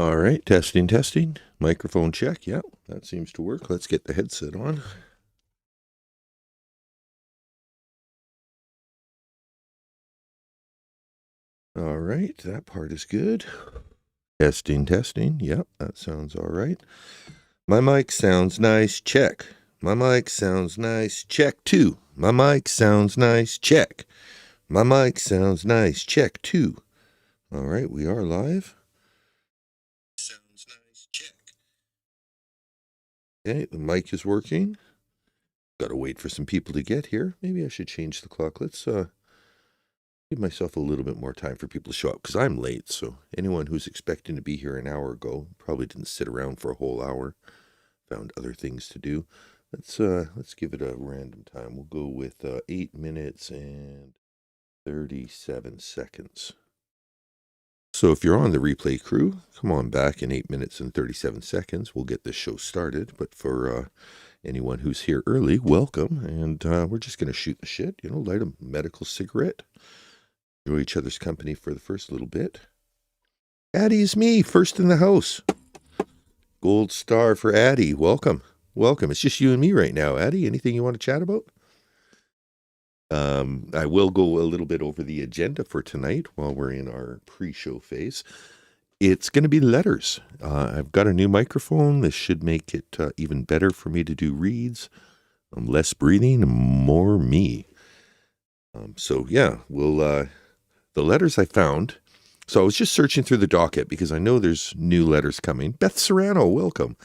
All right, testing, testing. Microphone check. Yeah, that seems to work. Let's get the headset on. All right, that part is good. Testing, testing. Yep, that sounds all right. My mic sounds nice. Check. My mic sounds nice. Check 2. My mic sounds nice. Check. My mic sounds nice. Check 2. All right, we are live. Sounds nice. Check. Okay, the mic is working. Got to wait for some people to get here. Maybe I should change the clock. Let's give myself a little bit more time for people to show up because I'm late. So anyone who's expecting to be here an hour ago probably didn't sit around for a whole hour. Found other things to do. Let's give it a random time. We'll go with 8 minutes and 37 seconds. So if you're on the replay crew, come on back in 8 minutes and 37 seconds. We'll get this show started. But for anyone who's here early, welcome. And we're just going to shoot the shit, light a medical cigarette. Enjoy each other's company for the first little bit. Addie is me, first in the house. Gold star for Addie. Welcome. Welcome. It's just you and me right now. Addie, anything you want to chat about? I will go a little bit over the agenda for tonight while we're in our pre-show phase. It's going to be letters. I've got a new microphone. This should make it even better for me to do reads. Less breathing, more me. So yeah, we'll... The letters I found, so I was just searching through the docket because I know there's new letters coming. Beth Serrano, welcome.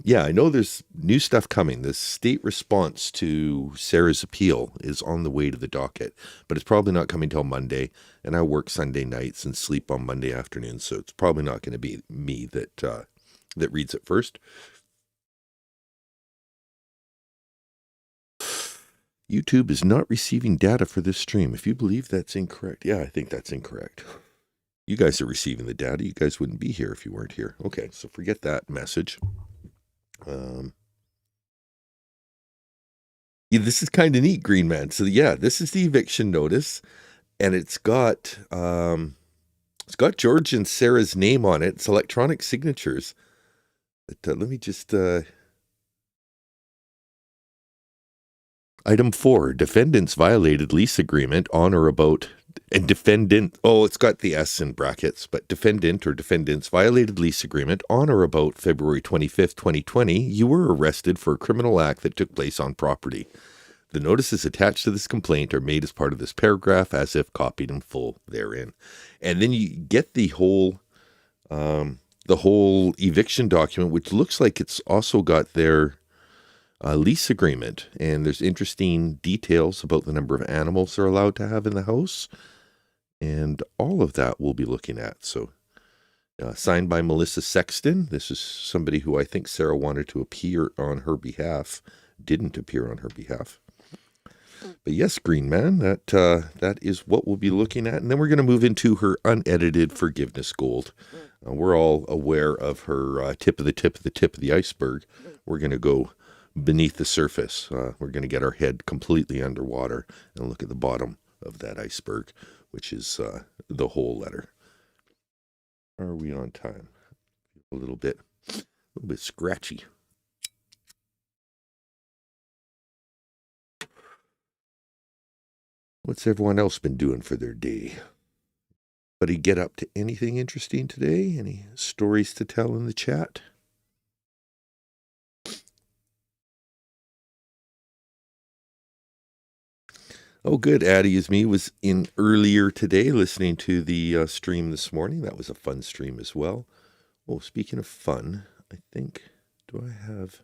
Yeah, I know there's new stuff coming. The state response to Sarah's appeal is on the way to the docket, but it's probably not coming till Monday, and I work Sunday nights and sleep on Monday afternoons, so it's probably not going to be me that reads it first. YouTube is not receiving data for this stream. If you believe that's incorrect, yeah, I think that's incorrect. You guys are receiving the data. You guys wouldn't be here if you weren't here. Okay, so forget that message. Yeah, this is kind of neat, Green Man. So yeah, this is the eviction notice, and it's got George and Sarah's name on it. It's electronic signatures. But let me just... Item 4, defendants violated lease agreement on or about, and defendant, it's got the S in brackets, but defendant or defendants violated lease agreement on or about February 25th, 2020. You were arrested for a criminal act that took place on property. The notices attached to this complaint are made as part of this paragraph as if copied in full therein. And then you get the whole eviction document, which looks like it's also got their lease agreement, and there's interesting details about the number of animals they're allowed to have in the house, and all of that we'll be looking at. So signed by Melissa Sexton. This is somebody who I think Sarah wanted to appear on her behalf, didn't appear on her behalf. But yes, Green Man, that is what we'll be looking at, and then we're going to move into her unedited forgiveness gold. We're all aware of her tip of the iceberg. We're going to go beneath the surface. We're going to get our head completely underwater and look at the bottom of that iceberg, which is the whole letter. Are we on time? A little bit scratchy. What's everyone else been doing for their day? But he get up to anything interesting today? Any stories to tell in the chat? Oh, good. Addie is me was in earlier today listening to the stream this morning. That was a fun stream as well. Oh, speaking of fun, I think, do I have...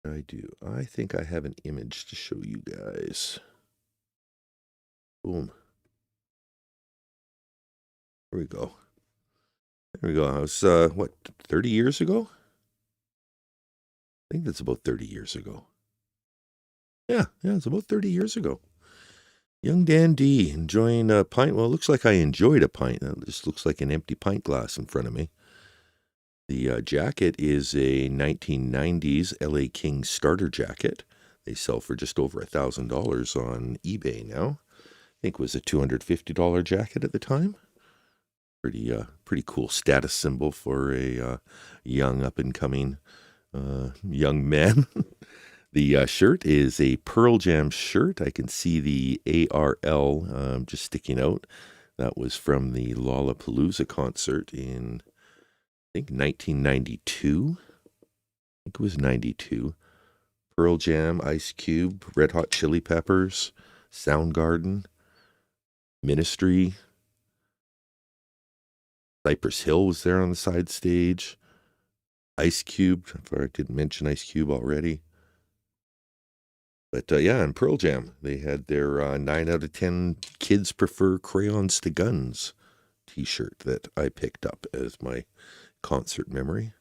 I do. I think I have an image to show you guys. Boom. There we go. There we go. I was, 30 years ago? I think that's about 30 years ago. Yeah, it's about 30 years ago. Young dandy, enjoying a pint. Well, it looks like I enjoyed a pint. That just looks like an empty pint glass in front of me. The jacket is a 1990s LA Kings starter jacket. They sell for just over $1,000 on eBay now. think it was a $250 jacket at the time. Pretty cool status symbol for a young up-and-coming young man. The shirt is a Pearl Jam shirt. I can see the ARL just sticking out. That was from the Lollapalooza concert in, I think, 1992. I think it was 92. Pearl Jam, Ice Cube, Red Hot Chili Peppers, Soundgarden, Ministry. Cypress Hill was there on the side stage. Ice Cube. I didn't mention Ice Cube already. But yeah, and Pearl Jam, they had their 9 out of 10 kids prefer crayons to guns t-shirt that I picked up as my concert memory.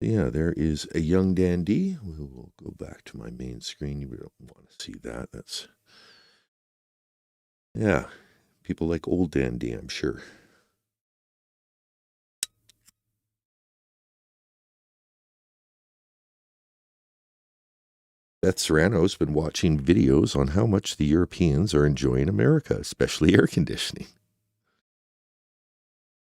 Yeah, there is a young dandy. We will go back to my main screen. You don't want to see that. That's, yeah, people like old dandy, I'm sure. Beth Serrano's been watching videos on how much the Europeans are enjoying America, especially air conditioning.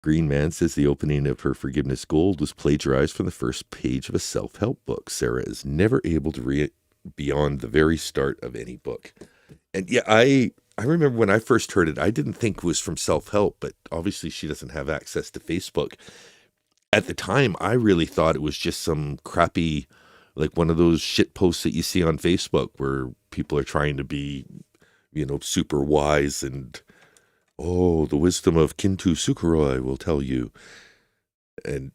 Green Man says the opening of her Forgiveness Gold was plagiarized from the first page of a self-help book. Sarah is never able to read beyond the very start of any book. And yeah, I remember when I first heard it, I didn't think it was from self-help, but obviously she doesn't have access to Facebook. At the time, I really thought it was just some crappy, like one of those shit posts that you see on Facebook where people are trying to be, super wise and, the wisdom of Kintu Suguroy will tell you. And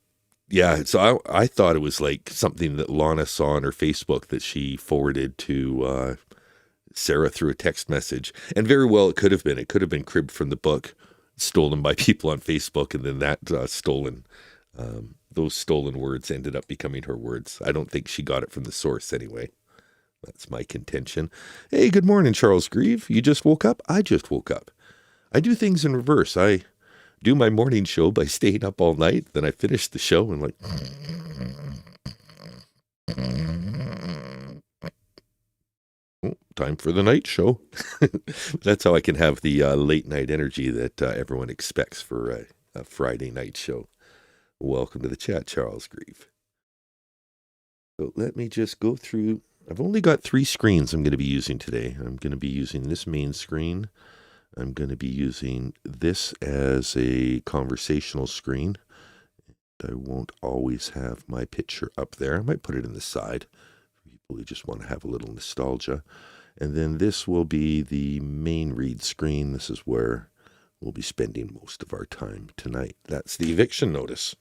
yeah, so I thought it was like something that Lana saw on her Facebook that she forwarded to Sarah through a text message. And very well, it could have been. It could have been cribbed from the book, stolen by people on Facebook, and then that those stolen words ended up becoming her words. I don't think she got it from the source anyway. That's my contention. Hey, good morning, Charles Grieve. You just woke up? I just woke up. I do things in reverse. I do my morning show by staying up all night. Then I finish the show and time for the night show. That's how I can have the late night energy that everyone expects for a Friday night show. Welcome to the chat, Charles Grieve. So let me just go through. I've only got 3 screens I'm going to be using today. I'm going to be using this main screen. I'm going to be using this as a conversational screen. I won't always have my picture up there. I might put it in the side for people who just want to have a little nostalgia. And then this will be the main read screen. This is where we'll be spending most of our time tonight. That's the eviction notice.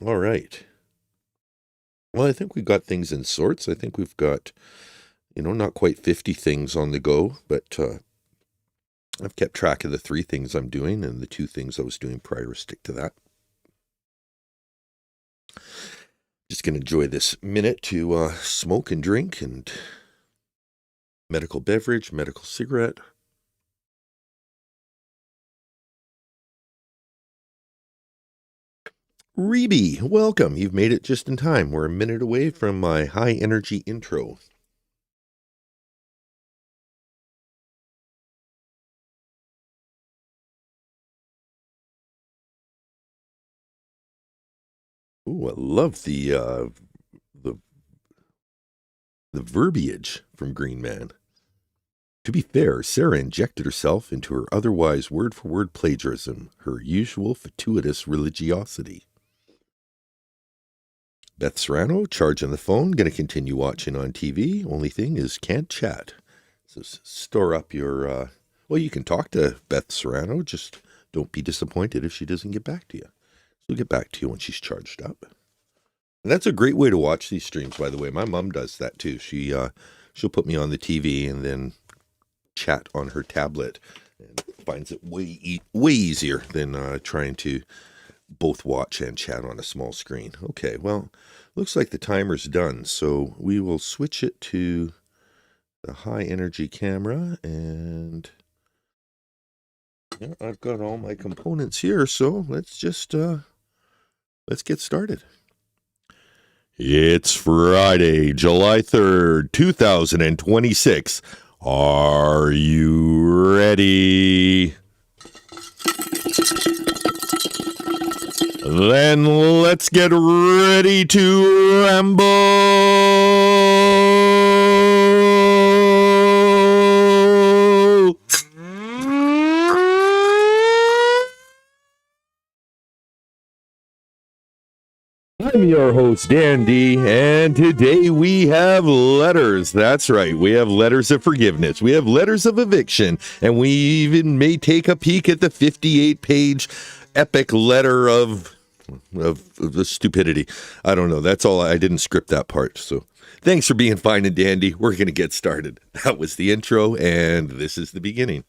All right. Well, I think we've got things in sorts. I think we've got, not quite 50 things on the go, but I've kept track of the 3 things I'm doing, and the 2 things I was doing prior stick to that. Just going to enjoy this minute to smoke and drink and medical beverage, medical cigarette. Rebe, welcome. You've made it just in time. We're a minute away from my high energy intro. Ooh, I love the verbiage from Green Man. To be fair, Sarah injected herself into her otherwise word-for-word plagiarism, her usual fortuitous religiosity. Beth Serrano, charging the phone, going to continue watching on TV. Only thing is can't chat. So store up your, you can talk to Beth Serrano, just don't be disappointed if she doesn't get back to you. She'll get back to you when she's charged up. And that's a great way to watch these streams, by the way. My mom does that too. She'll put me on the TV and then chat on her tablet, and finds it way easier than trying to both watch and chat on a small screen. Okay, well, looks like the timer's done, so we will switch it to the high energy camera, and I've got all my components here, so let's get started. It's Friday, July 3rd, 2026. Are you ready? Then let's get ready to ramble. I'm your host, Dandy, and today we have letters. That's right, we have letters of forgiveness. We have letters of eviction, and we even may take a peek at the 58-page epic letter of the stupidity. I don't know. That's all. I didn't script that part. So thanks for being fine and dandy. We're going to get started. That was the intro, and this is the beginning.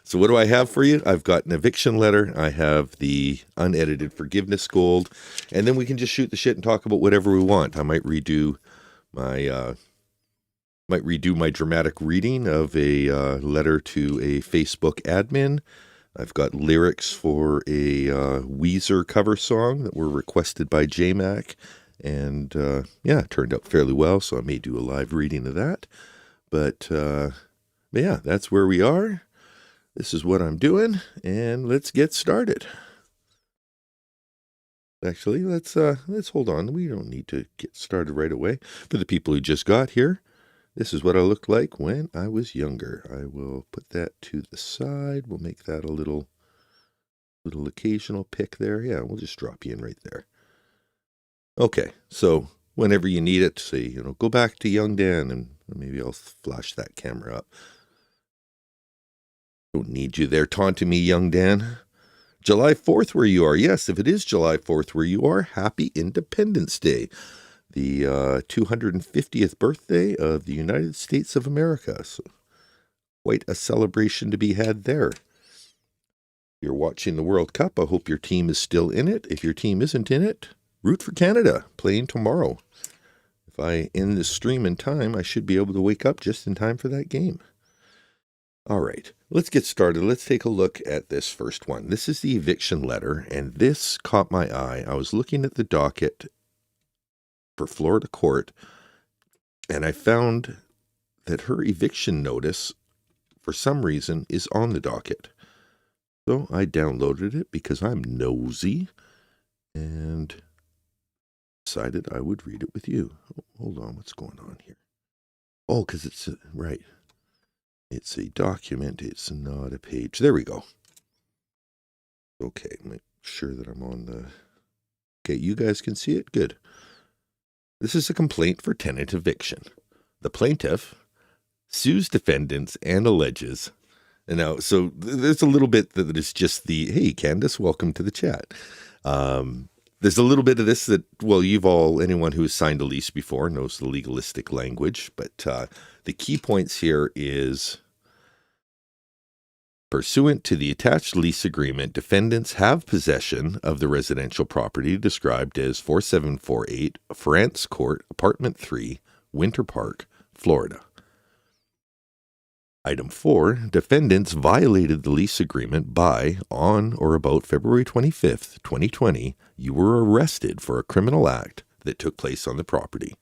So what do I have for you? I've got an eviction letter. I have the unedited forgiveness gold, and then we can just shoot the shit and talk about whatever we want. I might redo my dramatic reading of a letter to a Facebook admin. I've got lyrics for a Weezer cover song that were requested by JMac, and it turned out fairly well, so I may do a live reading of that. But yeah, that's where we are. This is what I'm doing, and let's get started. Actually, let's hold on. We don't need to get started right away. For the people who just got here, this is what I looked like when I was younger. I will put that to the side. We'll make that a little occasional pick there. Yeah, we'll just drop you in right there. Okay, so whenever you need it, say, go back to young Dan, and maybe I'll flash that camera up. Don't need you there taunting me, young Dan. July 4th where you are. Yes, if it is July 4th where you are, happy Independence Day. The 250th birthday of the United States of America. So quite a celebration to be had there. You're watching the World Cup. I hope your team is still in it. If your team isn't in it, root for Canada, playing tomorrow. If I end this stream in time, I should be able to wake up just in time for that game. All right, let's get started. Let's take a look at this first one. This is the eviction letter, and this caught my eye. I was looking at the docket for Florida court, and I found that her eviction notice, for some reason, is on the docket. So I downloaded it because I'm nosy, and decided I would read it with you. Hold on, what's going on here? Oh, because it's right. It's a document. It's not a page. There we go. Okay, make sure that I'm on the... Okay, you guys can see it? Good. This is a complaint for tenant eviction. The plaintiff sues defendants and alleges... And now, so there's a little bit that is just the, hey, Candace, welcome to the chat. There's a little bit of this that, well, anyone who has signed a lease before knows the legalistic language, but the key points here is, pursuant to the attached lease agreement, defendants have possession of the residential property described as 4748 France Court, Apartment 3, Winter Park, Florida. Item 4, defendants violated the lease agreement by, on or about February 25th, 2020, you were arrested for a criminal act that took place on the property.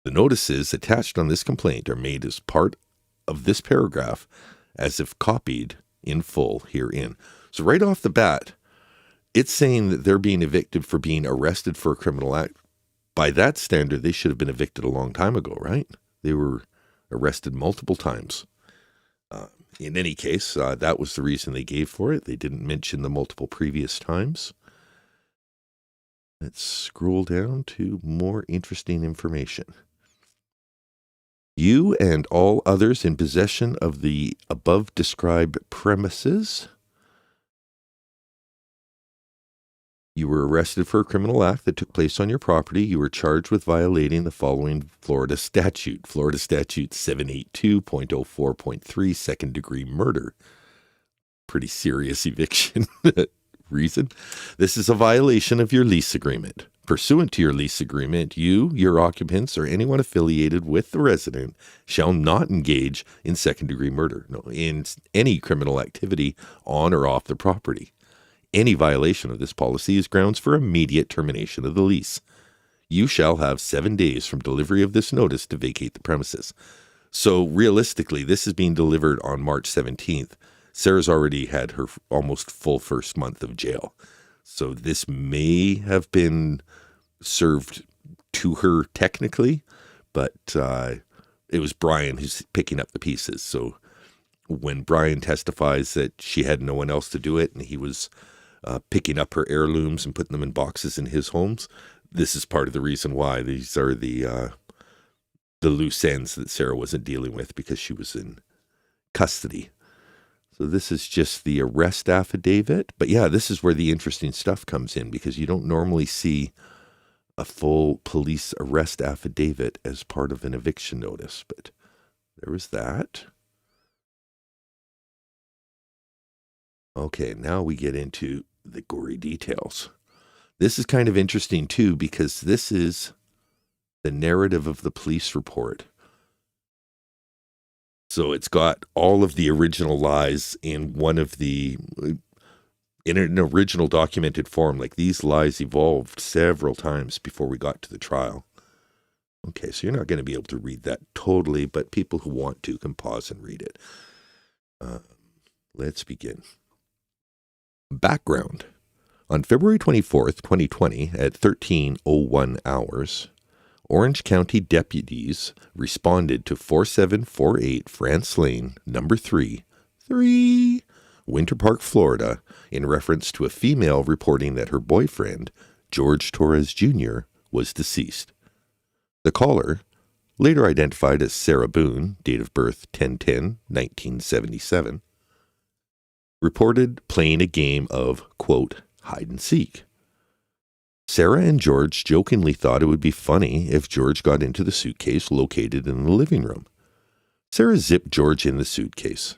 The notices attached on this complaint are made as part of this paragraph as if copied in full herein. So right off the bat, it's saying that they're being evicted for being arrested for a criminal act. By that standard, they should have been evicted a long time ago, right? They were arrested multiple times. In any case, that was the reason they gave for it. They didn't mention the multiple previous times. Let's scroll down to more interesting information. You and all others in possession of the above described premises. You were arrested for a criminal act that took place on your property. You were charged with violating the following Florida statute. Florida Statute 782.04.3, second-degree murder. Pretty serious eviction reason. This is a violation of your lease agreement. Pursuant to your lease agreement, you, your occupants, or anyone affiliated with the resident shall not engage in second-degree murder, in any criminal activity on or off the property. Any violation of this policy is grounds for immediate termination of the lease. You shall have 7 days from delivery of this notice to vacate the premises. So realistically, this is being delivered on March 17th. Sarah's already had her almost full first month of jail. So this may have been served to her technically, but it was Brian who's picking up the pieces. So when Brian testifies that she had no one else to do it and he was picking up her heirlooms and putting them in boxes in his homes, this is part of the reason why. These are the loose ends that Sarah wasn't dealing with because she was in custody. So this is just the arrest affidavit. But yeah, this is where the interesting stuff comes in, because you don't normally see a full police arrest affidavit as part of an eviction notice. But there was that. Okay, now we get into the gory details. This is kind of interesting too, because this is the narrative of the police report. So it's got all of the original lies in an original documented form. Like, these lies evolved several times before we got to the trial. Okay, so you're not going to be able to read that totally, but people who want to can pause and read it. Let's begin. Background. On February 24th, 2020, at 13:01 hours, Orange County deputies responded to 4748 France Lane, number 3, Winter Park, Florida, in reference to a female reporting that her boyfriend, George Torres Jr., was deceased. The caller, later identified as Sarah Boone, date of birth 10/10/1977, reported playing a game of, quote, hide and seek. Sarah and George jokingly thought it would be funny if George got into the suitcase located in the living room. Sarah zipped George in the suitcase.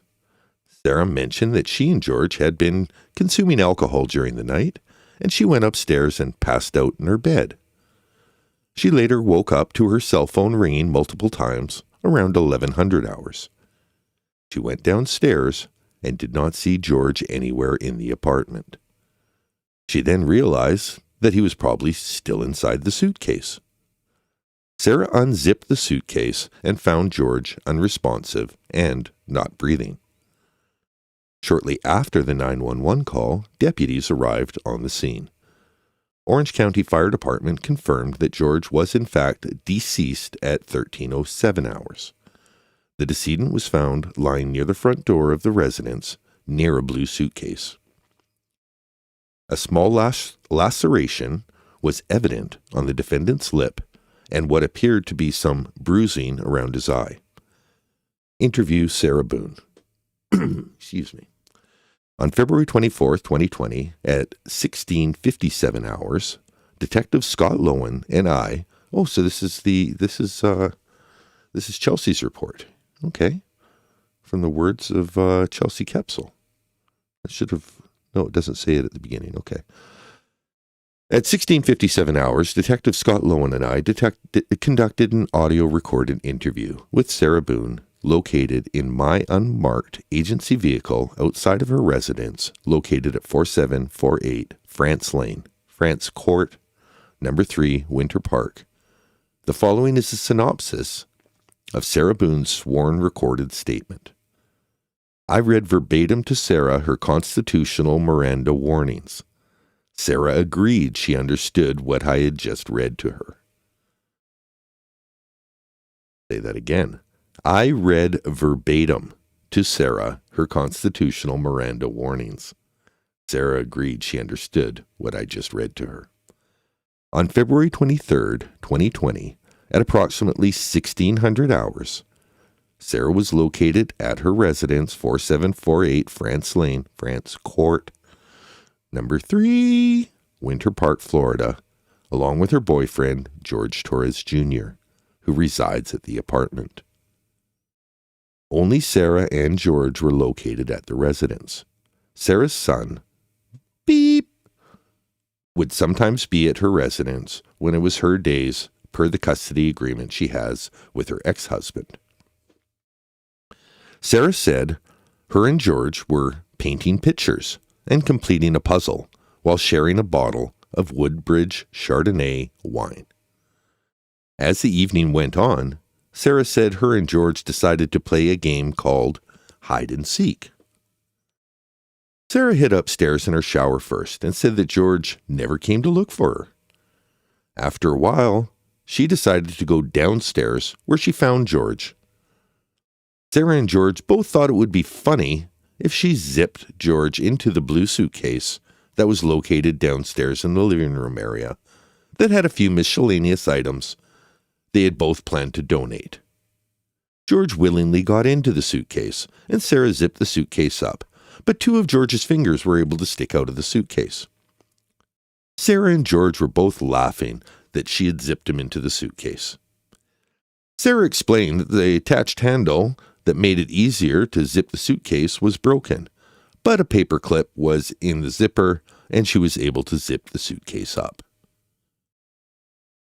Sarah mentioned that she and George had been consuming alcohol during the night, and she went upstairs and passed out in her bed. She later woke up to her cell phone ringing multiple times around 1100 hours. She went downstairs and did not see George anywhere in the apartment. She then realized that he was probably still inside the suitcase. Sarah unzipped the suitcase and found George unresponsive and not breathing. Shortly after the 911 call, deputies arrived on the scene. Orange County Fire Department confirmed that George was in fact deceased at 13:07 hours. The decedent was found lying near the front door of the residence, near a blue suitcase. A small laceration was evident on the defendant's lip and what appeared to be some bruising around his eye. Interview Sarah Boone. Excuse me. On February 24th, 2020, at 16:57 hours, Detective Scott Lowen and I. Oh, so this is Chelsea's report. Okay, from the words of Chelsea Kepsel. No, it doesn't say it at the beginning. Okay. At 16:57 hours, Detective Scott Lowen and I conducted an audio recorded interview with Sarah Boone, located in my unmarked agency vehicle outside of her residence, located at 4748 France Lane, France Court, number 3, Winter Park. The following is a synopsis of Sarah Boone's sworn recorded statement. I read verbatim to Sarah her constitutional Miranda warnings. Sarah agreed she understood what I had just read to her. Say that again. I read verbatim to Sarah her constitutional Miranda warnings. Sarah agreed she understood what I just read to her. On February 23rd, 2020, at approximately 1600 hours, Sarah was located at her residence, 4748 France Lane, France Court, number 3, Winter Park, Florida, along with her boyfriend, George Torres Jr., who resides at the apartment. Only Sarah and George were located at the residence. Sarah's son, beep, would sometimes be at her residence when it was her days, per the custody agreement she has with her ex-husband. Sarah said her and George were painting pictures and completing a puzzle while sharing a bottle of Woodbridge Chardonnay wine. As the evening went on, Sarah said her and George decided to play a game called hide and seek. Sarah hid upstairs in her shower first and said that George never came to look for her. After a while, she decided to go downstairs where she found George. Sarah and George both thought it would be funny if she zipped George into the blue suitcase that was located downstairs in the living room area that had a few miscellaneous items they had both planned to donate. George willingly got into the suitcase, and Sarah zipped the suitcase up, but 2 of George's fingers were able to stick out of the suitcase. Sarah and George were both laughing that she had zipped him into the suitcase. Sarah explained that the attached handle that made it easier to zip the suitcase was broken, but a paper clip was in the zipper, and she was able to zip the suitcase up.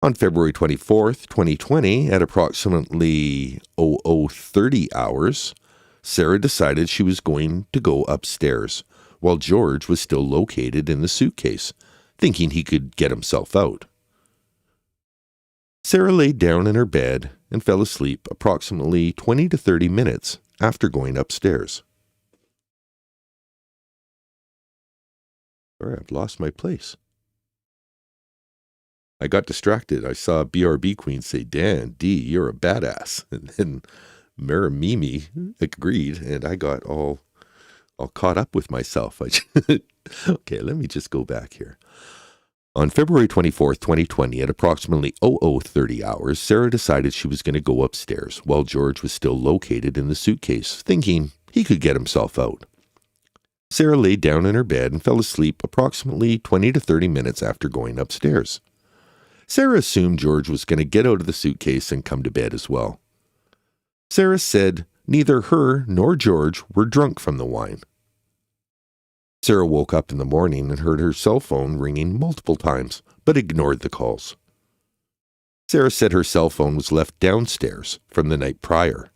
On February 24th, 2020, at approximately 00:30 hours, Sarah decided she was going to go upstairs, while George was still located in the suitcase, thinking he could get himself out. Sarah laid down in her bed and fell asleep approximately 20 to 30 minutes after going upstairs. Sorry, I've lost my place. I got distracted. I saw BRB Queen say, "Dan, D, you're a badass." And then Mara Mimi agreed, and I got all caught up with myself. Okay, let me just go back here. On February 24th, 2020, at approximately 00:30 hours, Sarah decided she was going to go upstairs while George was still located in the suitcase, thinking he could get himself out. Sarah laid down in her bed and fell asleep approximately 20 to 30 minutes after going upstairs. Sarah assumed George was going to get out of the suitcase and come to bed as well. Sarah said neither her nor George were drunk from the wine. Sarah woke up in the morning and heard her cell phone ringing multiple times, but ignored the calls. Sarah said her cell phone was left downstairs from the night prior.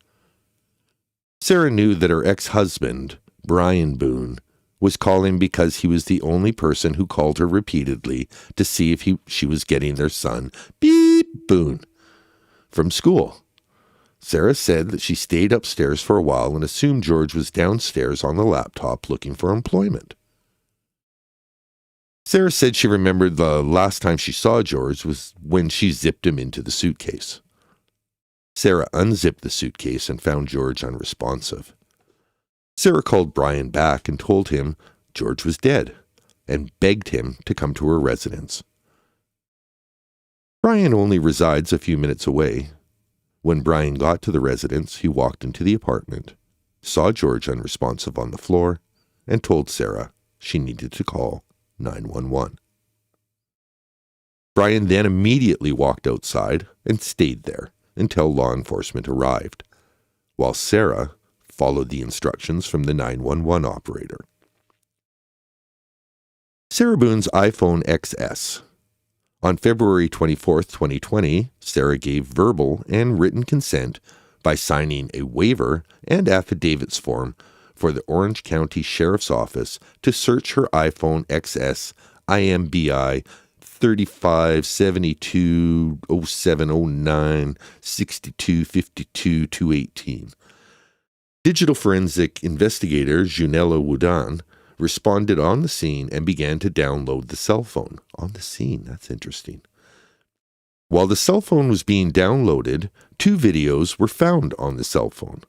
Sarah knew that her ex-husband, Brian Boone, was calling because he was the only person who called her repeatedly to see if she was getting their son, Beep Boone, from school. Sarah said that she stayed upstairs for a while and assumed George was downstairs on the laptop looking for employment. Sarah said she remembered the last time she saw George was when she zipped him into the suitcase. Sarah unzipped the suitcase and found George unresponsive. Sarah called Brian back and told him George was dead and begged him to come to her residence. Brian only resides a few minutes away. When Brian got to the residence, he walked into the apartment, saw George unresponsive on the floor, and told Sarah she needed to call 911. Brian then immediately walked outside and stayed there until law enforcement arrived, while Sarah followed the instructions from the 911 operator. Sarah Boone's iPhone XS. On February 24th, 2020, Sarah gave verbal and written consent by signing a waiver and affidavits form for the Orange County Sheriff's Office to search her iPhone XS IMBI 357207096252-218. Digital forensic investigator Junella Woodan responded on the scene and began to download the cell phone. On the scene, that's interesting. While the cell phone was being downloaded, 2 videos were found on the cell phone.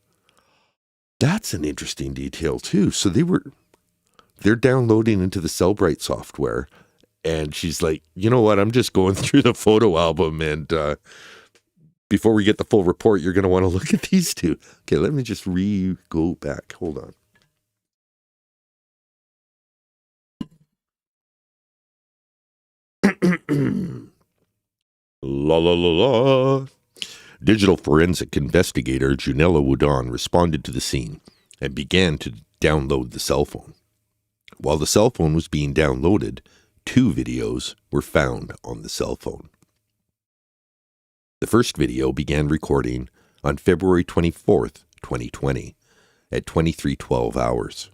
That's an interesting detail too. So they're downloading into the Cellbrite software, and she's like, you know what, I'm just going through the photo album, and before we get the full report, you're going to want to look at these 2. Okay, let me just go back. Hold on. La la la la. Digital forensic investigator Junella Woodan responded to the scene and began to download the cell phone. While the cell phone was being downloaded, 2 videos were found on the cell phone. The first video began recording on February 24th, 2020, at 23:12 hours.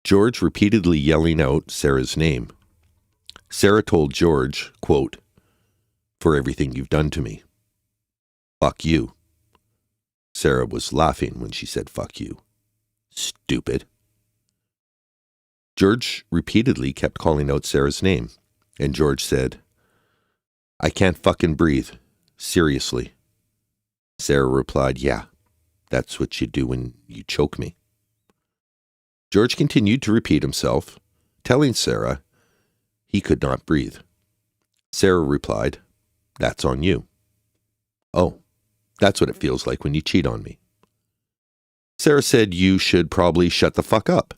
George repeatedly yelling out Sarah's name. Sarah told George, quote, "For everything you've done to me." Fuck you. Sarah was laughing when she said fuck you. Stupid. George repeatedly kept calling out Sarah's name, and George said, I can't fucking breathe. Seriously. Sarah replied, yeah, that's what you do when you choke me. George continued to repeat himself, telling Sarah he could not breathe. Sarah replied, that's on you. Oh, that's what it feels like when you cheat on me. Sarah said you should probably shut the fuck up.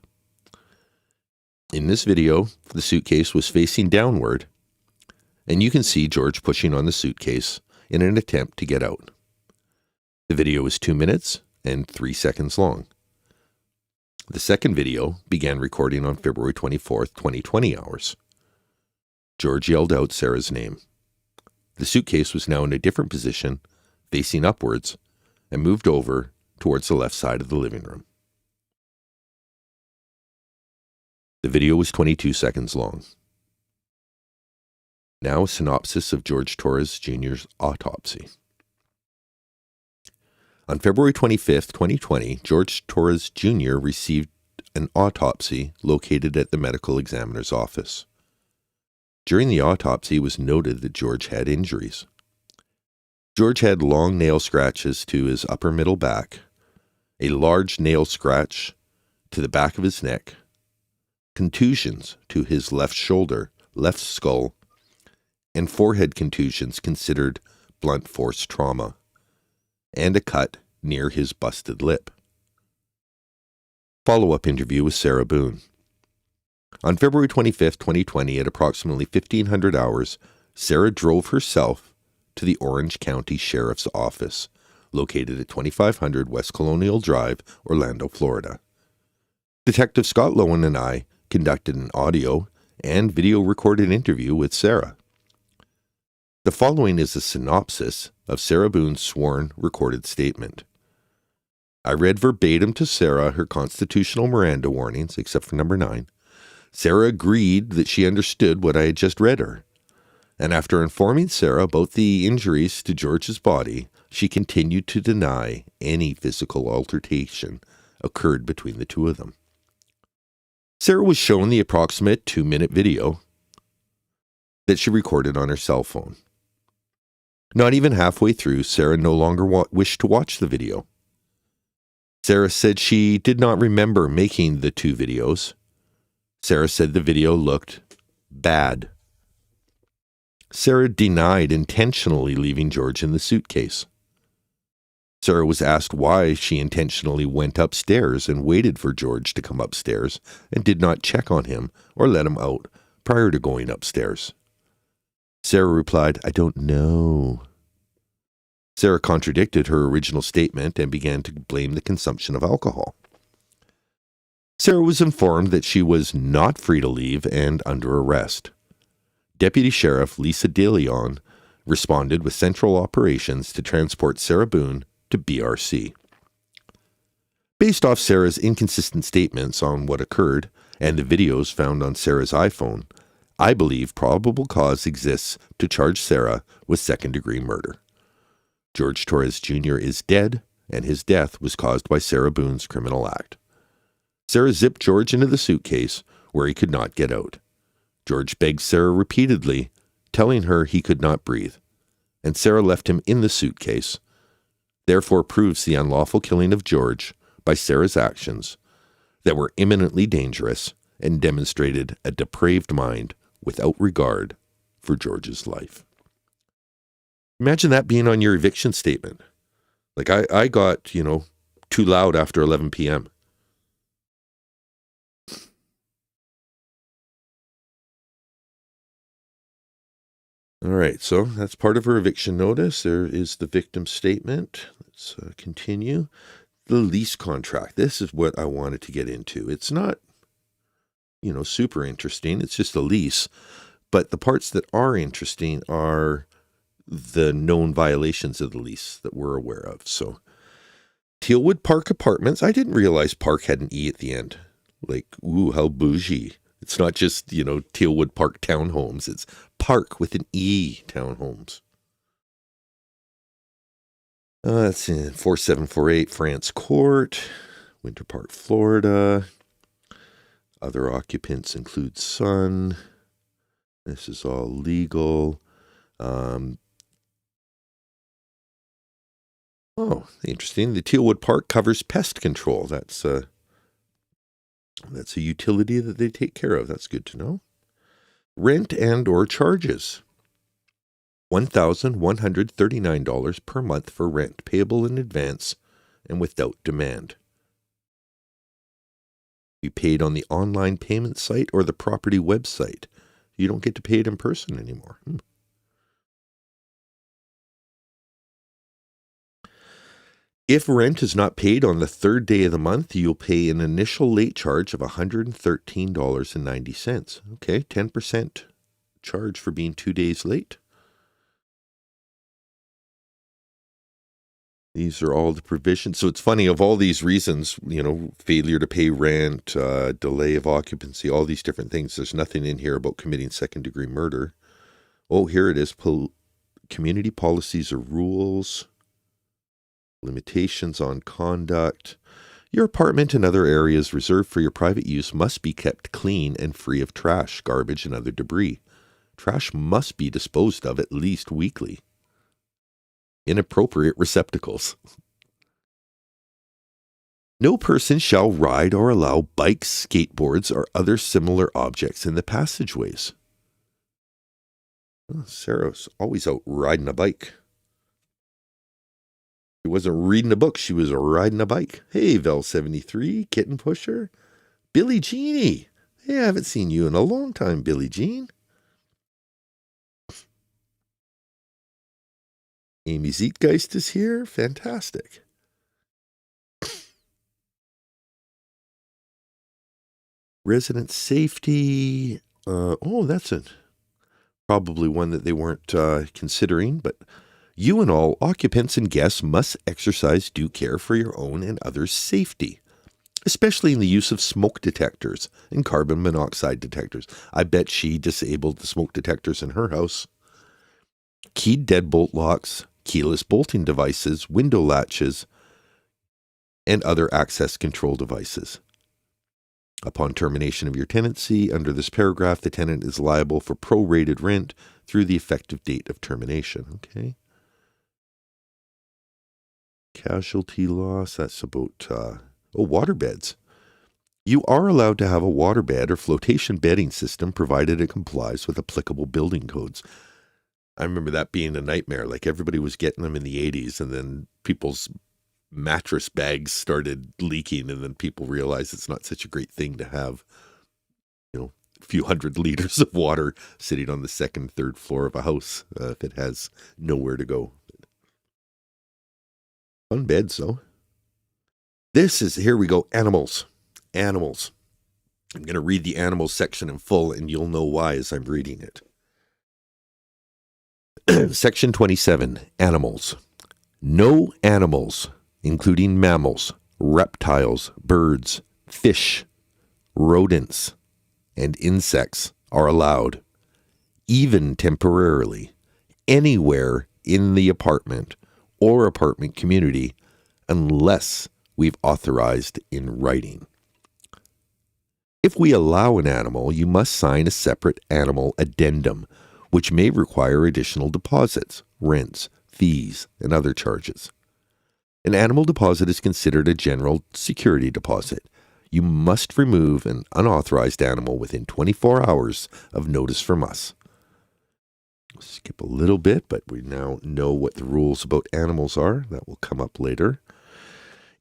In this video, the suitcase was facing downward, and you can see George pushing on the suitcase in an attempt to get out. The video is 2 minutes and 3 seconds long. The second video began recording on February 24th, 2020 hours. George yelled out Sarah's name. The suitcase was now in a different position, facing upwards, and moved over towards the left side of the living room. The video was 22 seconds long. Now a synopsis of George Torres Jr.'s autopsy. On February 25th, 2020, George Torres Jr. received an autopsy located at the medical examiner's office. During the autopsy, it was noted that George had injuries. George had long nail scratches to his upper middle back, a large nail scratch to the back of his neck, contusions to his left shoulder, left skull, and forehead contusions considered blunt force trauma, and a cut near his busted lip. Follow-up interview with Sarah Boone. On February 25th, 2020, at approximately 1500 hours, Sarah drove herself to the Orange County Sheriff's Office, located at 2500 West Colonial Drive, Orlando, Florida. Detective Scott Lowen and I conducted an audio and video recorded interview with Sarah. The following is a synopsis of Sarah Boone's sworn recorded statement. I read verbatim to Sarah her constitutional Miranda warnings, except for number 9. Sarah agreed that she understood what I had just read her. And after informing Sarah about the injuries to George's body, she continued to deny any physical altercation occurred between the two of them. Sarah was shown the approximate 2-minute video that she recorded on her cell phone. Not even halfway through, Sarah no longer wished to watch the video. Sarah said she did not remember making the 2 videos. Sarah said the video looked bad. Sarah denied intentionally leaving George in the suitcase. Sarah was asked why she intentionally went upstairs and waited for George to come upstairs and did not check on him or let him out prior to going upstairs. Sarah replied, I don't know. Sarah contradicted her original statement and began to blame the consumption of alcohol. Sarah was informed that she was not free to leave and under arrest. Deputy Sheriff Lisa De Leon responded with central operations to transport Sarah Boone to BRC. Based off Sarah's inconsistent statements on what occurred and the videos found on Sarah's iPhone, I believe probable cause exists to charge Sarah with second-degree murder. George Torres Jr. is dead, and his death was caused by Sarah Boone's criminal act. Sarah zipped George into the suitcase where he could not get out. George begged Sarah repeatedly, telling her he could not breathe, and Sarah left him in the suitcase, therefore proves the unlawful killing of George by Sarah's actions that were imminently dangerous and demonstrated a depraved mind without regard for George's life. Imagine that being on your eviction statement. Like I got, too loud after 11 p.m. All right, so that's part of her eviction notice. There is the victim statement. Let's continue. The lease contract. This is what I wanted to get into. It's not, super interesting. It's just a lease. But the parts that are interesting are the known violations of the lease that we're aware of. So, Tealwood Park Apartments. I didn't realize Park had an E at the end. Like, ooh, how bougie. It's not just, Tealwood Park Townhomes. It's Park with an E Townhomes. That's in 4748 France Court, Winter Park, Florida. Other occupants include son. This is all legal. Interesting. The Tealwood Park covers pest control. That's a utility that they take care of. That's good to know. Rent and or charges. $1,139 per month for rent, payable in advance and without demand. Be paid on the online payment site or the property website. You don't get to pay it in person anymore. If rent is not paid on the third day of the month, you'll pay an initial late charge of $113.90. Okay, 10% charge for being 2 days late. These are all the provisions. So it's funny, of all these reasons, failure to pay rent, delay of occupancy, all these different things, there's nothing in here about committing second-degree murder. Oh, here it is. Community policies or rules. Limitations on conduct. Your apartment and other areas reserved for your private use must be kept clean and free of trash, garbage, and other debris. Trash must be disposed of at least weekly. Inappropriate receptacles. No person shall ride or allow bikes, skateboards, or other similar objects in the passageways. Sarah's always out riding a bike. She wasn't reading a book, she was riding a bike. Hey, Vel73, Kitten Pusher. Billie Jeanie. Hey, I haven't seen you in a long time, Billie Jean. Amy Zeitgeist is here. Fantastic. Resident safety. That's probably one that they weren't considering, but you and all occupants and guests must exercise due care for your own and others' safety, especially in the use of smoke detectors and carbon monoxide detectors. I bet she disabled the smoke detectors in her house. Keyed deadbolt locks, keyless bolting devices, window latches, and other access control devices. Upon termination of your tenancy, under this paragraph, the tenant is liable for prorated rent through the effective date of termination. Okay. Casualty loss, that's about, waterbeds. You are allowed to have a waterbed or flotation bedding system provided it complies with applicable building codes. I remember that being a nightmare. Like, everybody was getting them in the 80s, and then people's mattress bags started leaking, and then people realized it's not such a great thing to have, a few hundred liters of water sitting on the second, third floor of a house if it has nowhere to go. Fun beds, though. Here we go, animals. Animals. I'm going to read the animals section in full, and you'll know why as I'm reading it. Section 27, Animals. No animals, including mammals, reptiles, birds, fish, rodents, and insects, are allowed, even temporarily, anywhere in the apartment or apartment community, unless we've authorized in writing. If we allow an animal, you must sign a separate animal addendum, which may require additional deposits, rents, fees, and other charges. An animal deposit is considered a general security deposit. You must remove an unauthorized animal within 24 hours of notice from us. Skip a little bit, but we now know what the rules about animals are. That will come up later.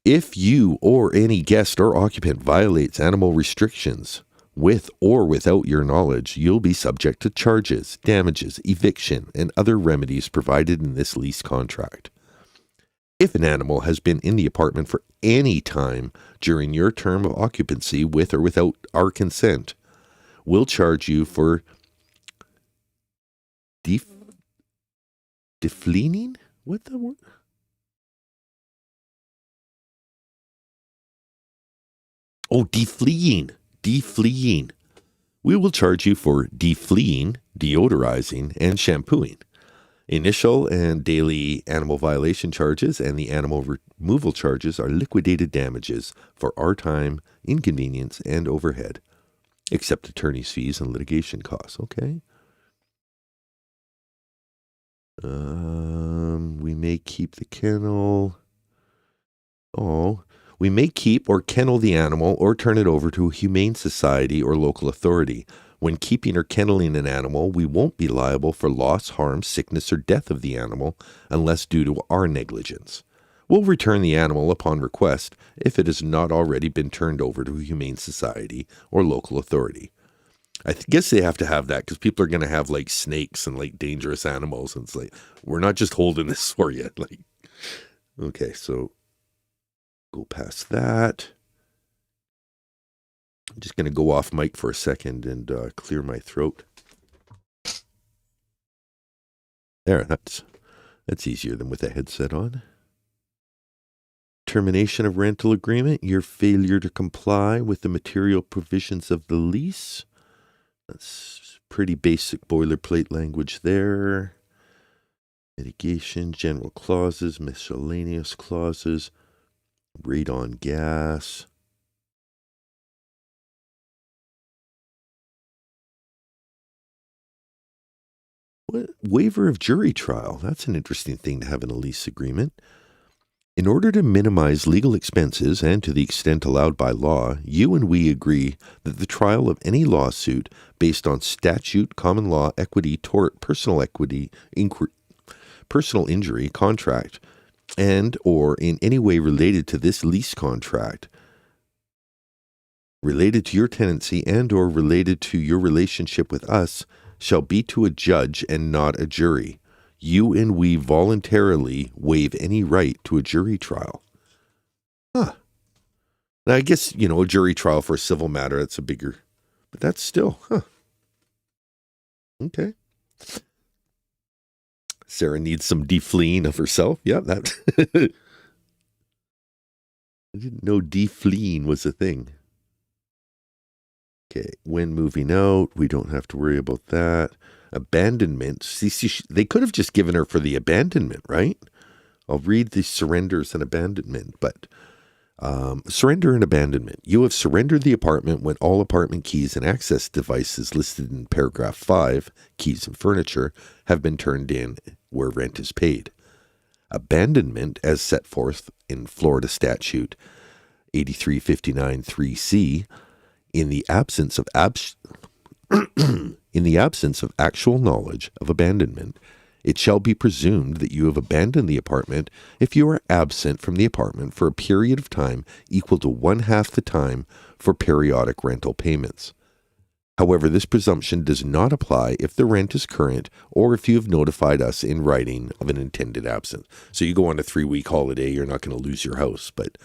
If you or any guest or occupant violates animal restrictions, with or without your knowledge, you'll be subject to charges, damages, eviction, and other remedies provided in this lease contract. If an animal has been in the apartment for any time during your term of occupancy with or without our consent, we'll charge you for defleaning? What the word? Oh, defleeing. Defleeing. We will charge you for defleeing, deodorizing, and shampooing. Initial and daily animal violation charges and the animal removal charges are liquidated damages for our time, inconvenience, and overhead, except attorney's fees and litigation costs. Okay. We may keep the kennel. We may keep or kennel the animal or turn it over to a humane society or local authority. When keeping or kenneling an animal, we won't be liable for loss, harm, sickness, or death of the animal unless due to our negligence. We'll return the animal upon request if it has not already been turned over to a humane society or local authority. I guess they have to have that because people are going to have like snakes and like dangerous animals. And it's like, we're not just holding this for you. Like, okay, so go past that. I'm just going to go off mic for a second and clear my throat. There, that's easier than with a headset on. Termination of rental agreement, your failure to comply with the material provisions of the lease. That's pretty basic boilerplate language there. Mitigation, general clauses, miscellaneous clauses, rate on gas. What? Waiver of jury trial. That's an interesting thing to have in a lease agreement. In order to minimize legal expenses and to the extent allowed by law, you and we agree that the trial of any lawsuit based on statute, common law, equity, tort, personal injury, contract, and or in any way related to this lease contract, related to your tenancy and or related to your relationship with us, shall be to a judge and not a jury. You and we voluntarily waive any right to a jury trial. Huh. Now, I guess, a jury trial for a civil matter, that's a bigger, but that's still, Okay. Sarah needs some defleeing of herself. Yeah, that. I didn't know defleeing was a thing. Okay, when moving out, we don't have to worry about that. Abandonment. See, they could have just given her for the abandonment, right? I'll read the surrenders and abandonment, but surrender and abandonment. You have surrendered the apartment when all apartment keys and access devices listed in paragraph 5, keys and furniture, have been turned in where rent is paid. Abandonment, as set forth in Florida statute 8359 3C, in the absence of actual knowledge of abandonment, it shall be presumed that you have abandoned the apartment if you are absent from the apartment for a period of time equal to 1/2 the time for periodic rental payments. However, this presumption does not apply if the rent is current or if you have notified us in writing of an intended absence. So you go on a 3-week holiday, you're not going to lose your house, but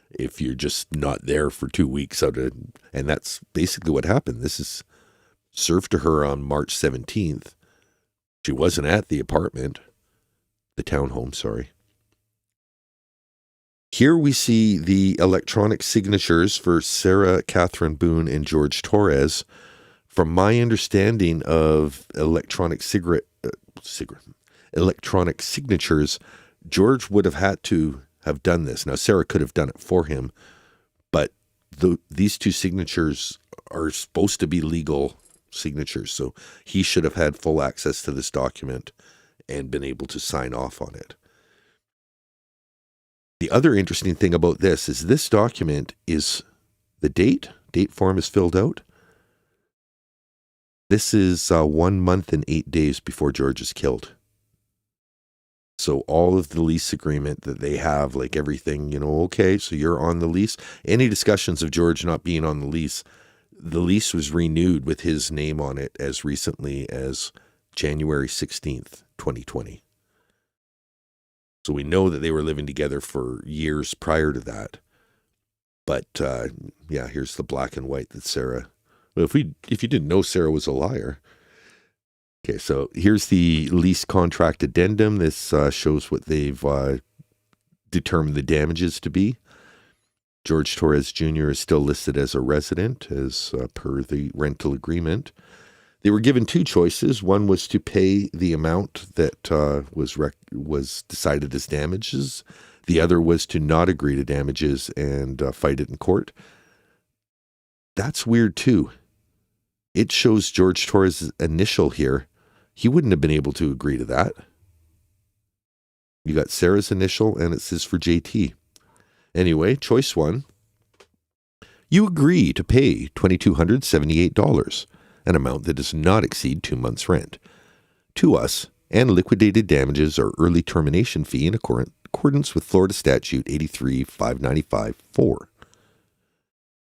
if you're just not there for 2 weeks and that's basically what happened. This is served to her on March 17th. She wasn't at the apartment, the townhome, sorry. Here we see the electronic signatures for Sarah Catherine Boone and George Torres. From my understanding of electronic signatures, George would have had to have done this. Now, Sarah could have done it for him, but these two signatures are supposed to be legal signatures, so he should have had full access to this document and been able to sign off on it. The other interesting thing about this document is the date form is filled out. This is 1 month and 8 days before George is killed. So all of the lease agreement that they have, like everything, okay, so you're on the lease. Any discussions of George not being on the lease was renewed with his name on it as recently as January 16th, 2020. So we know that they were living together for years prior to that. But, here's the black and white that Sarah... Well, if you didn't know Sarah was a liar... Okay, so here's the lease contract addendum. This shows what they've determined the damages to be. George Torres Jr. is still listed as a resident as per the rental agreement. They were given two choices. One was to pay the amount that was decided as damages. The other was to not agree to damages and fight it in court. That's weird too. It shows George Torres' initial here. He wouldn't have been able to agree to that. You got Sarah's initial, and it says for JT. Anyway, choice one. You agree to pay $2,278, an amount that does not exceed 2 months' rent, to us, and liquidated damages or early termination fee in accordance with Florida Statute 83-595-4.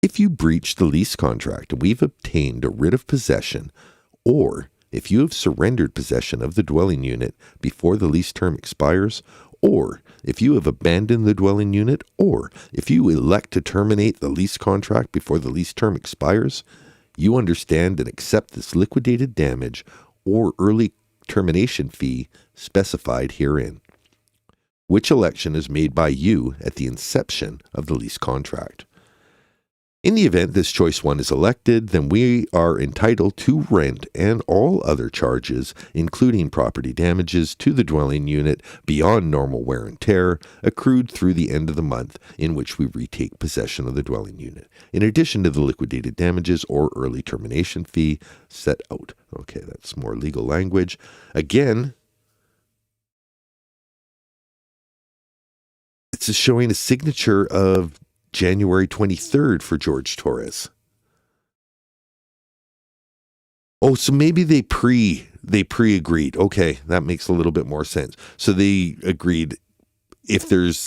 If you breach the lease contract and we've obtained a writ of possession, or if you have surrendered possession of the dwelling unit before the lease term expires, or if you have abandoned the dwelling unit, or if you elect to terminate the lease contract before the lease term expires, you understand and accept this liquidated damage or early termination fee specified herein, which election is made by you at the inception of the lease contract. In the event this choice one is elected, then we are entitled to rent and all other charges, including property damages to the dwelling unit beyond normal wear and tear, accrued through the end of the month in which we retake possession of the dwelling unit, in addition to the liquidated damages or early termination fee set out. Okay, that's more legal language. Again, it's showing a signature of January 23rd for George Torres. Oh, so maybe they pre-agreed. Okay, that makes a little bit more sense. So they agreed if you're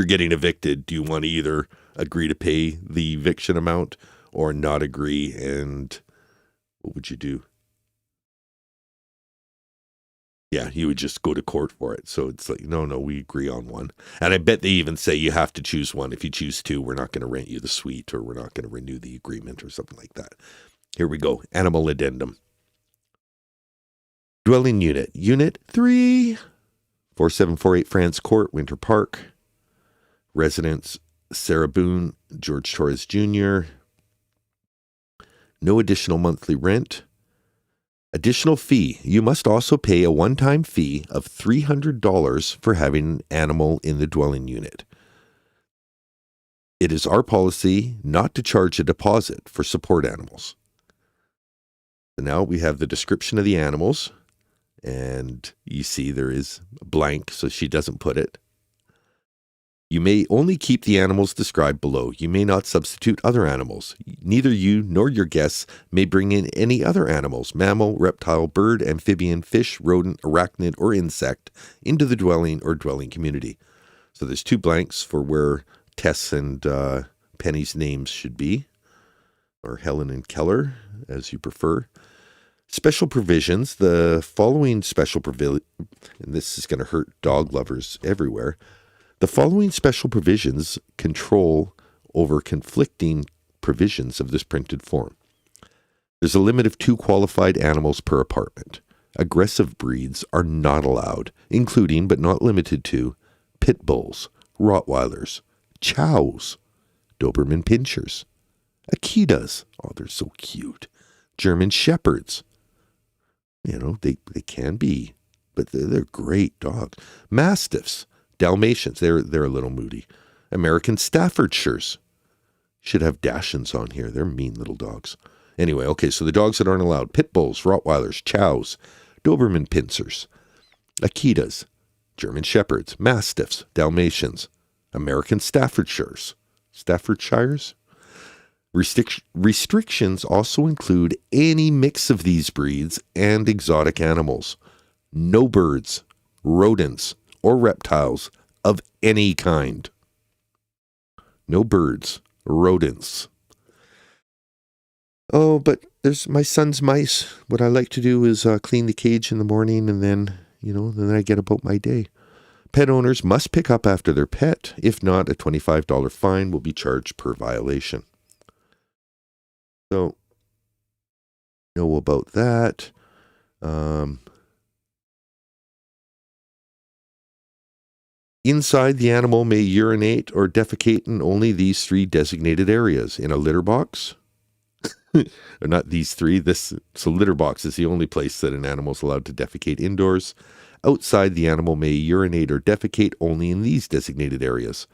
getting evicted, do you want to either agree to pay the eviction amount or not agree, and what would you do? Yeah, you would just go to court for it. So it's like, no, we agree on one. And I bet they even say you have to choose one. If you choose two, we're not going to rent you the suite, or we're not going to renew the agreement or something like that. Here we go. Animal addendum. Dwelling unit. Unit 3, 4748 France Court, Winter Park. Residents Sarah Boone, George Torres Jr. No additional monthly rent. Additional fee. You must also pay a one-time fee of $300 for having an animal in the dwelling unit. It is our policy not to charge a deposit for support animals. So now we have the description of the animals, and you see there is blank, so she doesn't put it. You may only keep the animals described below. You may not substitute other animals. Neither you nor your guests may bring in any other animals, mammal, reptile, bird, amphibian, fish, rodent, arachnid, or insect, into the dwelling or dwelling community. So there's two blanks for where Tess and Penny's names should be, or Helen and Keller, as you prefer. Special provisions. The following special provision, and this is going to hurt dog lovers everywhere. The following special provisions control over conflicting provisions of this printed form. There's a limit of 2 qualified animals per apartment. Aggressive breeds are not allowed, including but not limited to pit bulls, Rottweilers, chows, Doberman pinschers, Akitas. Oh, they're so cute. German shepherds. You know, they can be, but they're great dogs. Mastiffs. Dalmatians, they're a little moody. American Staffordshires. Should have Dachshunds on here. They're mean little dogs. Anyway, okay, so the dogs that aren't allowed. Pit bulls, Rottweilers, chows, Doberman pinschers, Akitas, German shepherds, Mastiffs, Dalmatians, American Staffordshires. Restrictions also include any mix of these breeds and exotic animals. No birds, rodents, or reptiles of any kind. No birds, rodents. Oh, but there's my son's mice. What I like to do is clean the cage in the morning, and then I get about my day. Pet owners must pick up after their pet. If not, a $25 fine will be charged per violation. So, know about that. Inside, the animal may urinate or defecate in only these 3 designated areas: in a litter box, or not these three. So litter box is the only place that an animal is allowed to defecate indoors. Outside, the animal may urinate or defecate only in these designated areas.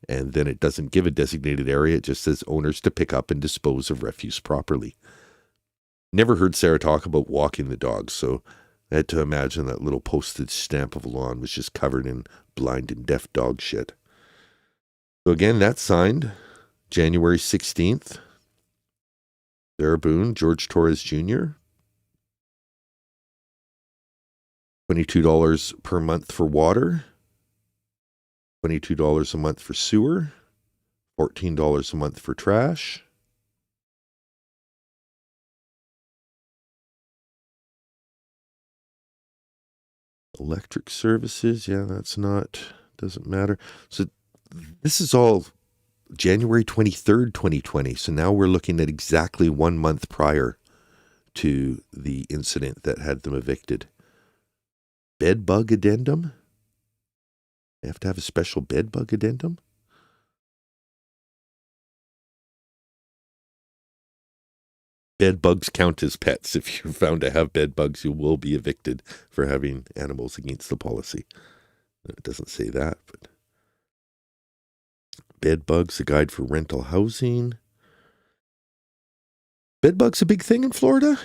And then it doesn't give a designated area. It just says owners to pick up and dispose of refuse properly. Never heard Sarah talk about walking the dogs, so I had to imagine that little postage stamp of a lawn was just covered in blind and deaf dog shit. So again, that's signed January 16th. Sarah Boone, George Torres Jr. $22 per month for water. $22 a month for sewer. $14 a month for trash. Electric services, yeah, doesn't matter. So this is all January 23rd, 2020. So now we're looking at exactly 1 month prior to the incident that had them evicted. Bed bug addendum? They have to have a special bed bug addendum? Bed bugs count as pets. If you're found to have bed bugs, you will be evicted for having animals against the policy. It doesn't say that, but bed bugs, a guide for rental housing. Bed bugs a big thing in Florida?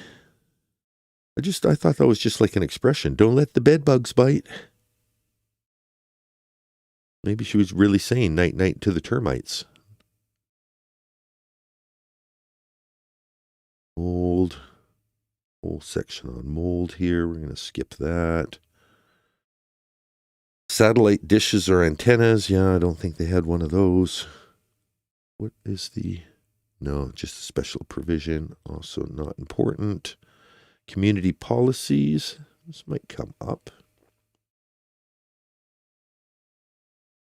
I thought that was just like an expression. Don't let the bed bugs bite. Maybe she was really saying night night to the termites. Mold. Whole section on mold here. We're going to skip that. Satellite dishes or antennas. Yeah, I don't think they had one of those. What is no, just a special provision. Also not important. Community policies. This might come up.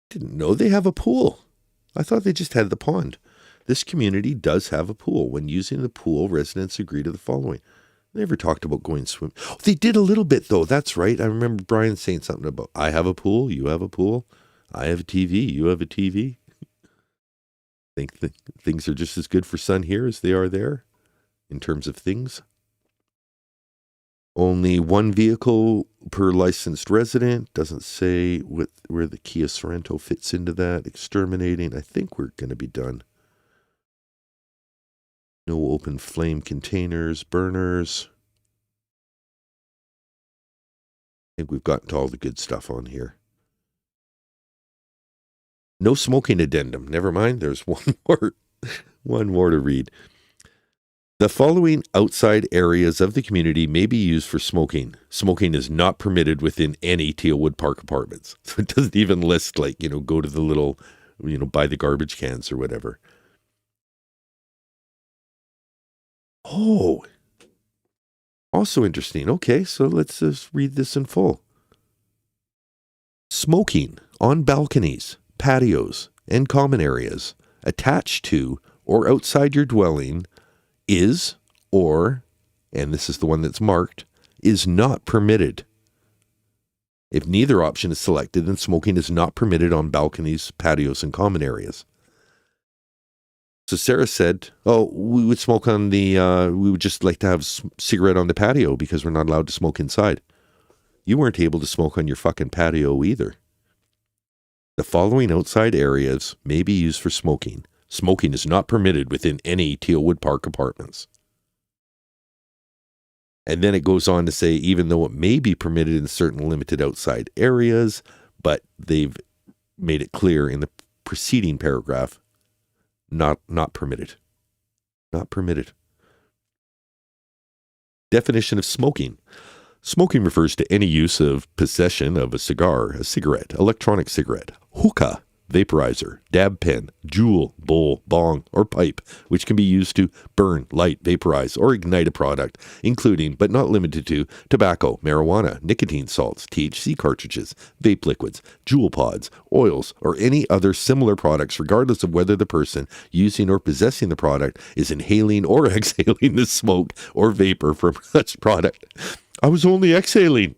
Didn't know they have a pool. I thought they just had the pond. This community does have a pool. When using the pool, residents agree to the following. They never talked about going swim. Oh, they did a little bit, though. That's right. I remember Brian saying something about, I have a pool, you have a pool. I have a TV, you have a TV. I think things are just as good for Sun here as they are there in terms of things. Only one vehicle per licensed resident. Doesn't say where the Kia Sorento fits into that. Exterminating. I think we're going to be done. No open flame containers, burners. I think we've gotten to all the good stuff on here. No smoking addendum. Never mind. There's one more to read. The following outside areas of the community may be used for smoking. Smoking is not permitted within any Tealwood Park apartments. So it doesn't even list go to the little, buy the garbage cans or whatever. Oh, also interesting. Okay, so let's just read this in full. Smoking on balconies, patios, and common areas attached to or outside your dwelling is, and this is the one that's marked, is not permitted. If neither option is selected, then smoking is not permitted on balconies, patios, and common areas. So Sarah said, we would smoke we would just like to have a cigarette on the patio because we're not allowed to smoke inside. You weren't able to smoke on your fucking patio either. The following outside areas may be used for smoking. Smoking is not permitted within any Tealwood Park apartments. And then it goes on to say, even though it may be permitted in certain limited outside areas, but they've made it clear in the preceding paragraph, not permitted. Not permitted. Definition of smoking. Smoking refers to any use of possession of a cigar, a cigarette, electronic cigarette, hookah, vaporizer, dab pen, jewel, bowl, bong, or pipe, which can be used to burn, light, vaporize, or ignite a product, including, but not limited to, tobacco, marijuana, nicotine salts, THC cartridges, vape liquids, jewel pods, oils, or any other similar products, regardless of whether the person using or possessing the product is inhaling or exhaling the smoke or vapor from such product. I was only exhaling.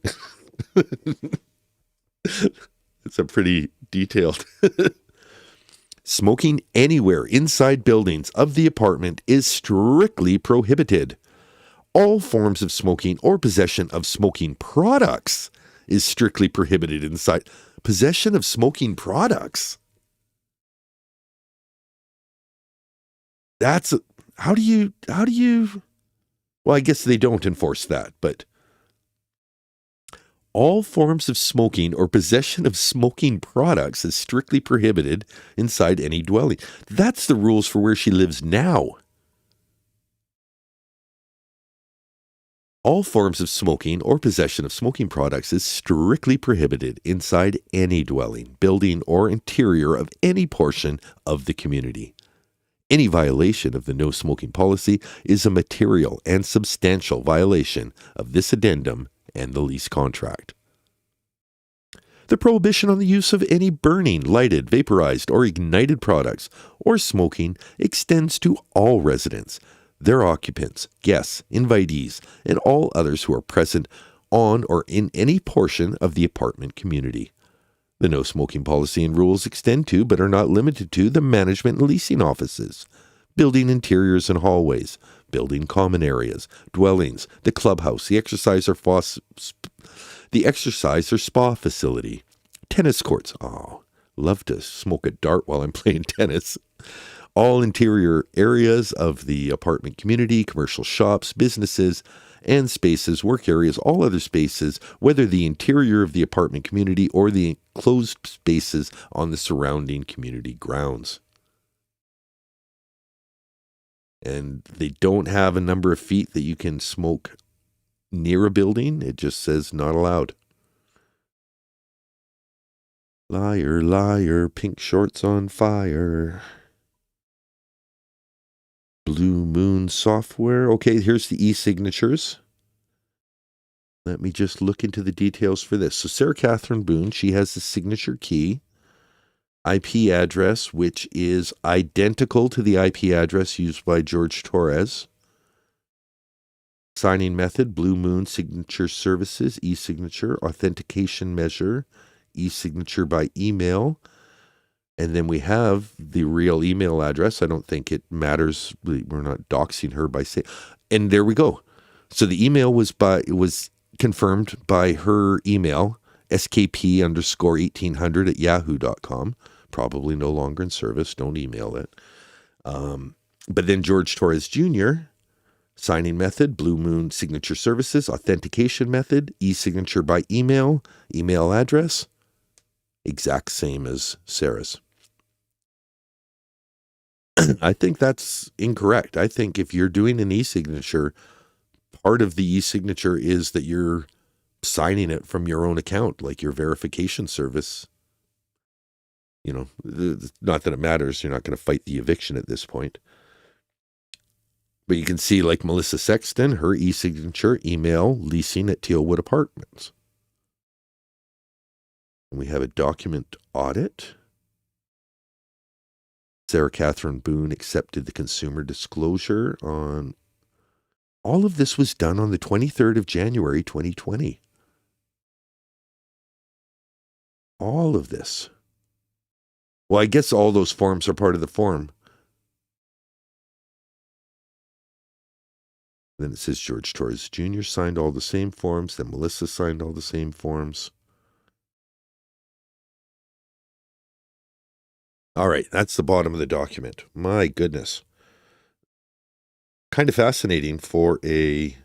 It's a pretty detailed. Smoking anywhere inside buildings of the apartment is strictly prohibited. All forms of smoking or possession of smoking products is strictly prohibited inside. Possession of smoking products? That's, how do you, well, I guess they don't enforce that, but all forms of smoking or possession of smoking products is strictly prohibited inside any dwelling. That's the rules for where she lives now. All forms of smoking or possession of smoking products is strictly prohibited inside any dwelling, building, or interior of any portion of the community. Any violation of the no smoking policy is a material and substantial violation of this addendum and the lease contract. The prohibition on the use of any burning, lighted, vaporized, or ignited products or smoking extends to all residents, their occupants, guests, invitees, and all others who are present on or in any portion of the apartment community. The no smoking policy and rules extend to, but are not limited to, the management and leasing offices, building interiors and hallways, building common areas, dwellings, the clubhouse, the exercise or spa facility, tennis courts. Oh, love to smoke a dart while I'm playing tennis. All interior areas of the apartment community, commercial shops, businesses, and spaces, work areas, all other spaces, whether the interior of the apartment community or the enclosed spaces on the surrounding community grounds. And they don't have a number of feet that you can smoke near a building. It just says not allowed. Liar, liar, pink shorts on fire. Blue Moon software. Okay, here's the e-signatures. Let me just look into the details for this. So Sarah Catherine Boone, she has the signature key, IP address, which is identical to the IP address used by George Torres. Signing method, Blue Moon Signature Services, e-signature, authentication measure, e-signature by email. And then we have the real email address. I don't think it matters. We're not doxing her by saying, and there we go. So the email was confirmed by her email, skp_1800 at yahoo.com. Probably no longer in service. Don't email it. But then George Torres Jr., signing method, Blue Moon Signature Services, authentication method, e-signature by email, email address, exact same as Sarah's. I think that's incorrect. I think if you're doing an e-signature, part of the e-signature is that you're signing it from your own account, like your verification service. You know, not that it matters. You're not going to fight the eviction at this point. But you can see, like Melissa Sexton, her e-signature, email, leasing at Tealwood Apartments. And we have a document audit. Sarah Catherine Boone accepted the consumer disclosure on... All of this was done on the 23rd of January, 2020. All of this. Well, I guess all those forms are part of the form. Then it says George Torres Jr. signed all the same forms. Then Melissa signed all the same forms. All right, that's the bottom of the document. My goodness. Kind of fascinating for an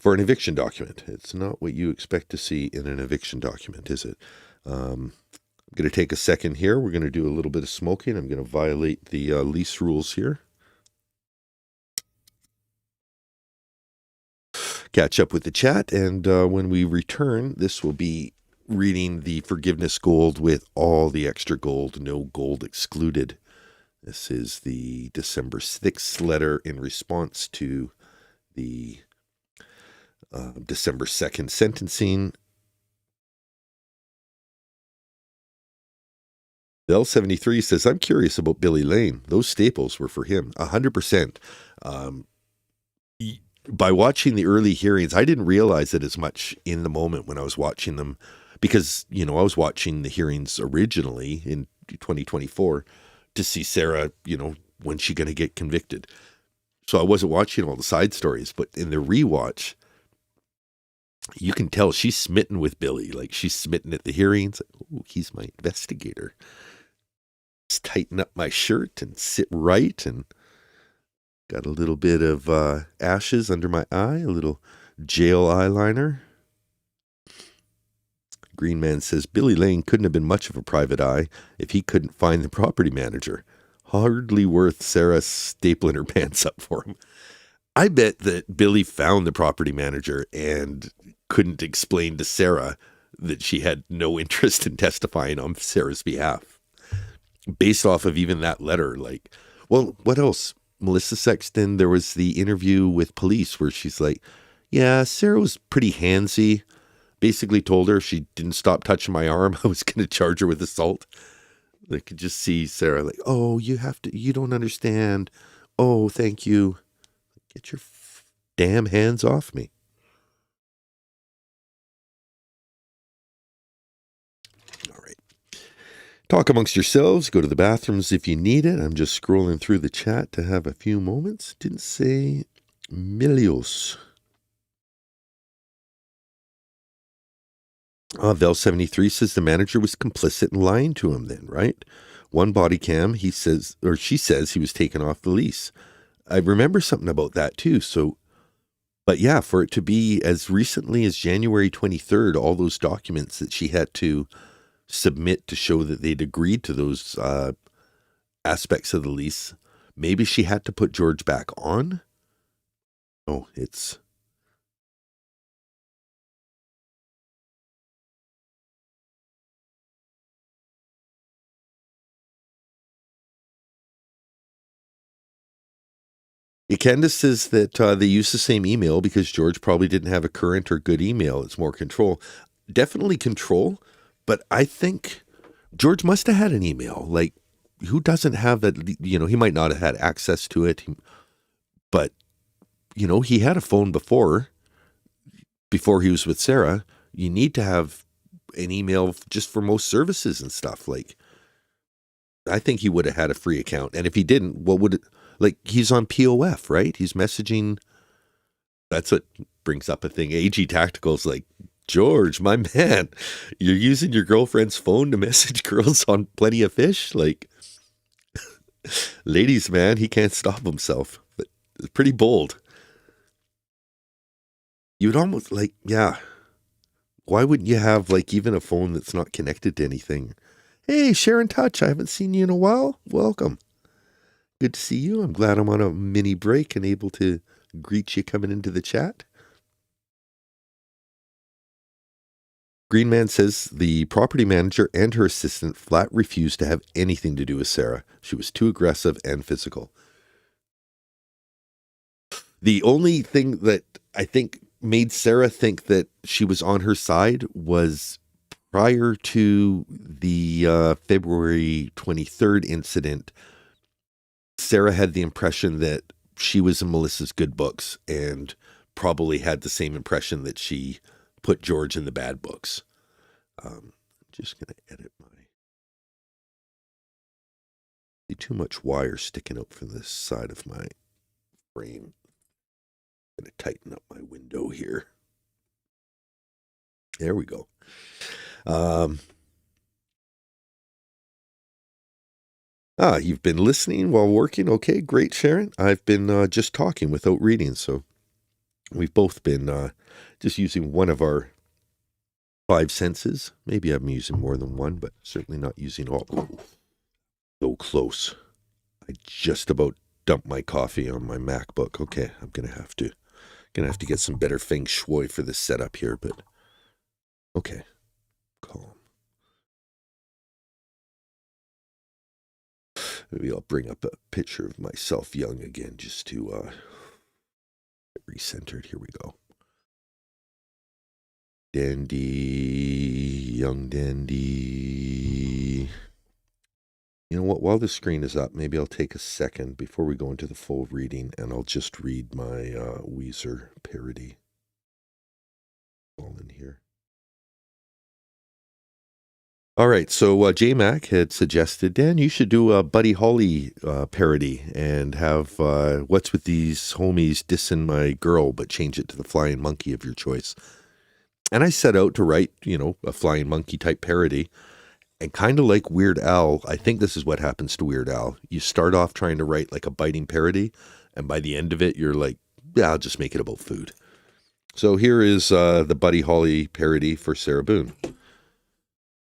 eviction document. It's not what you expect to see in an eviction document, is it? I'm going to take a second here. We're going to do a little bit of smoking. I'm going to violate the lease rules here. Catch up with the chat, and when we return, this will be reading the forgiveness gold with all the extra gold, no gold excluded. This is the December 6th letter in response to the December 2nd sentencing. L73 says, I'm curious about Billy Lane. Those staples were for him, 100%. By watching the early hearings, I didn't realize it as much in the moment when I was watching them, because, I was watching the hearings originally in 2024 to see Sarah, when's she going to get convicted? So I wasn't watching all the side stories, but in the rewatch, you can tell she's smitten with Billy. Like, she's smitten at the hearings. Oh, he's my investigator. Just tighten up my shirt and sit right, and got a little bit of ashes under my eye, a little jail eyeliner. Green Man says, Billy Lane couldn't have been much of a private eye if he couldn't find the property manager. Hardly worth Sarah stapling her pants up for him. I bet that Billy found the property manager and couldn't explain to Sarah that she had no interest in testifying on Sarah's behalf. Based off of even that letter, like, well, what else? Melissa Sexton, there was the interview with police where she's like, yeah, Sarah was pretty handsy. Basically told her if she didn't stop touching my arm, I was going to charge her with assault. I could just see Sarah like, oh, you don't understand. Oh, thank you. Get your damn hands off me. All right. Talk amongst yourselves. Go to the bathrooms if you need it. I'm just scrolling through the chat to have a few moments. Didn't say Milios. Vel73 says the manager was complicit in lying to him then, right? One body cam, she says he was taken off the lease. I remember something about that too. So, but yeah, for it to be as recently as January 23rd, all those documents that she had to submit to show that they'd agreed to those aspects of the lease, maybe she had to put George back on. Oh, it's... Candace says that they use the same email because George probably didn't have a current or good email. It's more control. Definitely control, but I think George must have had an email. Like, who doesn't have that? He might not have had access to it, but, he had a phone before he was with Sarah. You need to have an email just for most services and stuff. Like, I think he would have had a free account. And if he didn't, what would it... Like, he's on POF, right? He's messaging. That's what brings up a thing. AG Tactical's like, George, my man, you're using your girlfriend's phone to message girls on Plenty of Fish? Like, ladies, man, he can't stop himself. But it's pretty bold. You'd almost like, yeah. Why wouldn't you have, like, even a phone that's not connected to anything? Hey, share in touch. I haven't seen you in a while. Welcome. Good to see you. I'm glad I'm on a mini break and able to greet you coming into the chat. Green Man says the property manager and her assistant flat refused to have anything to do with Sarah. She was too aggressive and physical. The only thing that I think made Sarah think that she was on her side was prior to the February 23rd incident. Sarah had the impression that she was in Melissa's good books and probably had the same impression that she put George in the bad books. I'm just going to edit too much wire sticking out from this side of my frame. I'm going to tighten up my window here. There we go. You've been listening while working. Okay, great, Sharon. I've been just talking without reading, so we've both been just using one of our five senses. Maybe I'm using more than one, but certainly not using all. So close. I just about dumped my coffee on my MacBook. Okay, I'm gonna have to get some better feng shui for this setup here, but okay, calm. Maybe I'll bring up a picture of myself young again just to get recentered. Here we go. Dandy, young dandy. You know what? While the screen is up, maybe I'll take a second before we go into the full reading, and I'll just read my Weezer parody. All in here. All right, so J-Mac had suggested, Dan, you should do a Buddy Holly parody and have What's With These Homies Dissing My Girl, but change it to the Flying Monkey of your choice. And I set out to write, a Flying Monkey type parody. And kind of like Weird Al, I think this is what happens to Weird Al. You start off trying to write like a biting parody, and by the end of it, you're like, yeah, I'll just make it about food. So here is the Buddy Holly parody for Sarah Boone.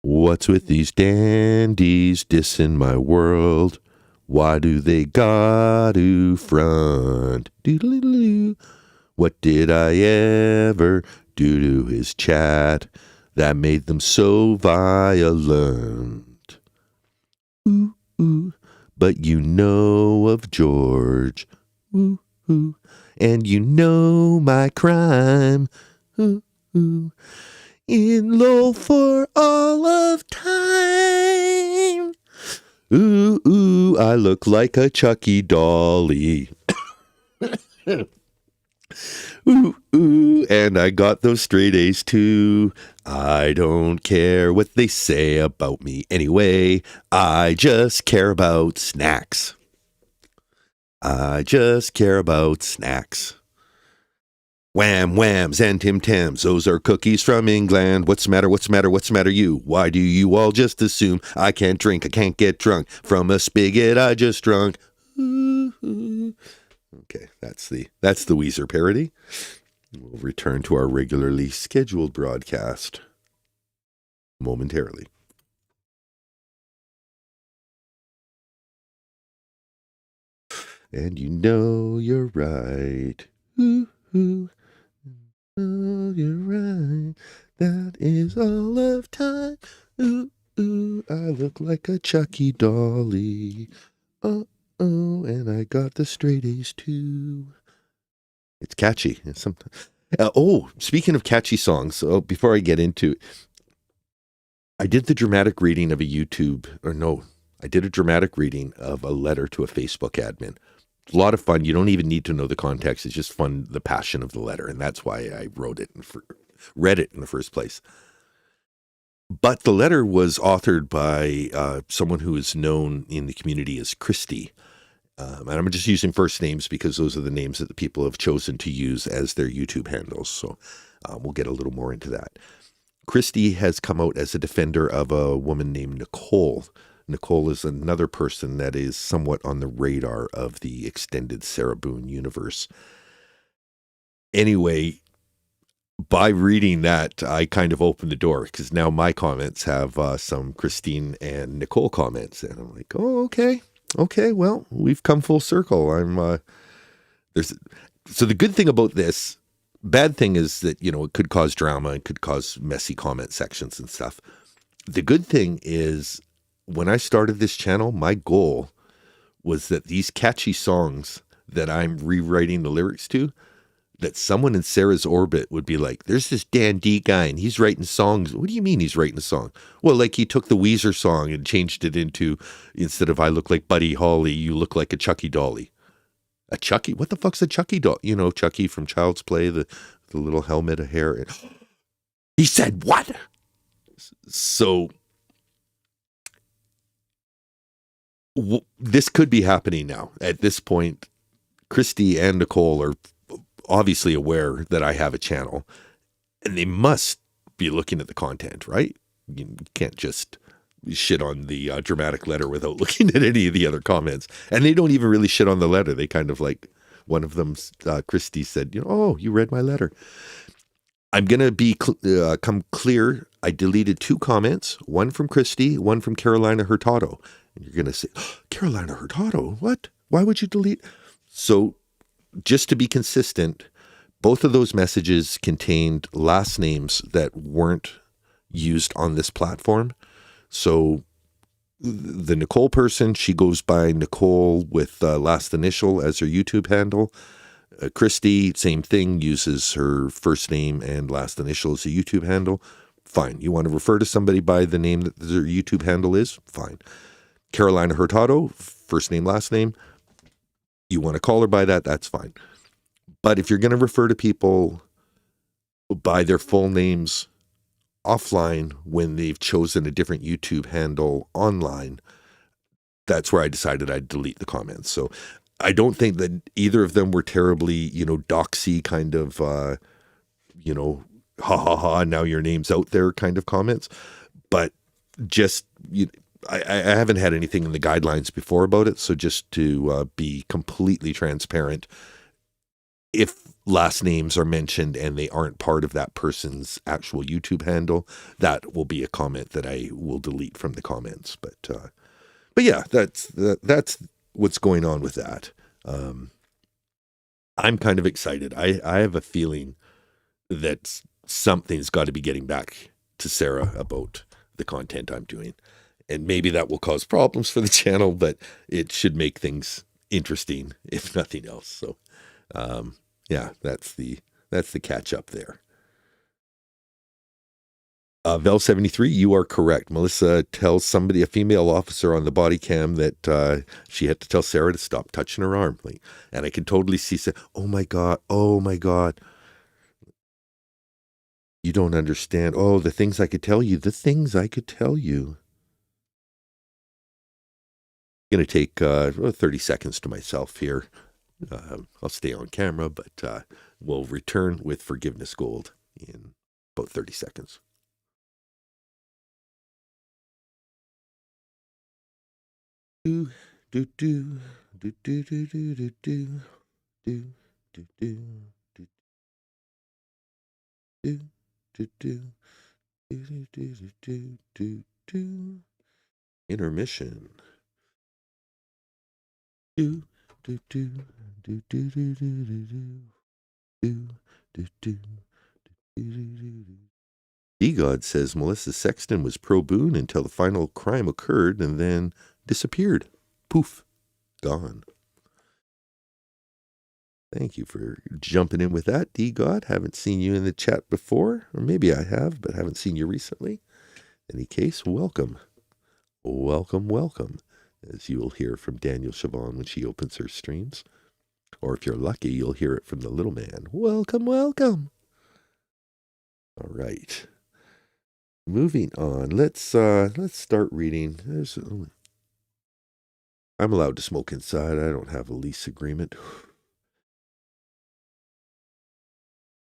What's with these dandies dissing my world? Why do they got to front? Doodle-doo. What did I ever do to his chat that made them so violent? Ooh, ooh, but you know of George. Ooh, ooh, and you know my crime. Ooh, ooh. In low for all of time. Ooh, ooh, I look like a Chucky Dolly. Ooh, ooh, and I got those straight A's too. I don't care what they say about me anyway. I just care about snacks. I just care about snacks. Wham, whams, and Tim Tams, those are cookies from England. What's the matter, what's the matter, what's the matter, you? Why do you all just assume I can't drink, I can't get drunk from a spigot I just drunk? Ooh. Okay, that's the Weezer parody. We'll return to our regularly scheduled broadcast momentarily. And you know you're right. Ooh, ooh. Oh, you're right. That is all of time. Ooh, ooh, I look like a Chucky Dolly. Oh, and I got the straight A's too. It's catchy. It's something. Speaking of catchy songs, before I get into it, I did the dramatic reading of I did a dramatic reading of a letter to a Facebook admin. A lot of fun. You don't even need to know the context. It's just fun, the passion of the letter. And that's why I wrote it and read it in the first place. But the letter was authored by someone who is known in the community as Christy. And I'm just using first names because those are the names that the people have chosen to use as their YouTube handles. So we'll get a little more into that. Christy has come out as a defender of a woman named Nicole. Nicole is another person that is somewhat on the radar of the extended Sarah Boone universe. Anyway, by reading that, I kind of opened the door because now my comments have some Christine and Nicole comments. And I'm like, oh, okay. Okay, well, we've come full circle. So the good thing about this, bad thing is that, it could cause drama. It could cause messy comment sections and stuff. The good thing is, when I started this channel, my goal was that these catchy songs that I'm rewriting the lyrics to, that someone in Sarah's orbit would be like, there's this Dan D guy and he's writing songs. What do you mean he's writing a song? Well, like he took the Weezer song and changed it into, instead of I look like Buddy Holly, you look like a Chucky Dolly. A Chucky? What the fuck's a Chucky doll? Chucky from Child's Play, the little helmet of hair. He said, what? So this could be happening now. At this point, Christy and Nicole are obviously aware that I have a channel, and they must be looking at the content, right? You can't just shit on the dramatic letter without looking at any of the other comments. And they don't even really shit on the letter. They kind of like, one of them, Christy said, oh, you read my letter. I'm going to be come clear. I deleted 2 comments, one from Christy, one from Carolina Hurtado. And you're going to say, oh, Carolina Hurtado, what? Why would you delete? So just to be consistent, both of those messages contained last names that weren't used on this platform. So the Nicole person, she goes by Nicole with last initial as her YouTube handle. Christy, same thing, uses her first name and last initial as a YouTube handle. Fine. You want to refer to somebody by the name that their YouTube handle is? Fine. Carolina Hurtado, first name, last name. You want to call her by that? That's fine. But if you're going to refer to people by their full names offline, when they've chosen a different YouTube handle online, that's where I decided I'd delete the comments. So I don't think that either of them were terribly, doxy kind of, ha ha ha, now your name's out there kind of comments. But just, I haven't had anything in the guidelines before about it. So just to be completely transparent, if last names are mentioned and they aren't part of that person's actual YouTube handle, that will be a comment that I will delete from the comments. But yeah, that's what's going on with that. I'm kind of excited. I have a feeling that something's got to be getting back to Sarah about the content I'm doing. And maybe that will cause problems for the channel, but it should make things interesting, if nothing else. So, yeah, that's the catch up there. Vel73, you are correct. Melissa tells somebody, a female officer on the body cam, that she had to tell Sarah to stop touching her arm. And I can totally see, oh my God. You don't understand. Oh, the things I could tell you. I'm going to take 30 seconds to myself here. I'll stay on camera, but we'll return with Forgiveness Gold in about 30 seconds. Do do do do do do do do do do do do do. Intermission. Do do do do do do do do do do. D-God says Melissa Sexton was pro Boone until the final crime occurred and then disappeared. Poof. Gone. Thank you for jumping in with that, D-God. Haven't seen you in the chat before, or maybe I have, but haven't seen you recently. In any case, welcome. Welcome, as you'll hear from Daniel Chavon when she opens her streams. Or if you're lucky, you'll hear it from the little man. Welcome. All right. Moving on. Let's start reading. I'm allowed to smoke inside. I don't have a lease agreement.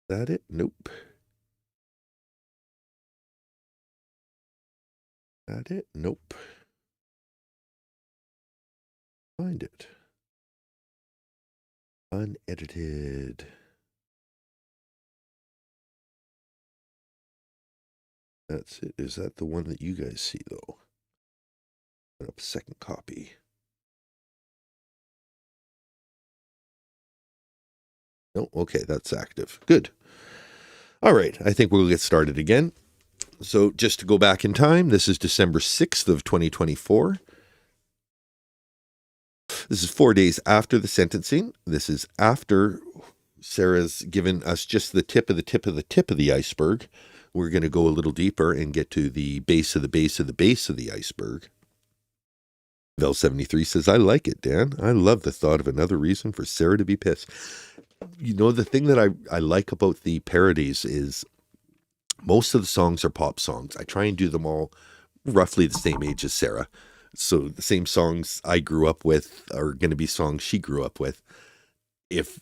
Is that it? Nope. That it? Nope. Find it. Unedited. That's it. Is that the one that you guys see, though? Put up a second copy. No, okay, that's active. Good. All right, I think we'll get started again. So just to go back in time, this is December 6th of 2024. This is 4 days after the sentencing. This is after Sarah's given us just the tip of the iceberg. We're going to go a little deeper and get to the base of the iceberg. Vel73 says, I like it, Dan. I love the thought of another reason for Sarah to be pissed. The thing that I like about the parodies is most of the songs are pop songs. I try and do them all roughly the same age as Sarah. So the same songs I grew up with are going to be songs she grew up with. If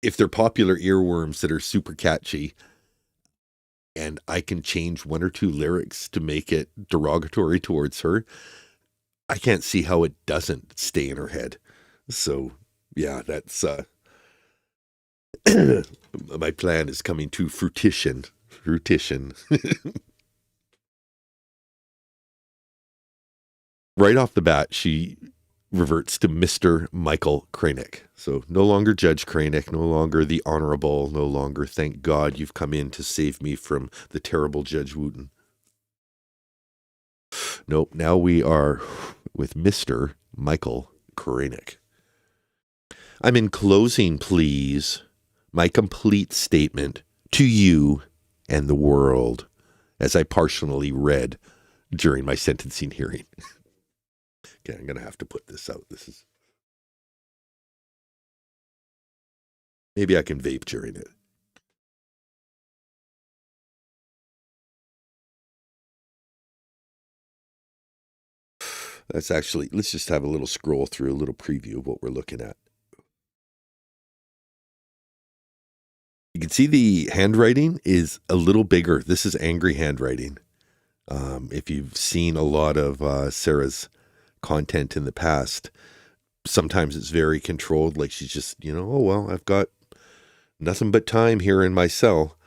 they're popular earworms that are super catchy, and I can change one or two lyrics to make it derogatory towards her, I can't see how it doesn't stay in her head. So, yeah, that's my plan is coming to fruition. Right off the bat, she reverts to Mr. Michael Kranick. So no longer Judge Kranick, no longer the Honorable, no longer thank God you've come in to save me from the terrible Judge Wooten. Nope, now we are with Mr. Michael Kranick. I'm in closing, please, my complete statement to you and the world, as I partially read during my sentencing hearing. Okay, I'm going to have to put this out. Maybe I can vape during it. That's actually, let's just have a little scroll through, a little preview of what we're looking at. You can see the handwriting is a little bigger. This is angry handwriting. If you've seen a lot of Sarah's content in the past, sometimes it's very controlled. Like she's just, oh, well, I've got nothing but time here in my cell.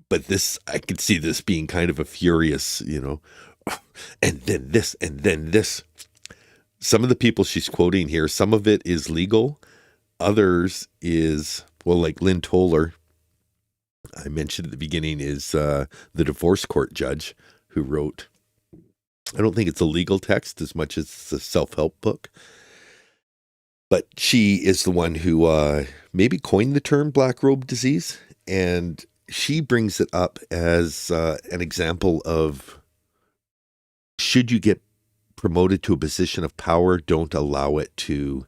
But this, I could see this being kind of a furious, and then this, and then this. Some of the people she's quoting here, some of it is legal. Others is, well, like Lynn Toller, I mentioned at the beginning, is the divorce court judge who wrote, I don't think it's a legal text as much as it's a self-help book. But she is the one who maybe coined the term black robe disease. And she brings it up as an example of, should you get promoted to a position of power, don't allow it to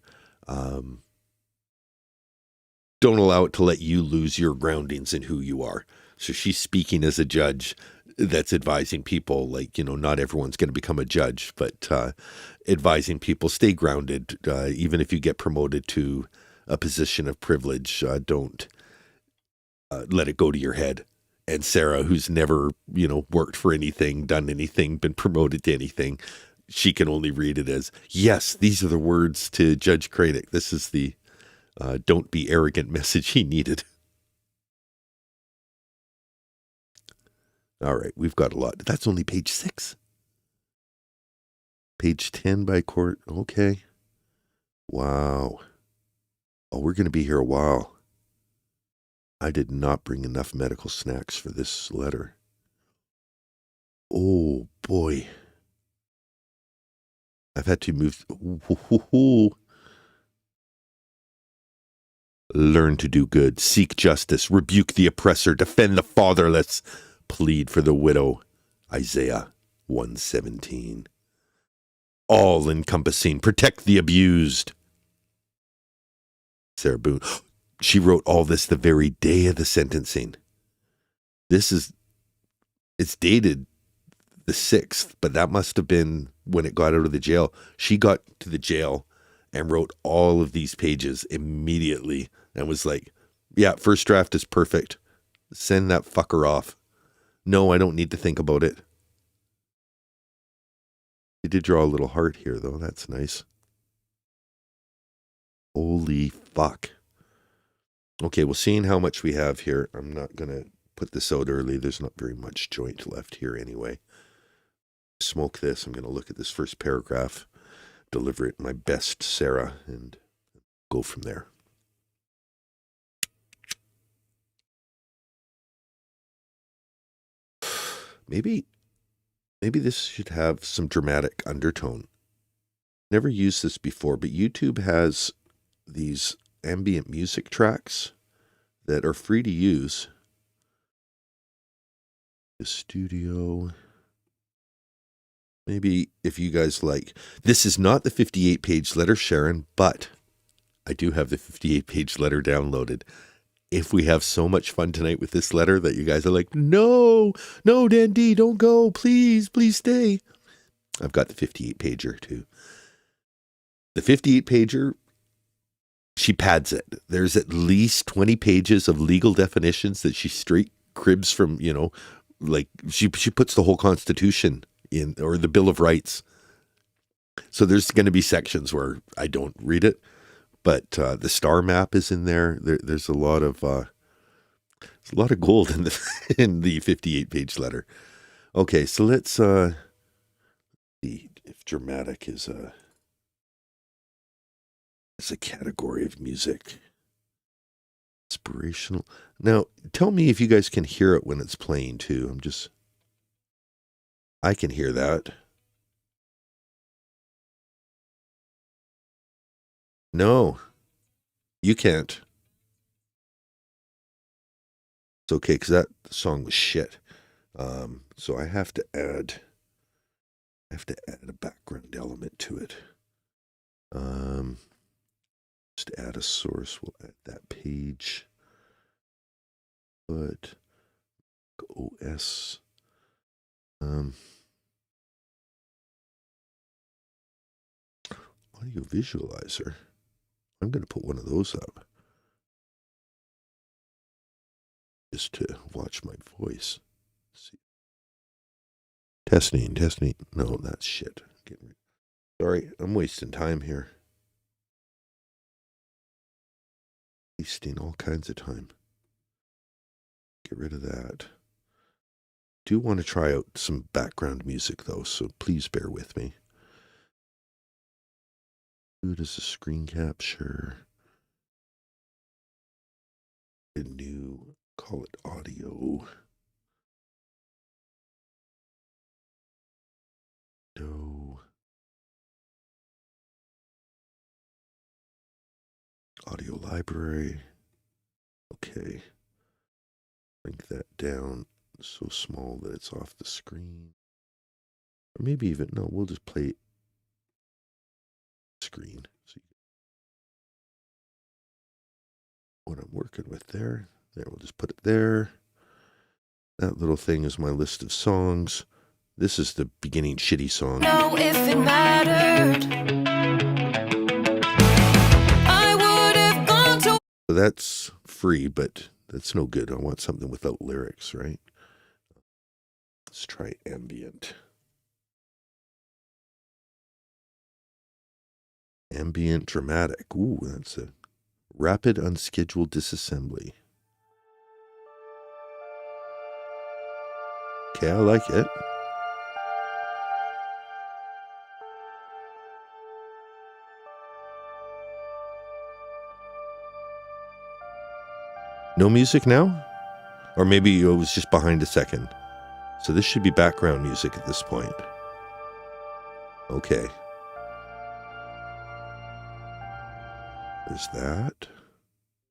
let you lose your groundings in who you are. So she's speaking as a judge that's advising people, like, not everyone's going to become a judge, but advising people stay grounded. Even if you get promoted to a position of privilege, don't let it go to your head. And Sarah, who's never, worked for anything, done anything, been promoted to anything, she can only read it as, yes, these are the words to Judge Craddock. This is the don't be arrogant message he needed. All right, we've got a lot. That's only page 6. Page 10 by court. Okay. Wow. Oh, we're going to be here a while. I did not bring enough medical snacks for this letter. Oh, boy. I've had to move. Learn to do good, seek justice, rebuke the oppressor, defend the fatherless, plead for the widow. Isaiah 1:17. All-encompassing, protect the abused. Sarah Boone. She wrote all this the very day of the sentencing. It's dated the 6th, but that must have been when it got out of the jail. She got to the jail and wrote all of these pages immediately and was like, yeah, first draft is perfect. Send that fucker off. No, I don't need to think about it. You did draw a little heart here, though. That's nice. Holy fuck. Okay, well, seeing how much we have here, I'm not going to put this out early. There's not very much joint left here anyway. Smoke this. I'm going to look at this first paragraph, deliver it my best, Sarah, and go from there. Maybe this should have some dramatic undertone. Never used this before, but YouTube has these ambient music tracks that are free to use. The studio. Maybe if you guys like. This is not the 58-page letter, Sharon, but I do have the 58-page letter downloaded. If we have so much fun tonight with this letter that you guys are like, no, Dandy, don't go. Please stay. I've got the 58-pager too. The 58-pager, she pads it. There's at least 20 pages of legal definitions that she straight cribs from, like she puts the whole Constitution in, or the Bill of Rights. So there's going to be sections where I don't read it, but the star map is in there. There's a lot of gold in the 58-page letter. Okay, so let's see if dramatic is a category of music. Inspirational. Now, tell me if you guys can hear it when it's playing too. I can hear that. No, you can't. It's okay, because that song was shit. So I have to add a background element to it. Just add a source. We'll add that page. But OS. Audio visualizer. I'm going to put one of those up. Just to watch my voice. Let's see. Testing. No, that's shit. Sorry, I'm wasting time here. Wasting all kinds of time. Get rid of that. Do want to try out some background music though, so please bear with me. Good as a screen capture. A new, call it audio. No. Audio library. Okay. Link that down so small that it's off the screen. Or maybe even, no, we'll just play it screen. So what I'm working with there. There, we'll just put it there. That little thing is my list of songs. This is the beginning shitty song. Know if it mattered, I would have gone to. So that's free, but that's no good. I want something without lyrics, right? Let's try ambient. Ambient dramatic. Ooh, that's a rapid unscheduled disassembly. Okay, I like it. No music now? Or maybe it was just behind a second. So this should be background music at this point. Okay. There's that.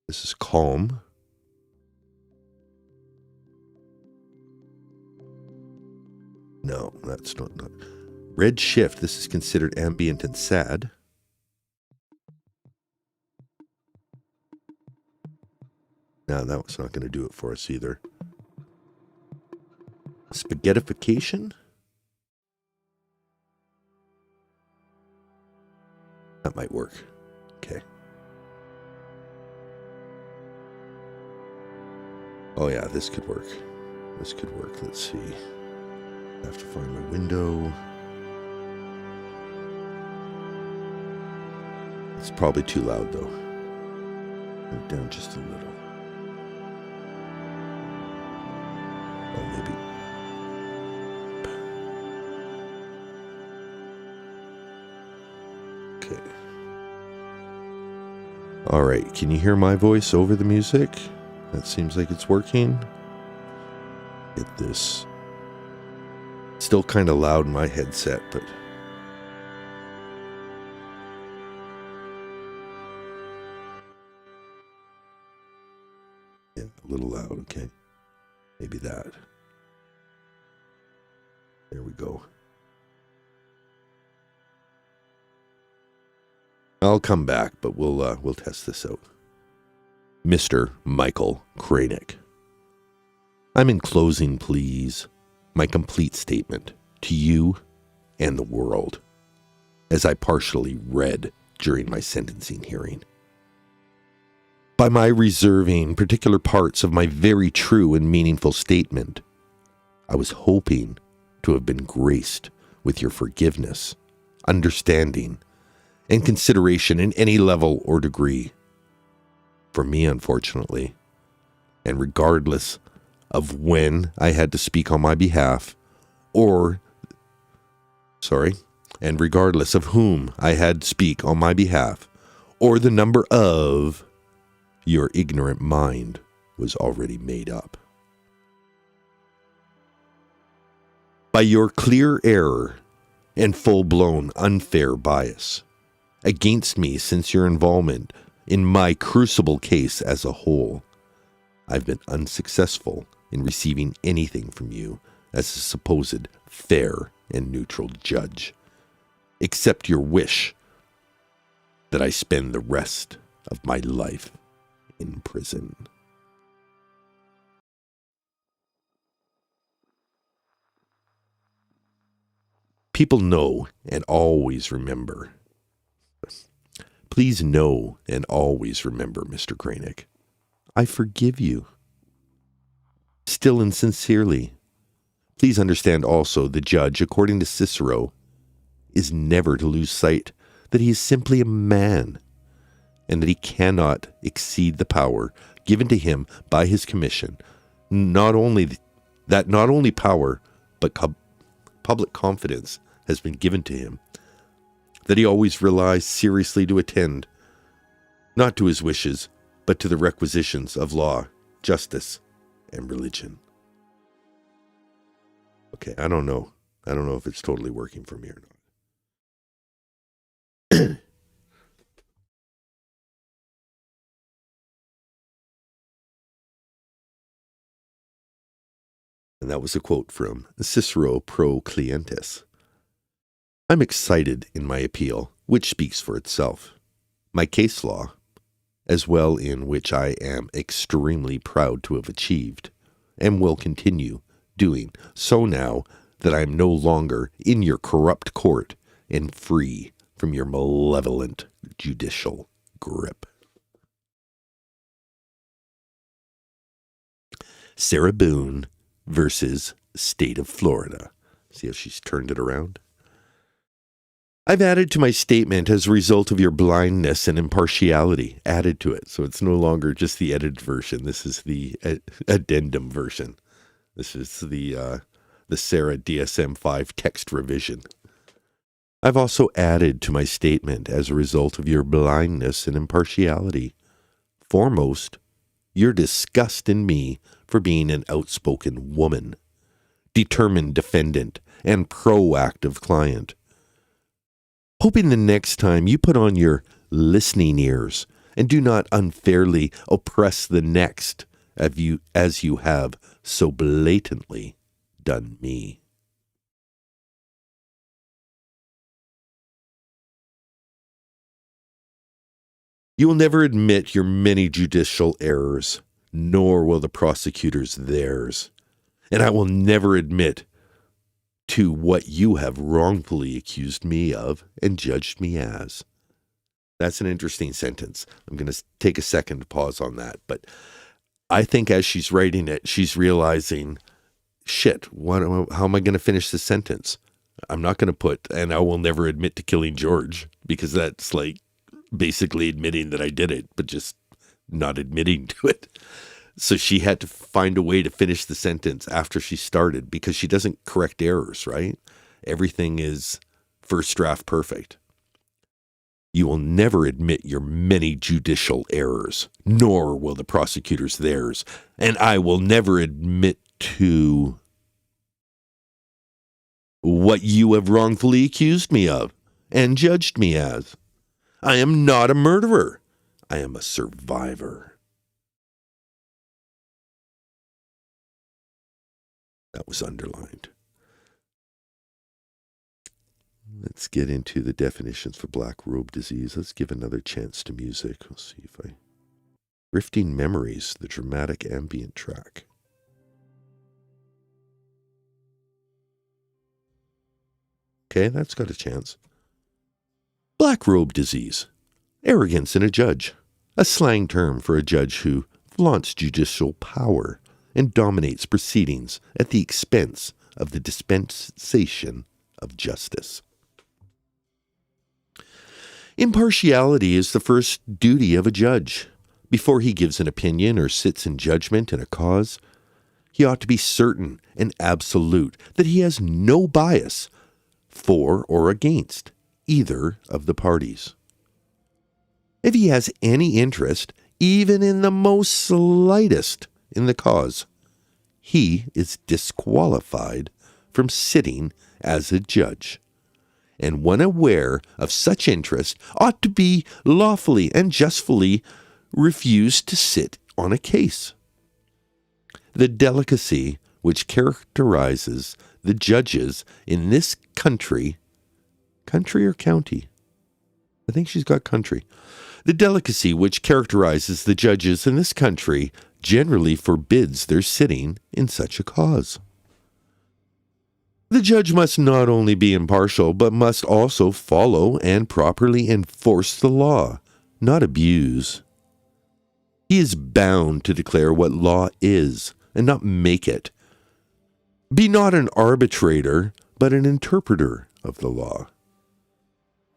This is calm. No, that's not. Red shift. This is considered ambient and sad. No, that was not going to do it for us either. Spaghettification? That might work. Okay. Oh yeah, this could work. This could work. Let's see. I have to find my window. It's probably too loud though. Turn it down just a little. Oh, maybe. Okay. All right. Can you hear my voice over the music? That seems like it's working. Get this. Still kind of loud in my headset, but yeah, a little loud. Okay. Maybe that. There we go. I'll come back, but we'll test this out. Mr. Michael Kranick. I'm enclosing, please, my complete statement to you and the world, as I partially read during my sentencing hearing. By my reserving particular parts of my very true and meaningful statement, I was hoping to have been graced with your forgiveness, understanding, and consideration in any level or degree. For me, unfortunately, and regardless of when I had to speak on my behalf, and regardless of whom I had to speak on my behalf, or the number of, your ignorant mind was already made up. By your clear error and full-blown unfair bias against me since your involvement in my crucible case as a whole, I've been unsuccessful in receiving anything from you as a supposed fair and neutral judge, except your wish that I spend the rest of my life in prison. People know and always remember. Please know and always remember, Mr. Cranick, I forgive you. Still and sincerely. Please understand also the judge, according to Cicero, is never to lose sight that he is simply a man, and that he cannot exceed the power given to him by his commission. Not only power, but public confidence has been given to him, that he always relies seriously to attend, not to his wishes, but to the requisitions of law, justice, and religion. Okay, I don't know. I don't know if it's totally working for me or not. And that was a quote from Cicero Pro Clientis. I'm excited in my appeal, which speaks for itself. My case law, as well in which I am extremely proud to have achieved, and will continue doing so now that I am no longer in your corrupt court and free from your malevolent judicial grip. Sarah Boone versus State of Florida. See how she's turned it around? I've added to my statement as a result of your blindness and impartiality, added to it. So it's no longer just the edited version. This is the addendum version. This is the Sarah DSM-5 text revision. I've also added to my statement as a result of your blindness and impartiality. Foremost, your disgust in me for being an outspoken woman, determined defendant, and proactive client. Hoping the next time you put on your listening ears and do not unfairly oppress the next as you have so blatantly done me. You will never admit your many judicial errors, nor will the prosecutors theirs. And I will never admit to what you have wrongfully accused me of and judged me as. That's an interesting sentence. I'm going to take a second to pause on that. But I think as she's writing it, she's realizing, shit, how am I going to finish this sentence? I'm not going to put, and I will never admit to killing George, because that's like basically admitting that I did it, but just not admitting to it. So she had to find a way to finish the sentence after she started, because she doesn't correct errors, right? Everything is first draft perfect. You will never admit your many judicial errors, nor will the prosecutors theirs, and I will never admit to what you have wrongfully accused me of and judged me as. I am not a murderer. I am a survivor. That was underlined. Let's get into the definitions for black robe disease. Let's give another chance to music. Let's see if I... Drifting Memories, the dramatic ambient track. Okay, that's got a chance. Black robe disease. Arrogance in a judge. A slang term for a judge who flaunts judicial power and dominates proceedings at the expense of the dispensation of justice. Impartiality is the first duty of a judge. Before he gives an opinion or sits in judgment in a cause, he ought to be certain and absolute that he has no bias for or against either of the parties. If he has any interest, even in the most slightest, in the cause, he is disqualified from sitting as a judge. And one aware of such interest ought to be lawfully and justly refused to sit on a case. The delicacy which characterizes the judges in this country or county? I think she's got country. The delicacy which characterizes the judges in this country generally forbids their sitting in such a cause. The judge must not only be impartial, but must also follow and properly enforce the law, not abuse. He is bound to declare what law is and not make it. Be not an arbitrator, but an interpreter of the law.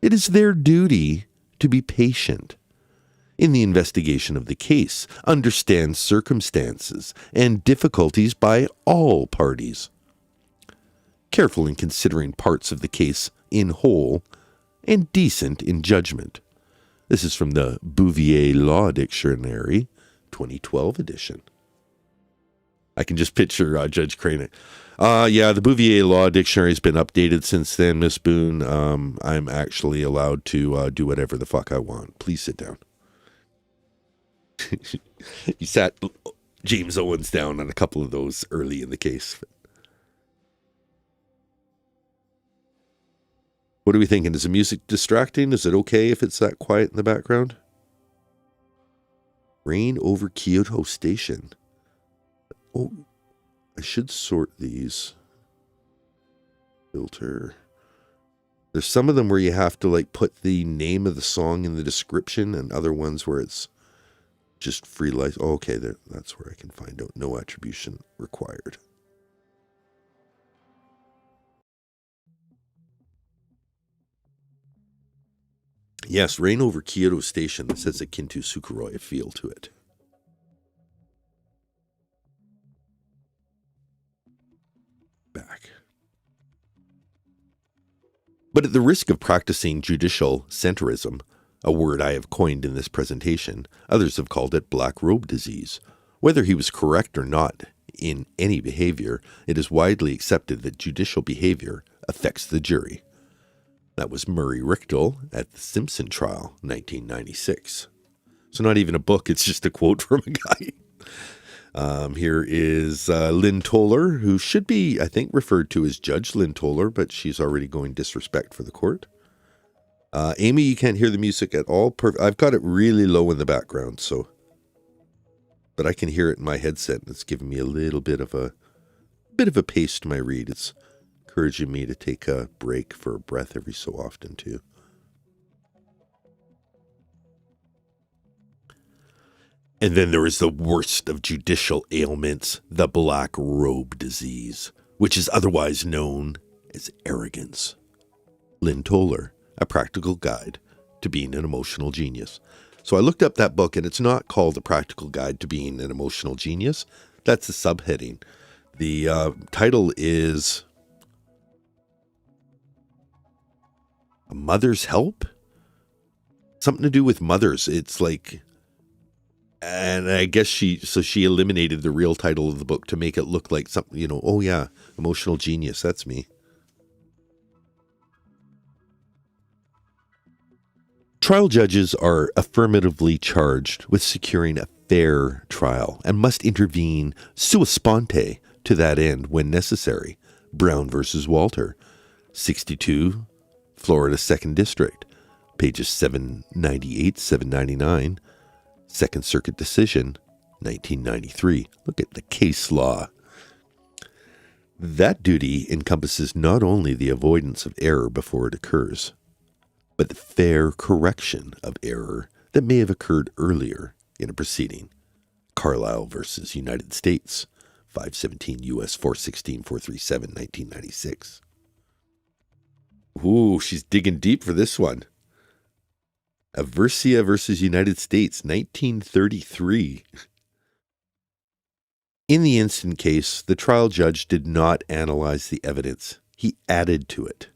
It is their duty to be patient in the investigation of the case, understand circumstances and difficulties by all parties, careful in considering parts of the case in whole, and decent in judgment. This is from the Bouvier Law Dictionary, 2012 edition. I can just picture Judge Crane. Yeah, the Bouvier Law Dictionary has been updated since then, Miss Boone. I'm actually allowed to do whatever the fuck I want. Please sit down. You sat James Owens down on a couple of those early in the case. What are we thinking? Is the music distracting? Is it okay if it's that quiet in the background? Rain over Kyoto Station. Oh, I should sort these. Filter. There's some of them where you have to like put the name of the song in the description, and other ones where it's just free license. Oh, okay, that's where I can find out. No attribution required. Yes, Rain over Kyoto Station. This has a Kintu Suguroy feel to it. Back. But at the risk of practicing judicial centrism, a word I have coined in this presentation, others have called it black robe disease. Whether he was correct or not in any behavior, it is widely accepted that judicial behavior affects the jury. That was Murray Richtel at the Simpson trial, 1996. So not even a book, it's just a quote from a guy. Here is Lynn Toller, who should be, I think, referred to as Judge Lynn Toller, but she's already going disrespect for the court. Amy, you can't hear the music at all. I've got it really low in the background, so, but I can hear it in my headset, and it's giving me a little bit of a pace to my read. It's encouraging me to take a break for a breath every so often, too. And then there is the worst of judicial ailments, the black robe disease, which is otherwise known as arrogance. Lynn Toller, A Practical Guide to Being an Emotional Genius. So I looked up that book, and it's not called A Practical Guide to Being an Emotional Genius. That's the subheading. The title is A Mother's Help? Something to do with mothers. It's like, and I guess she eliminated the real title of the book to make it look like something, oh yeah, emotional genius, that's me. Trial judges are affirmatively charged with securing a fair trial and must intervene sua sponte to that end when necessary. Brown versus Walter, 62, Florida 2nd District, pages 798, 799, Second Circuit decision, 1993. Look at the case law. That duty encompasses not only the avoidance of error before it occurs, but the fair correction of error that may have occurred earlier in a proceeding. Carlisle versus United States, 517 U.S. 416, 437, 1996. Ooh, she's digging deep for this one. Aversia versus United States, 1933. In the instant case, the trial judge did not analyze the evidence. He added to it.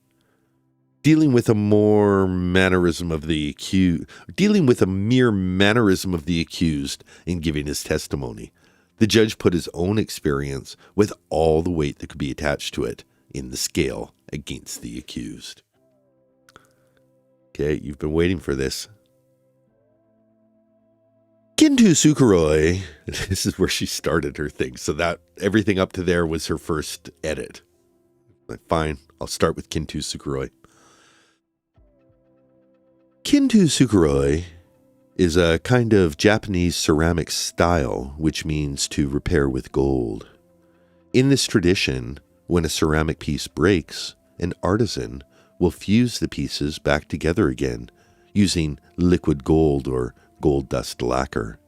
Dealing with a mere mannerism of the accused in giving his testimony, the judge put his own experience with all the weight that could be attached to it in the scale against the accused. Okay, you've been waiting for this. Kintu Suguroy, this is where she started her thing, so that everything up to there was her first edit. Like, fine, I'll start with Kintu Suguroy. Kintu Suguroy is a kind of Japanese ceramic style, which means to repair with gold. In this tradition, when a ceramic piece breaks, an artisan will fuse the pieces back together again using liquid gold or gold dust lacquer.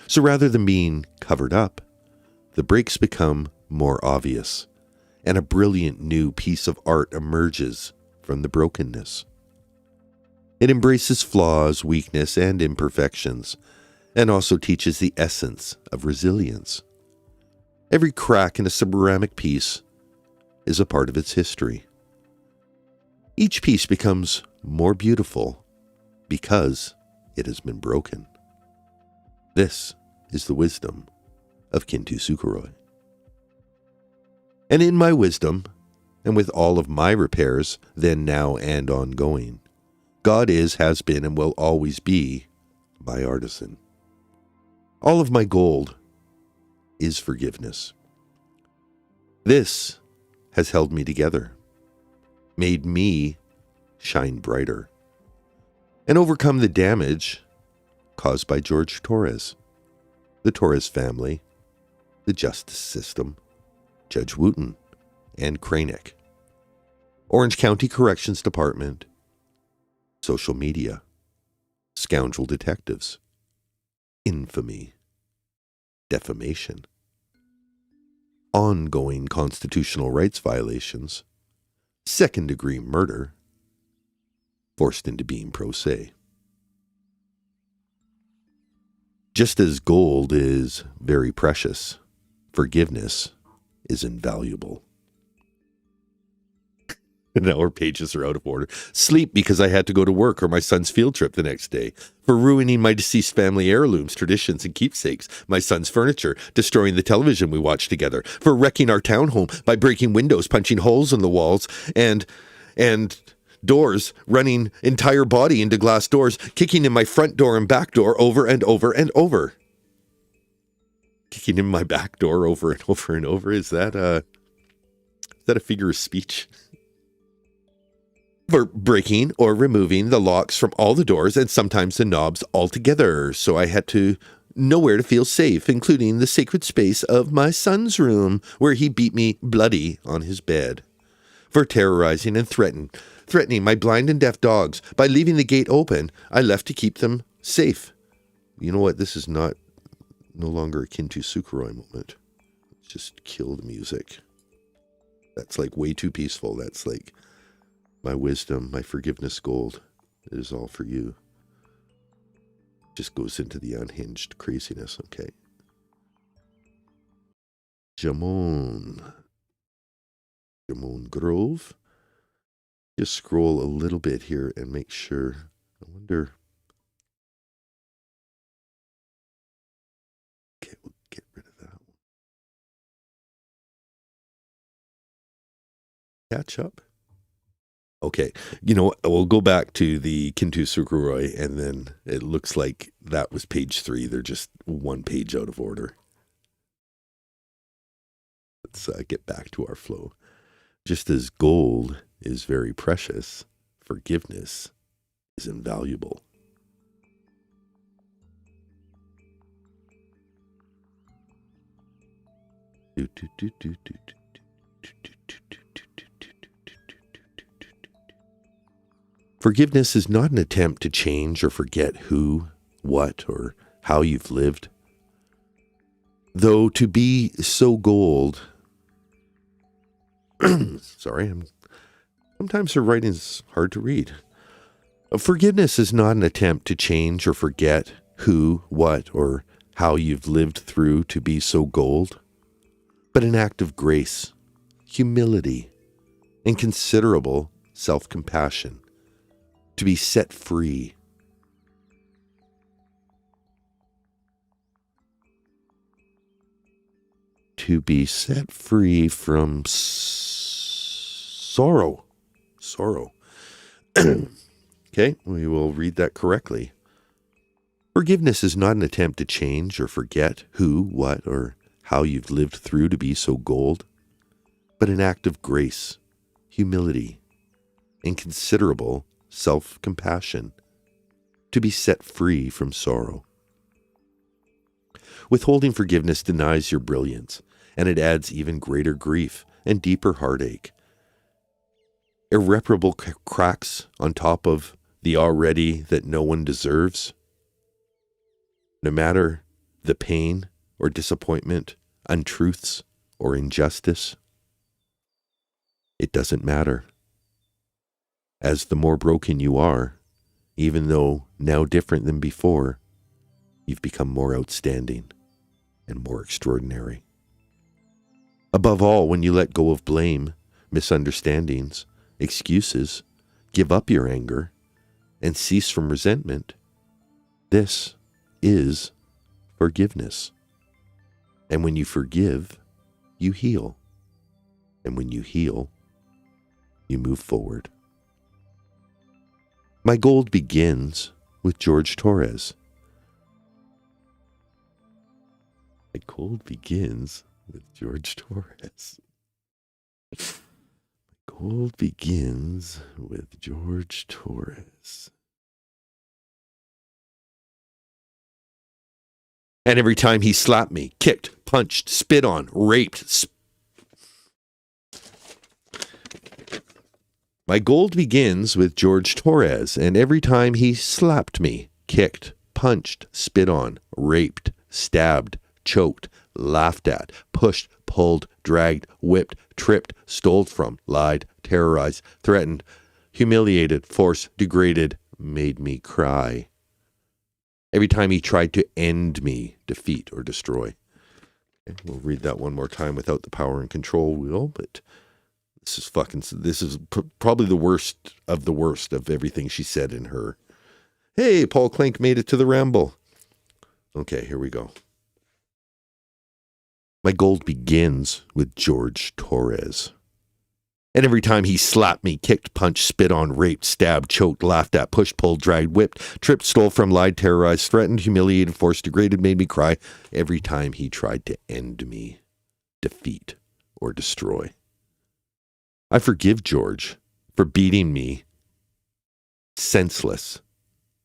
So rather than being covered up, the breaks become more obvious, and a brilliant new piece of art emerges from the brokenness. It embraces flaws, weakness, and imperfections, and also teaches the essence of resilience. Every crack in a ceramic piece is a part of its history. Each piece becomes more beautiful because it has been broken. This is the wisdom of Kintu Suguroy. And in my wisdom, and with all of my repairs, then, now, and ongoing, God is, has been, and will always be my artisan. All of my gold is forgiveness. This has held me together, made me shine brighter, and overcome the damage caused by George Torres, the Torres family, the justice system, Judge Wooten, and Cranick, Orange County Corrections Department, social media, scoundrel detectives, infamy, defamation, ongoing constitutional rights violations, second-degree murder, forced into being pro se. Just as gold is very precious, forgiveness is invaluable. Now our pages are out of order. Sleep because I had to go to work or my son's field trip the next day. For ruining my deceased family heirlooms, traditions, and keepsakes. My son's furniture, destroying the television we watched together. For wrecking our townhome by breaking windows, punching holes in the walls, and doors, running entire body into glass doors, kicking in my front door and back door over and over and over. Kicking in my back door over and over and over. Is that a figure of speech? For breaking or removing the locks from all the doors and sometimes the knobs altogether, so I had to know where to feel safe, including the sacred space of my son's room, where he beat me bloody on his bed. For terrorizing and threatening my blind and deaf dogs by leaving the gate open I left to keep them safe. You know what? This is no longer a Kintu Suguroy moment. Let's just kill the music. That's like way too peaceful. That's like my wisdom, my forgiveness gold. It is all for you. Just goes into the unhinged craziness, okay? Jamon Grove. Just scroll a little bit here and make sure. I wonder. Okay, we'll get rid of that one. Catch up. Okay, we'll go back to the Kintu Suguroy, and then it looks like that was page 3. They're just one page out of order. Let's get back to our flow. Just as gold is very precious, forgiveness is invaluable. Forgiveness is not an attempt to change or forget who, what, or how you've lived. Though to be so gold, sometimes her writing's hard to read. Forgiveness is not an attempt to change or forget who, what, or how you've lived through to be so gold, but an act of grace, humility, and considerable self-compassion to be set free. To be set free from sorrow. Okay, we will read that correctly. Forgiveness is not an attempt to change or forget who, what, or how you've lived through to be so gold, but an act of grace, humility, and considerable self-compassion to be set free from sorrow. Withholding forgiveness denies your brilliance, and it adds even greater grief and deeper heartache. Irreparable cracks on top of the already that no one deserves? No matter the pain or disappointment, untruths or injustice, it doesn't matter. As the more broken you are, even though now different than before, you've become more outstanding and more extraordinary. Above all, when you let go of blame, misunderstandings, excuses, give up your anger, and cease from resentment, this is forgiveness. And when you forgive, you heal. And when you heal, you move forward. My gold begins with George Torres. My gold begins with George Torres. My gold begins with George Torres. And every time he slapped me, kicked, punched, spit on, raped, my gold begins with George Torres, and every time he slapped me, kicked, punched, spit on, raped, stabbed, choked, laughed at, pushed, pulled, dragged, whipped, tripped, stole from, lied, terrorized, threatened, humiliated, forced, degraded, made me cry. Every time he tried to end me, defeat, or destroy. Okay, we'll read that one more time without the power and control wheel, but this is probably the worst of everything she said in her. Hey, Paul Clink made it to the Ramble. Okay, here we go. My gold begins with George Torres. And every time he slapped me, kicked, punched, spit on, raped, stabbed, choked, laughed at, pushed, pulled, dragged, whipped, tripped, stole from, lied, terrorized, threatened, humiliated, forced, degraded, made me cry. Every time he tried to end me, defeat, or destroy. I forgive George for beating me senseless,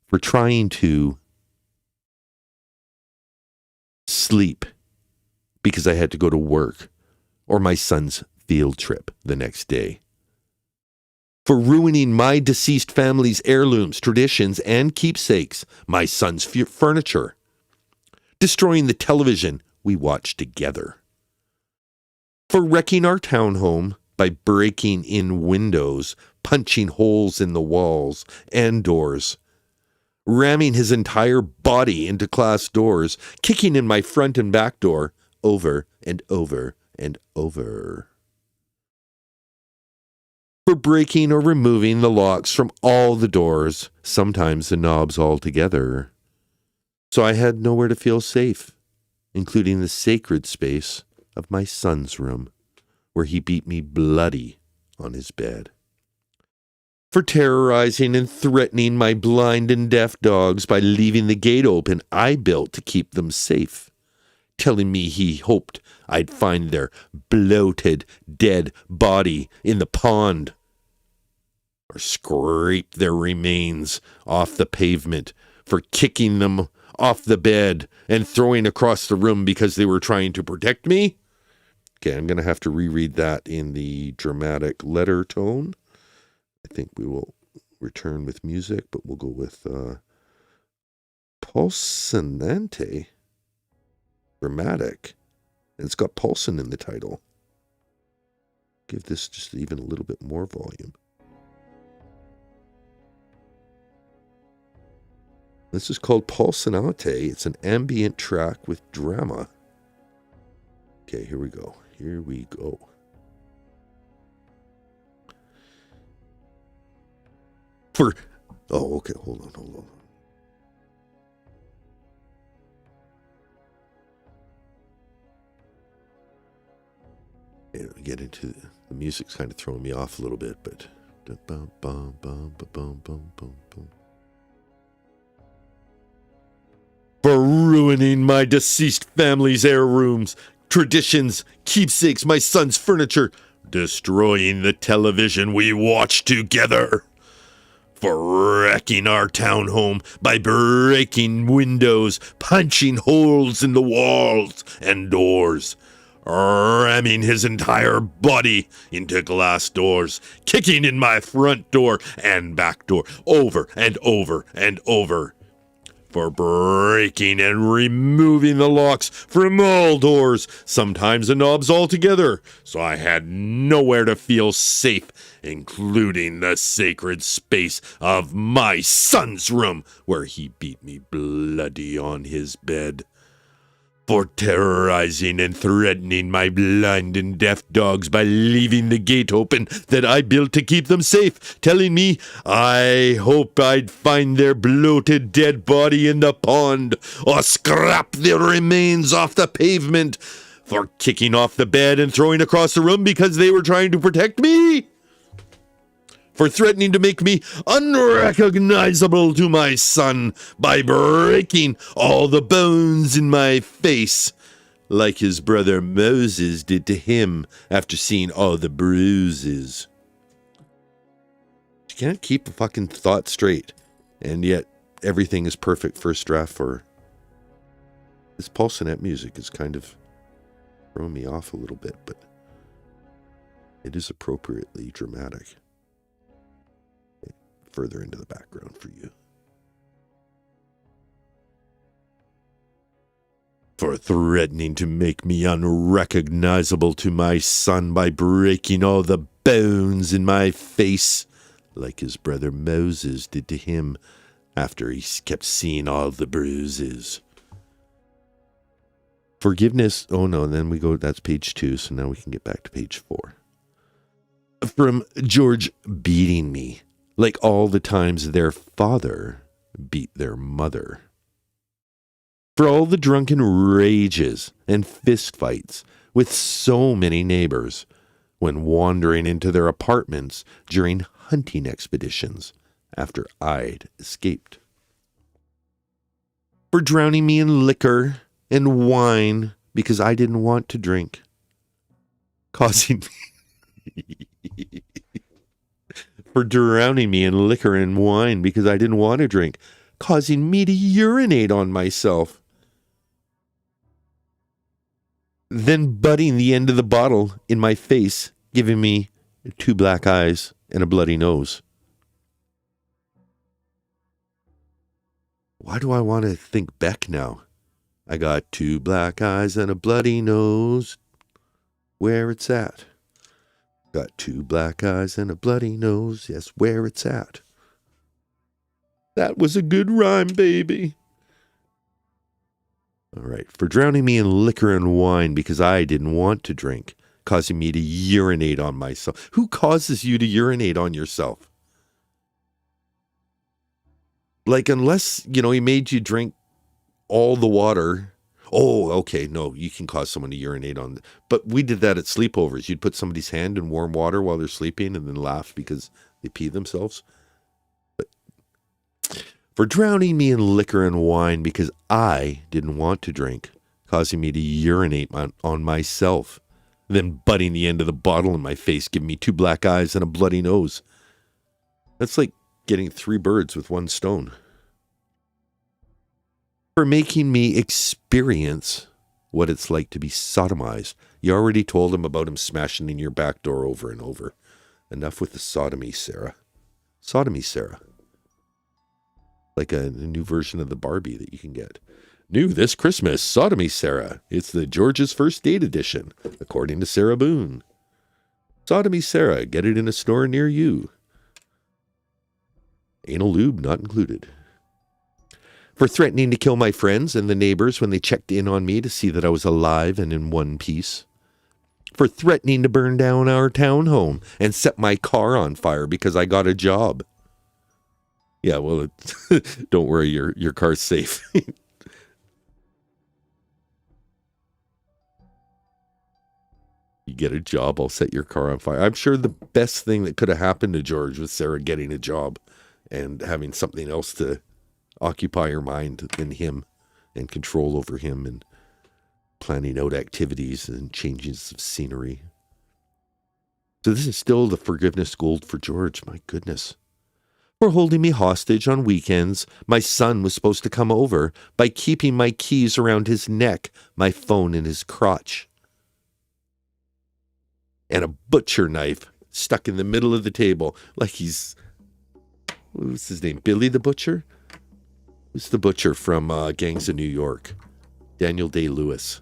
for trying to sleep because I had to go to work or my son's field trip the next day, for ruining my deceased family's heirlooms, traditions, and keepsakes, my son's furniture, destroying the television we watched together, for wrecking our townhome by breaking in windows, punching holes in the walls and doors, ramming his entire body into glass doors, kicking in my front and back door over and over and over. For breaking or removing the locks from all the doors, sometimes the knobs altogether. So I had nowhere to feel safe, including the sacred space of my son's room, where he beat me bloody on his bed. For terrorizing and threatening my blind and deaf dogs by leaving the gate open I built to keep them safe, telling me he hoped I'd find their bloated, dead body in the pond, or scrape their remains off the pavement, for kicking them off the bed and throwing across the room because they were trying to protect me. Okay, I'm going to have to reread that in the dramatic letter tone. I think we will return with music, but we'll go with Pulsinante. Dramatic. And it's got Paulson in the title. Give this just even a little bit more volume. This is called Pulsinante. It's an ambient track with drama. Okay, here we go. Here we go. Okay, hold on. Get into the music's kind of throwing me off a little bit, but for ruining my deceased family's heirlooms, traditions, keepsakes, my son's furniture, destroying the television we watched together, for wrecking our townhome by breaking windows, punching holes in the walls and doors, ramming his entire body into glass doors, kicking in my front door and back door over and over and over, for breaking and removing the locks from all doors, sometimes the knobs altogether, so I had nowhere to feel safe, including the sacred space of my son's room, where he beat me bloody on his bed. For terrorizing and threatening my blind and deaf dogs by leaving the gate open that I built to keep them safe, telling me I hope I'd find their bloated dead body in the pond, or scrap the remains off the pavement. For kicking off the bed and throwing across the room because they were trying to protect me. For threatening to make me unrecognizable to my son by breaking all the bones in my face, like his brother Moses did to him after seeing all the bruises. You can't keep a fucking thought straight, and yet everything is perfect first draft for... This Paulsonet music is kind of throwing me off a little bit, but it is appropriately dramatic. Further into the background for you. For threatening to make me unrecognizable to my son by breaking all the bones in my face, like his brother Moses did to him after he kept seeing all the bruises. Forgiveness, oh no, and then we go, that's page 2, so now we can get back to page 4. From George beating me, like all the times their father beat their mother. For all the drunken rages and fistfights with so many neighbors when wandering into their apartments during hunting expeditions after I'd escaped. For drowning me in liquor and wine because I didn't want to drink, causing me... For drowning me in liquor and wine because I didn't want to drink, causing me to urinate on myself. Then butting the end of the bottle in my face, giving me 2 black eyes and a bloody nose. Why do I want to think Beck now? I got 2 black eyes and a bloody nose. Where it's at. Got 2 black eyes and a bloody nose, yes, where it's at. That was a good rhyme, baby. All right, for drowning me in liquor and wine because I didn't want to drink, causing me to urinate on myself. Who causes you to urinate on yourself? Like, unless, he made you drink all the water. Oh, okay, no, you can cause someone to urinate on... But we did that at sleepovers. You'd put somebody's hand in warm water while they're sleeping and then laugh because they pee themselves. But for drowning me in liquor and wine because I didn't want to drink, causing me to urinate on myself, then butting the end of the bottle in my face, giving me 2 black eyes and a bloody nose. That's like getting 3 birds with 1 stone. For making me experience what it's like to be sodomized. You already told him about him smashing in your back door over and over. Enough with the sodomy, Sarah. Sodomy, Sarah. Like a new version of the Barbie that you can get. New this Christmas, Sodomy, Sarah. It's the George's First Date edition, according to Sarah Boone. Sodomy, Sarah. Get it in a store near you. Anal lube not included. For threatening to kill my friends and the neighbors when they checked in on me to see that I was alive and in one piece. For threatening to burn down our townhome and set my car on fire because I got a job. Yeah, well, don't worry, your car's safe. You get a job, I'll set your car on fire. I'm sure the best thing that could have happened to George was Sarah getting a job and having something else to occupy her mind than him and control over him and planning out activities and changes of scenery. So this is still the forgiveness gold for George, my goodness. For holding me hostage on weekends, my son was supposed to come over by keeping my keys around his neck, my phone in his crotch. and a butcher knife stuck in the middle of the table like he's, what's his name, Billy the Butcher? Who's the butcher from Gangs of New York? Daniel Day-Lewis.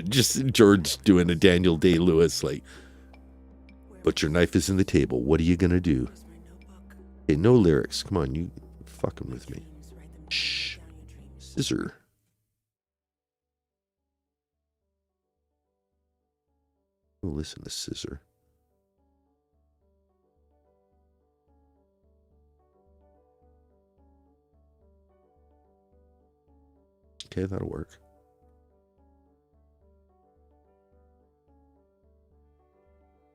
Just George doing a Daniel Day-Lewis, like, butcher knife is in the table. What are you going to do? Hey, no lyrics. Come on, you fucking with me. Shh. Scissor. Oh, listen to Scissor. Okay, that'll work.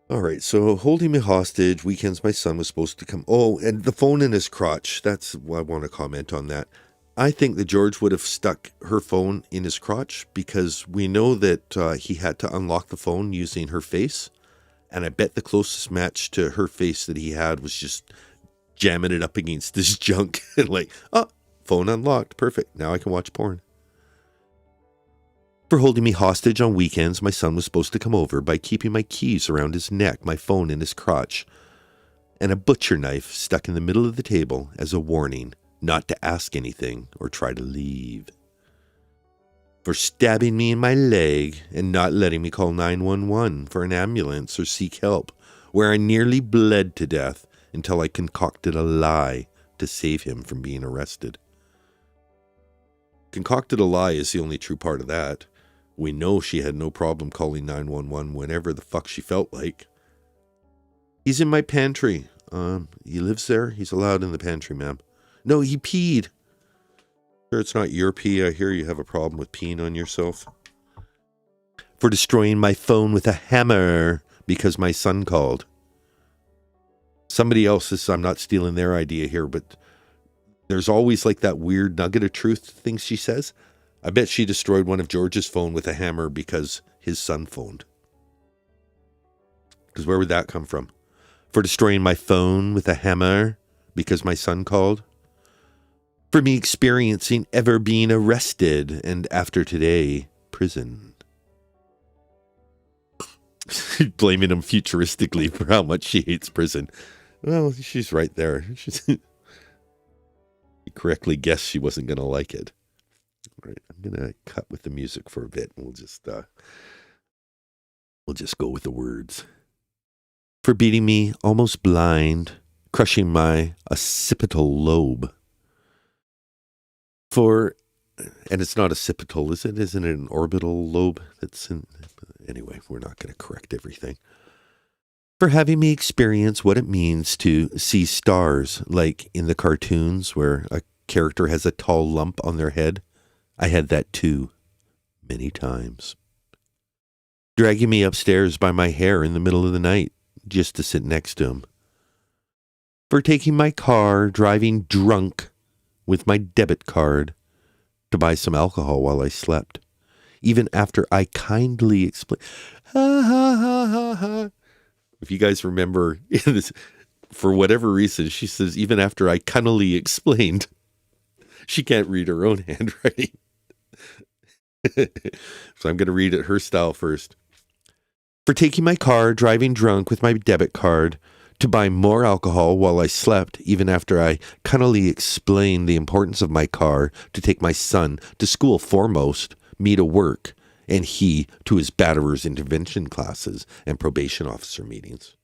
All right, so holding me hostage, weekends my son was supposed to come. Oh, and the phone in his crotch. That's what I want to comment on that. I think that George would have stuck her phone in his crotch because we know that he had to unlock the phone using her face. And I bet the closest match to her face that he had was just jamming it up against this junk. And like, oh, phone unlocked. Perfect. Now I can watch porn. For holding me hostage on weekends, my son was supposed to come over by keeping my keys around his neck, my phone in his crotch, and a butcher knife stuck in the middle of the table as a warning not to ask anything or try to leave. For stabbing me in my leg and not letting me call 911 for an ambulance or seek help, where I nearly bled to death until I concocted a lie to save him from being arrested. Concocted a lie is the only true part of that. We know she had no problem calling 911 whenever the fuck she felt like. He's in my pantry. He lives there? He's allowed in the pantry, ma'am. No, he peed. Sure, it's not your pee. I hear you have a problem with peeing on yourself. For destroying my phone with a hammer because my son called. Somebody else's, I'm not stealing their idea here, but there's always like that weird nugget of truth thing she says. I bet she destroyed one of George's phone with a hammer because his son phoned. Because where would that come from? For destroying my phone with a hammer because my son called? For me experiencing ever being arrested and after today, prison. Blaming him futuristically for how much she hates prison. Well, she's right there. He correctly guessed she wasn't going to like it. All right, I'm going to cut with the music for a bit. And we'll just go with the words. For beating me almost blind, crushing my occipital lobe. For, and it's not occipital, is it? Isn't it an orbital lobe? That's in, anyway, we're not going to correct everything. For having me experience what it means to see stars, like in the cartoons where a character has a tall lump on their head. I had that too, many times. Dragging me upstairs by my hair in the middle of the night, just to sit next to him. For taking my car, driving drunk with my debit card to buy some alcohol while I slept. Even after I kindly explained, ha ha ha ha ha. If you guys remember, this, for whatever reason, she says, even after I cunningly explained, she can't read her own handwriting. So I'm going to read it her style first. For taking my car, driving drunk with my debit card to buy more alcohol while I slept, even after I cunningly explained the importance of my car to take my son to school foremost, me to work, and he to his batterer's intervention classes and probation officer meetings.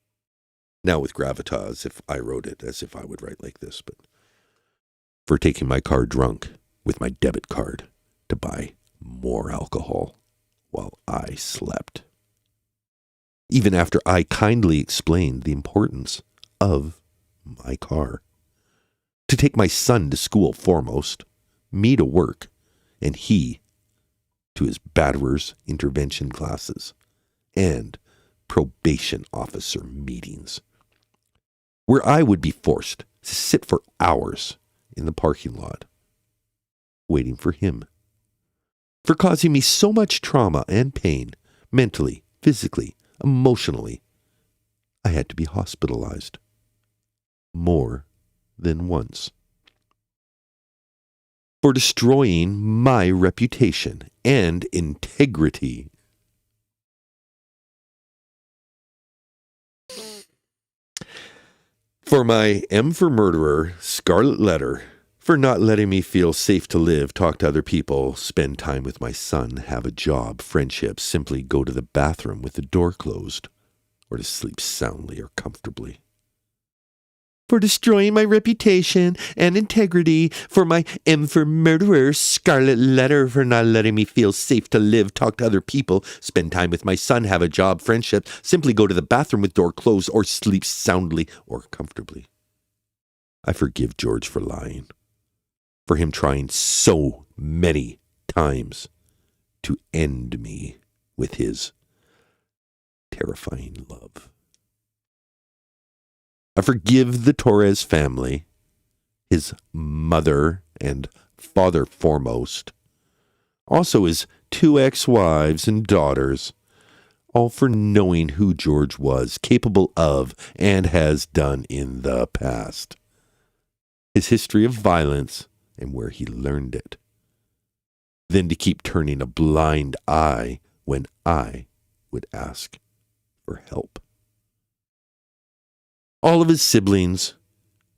Now with gravitas, if I wrote it as if I would write like this, but for taking my car drunk with my debit card to buy more alcohol while I slept. Even after I kindly explained the importance of my car. To take my son to school foremost, me to work, and he to his batterer's intervention classes and probation officer meetings, where I would be forced to sit for hours in the parking lot, waiting for him, for causing me so much trauma and pain, mentally, physically, emotionally. I had to be hospitalized more than once. For destroying my reputation and integrity. For my M for murderer, scarlet letter, for not letting me feel safe to live, talk to other people, spend time with my son, have a job, friendships, simply go to the bathroom with the door closed, or to sleep soundly or comfortably. For destroying my reputation and integrity, for my M for murderer, scarlet letter, for not letting me feel safe to live, talk to other people, spend time with my son, have a job, friendship, simply go to the bathroom with door closed, or sleep soundly or comfortably. I forgive George for lying, for him trying so many times to end me with his terrifying love. I forgive the Torres family, his mother and father foremost, also his 2 ex-wives and daughters, all for knowing who George was, capable of, and has done in the past. His history of violence and where he learned it. Then to keep turning a blind eye when I would ask for help. All of his siblings,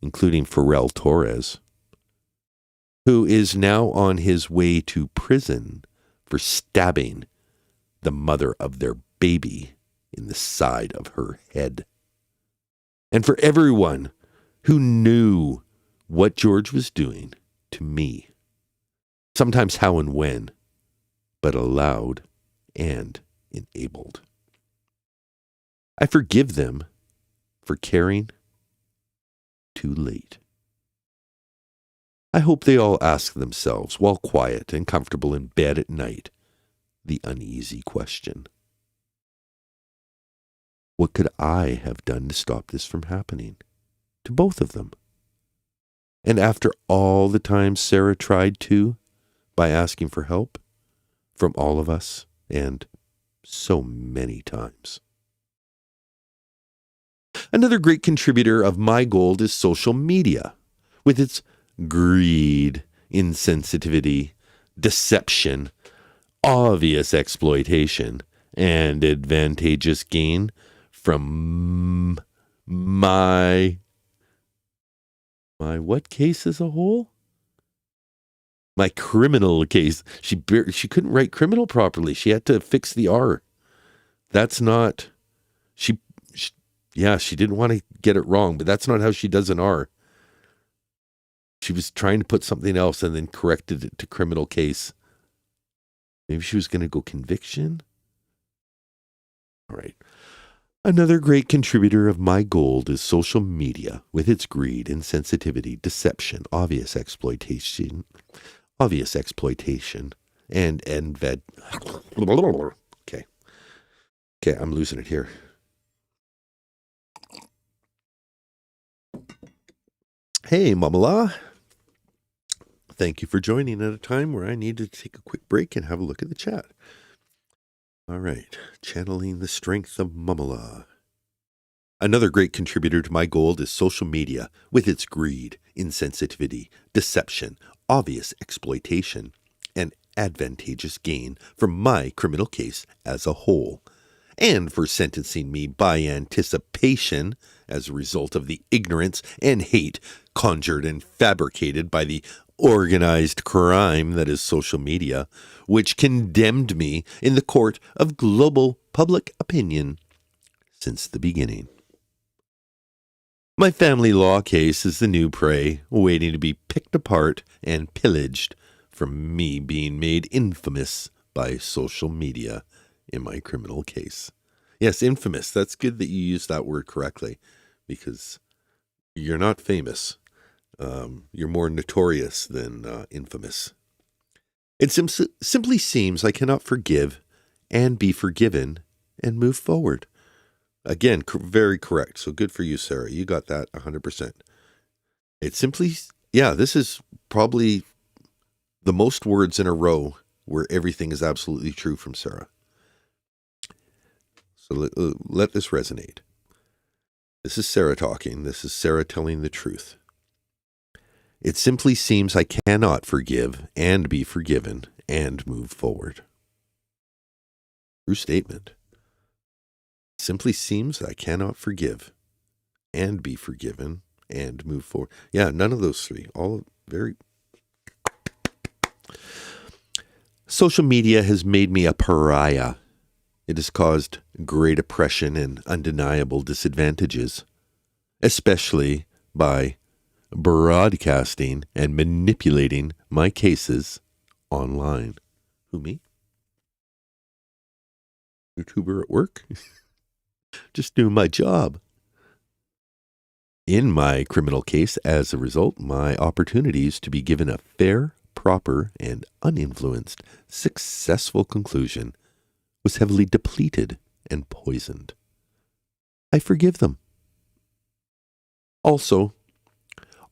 including Pharrell Torres, who is now on his way to prison for stabbing the mother of their baby in the side of her head. And for everyone who knew what George was doing to me, sometimes how and when, but allowed and enabled. I forgive them for caring too late. I hope they all ask themselves, while quiet and comfortable in bed at night, the uneasy question. What could I have done to stop this from happening to both of them? And after all the times Sarah tried to, by asking for help from all of us, and so many times. Another great contributor of my gold is social media, with its greed, insensitivity, deception, obvious exploitation, and advantageous gain from my what case as a whole? My criminal case. She couldn't write criminal properly. She had to fix the R. That's not... She didn't want to get it wrong, but that's not how she does an R. She was trying to put something else and then corrected it to criminal case. Maybe she was going to go conviction? All right. Another great contributor of my gold is social media, with its greed, insensitivity, deception, obvious exploitation, and Okay, I'm losing it here. Hey, Mamala. Thank you for joining at a time where I needed to take a quick break and have a look at the chat. All right, channeling the strength of Mamala. Another great contributor to my gold is social media, with its greed, insensitivity, deception, obvious exploitation, and advantageous gain from my criminal case as a whole, and for sentencing me by anticipation as a result of the ignorance and hate conjured and fabricated by the organized crime that is social media, which condemned me in the court of global public opinion since the beginning. My family law case is the new prey, waiting to be picked apart and pillaged from me being made infamous by social media in my criminal case. Yes, infamous. That's good that you use that word correctly, because you're not famous. You're more notorious than infamous. It simply seems I cannot forgive and be forgiven and move forward. Again, very correct. So good for you, Sarah. You got that 100%. It simply, this is probably the most words in a row where everything is absolutely true from Sarah. So let this resonate. This is Sarah talking. This is Sarah telling the truth. It simply seems I cannot forgive and be forgiven and move forward. True statement. Simply seems I cannot forgive and be forgiven and move forward. Yeah, none of those three. All very... Social media has made me a pariah. It has caused great oppression and undeniable disadvantages, especially by broadcasting and manipulating my cases online. Who, me? YouTuber at work? Just doing my job. In my criminal case, as a result, my opportunities to be given a fair, proper, and uninfluenced, successful conclusion was heavily depleted and poisoned. I forgive them. Also,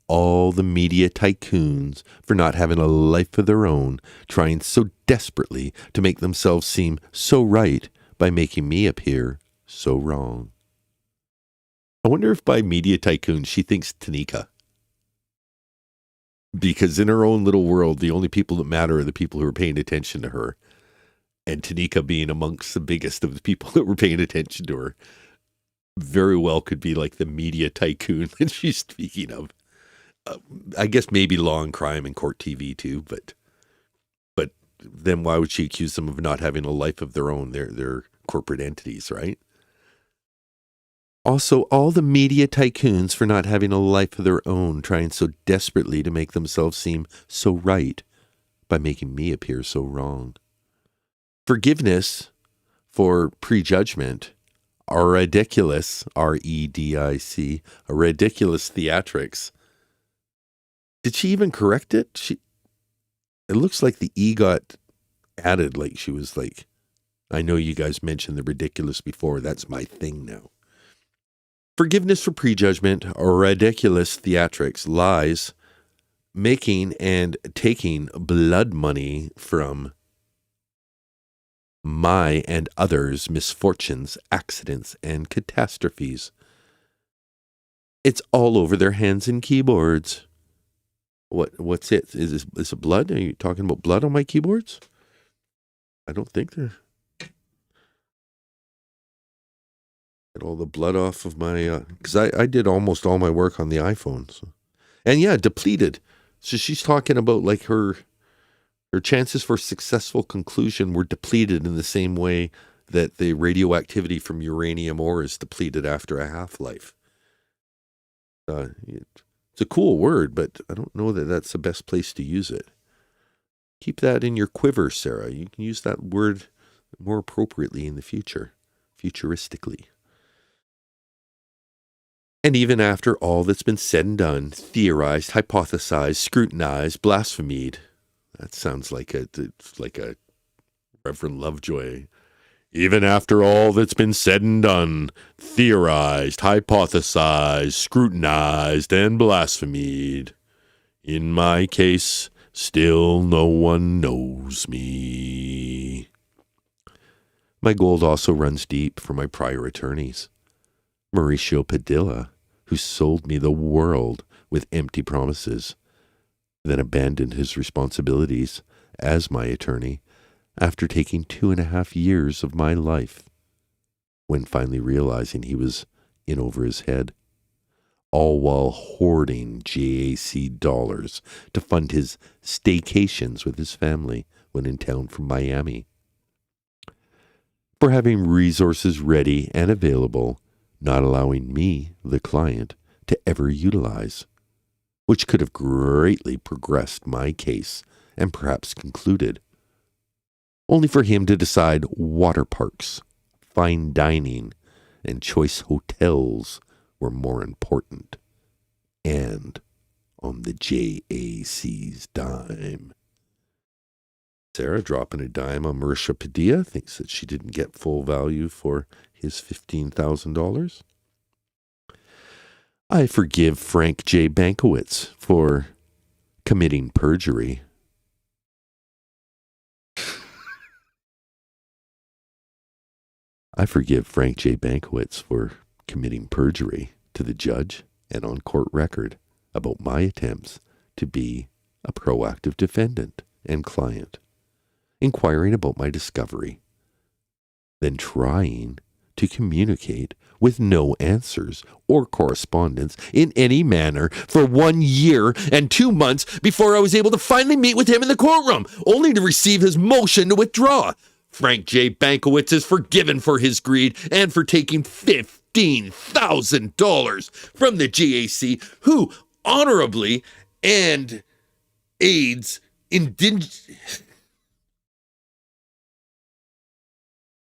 all the media tycoons for not having a life of their own, trying so desperately to make themselves seem so right by making me appear so wrong. I wonder if by media tycoon she thinks Tanika. Because in her own little world, the only people that matter are the people who are paying attention to her. And Tanika being amongst the biggest of the people that were paying attention to her, very well could be like the media tycoon that she's speaking of. I guess maybe law and crime and court TV too, but then why would she accuse them of not having a life of their own? They're corporate entities, right? Also, all the media tycoons for not having a life of their own, trying so desperately to make themselves seem so right by making me appear so wrong. Forgiveness for prejudgment are ridiculous, R-E-D-I-C, a ridiculous theatrics. Did she even correct it? It looks like the E got added, like she was like, I know you guys mentioned the ridiculous before, that's my thing now. Forgiveness for prejudgment or ridiculous theatrics, lies, making and taking blood money from my and others' misfortunes, accidents, and catastrophes. It's all over their hands and keyboards. What's it? Is it blood? Are you talking about blood on my keyboards? I don't think they're... Get all the blood off of my... Because I did almost all my work on the iPhone. So. And yeah, depleted. So she's talking about like her chances for successful conclusion were depleted in the same way that the radioactivity from uranium ore is depleted after a half-life. It's a cool word, but I don't know that that's the best place to use it. Keep that in your quiver, Sarah. You can use that word more appropriately in the future, futuristically. And even after all that's been said and done, theorized, hypothesized, scrutinized, blasphemed, that sounds like a Reverend Lovejoy. Even after all that's been said and done, theorized, hypothesized, scrutinized, and blasphemed, in my case, still no one knows me. My gold also runs deep for my prior attorneys. Mauricio Padilla, who sold me the world with empty promises, then abandoned his responsibilities as my attorney after taking 2.5 years of my life, when finally realizing he was in over his head, all while hoarding JAC dollars to fund his staycations with his family when in town from Miami. For having resources ready and available, not allowing me, the client, to ever utilize, which could have greatly progressed my case and perhaps concluded, only for him to decide water parks, fine dining, and choice hotels were more important, and on the JAC's dime. Sarah, dropping a dime on Mauricio Padilla, thinks that she didn't get full value for his $15,000. I forgive Frank J. Bankowitz for committing perjury. I forgive Frank J. Bankowitz for committing perjury to the judge and on court record about my attempts to be a proactive defendant and client, inquiring about my discovery, then trying to communicate with no answers or correspondence in any manner for 1 year and 2 months before I was able to finally meet with him in the courtroom, only to receive his motion to withdraw. Frank J. Bankowitz is forgiven for his greed and for taking $15,000 from the JAC, who honorably and aids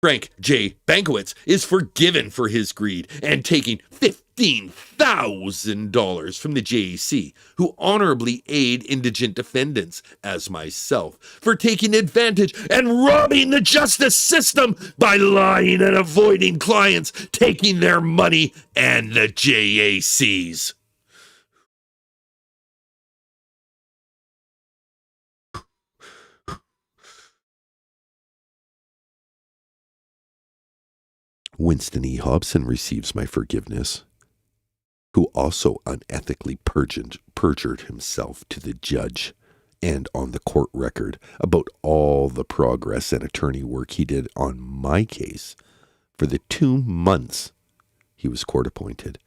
Frank J. Bankowitz is forgiven for his greed and taking $15,000 from the JAC, who honorably aid indigent defendants, as myself, for taking advantage and robbing the justice system by lying and avoiding clients, taking their money and the JAC's. Winston E. Hobson receives my forgiveness, who also unethically perjured himself to the judge and on the court record about all the progress and attorney work he did on my case for the 2 months he was court appointed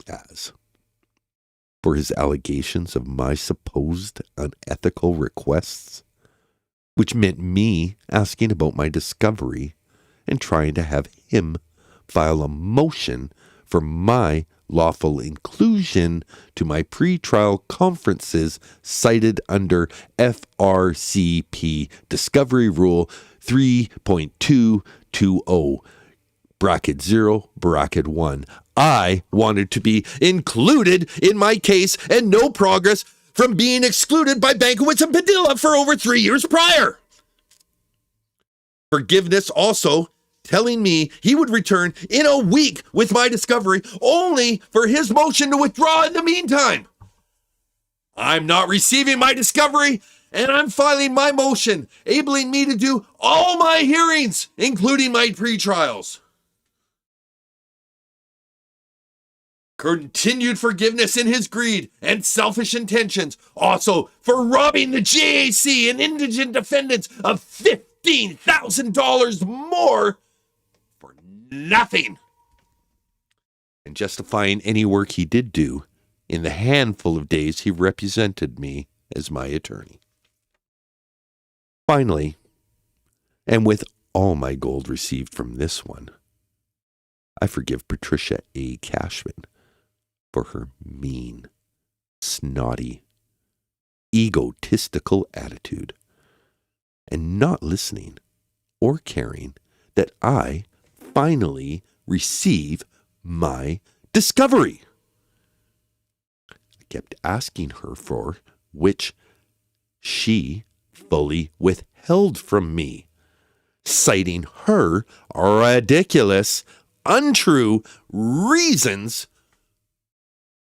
as. For his allegations of my supposed unethical requests, which meant me asking about my discovery and trying to have him file a motion for my lawful inclusion to my pretrial conferences cited under FRCP Discovery Rule 3.220, bracket 0, bracket 1. I wanted to be included in my case and no progress from being excluded by Bankowitz and Padilla for over 3 years prior. Forgiveness also telling me he would return in a week with my discovery, only for his motion to withdraw in the meantime. I'm not receiving my discovery, and I'm filing my motion, enabling me to do all my hearings, including my pretrials. Continued forgiveness in his greed and selfish intentions, also for robbing the JAC and indigent defendants of $15,000 more for nothing, and justifying any work he did do in the handful of days he represented me as my attorney. Finally, and with all my gold received from this one, I forgive Patricia A. Cashman for her mean, snotty, egotistical attitude and not listening or caring that I finally receive my discovery. I kept asking her for, which she fully withheld from me, citing her ridiculous, untrue reasons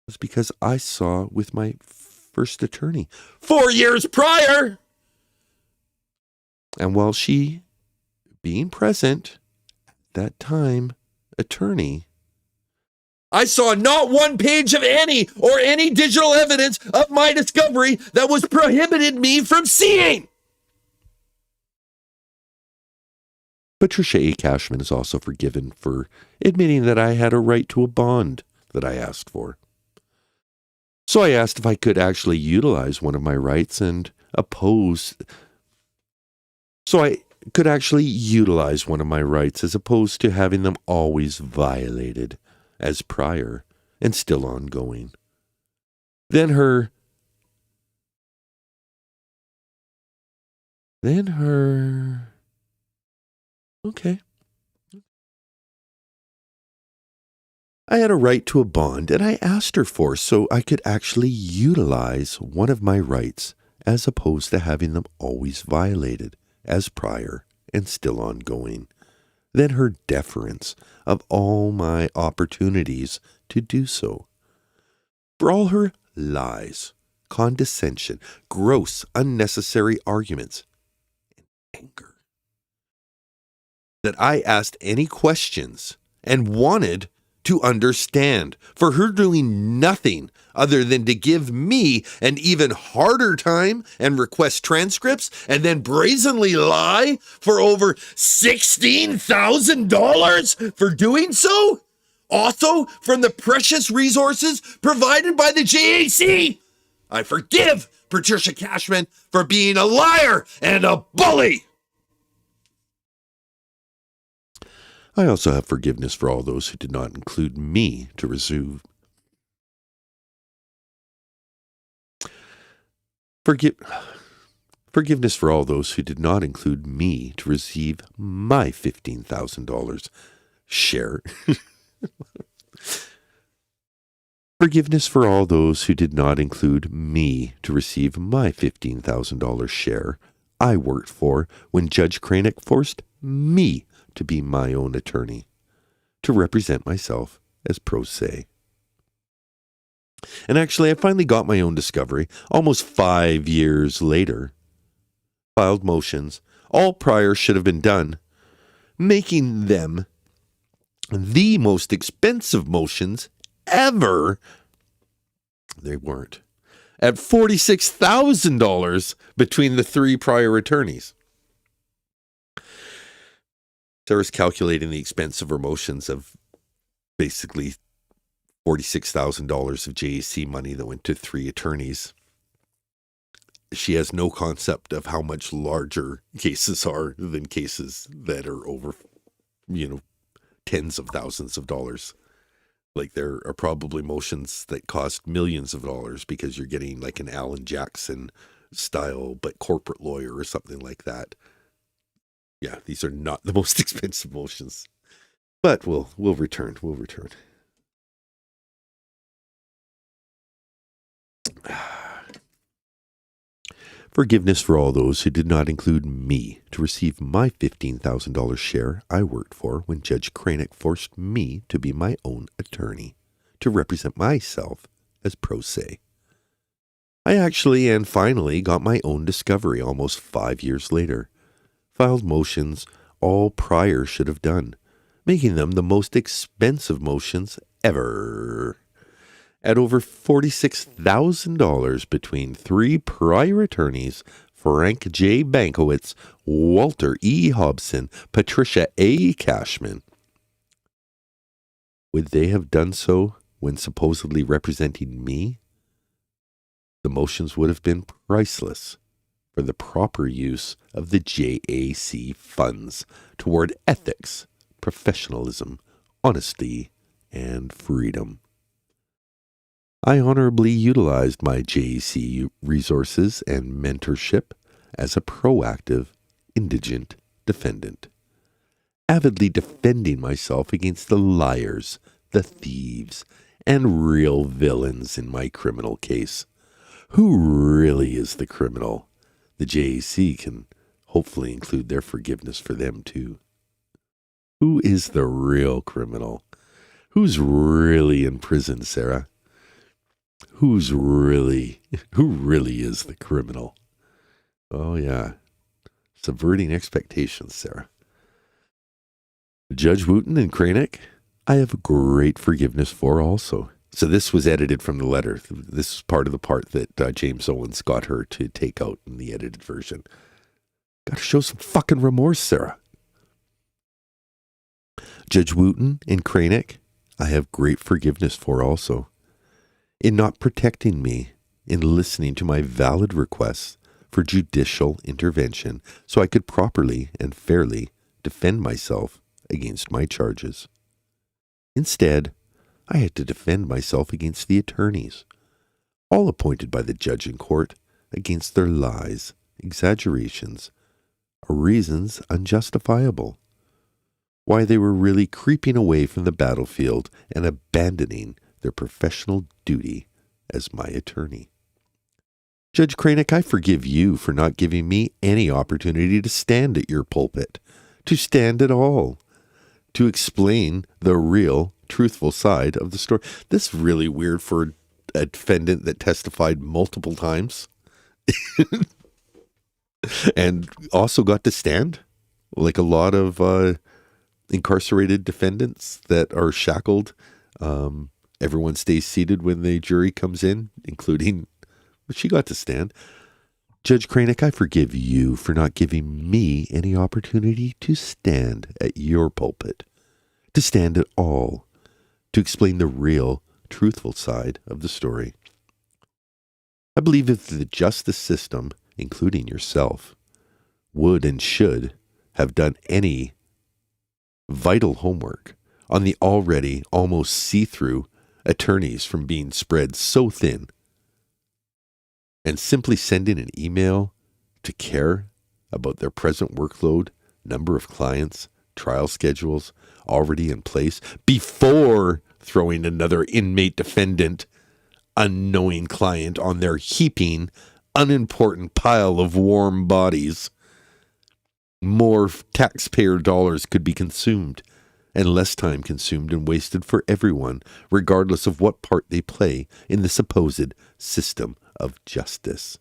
was because I saw with my first attorney 4 years prior. And while she, being present at that time, attorney, I saw not one page of any digital evidence of my discovery that was prohibited me from seeing. Patricia A. Cashman is also forgiven for admitting that I had a right to a bond that I asked for. So I asked if I could actually utilize one of my rights and oppose. So I could actually utilize one of my rights as opposed to having them always violated as prior and still ongoing. Then her okay. I had a right to a bond, and I asked her for so I could actually utilize one of my rights as opposed to having them always violated as prior and still ongoing. Then her deference of all my opportunities to do so. For all her lies, condescension, gross, unnecessary arguments, and anger. That I asked any questions and wanted to understand, for her doing nothing other than to give me an even harder time and request transcripts and then brazenly lie for over $16,000 for doing so? Also, from the precious resources provided by the JAC, I forgive Patricia Cashman for being a liar and a bully. I also have forgiveness for all those who did not include me to receive. Forgiveness for all those who did not include me to receive my $15,000 share. Forgiveness for all those who did not include me to receive my $15,000 share I worked for when Judge Cranick forced me to be my own attorney, to represent myself as pro se. And actually, I finally got my own discovery almost 5 years later. Filed motions, all prior should have been done, making them the most expensive motions ever. They weren't. At $46,000 between the 3 prior attorneys. Sarah's calculating the expense of her motions of basically $46,000 of JAC money that went to 3 attorneys. She has no concept of how much larger cases are than cases that are over, tens of thousands of dollars. Like there are probably motions that cost millions of dollars because you're getting like an Alan Jackson style, but corporate lawyer or something like that. Yeah, these are not the most expensive motions. But we'll return. We'll return. Forgiveness for all those who did not include me to receive my $15,000 share I worked for when Judge Cranick forced me to be my own attorney, to represent myself as pro se. I actually and finally got my own discovery almost 5 years later. Filed motions all prior should have done, making them the most expensive motions ever. At over $46,000 between 3 prior attorneys, Frank J. Bankowitz, Walter E. Hobson, Patricia A. Cashman. Would they have done so when supposedly representing me? The motions would have been priceless for the proper use of the JAC funds toward ethics, professionalism, honesty, and freedom. I honorably utilized my JAC resources and mentorship as a proactive, indigent defendant, avidly defending myself against the liars, the thieves, and real villains in my criminal case. Who really is the criminal? The JAC can hopefully include their forgiveness for them too. Who is the real criminal? Who's really in prison, Sarah? Who really is the criminal? Oh yeah. Subverting expectations, Sarah. Judge Wooten and Cranick, I have great forgiveness for also. So this was edited from the letter. This is part of the part that James Owens got her to take out in the edited version. Got to show some fucking remorse, Sarah. Judge Wooten and Cranick, I have great forgiveness for also. In not protecting me, in listening to my valid requests for judicial intervention so I could properly and fairly defend myself against my charges. Instead, I had to defend myself against the attorneys, all appointed by the judge in court, against their lies, exaggerations, or reasons unjustifiable. Why they were really creeping away from the battlefield and abandoning their professional duty as my attorney. Judge Cranick, I forgive you for not giving me any opportunity to stand at your pulpit, to stand at all, to explain the real, truthful side of the story. This is really weird for a defendant that testified multiple times and also got to stand, like a lot of incarcerated defendants that are shackled Everyone stays seated when the jury comes in, including, she got to stand. Judge Cranick, I forgive you for not giving me any opportunity to stand at your pulpit, to stand at all, to explain the real, truthful side of the story. I believe if the justice system, including yourself, would and should have done any vital homework on the already almost see-through attorneys from being spread so thin, and simply sending an email to care about their present workload, number of clients, trial schedules already in place, before throwing another inmate defendant, unknowing client on their heaping, unimportant pile of warm bodies, more taxpayer dollars could be consumed, and less time consumed and wasted for everyone, regardless of what part they play in the supposed system of justice.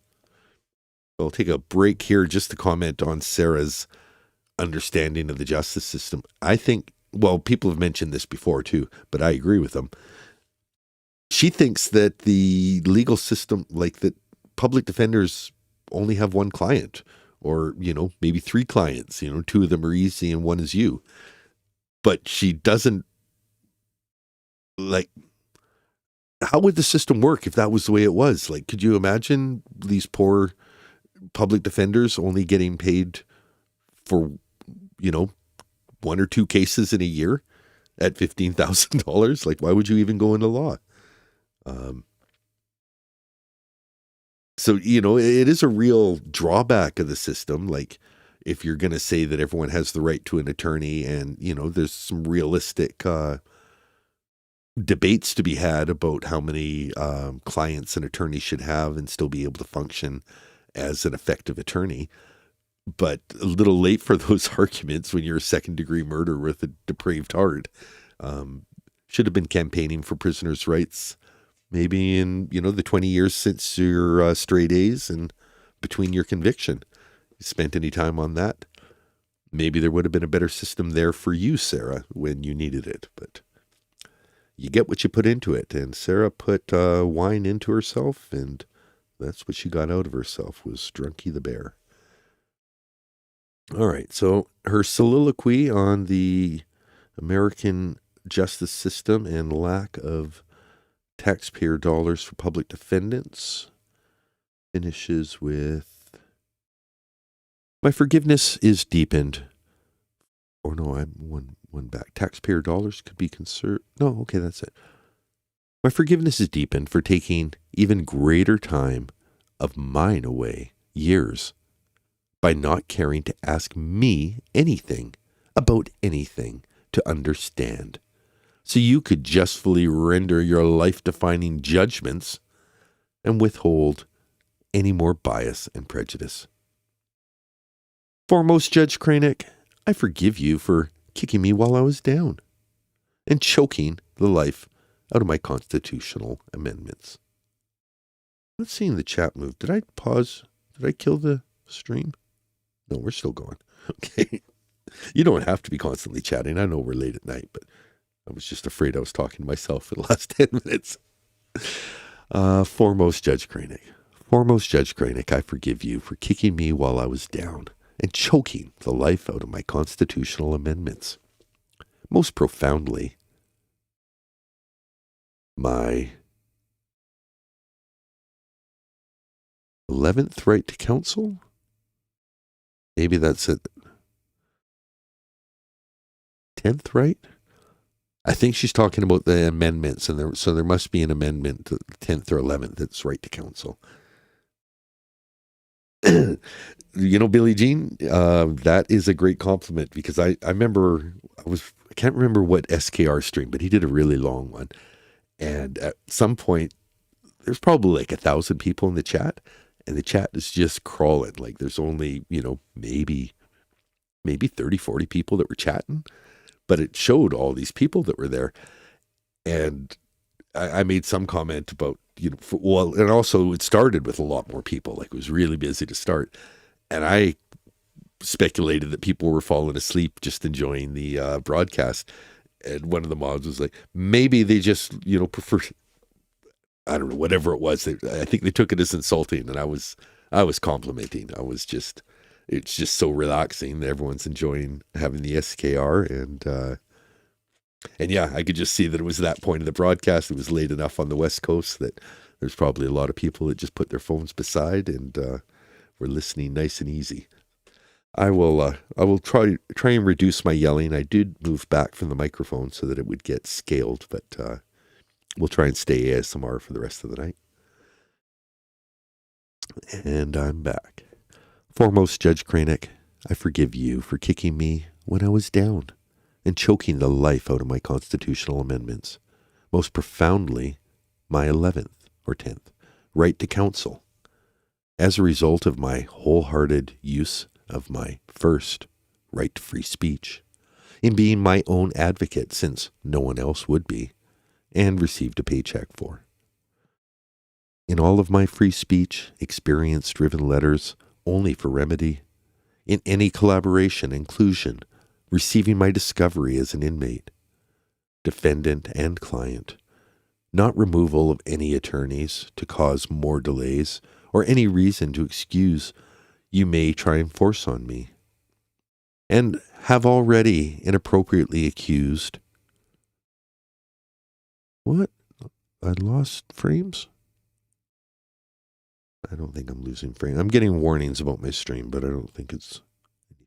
I'll take a break here just to comment on Sarah's understanding of the justice system. I think, well, people have mentioned this before too, but I agree with them. She thinks that the legal system, like that public defenders only have one client, or, maybe three clients, two of them are easy and one is you. But she doesn't, how would the system work if that was the way it was? Could you imagine these poor public defenders only getting paid for, one or two cases in a year at $15,000? Why would you even go into law? So, it is a real drawback of the system. If you're going to say that everyone has the right to an attorney, and, there's some realistic debates to be had about how many clients an attorney should have and still be able to function as an effective attorney. But a little late for those arguments when you're a second-degree murderer with a depraved heart. Should have been campaigning for prisoners' rights maybe in, the 20 years since your stray days and between your conviction. Spent any time on that, maybe there would have been a better system there for you, Sarah, when you needed it. But you get what you put into it, and Sarah put wine into herself, and that's what she got out of herself, was Drunky the Bear. All right, so her soliloquy on the American justice system and lack of taxpayer dollars for public defendants finishes with, my forgiveness is deepened. Or no, I'm one back. Taxpayer dollars could be conserved. No, okay, that's it. My forgiveness is deepened for taking even greater time of mine away, years, by not caring to ask me anything about anything to understand. So you could justly render your life-defining judgments and withhold any more bias and prejudice. Foremost, Judge Cranick, I forgive you for kicking me while I was down and choking the life out of my constitutional amendments. I'm not seeing the chat move. Did I pause? Did I kill the stream? No, we're still going. Okay. You don't have to be constantly chatting. I know we're late at night, but I was just afraid I was talking to myself for the last 10 minutes. Foremost, Judge Cranick, I forgive you for kicking me while I was down and choking the life out of my constitutional amendments. Most profoundly, my 11th right to counsel? Maybe that's it. 10th right? I think she's talking about the amendments, and so there must be an amendment to 10th or 11th that's right to counsel. Billie Jean, that is a great compliment, because I remember, I can't remember what SKR stream, but he did a really long one. And at some point, there's probably 1,000 people in the chat, and the chat is just crawling. There's only, maybe 30, 40 people that were chatting, but it showed all these people that were there. And I made some comment about, and also it started with a lot more people. It was really busy to start. And I speculated that people were falling asleep just enjoying the broadcast. And one of the mods was like, maybe they just, prefer, I don't know, whatever it was. I think they took it as insulting, and I was complimenting. It's just so relaxing. Everyone's enjoying having the SKR, and yeah, I could just see that it was that point of the broadcast. It was late enough on the West Coast that there's probably a lot of people that just put their phones beside and were listening nice and easy. I will try and reduce my yelling. I did move back from the microphone so that it would get scaled, but we'll try and stay ASMR for the rest of the night. And I'm back. Foremost, Judge Cranick, I forgive you for kicking me when I was down and choking the life out of my constitutional amendments. Most profoundly, my 11th or 10th right to counsel. As a result of my wholehearted use of my first right to free speech, in being my own advocate since no one else would be, and received a paycheck for. In all of my free speech, experience-driven letters only for remedy, in any collaboration, inclusion, receiving my discovery as an inmate, defendant and client, not removal of any attorneys to cause more delays or any reason to excuse you may try and force on me, and have already inappropriately accused. What? I lost frames? I don't think I'm losing frames. I'm getting warnings about my stream, but I don't think it's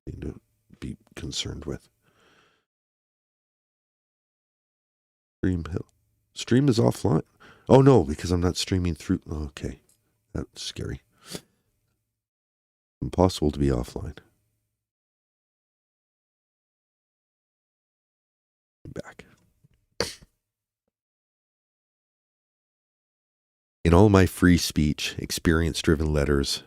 anything to be concerned with. Stream is offline. Oh no, because I'm not streaming through. Okay, that's scary. Impossible to be offline. I'm back. In all my free speech, experience-driven letters,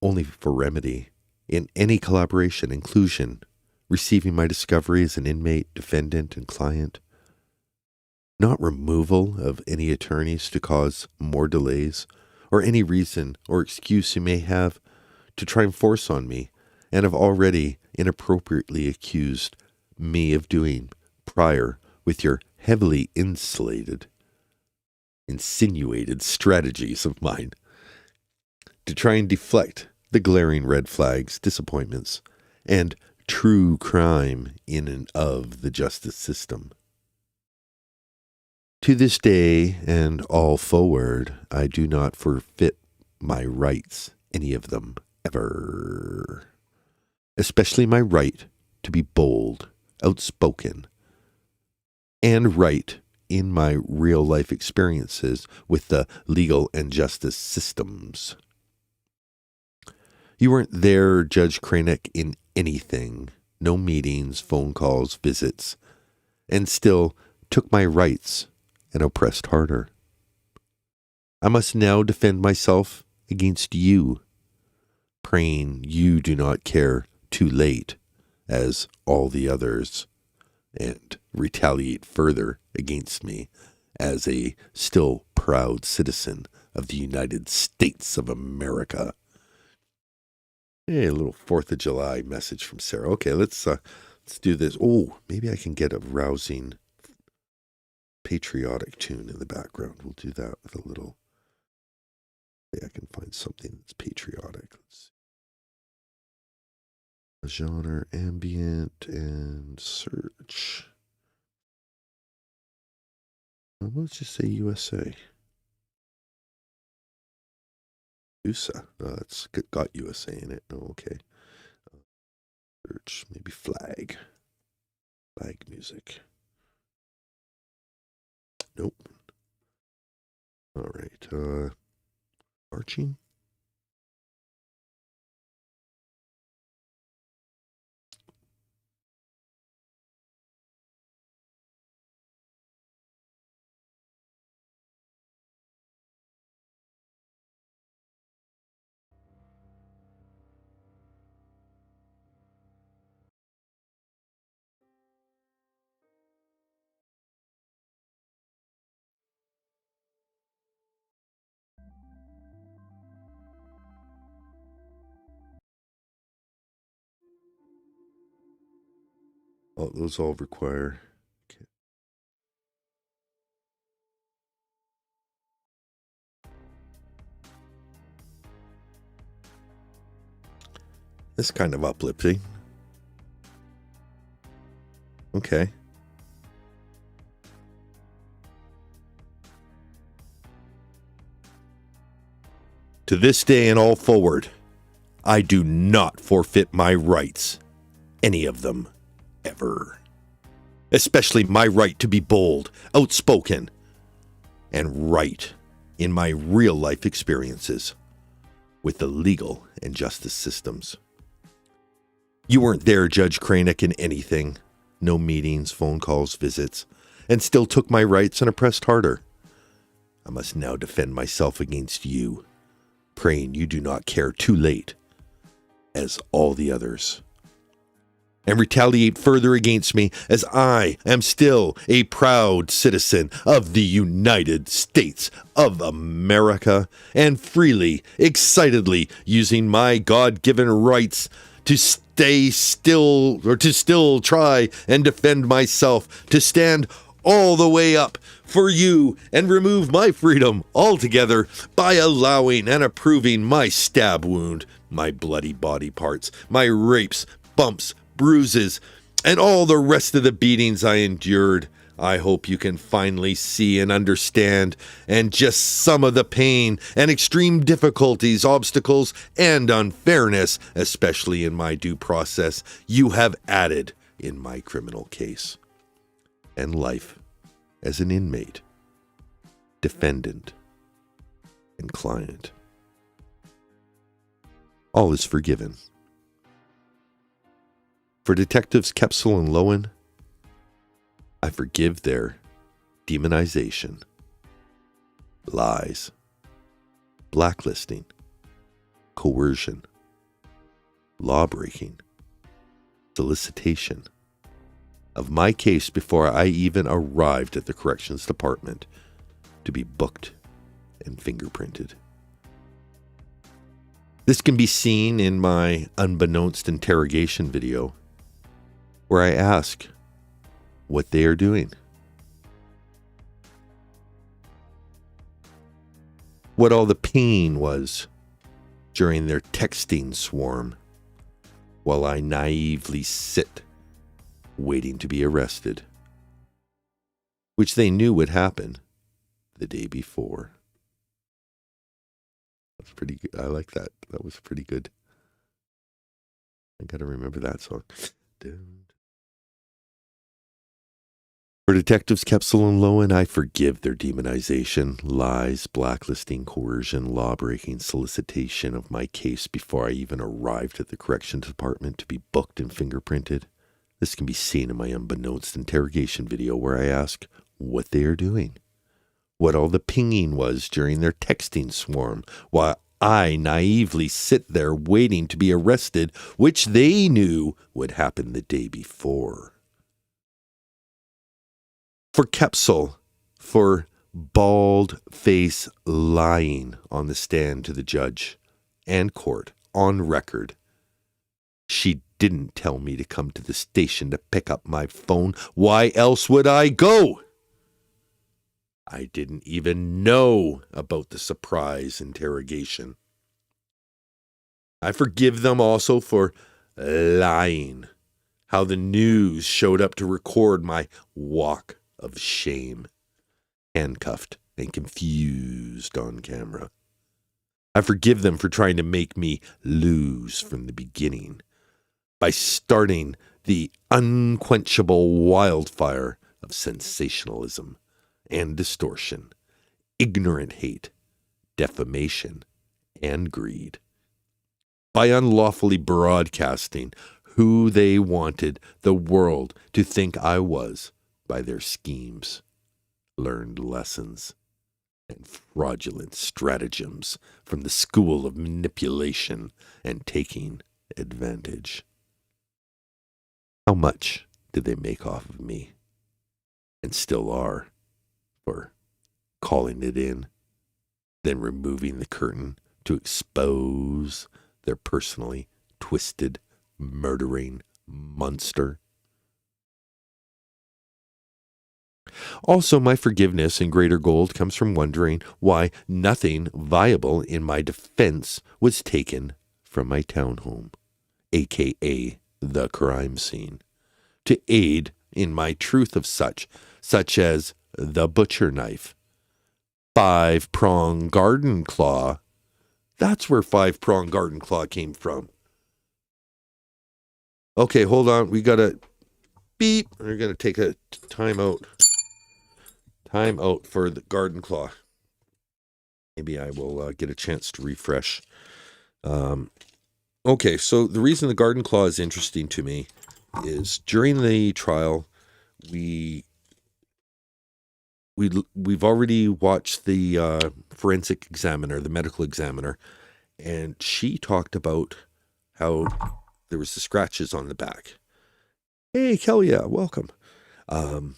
only for remedy, in any collaboration, inclusion, receiving my discovery as an inmate, defendant, and client, not removal of any attorneys to cause more delays, or any reason or excuse you may have to try and force on me, and have already inappropriately accused me of doing prior with your heavily insinuated strategies of mine to try and deflect the glaring red flags, disappointments, and true crime in and of the justice system. To this day and all forward, I do not forfeit my rights, any of them, ever. Especially my right to be bold, outspoken, and right in my real-life experiences with the legal and justice systems. You weren't there, Judge Cranick, in anything. No meetings, phone calls, visits, and still took my rights and oppressed harder. I must now defend myself against you, praying you do not care too late, as all the others, and retaliate further against me as a still proud citizen of the United States of America. Hey, a little 4th of July message from Sarah. Okay, let's do this. Oh, maybe I can get a rousing patriotic tune in the background. We'll do that with a little. I can find something that's patriotic. Let's see. Genre, ambient, and search. Let's just say USA. USA. It's got USA in it. Oh, okay. Search, maybe flag. Flag music. Nope. All right. Marching. Oh, those all require. Okay. This kind of uplifting. Okay. To this day and all forward, I do not forfeit my rights. Any of them. Ever. Especially my right to be bold, outspoken, and right in my real life experiences with the legal and justice systems. You weren't there, Judge Cranick, in anything. No meetings, phone calls, visits, and still took my rights and oppressed harder. I must now defend myself against you, praying you do not care too late, as all the others, and retaliate further against me, as I am still a proud citizen of the United States of America, and freely, excitedly using my God-given rights to stay still, or to still try and defend myself, to stand all the way up for you and remove my freedom altogether by allowing and approving my stab wound, my bloody body parts, my rapes, bumps, bruises, and all the rest of the beatings I endured. I hope you can finally see and understand, and just some of the pain and extreme difficulties, obstacles, and unfairness, especially in my due process, you have added in my criminal case and life as an inmate, defendant, and client. All is forgiven. For Detectives Kepsel and Lowen, I forgive their demonization, lies, blacklisting, coercion, lawbreaking, solicitation of my case before I even arrived at the Corrections Department to be booked and fingerprinted. This can be seen in my unbeknownst interrogation video, where I ask what they are doing, what all the pain was during their texting swarm, while I naively sit waiting to be arrested, which they knew would happen the day before. That's pretty good. I like that. That was pretty good. I gotta remember that song. For Detectives Kepsel and Lowen, I forgive their demonization, lies, blacklisting, coercion, lawbreaking, solicitation of my case before I even arrived at the Corrections Department to be booked and fingerprinted. This can be seen in my unbeknownst interrogation video, where I ask what they are doing, what all the pinging was during their texting swarm, while I naively sit there waiting to be arrested, which they knew would happen the day before. For Kepsel, for bald-face lying on the stand to the judge and court on record. She didn't tell me to come to the station to pick up my phone. Why else would I go? I didn't even know about the surprise interrogation. I forgive them also for lying, how the news showed up to record my walk of shame, handcuffed and confused on camera. I forgive them for trying to make me lose from the beginning by starting the unquenchable wildfire of sensationalism and distortion, ignorant hate, defamation, and greed, by unlawfully broadcasting who they wanted the world to think I was by their schemes, learned lessons, and fraudulent stratagems from the school of manipulation and taking advantage. How much did they make off of me, and still are, for calling it in, then removing the curtain to expose their personally twisted, murdering monster? Also, my forgiveness in greater gold comes from wondering why nothing viable in my defense was taken from my townhome aka the crime scene, to aid in my truth of such as the butcher knife, Five-Prong garden claw. That's where Five-Prong garden claw came from. Okay, hold on. We got to beep. We're going to take a time out. Time out for the garden claw. Maybe I will get a chance to refresh. Okay, so the reason the garden claw is interesting to me is during the trial, we've already watched the forensic examiner, the medical examiner, and she talked about how there was the scratches on the back. Hey, Kelia, welcome. So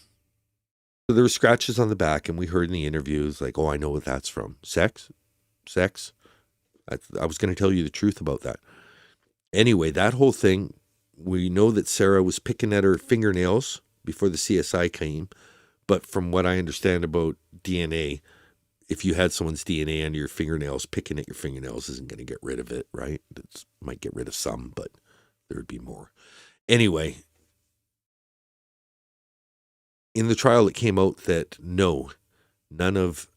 there were scratches on the back, and we heard in the interviews like, "Oh, I know what that's from. Sex. I was going to tell you the truth about that." Anyway, that whole thing, we know that Sarah was picking at her fingernails before the CSI came, but from what I understand about DNA, if you had someone's DNA under your fingernails, picking at your fingernails isn't going to get rid of it, right? It might get rid of some, but there would be more. Anyway, in the trial, it came out that no, none of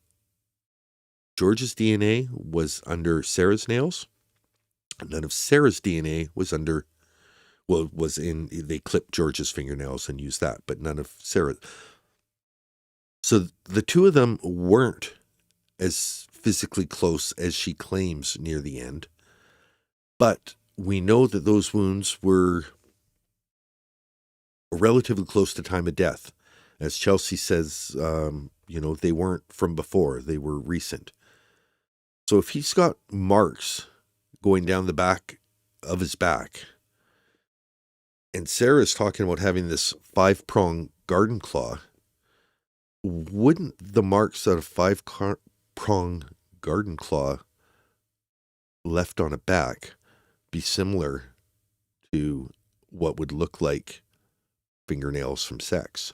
George's DNA was under Sarah's nails. None of Sarah's DNA was under, they clipped George's fingernails and used that, but none of Sarah. So the two of them weren't as physically close as she claims near the end. But we know that those wounds were relatively close to time of death. As Chelsea says, they weren't from before, they were recent. So if he's got marks going down the back of his back, and Sarah's talking about having this Five-Prong garden claw, wouldn't the marks out of Five-Prong garden claw left on a back be similar to what would look like fingernails from sex?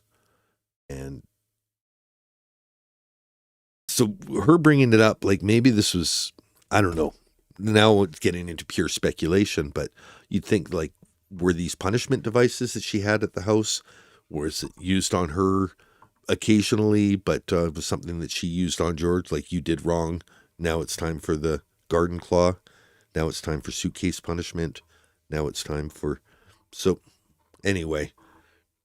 And so her bringing it up, like maybe this was, I don't know, now it's getting into pure speculation, but you'd think like, were these punishment devices that she had at the house? Was it used on her occasionally, but it was something that she used on George? Like, you did wrong. Now it's time for the garden claw. Now it's time for suitcase punishment. Now it's time for... So anyway,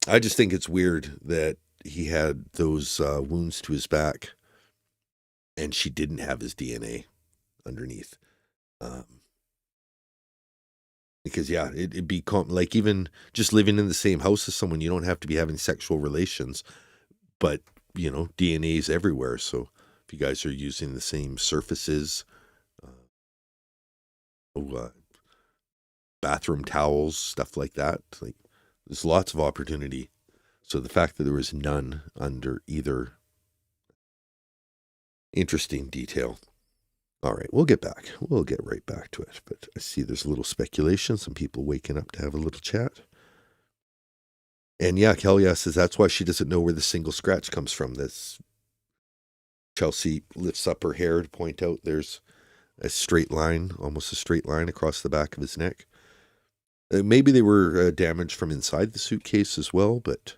I just think it's weird that he had those wounds to his back and she didn't have his DNA underneath. Because, yeah, it'd be like even just living in the same house as someone, you don't have to be having sexual relations, but, DNA is everywhere. So if you guys are using the same surfaces, bathroom towels, stuff like that, like there's lots of opportunity. So the fact that there was none under either, interesting detail. All right, we'll get right back to it. But I see there's a little speculation, some people waking up to have a little chat. And yeah, Kelly says that's why she doesn't know where the single scratch comes from. This Chelsea lifts up her hair to point out there's a straight line, almost a straight line across the back of his neck. Maybe they were damaged from inside the suitcase as well, but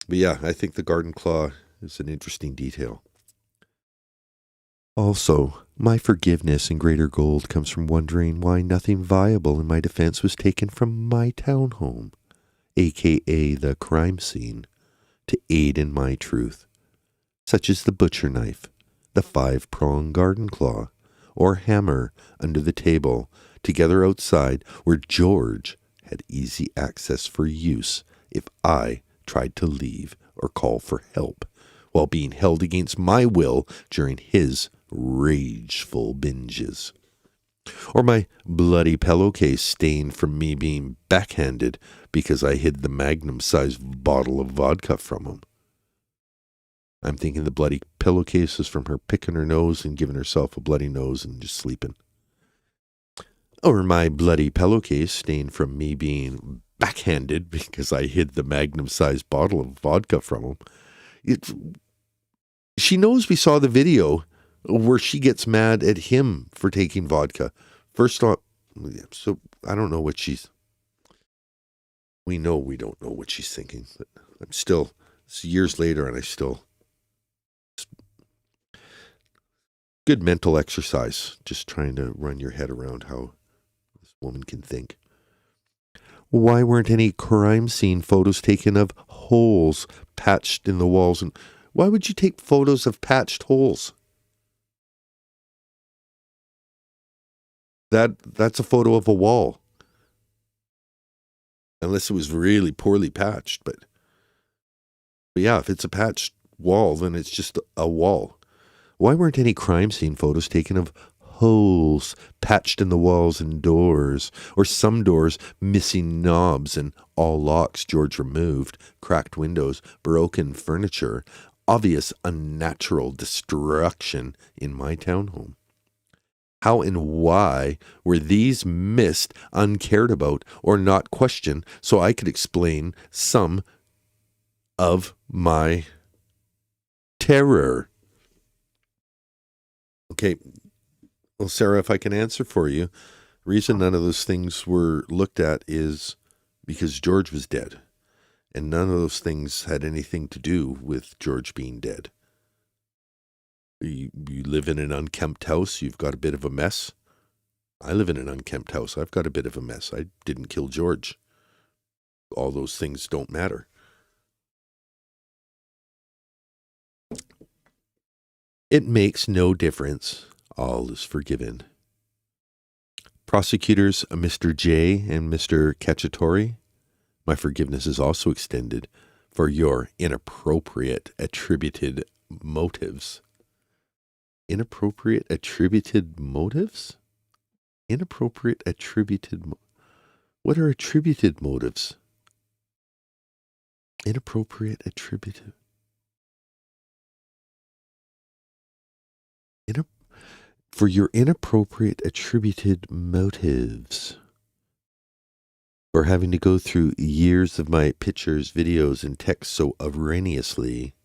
yeah, I think the garden claw is an interesting detail. Also, my forgiveness and greater gold comes from wondering why nothing viable in my defense was taken from my townhome, aka the crime scene, to aid in my truth, such as the butcher knife, the Five-Prong garden claw, or hammer under the table, together outside where George had easy access for use if I tried to leave or call for help, while being held against my will during his rageful binges. Or my bloody pillowcase stained from me being backhanded because I hid the magnum-sized bottle of vodka from him. I'm thinking the bloody pillowcase is from her picking her nose and giving herself a bloody nose and just sleeping. Or my bloody pillowcase stained from me being backhanded because I hid the magnum-sized bottle of vodka from him. She knows we saw the video where she gets mad at him for taking vodka. First off, So I don't know what we know we don't know what she's thinking, but I'm still, it's years later and good mental exercise, just trying to run your head around how this woman can think. Why weren't any crime scene photos taken of holes patched in the walls? And why would you take photos of patched holes? That's a photo of a wall. Unless it was really poorly patched. But yeah, if it's a patched wall, then it's just a wall. Why weren't any crime scene photos taken of holes patched in the walls and doors, or some doors missing knobs and all locks George removed, cracked windows, broken furniture, obvious unnatural destruction in my townhome? How and why were these missed, uncared about, or not questioned so I could explain some of my terror? Okay, well, Sarah, if I can answer for you, the reason none of those things were looked at is because George was dead. And none of those things had anything to do with George being dead. You live in an unkempt house, you've got a bit of a mess. I live in an unkempt house, I've got a bit of a mess. I didn't kill George. All those things don't matter. It makes no difference. All is forgiven. Prosecutors Mr. J and Mr. Cacciatore, my forgiveness is also extended for your inappropriate attributed motives. Inappropriate attributed motives? Inappropriate attributed... What are attributed motives? Inappropriate attributed... For your inappropriate attributed motives. For having to go through years of my pictures, videos, and texts so erroneously.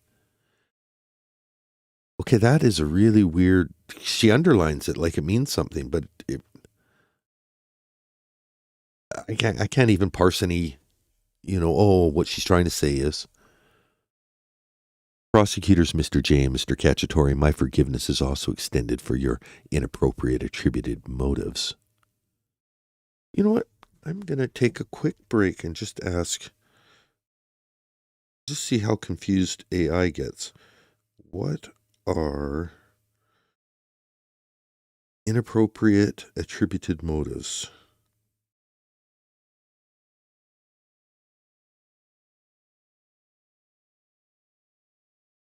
Okay, that is a really weird... She underlines it like it means something, but I can't even parse any, what she's trying to say is. Prosecutors Mr. J and Mr. Cacciatore, my forgiveness is also extended for your inappropriate attributed motives. You know what? I'm going to take a quick break and just see how confused AI gets. What are inappropriate attributed motives?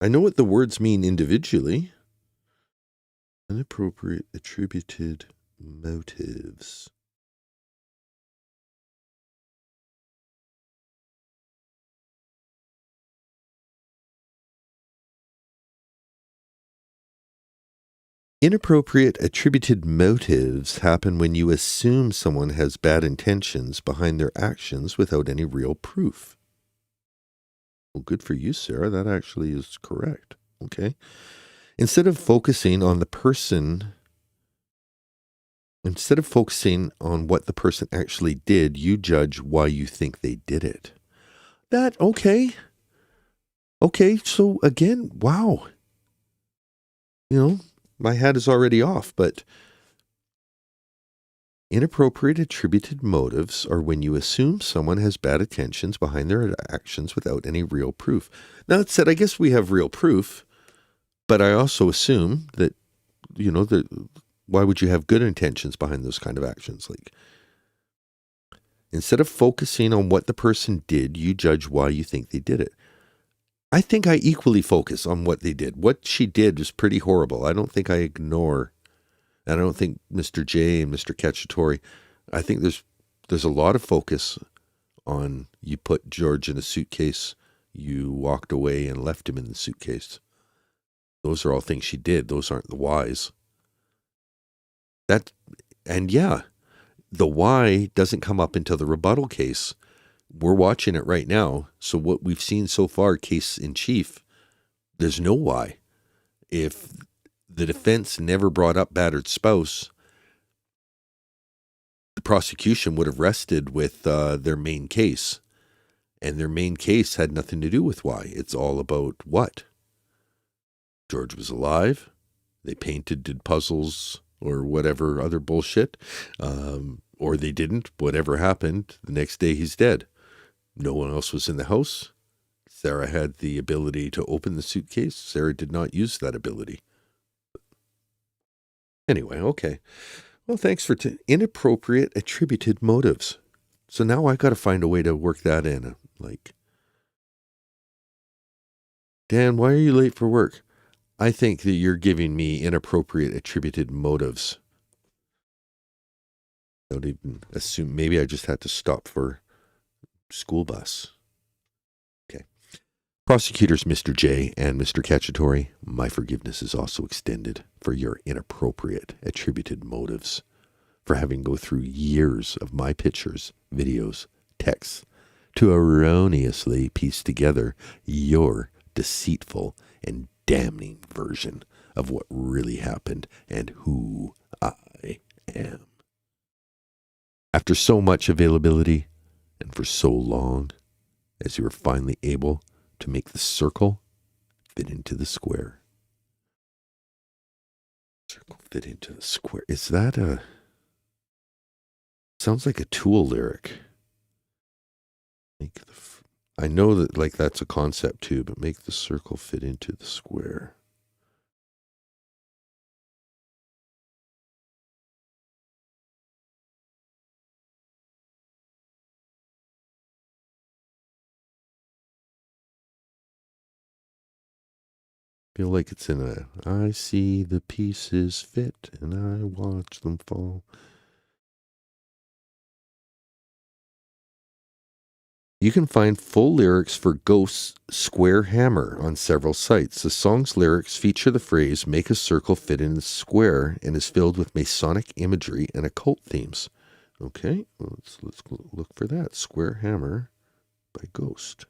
I know what the words mean individually. Inappropriate attributed motives. Inappropriate attributed motives happen when you assume someone has bad intentions behind their actions without any real proof. Well, good for you, Sarah. That actually is correct. Okay. Instead of focusing on what the person actually did, you judge why you think they did it. Okay, so again, wow. My hat is already off, but inappropriate attributed motives are when you assume someone has bad intentions behind their actions without any real proof. Now, that said, I guess we have real proof, but I also assume that, why would you have good intentions behind those kind of actions? Like, instead of focusing on what the person did, you judge why you think they did it. I think I equally focus on what they did. What she did was pretty horrible. I don't think I ignore, and I don't think Mr. J and Mr. Cacciatore, I think there's a lot of focus on you put George in a suitcase, you walked away and left him in the suitcase. Those are all things she did. Those aren't the whys. The why doesn't come up until the rebuttal case. We're watching it right now. So what we've seen so far, case in chief, there's no why. If the defense never brought up battered spouse, the prosecution would have rested with their main case. And their main case had nothing to do with why. It's all about what? George was alive. They painted, did puzzles, or whatever other bullshit. Or they didn't. Whatever happened, the next day he's dead. No one else was in the house. Sarah had the ability to open the suitcase. Sarah did not use that ability. Anyway, okay. Well, thanks for inappropriate attributed motives. So now I got to find a way to work that in. Like, Dan, why are you late for work? I think that you're giving me inappropriate attributed motives. Don't even assume. Maybe I just had to stop for school bus. Okay. Prosecutors Mr. J and Mr. Cacciatore, my forgiveness is also extended for your inappropriate attributed motives, for having go through years of my pictures, videos, texts, to erroneously piece together your deceitful and damning version of what really happened and who I am. After so much availability and for so long, as you were finally able to make the circle fit into the square. Circle fit into the square. Is that a... Sounds like a Tool lyric. I know that like that's a concept too, but make the circle fit into the square. Feel like it's in a, I see the pieces fit and I watch them fall. You can find full lyrics for Ghost's Square Hammer on several sites. The song's lyrics feature the phrase, make a circle fit in the square, and is filled with Masonic imagery and occult themes. Okay, well, let's look for that. Square Hammer by Ghost.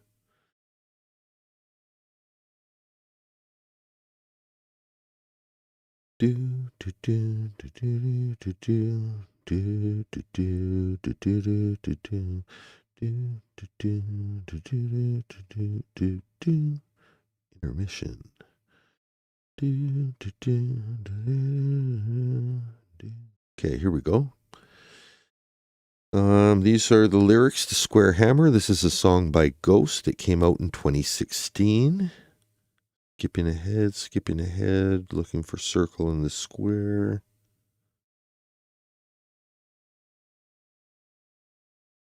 Do do do do do do do do do do do do do do. Intermission. Okay, here we go. These are the lyrics to Square Hammer. This is a song by Ghost. It came out in 2016. Skipping ahead, looking for circle in the square.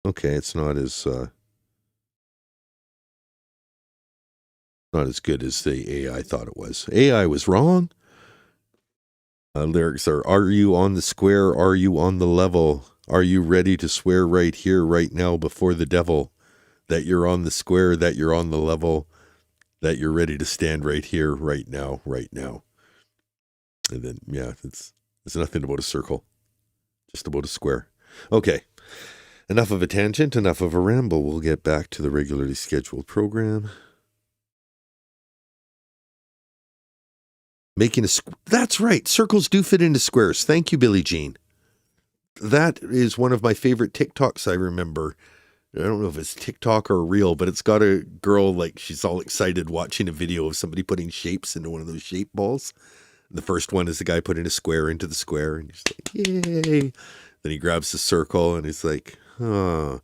Okay, it's not as good as the AI thought it was. AI was wrong. Lyrics are you on the square? Are you on the level? Are you ready to swear right here, right now, before the devil, that you're on the square, that you're on the level, that you're ready to stand right here, right now, right now. And then, yeah, it's nothing about a circle, just about a square. Okay. Enough of a tangent, enough of a ramble. We'll get back to the regularly scheduled program. That's right. Circles do fit into squares. Thank you, Billie Jean. That is one of my favorite TikToks I remember. I don't know if it's TikTok or Reel, but it's got a girl, like, she's all excited watching a video of somebody putting shapes into one of those shape balls. The first one is the guy putting a square into the square, and he's like, yay. Then he grabs the circle, and he's like, huh.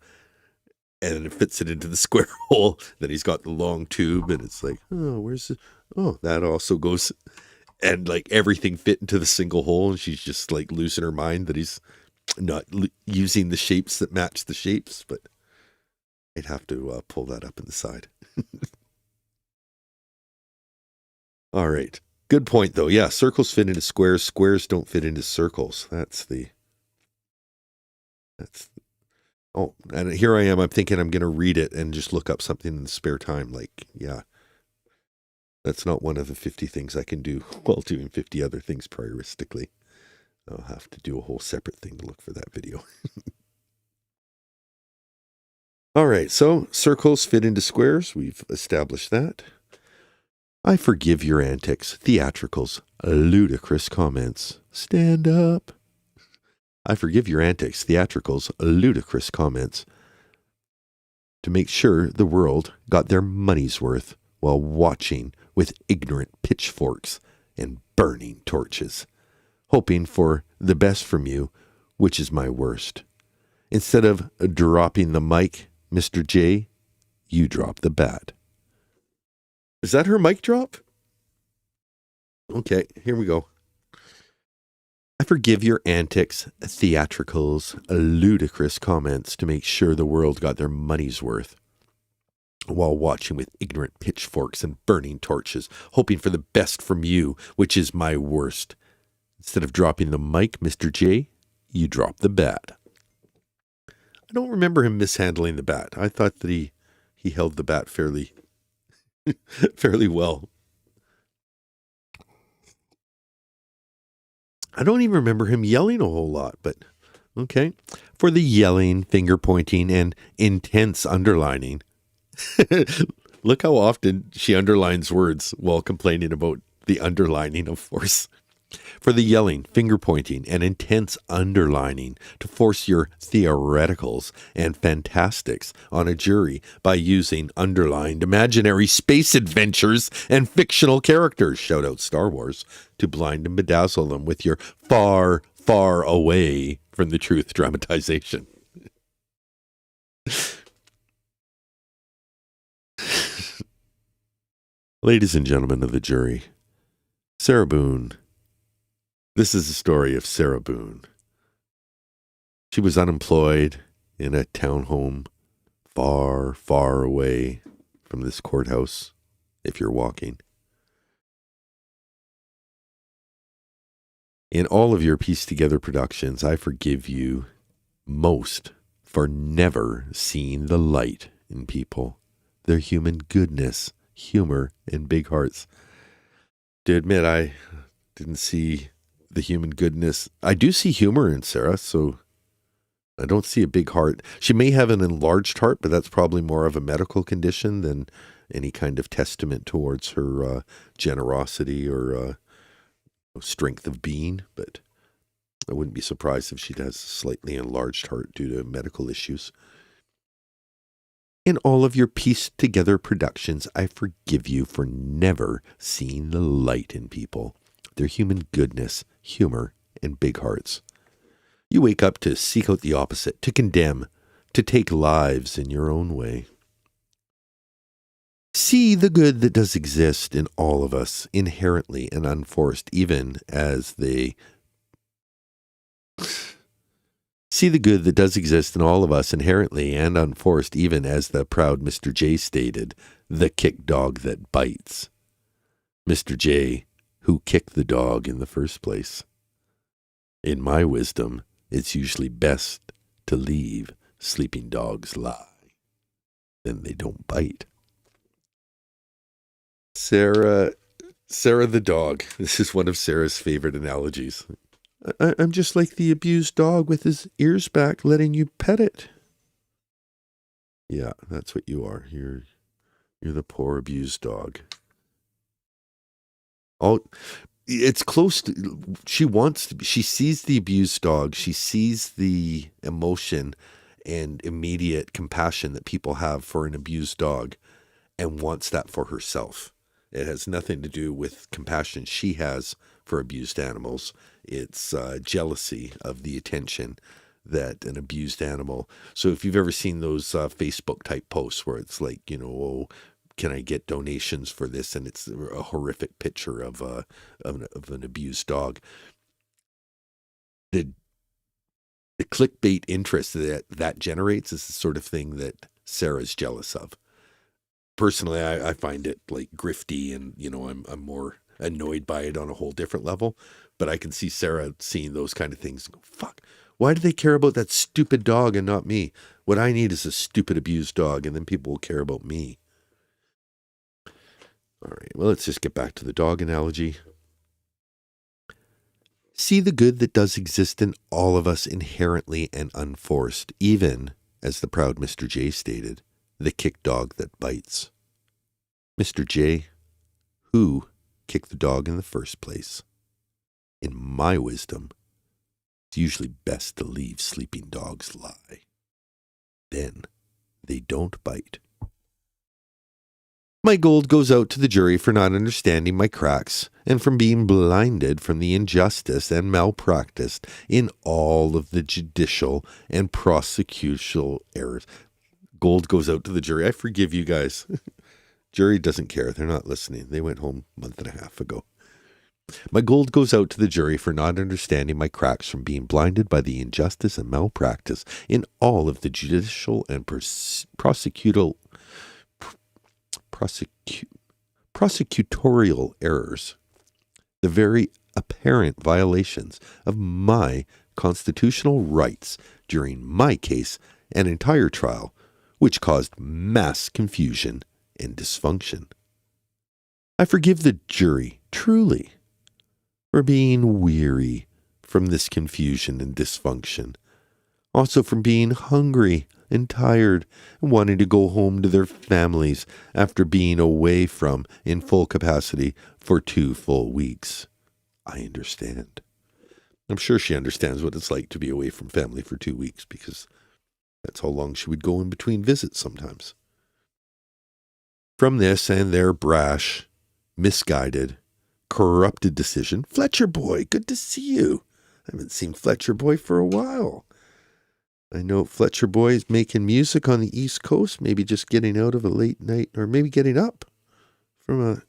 And it fits it into the square hole. Then he's got the long tube, and it's like, oh, where's it? Oh, that also goes, and like everything fit into the single hole, and she's just like losing her mind that he's not using the shapes that match the shapes, but I'd have to pull that up in the side. All right. Good point, though. Yeah, circles fit into squares. Squares don't fit into circles. Oh, and here I am. I'm thinking I'm going to read it and just look up something in the spare time. Like, yeah, that's not one of the 50 things I can do while doing 50 other things prioristically. I'll have to do a whole separate thing to look for that video. All right, so circles fit into squares. We've established that. I forgive your antics, theatricals, ludicrous comments. Stand up. I forgive your antics, theatricals, ludicrous comments to make sure the world got their money's worth while watching with ignorant pitchforks and burning torches, hoping for the best from you, which is my worst. Instead of dropping the mic, Mr. J, you drop the bat. Is that her mic drop? Okay, here we go. I forgive your antics, theatricals, ludicrous comments to make sure the world got their money's worth while watching with ignorant pitchforks and burning torches, hoping for the best from you, which is my worst. Instead of dropping the mic, Mr. J, you drop the bat. I don't remember him mishandling the bat. I thought that he held the bat fairly well. I don't even remember him yelling a whole lot, but okay. For the yelling, finger pointing, and intense underlining. Look how often she underlines words while complaining about the underlining of force. For the yelling, finger pointing, and intense underlining to force your theoreticals and fantastics on a jury by using underlined imaginary space adventures and fictional characters, shout out Star Wars, to blind and bedazzle them with your far, far away from the truth dramatization. Ladies and gentlemen of the jury, Sarah Boone. This is the story of Sarah Boone. She was unemployed in a townhome far, far away from this courthouse, if you're walking. In all of your pieced together productions, I forgive you most for never seeing the light in people, their human goodness, humor, and big hearts. To admit, I didn't see the human goodness. I do see humor in Sarah, so I don't see a big heart. She may have an enlarged heart, but that's probably more of a medical condition than any kind of testament towards her generosity or strength of being. But I wouldn't be surprised if she has a slightly enlarged heart due to medical issues. In all of your pieced together productions, I forgive you for never seeing the light in people, their human goodness, humor, and big hearts. You wake up to seek out the opposite, to condemn, to take lives in your own way. See the good that does exist in all of us, inherently and unforced, even as they... See the good that does exist in all of us, inherently and unforced, even as the proud Mr. J stated, the kick dog that bites. Mr. J, who kicked the dog in the first place. In my wisdom, it's usually best to leave sleeping dogs lie. Then they don't bite. Sarah the dog. This is one of Sarah's favorite analogies. I'm just like the abused dog with his ears back letting you pet it. Yeah, that's what you are. You're the poor abused dog. Oh, it's close to, she sees the abused dog. She sees the emotion and immediate compassion that people have for an abused dog and wants that for herself. It has nothing to do with compassion she has for abused animals. It's jealousy of the attention that an abused animal. So if you've ever seen those Facebook type posts where it's like, oh, can I get donations for this? And it's a horrific picture of an abused dog. The clickbait interest that generates is the sort of thing that Sarah's jealous of. Personally, I find it like grifty, and I'm more annoyed by it on a whole different level. But I can see Sarah seeing those kind of things. Fuck, why do they care about that stupid dog and not me? What I need is a stupid abused dog, and then people will care about me. All right, well, let's just get back to the dog analogy. See the good that does exist in all of us inherently and unforced, even, as the proud Mr. J stated, the kick dog that bites. Mr. J, who kicked the dog in the first place? In my wisdom, It's usually best to leave sleeping dogs lie. Then they don't bite. My gold goes out to the jury for not understanding my cracks and from being blinded from the injustice and malpractice in all of the judicial and prosecutorial errors. Gold goes out to the jury. I forgive you guys. Jury doesn't care. They're not listening. They went home a month and a half ago. My gold goes out to the jury for not understanding my cracks from being blinded by the injustice and malpractice in all of the judicial and prosecutorial errors, the very apparent violations of my constitutional rights during my case and entire trial, which caused mass confusion and dysfunction. I forgive the jury, truly, for being weary from this confusion and dysfunction, also from being hungry and tired and wanting to go home to their families after being away from in full capacity for 2 full weeks. I understand. I'm sure she understands what it's like to be away from family for 2 weeks, because that's how long she would go in between visits sometimes. From this and their brash, misguided, corrupted decision, Fletcher boy, good to see you. I haven't seen Fletcher boy for a while. I know Fletcher boy is making music on the East Coast, maybe just getting out of a late night, or maybe getting up from a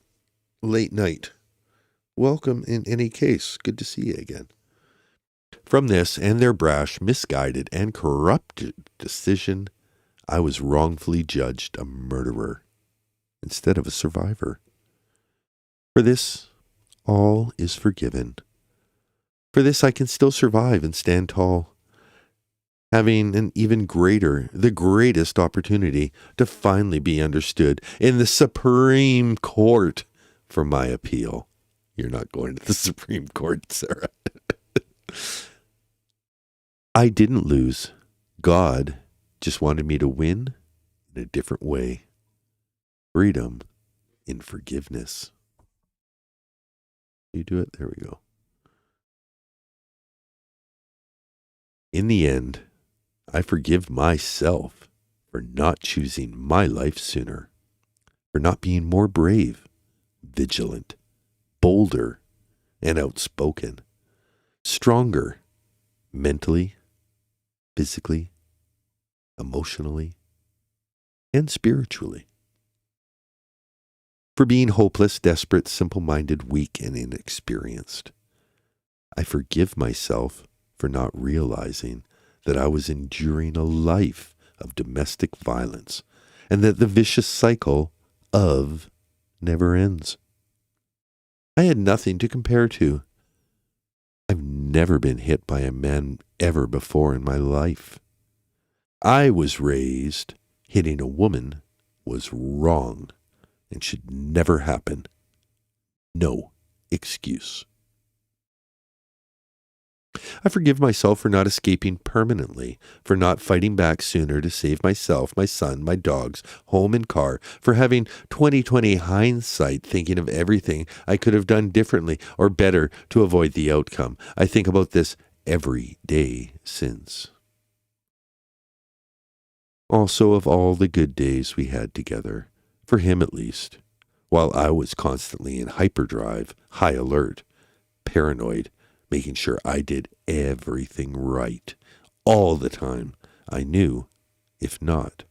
late night. Welcome in any case. Good to see you again. From this and their brash, misguided, and corrupted decision, I was wrongfully judged a murderer instead of a survivor. For this, all is forgiven. For this, I can still survive and stand tall, having an even greater, the greatest opportunity to finally be understood in the Supreme Court for my appeal. You're not going to the Supreme Court, Sarah. I didn't lose. God just wanted me to win in a different way. Freedom in forgiveness. You do it? There we go. In the end, I forgive myself for not choosing my life sooner, for not being more brave, vigilant, bolder, and outspoken, stronger, mentally, physically, emotionally, and spiritually. For being hopeless, desperate, simple-minded, weak, and inexperienced. I forgive myself for not realizing that I was enduring a life of domestic violence and that the vicious cycle of never ends. I had nothing to compare to. I've never been hit by a man ever before in my life. I was raised hitting a woman was wrong and should never happen. No excuse. I forgive myself for not escaping permanently, for not fighting back sooner to save myself, my son, my dogs, home and car, for having 20/20 hindsight, thinking of everything I could have done differently or better to avoid the outcome. I think about this every day since. Also of all the good days we had together, for him at least, while I was constantly in hyperdrive, high alert, paranoid, making sure I did everything right, all the time. I knew, if not,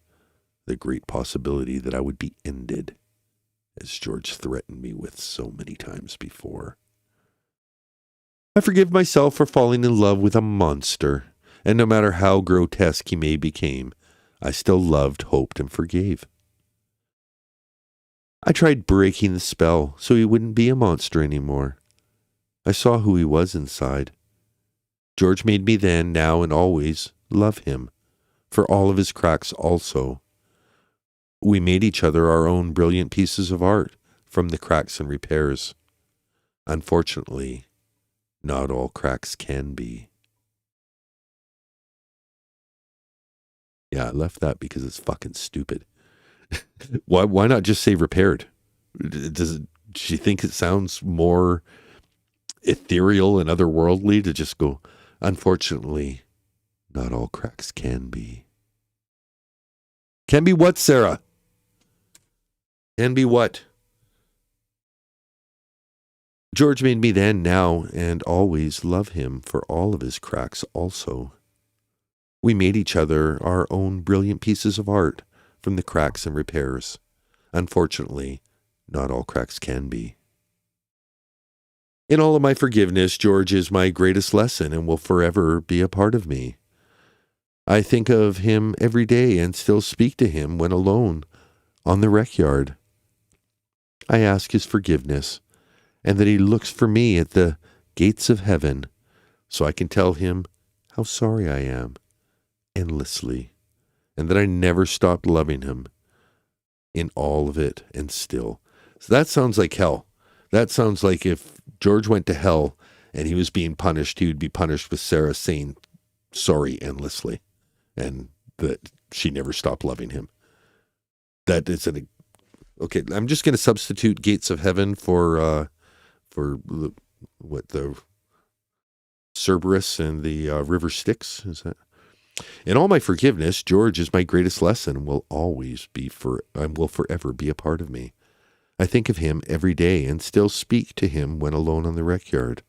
the great possibility that I would be ended, as George threatened me with so many times before. I forgive myself for falling in love with a monster, and no matter how grotesque he may become, I still loved, hoped, and forgave. I tried breaking the spell so he wouldn't be a monster anymore. I saw who he was inside. George made me then, now, and always love him, for all of his cracks also. We made each other our own brilliant pieces of art from the cracks and repairs. Unfortunately, not all cracks can be. Yeah, I left that because it's fucking stupid. Why not just say repaired? Does she think it sounds more ethereal and otherworldly to just go, Unfortunately, not all cracks can be. Can be what, Sarah? Can be what? George made me then, now, and always love him for all of his cracks also. We made each other our own brilliant pieces of art from the cracks and repairs. Unfortunately, not all cracks can be. In all of my forgiveness, George is my greatest lesson and will forever be a part of me. I think of him every day and still speak to him when alone on the rec yard. I ask his forgiveness and that he looks for me at the gates of heaven so I can tell him how sorry I am endlessly and that I never stopped loving him in all of it and still. So that sounds like hell. That sounds like if George went to hell and he was being punished, he would be punished with Sarah saying sorry endlessly and that she never stopped loving him. That is okay. I'm just going to substitute gates of heaven for the Cerberus and the river Styx. Is that? In all my forgiveness, George is my greatest lesson and will always be will forever be a part of me. I think of him every day and still speak to him when alone on the rec yard.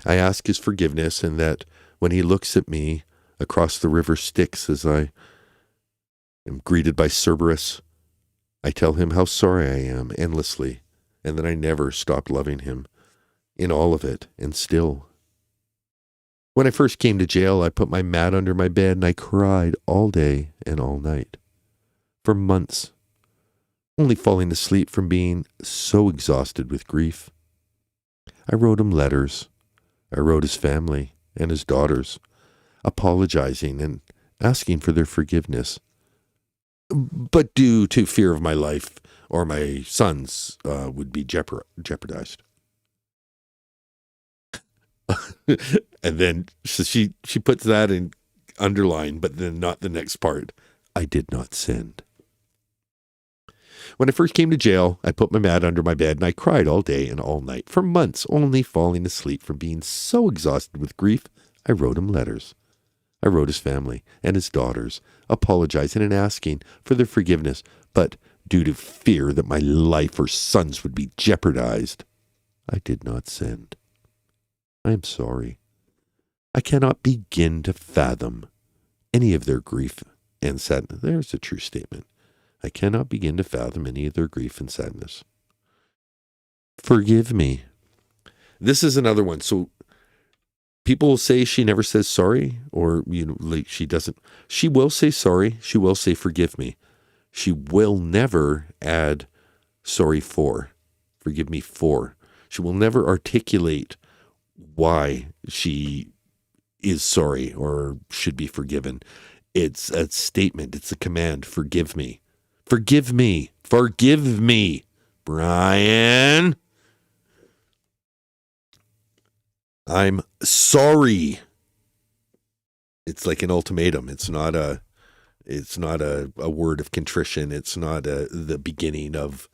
I ask his forgiveness and that when he looks at me across the river Styx as I am greeted by Cerberus, I tell him how sorry I am endlessly and that I never stopped loving him in all of it and still. When I first came to jail, I put my mat under my bed and I cried all day and all night. For months, only falling asleep from being so exhausted with grief. I wrote him letters. I wrote his family and his daughters, apologizing and asking for their forgiveness. But due to fear of my life or my sons would be jeopardized. And then so she puts that in underline, but then not the next part. I did not send. When I first came to jail, I put my mat under my bed and I cried all day and all night for months, only falling asleep from being so exhausted with grief. I wrote him letters. I wrote his family and his daughters, apologizing and asking for their forgiveness, but due to fear that my life or sons would be jeopardized, I did not send. I am sorry. I cannot begin to fathom any of their grief and sadness. There's a true statement. I cannot begin to fathom any of their grief and sadness. Forgive me. This is another one. So people will say she never says sorry, or, like she doesn't. She will say sorry. She will say forgive me. She will never add sorry for, forgive me for. She will never articulate why she is sorry or should be forgiven. It's a statement. It's a command. Forgive me. Forgive me. Forgive me, Brian. I'm sorry. It's like an ultimatum. It's not a word of contrition. It's not the beginning of,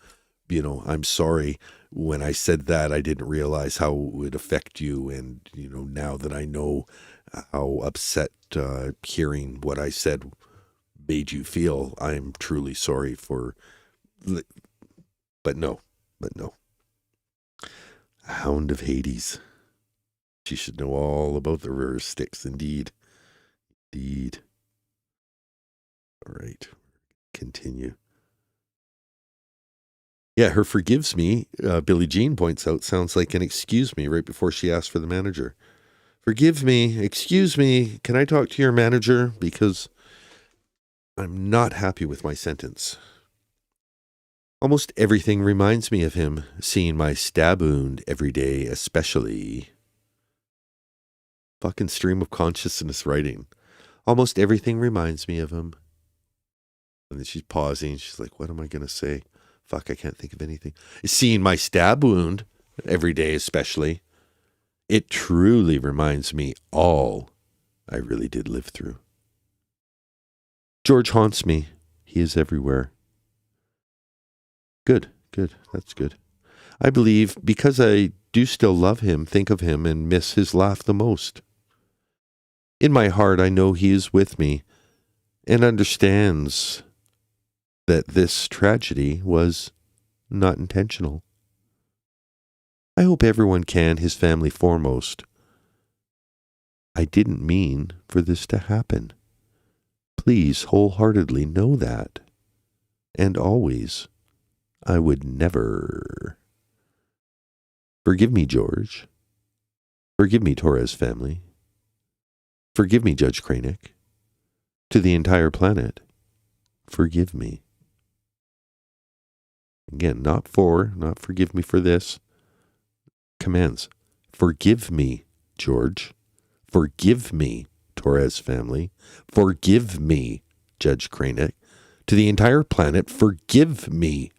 I'm sorry. When I said that, I didn't realize how it would affect you. And, now that I know how upset hearing what I said made you feel, I'm truly sorry for, but no. Hound of Hades. She should know all about the river Styx, indeed. All right, continue. Yeah, her forgives me, Billie Jean points out, sounds like an excuse me right before she asked for the manager. Forgive me, excuse me, can I talk to your manager? Because I'm not happy with my sentence. Almost everything reminds me of him, seeing my stab wound every day, especially. Fucking stream of consciousness writing. Almost everything reminds me of him. And then she's pausing. She's like, what am I going to say? Fuck, I can't think of anything. Seeing my stab wound every day, especially. It truly reminds me all I really did live through. George haunts me. He is everywhere. Good. That's good. I believe because I do still love him, think of him, and miss his laugh the most. In my heart, I know he is with me and understands that this tragedy was not intentional. I hope everyone can, his family foremost. I didn't mean for this to happen. Please wholeheartedly know that. And always, I would never. Forgive me, George. Forgive me, Torres family. Forgive me, Judge Cranick. To the entire planet, forgive me. Again, not forgive me for this. Commands. Forgive me, George. Forgive me, Torres family. Forgive me, Judge Cranick. To the entire planet, forgive me.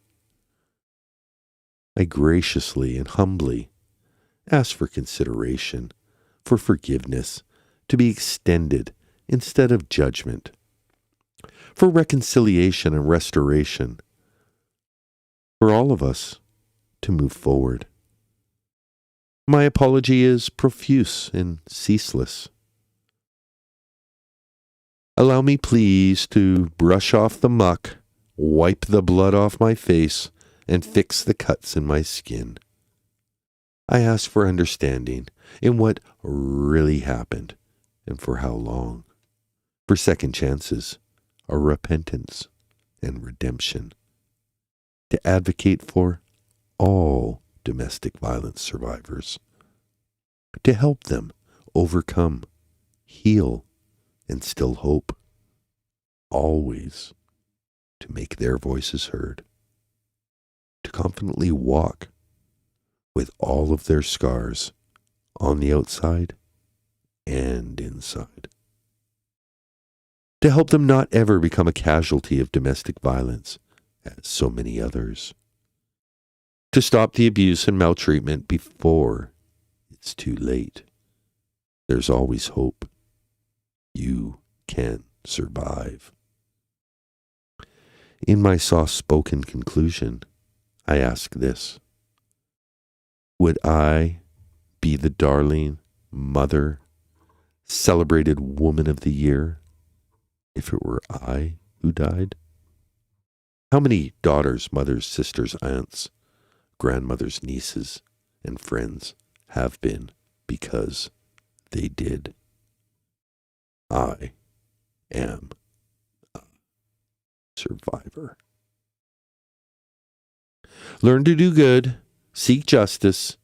I graciously and humbly ask for consideration, for forgiveness, to be extended instead of judgment, for reconciliation and restoration, for all of us to move forward. My apology is profuse and ceaseless. Allow me, please, to brush off the muck, wipe the blood off my face, and fix the cuts in my skin. I ask for understanding in what really happened and for how long, for second chances, a repentance, and redemption, to advocate for all domestic violence survivors, to help them overcome, heal, and still hope, always to make their voices heard, to confidently walk with all of their scars on the outside and inside, to help them not ever become a casualty of domestic violence, as so many others, to stop the abuse and maltreatment before it's too late. There's always hope. You can survive. In my soft-spoken conclusion, I ask this. Would I be the darling mother, celebrated woman of the year, if it were I who died? How many daughters, mothers, sisters, aunts, grandmothers, nieces, and friends have been because they did? I am a survivor. Learn to do good, seek justice,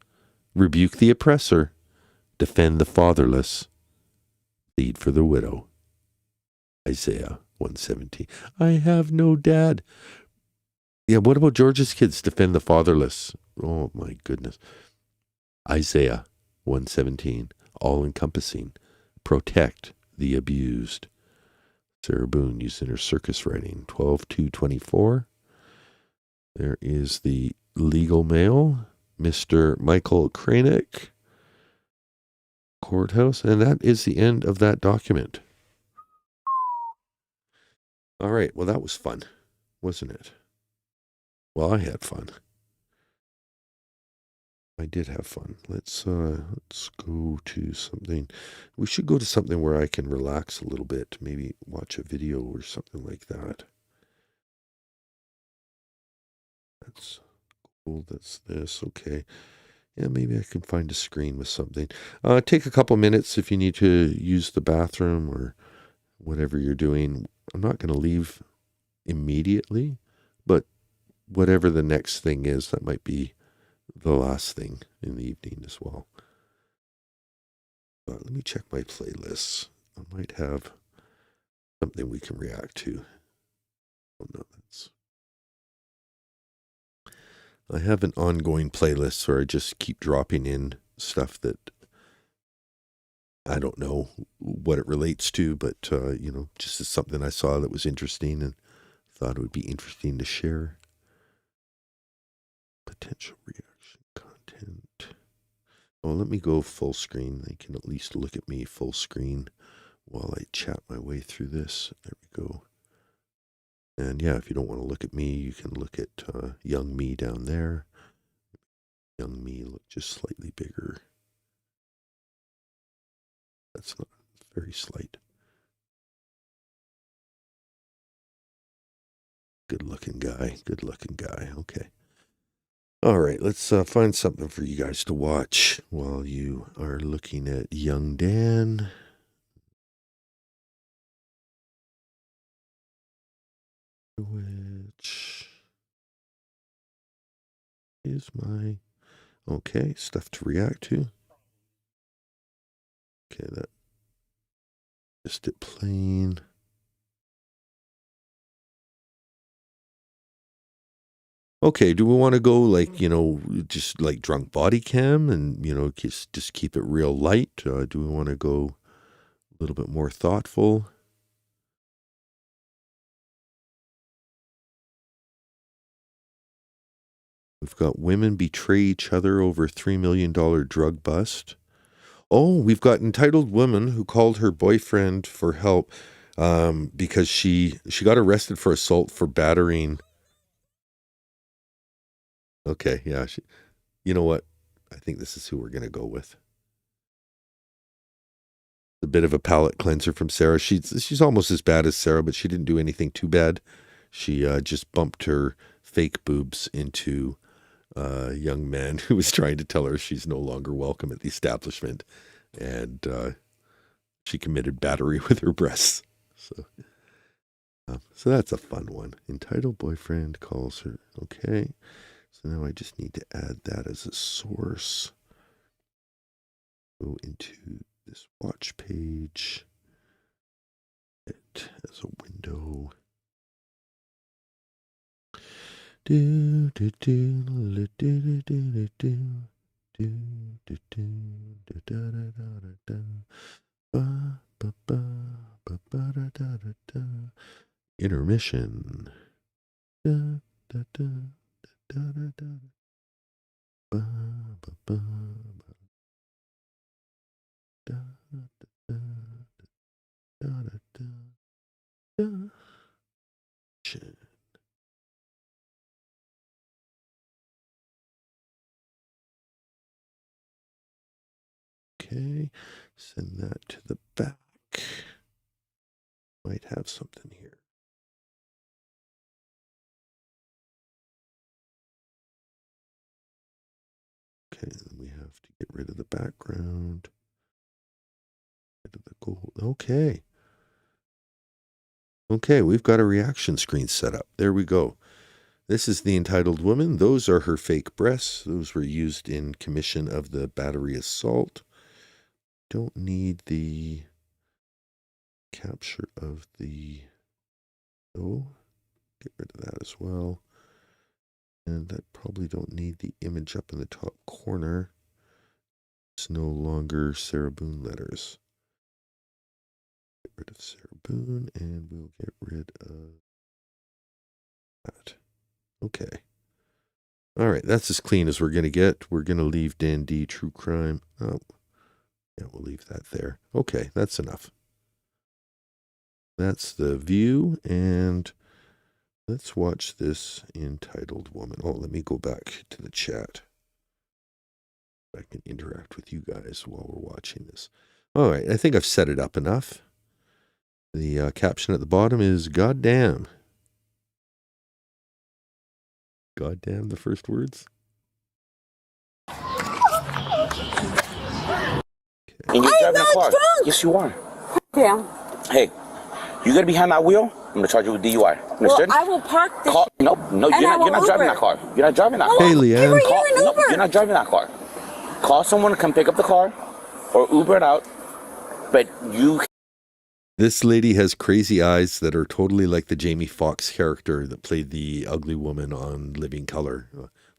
rebuke the oppressor, defend the fatherless, plead for the widow. Isaiah 1:17. I have no dad. Yeah, what about George's kids? Defend the fatherless. Oh my goodness. Isaiah 1:17. All-encompassing. Protect the abused. Sarah Boone used in her circus writing. 12/2/24. There is the legal mail. Mr. Michael Cranick, courthouse. And that is the end of that document. All right. Well, that was fun, wasn't it? Well, I had fun. I did have fun. Let's go to something. We should go to something where I can relax a little bit. Maybe watch a video or something like that. That's cool. That's this. Okay. Yeah, maybe I can find a screen with something. Take a couple minutes if you need to use the bathroom or whatever you're doing. I'm not going to leave immediately, but whatever the next thing is, that might be the last thing in the evening as well. Let me check my playlists. I might have something we can react to. Oh no, I have an ongoing playlist where I just keep dropping in stuff that I don't know what it relates to, but just as something I saw that was interesting and thought it would be interesting to share. Potential reaction content. Oh, let me go full screen. They can at least look at me full screen while I chat my way through this. There we go. And yeah, if you don't want to look at me, you can look at young me down there. Young me look just slightly bigger. That's not very slight. Good looking guy. Okay. All right, let's find something for you guys to watch while you are looking at young Dan. Which is my... Okay, stuff to react to. Okay, that... Just it plain. Okay, do we want to go like, just like drunk body cam and, just keep it real light? Do we want to go a little bit more thoughtful? We've got women betray each other over $3 million drug bust. Oh, we've got entitled woman who called her boyfriend for help because she got arrested for assault for battering. Okay, yeah. You know what? I think this is who we're going to go with. A bit of a palate cleanser from Sarah. She's almost as bad as Sarah, but she didn't do anything too bad. She just bumped her fake boobs into a young man who was trying to tell her she's no longer welcome at the establishment. And she committed battery with her breasts. So that's a fun one. Entitled boyfriend calls her. Okay. So now I just need to add that as a source. Go into this watch page. It as a window. Do do do do do do do do do do da da da da ba ba ba ba ba da da da da. Intermission. Da da da. Da, da, da, ba, ba, ba, ba. Da, da, da, da, da, da, da. Okay, send that to the back. Might have something here. Okay, then we have to get rid of the background. Rid of the gold. Okay. Okay, we've got a reaction screen set up. There we go. This is the entitled woman. Those are her fake breasts. Those were used in commission of the battery assault. Don't need the capture of the... Oh, get rid of that as well. And that probably don't need the image up in the top corner. It's no longer Sarah Boone letters. Get rid of Sarah Boone and we'll get rid of that. Okay. All right, that's as clean as we're going to get. We're going to leave Dandy True Crime. Oh, yeah, we'll leave that there. Okay, that's enough. That's the view, and let's watch this entitled woman. Oh, let me go back to the chat. I can interact with you guys while we're watching this. All right, I think I've set it up enough. The caption at the bottom is "Goddamn." Goddamn, the first words. And you're driving a car. Drunk. Yes, you are. Yeah. Hey, you gotta be behind that wheel. I'm gonna charge you with DUI. Understood? Well, I will park this. No, you're not driving that car. You're not driving that car. Hey, Leanne. No, you're not driving that car. Call someone to come pick up the car, or Uber it out. But you. This lady has crazy eyes that are totally like the Jamie Foxx character that played the ugly woman on Living Color,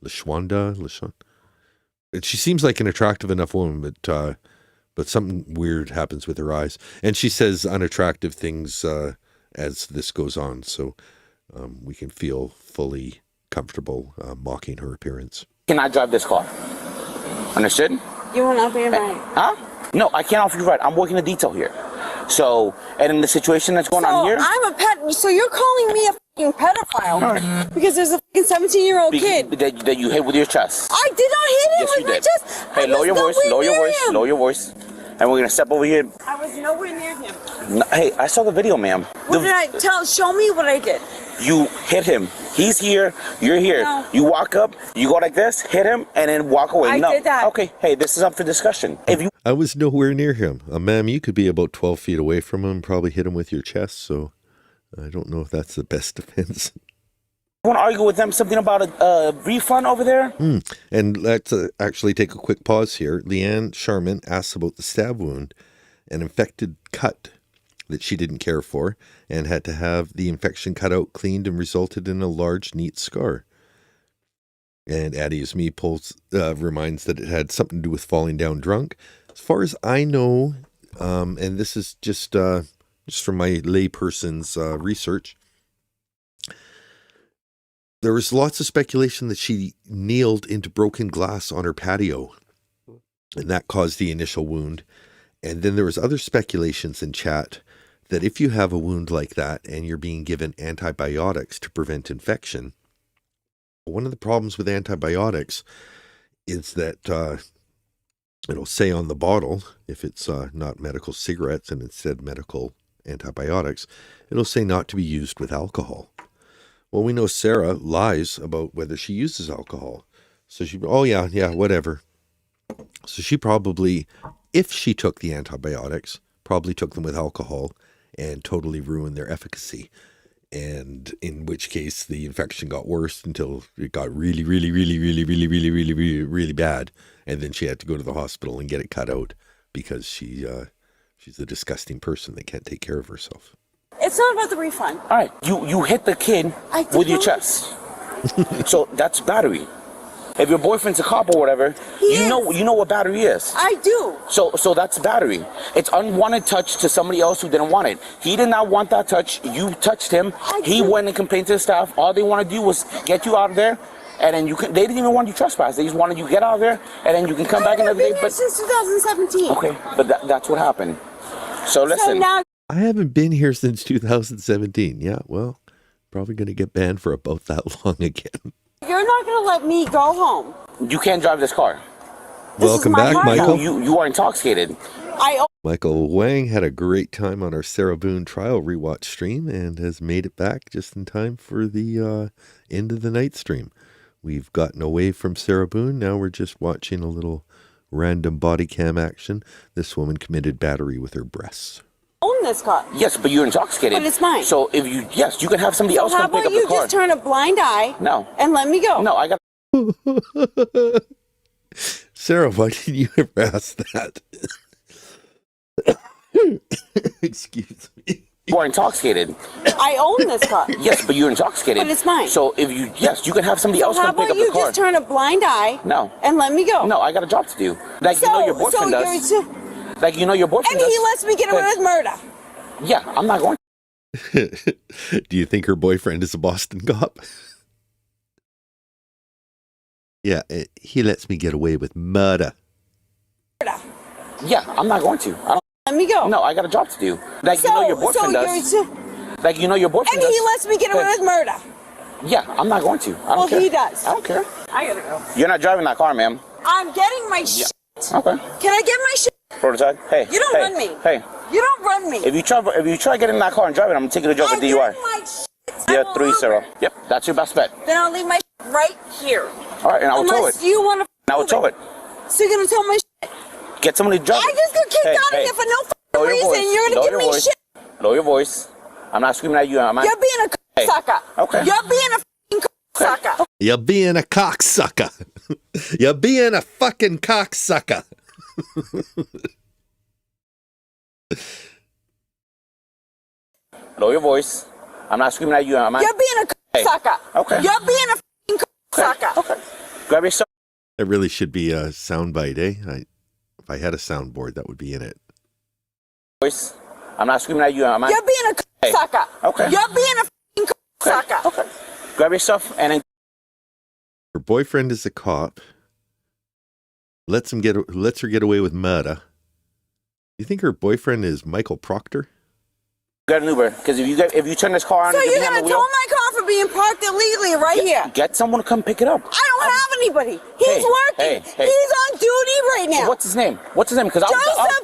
LaShonda. And she seems like an attractive enough woman, but something weird happens with her eyes, and she says unattractive things as this goes on. So we can feel fully comfortable mocking her appearance. Can I drive this car? Understood? You will not be right. Huh? No, I can't offer you a ride. I'm working the detail here. So, and in the situation that's going on here... I'm a pet, so you're calling me a fucking pedophile because there's a fucking 17-year-old kid. That you hit with your chest. I did not hit him with my chest. Hey, lower your voice. and we're gonna step over here. I was nowhere near him. No, hey, I saw the video, ma'am. What did I tell? Show me what I did. You hit him. He's here. You're here. No. You walk up. You go like this, hit him, and then walk away. I did that. Okay. Hey, this is up for discussion. If you I was nowhere near him. Ma'am, you could be about 12 feet away from him, probably hit him with your chest, so I don't know if that's the best defense. want to argue with them something about a refund over there? And let's actually take a quick pause here. Leanne Sharman asks about the stab wound, an infected cut that she didn't care for and had to have the infection cut out, cleaned, and resulted in a large, neat scar. And Addie as me reminds that it had something to do with falling down drunk. As far as I know, and this is just from my layperson's research, there was lots of speculation that she kneeled into broken glass on her patio, and that caused the initial wound. And then there was other speculations in chat that if you have a wound like that and you're being given antibiotics to prevent infection, one of the problems with antibiotics is that it'll say on the bottle, if it's not medical cigarettes and instead medical antibiotics, it'll say not to be used with alcohol. Well, we know Sarah lies about whether she uses alcohol. So whatever. So she probably, if she took the antibiotics, probably took them with alcohol and totally ruined their efficacy. And in which case the infection got worse until it got really, really, really, really, really, really, really, really, really bad. And then she had to go to the hospital and get it cut out because she's a disgusting person that can't take care of herself. It's not about the refund. All right, you hit the kid with your chest. So that's battery. If your boyfriend's a cop or whatever, you know what battery is. I do. So that's battery. It's unwanted touch to somebody else who didn't want it. He did not want that touch. You touched him. He went and complained to the staff. All they want to do was get you out of there, and then they didn't even want you trespass. They just wanted you to get out of there, and then you can come back another day. But since 2017. Okay, but that's what happened. So listen. So now I haven't been here since 2017. Yeah, well, probably going to get banned for about that long again. you're not going to let me go home. You can't drive this car. Welcome back, Michael. You are intoxicated. Michael Wang had a great time on our Sarah Boone trial rewatch stream and has made it back just in time for the end of the night stream. We've gotten away from Sarah Boone. Now we're just watching a little random body cam action. This woman committed battery with her breasts. Own this car. Yes, but you're intoxicated. But it's mine. So if you can have somebody else come pick up the car. How about you just turn a blind eye? No. And let me go. No, I got. Sarah, why didn't you ever ask that? Excuse me. You are intoxicated. I own this car. Yes, but you're intoxicated. But it's mine. So if you can have somebody else come pick up the car. How about you just turn a blind eye? No. And let me go. No, I got a job to do. Like your boyfriend does. Like your boyfriend does. And he lets me get away with murder. Yeah, I'm not going to. Do you think her boyfriend is a Boston cop? Yeah, he lets me get away with murder. Yeah, I'm not going to. Let me go. No, I got a job to do. Like your boyfriend does. Like your boyfriend does. And he lets me get away with murder. Yeah, I'm not going to. I don't care. He does. I don't care. I gotta go. You're not driving that car, ma'am. I'm getting my shit. Okay. Can I get my shit? Prototype. Hey. You don't run me. Hey. You don't run me. If you try getting in that car and driving, I'm gonna take you to jail for DUI. Yeah, 3 0. Yep, that's your best bet. Then I'll leave my shit right here. All right, and I will tow it. Unless you want to. I will tow it. So you're gonna tow my shit? Get somebody to drive. I just got kicked out of here for no reason. You're gonna give me shit. Lower your voice. I'm not screaming at you. You're being a cocksucker. Okay. You're being a cocksucker. You're being a cocksucker. You're being a fucking cocksucker. Lower your voice. I'm not screaming at you. You're being a cocksucker. Okay. You're being a cocksucker. Okay. Grab your stuff. It really should be a soundbite, eh? If I had a soundboard, that would be in it. Voice. I'm not screaming at you. You're being a cocksucker. Okay. You're being a cocksucker. Okay. Grab your stuff and then. Her boyfriend is a cop. Lets her get away with murder. You think her boyfriend is Michael Proctor? Get an Uber, because if you turn this car on, so you're gonna tow my car for being parked parked illegally right here. Get someone to come pick it up. I don't have anybody. He's working. Hey. He's on duty right now. What's his name? Because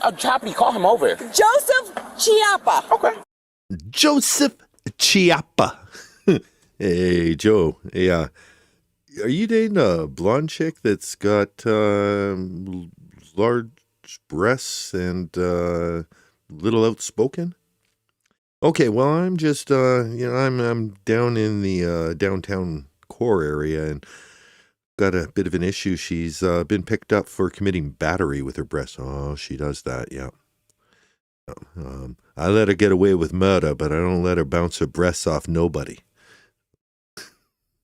I'll happily call him over. Joseph Chiappa. Okay. Joseph Chiappa. Hey, Joe. Hey, are you dating a blonde chick that's got large breasts and little outspoken? Okay, well, I'm just, I'm down in the downtown core area and got a bit of an issue. She's been picked up for committing battery with her breasts. Oh, she does that, yeah. I let her get away with murder, but I don't let her bounce her breasts off nobody.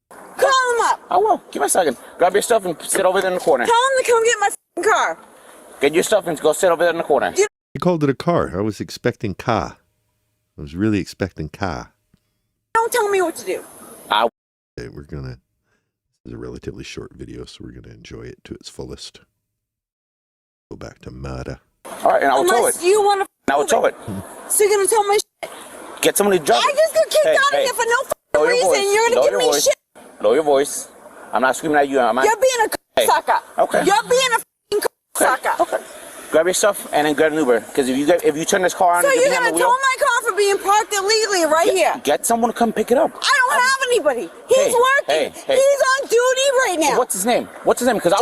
Call him up. I will. Give me a second. Grab your stuff and sit over there in the corner. Tell him to come get my f***ing car. Get your stuff and go sit over there in the corner. You called it a car. I was expecting car. I was really expecting car. Don't tell me what to do. Okay, this is a relatively short video, so we're gonna enjoy it to its fullest. Go back to murder. All right, and I'll tow it. Unless you want to. Now I'll tow it. So you're gonna tow my shit? Get somebody to drive it. I just got kicked out of here for no Lower f***ing your reason. voice. You're gonna Lower give your me voice. shit. Lower your voice. I'm not screaming at you. You're being a sucker. Okay. You're being a f***ing sucker. Okay. Grab your stuff and then get an Uber. Because if you turn this car on So and you're get behind gonna the tow wheel, my car for being parked illegally right here? get someone to come pick it up. I don't have anybody. He's working. Hey. He's on duty right now. What's his name? Because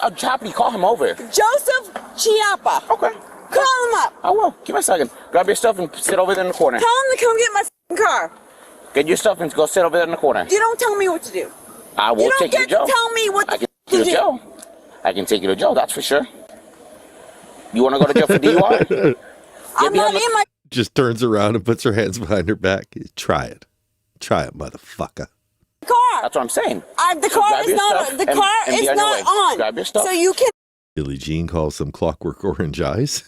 I'll happily call him over. Joseph Chiappa. Okay. Call him up. I will. Give me a second. Grab your stuff and sit over there in the corner. Tell him to come get my f***ing car. Get your stuff and go sit over there in the corner. You don't tell me what to do. I will take you to jail. You don't get to tell me what I can to take you to do. jail. I can take you to jail, that's for sure. You want to go to jail for DUI? I'm not in my Just turns around and puts her hands behind her back. Try it, motherfucker. car. That's what I'm saying. The So car grab is your not. stuff The and- car and be is on your not way. on. Grab your stuff. So you can. Billie Jean calls them clockwork orange eyes.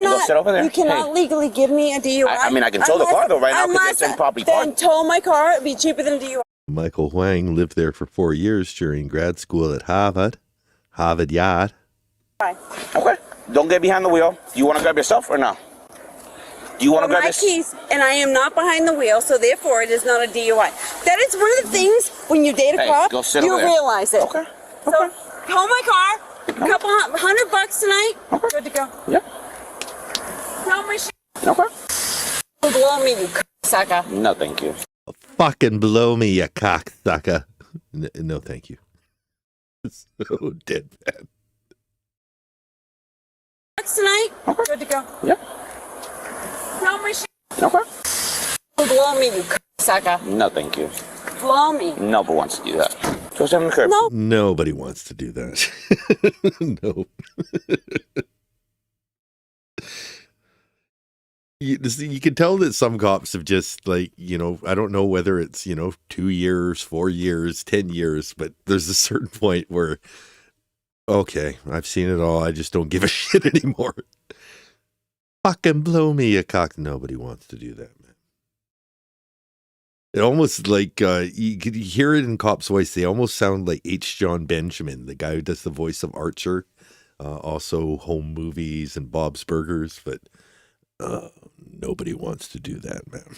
Go sit over there. You cannot Hey. legally give me a DUI. I mean, I can tow the car though right now because it's improperly Then parked. tow my car. It'd be cheaper than a DUI. Michael Huang lived there for 4 years during grad school at Harvard Yard. Okay. Don't get behind the wheel. Do you want to grab your stuff or no? Do you want to grab my your keys, and I am not behind the wheel, so therefore it is not a DUI. That is one of the things when you date a cop, go sit you over there. realize it. Okay. So tow my car. A couple $100 tonight. Okay. Good to go. Yep. Tow my shit. Okay. Blow me, you sucker. No, thank you. Fucking blow me, you cocksucker. No, thank you. It's so deadpan. Tonight. Okay. Good to go. Yep. Tow my shit. Okay. Blow me, you sucker. No, thank you. Blow me. Nobody wants to do that. Go sit on the curb. No. Nobody wants to do that. No. You can tell that some cops have just I don't know whether it's, 2 years, 4 years, 10 years, but there's a certain point where, okay, I've seen it all. I just don't give a shit anymore. Fucking blow me, you cock. Nobody wants to do that, man. It almost you could hear it in cops' voice. They almost sound like H. John Benjamin, the guy who does the voice of Archer, also Home Movies and Bob's Burgers, but nobody wants to do that, man.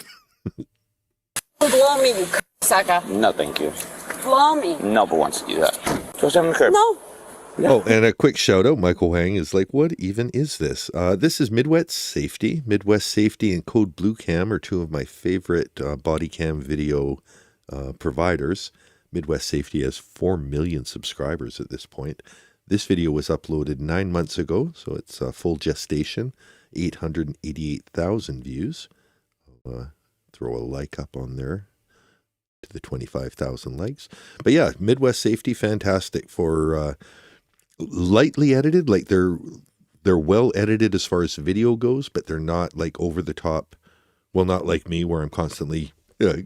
Blow me, you sucker. No, thank you. Blow me. Nobody wants to do that. Go sit on the curb. No. Oh, and a quick shout out. Michael Wang is like, what even is this? This is Midwest Safety. Midwest Safety and Code Blue Cam are two of my favorite body cam video providers. Midwest Safety has 4 million subscribers at this point. This video was uploaded 9 months ago, so it's full gestation. 888,000 views. I'll throw a like up on there to the 25,000 likes. But yeah, Midwest Safety, fantastic for lightly edited. Like they're well edited as far as video goes, but they're not like over the top. Well, not like me where I'm constantly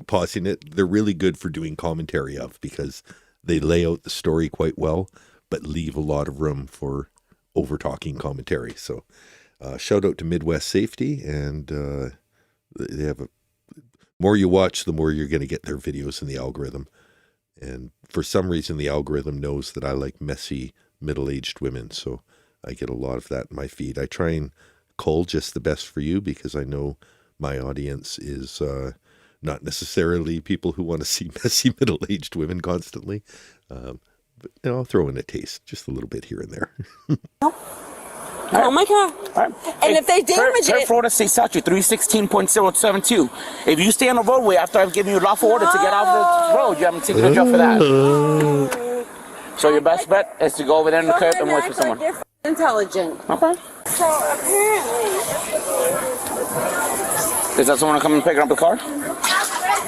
pausing it. They're really good for doing commentary of, because they lay out the story quite well, but leave a lot of room for over talking commentary. So shout out to Midwest Safety, and they have more you watch, the more you're going to get their videos in the algorithm. And for some reason, the algorithm knows that I like messy middle-aged women, so I get a lot of that in my feed. I try and cull just the best for you, because I know my audience is not necessarily people who want to see messy middle-aged women constantly. But I'll throw in a taste, just a little bit here and there. Oh my God. Right. And if they damage it... Florida State Statute 316.072. If you stay on the roadway after I've given you lawful order to get off the road, you haven't taken a job for that. So your best bet is to go over there in the curb and wait for someone. They're intelligent. Okay. So apparently... Is that someone coming and picking up the car?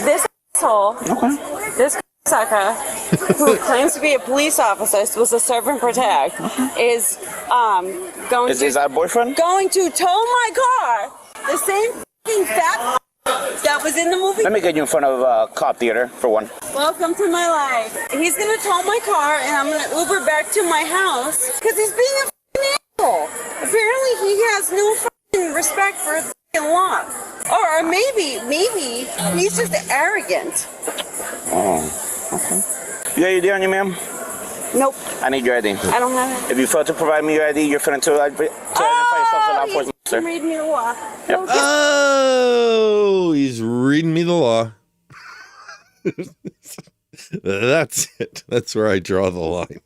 This asshole, Okay. this sucker, who claims to be a police officer, supposed to serve and protect, is going Is that a boyfriend? going to tow my car. The same fucking fat that was in the movie. Let me get you in front of a cop theater for one. Welcome to my life. He's gonna tow my car, and I'm gonna Uber back to my house because he's being a fucking asshole. Apparently, he has no fucking respect for the fucking law. Or maybe he's just arrogant. Oh, okay. You got your ID on you, ma'am? Nope, I need your ID. I don't have it. If you fail to provide me your ID, you're finna to identify yourself as a law enforcement He's officer. reading me the law. Yep. Oh, he's reading me the law. That's it. That's where I draw the line.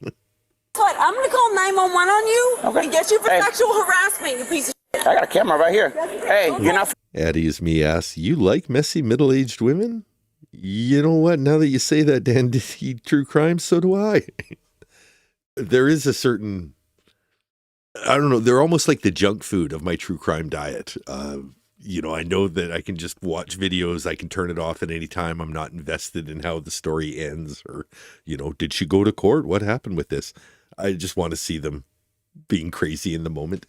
What? I'm gonna call 911 on you Okay. and get you for Hey. sexual harassment, you piece of shit. I got a camera right here. Hey, you're not. Addie is me asks, you like messy middle-aged women? You know what? Now that you say that, Dan, did he true crime? So do I. There is a certain, I don't know, they're almost like the junk food of my true crime diet. You know, I know that I can just watch videos. I can turn it off at any time. I'm not invested in how the story ends or, you know, did she go to court? What happened with this? I just want to see them being crazy in the moment.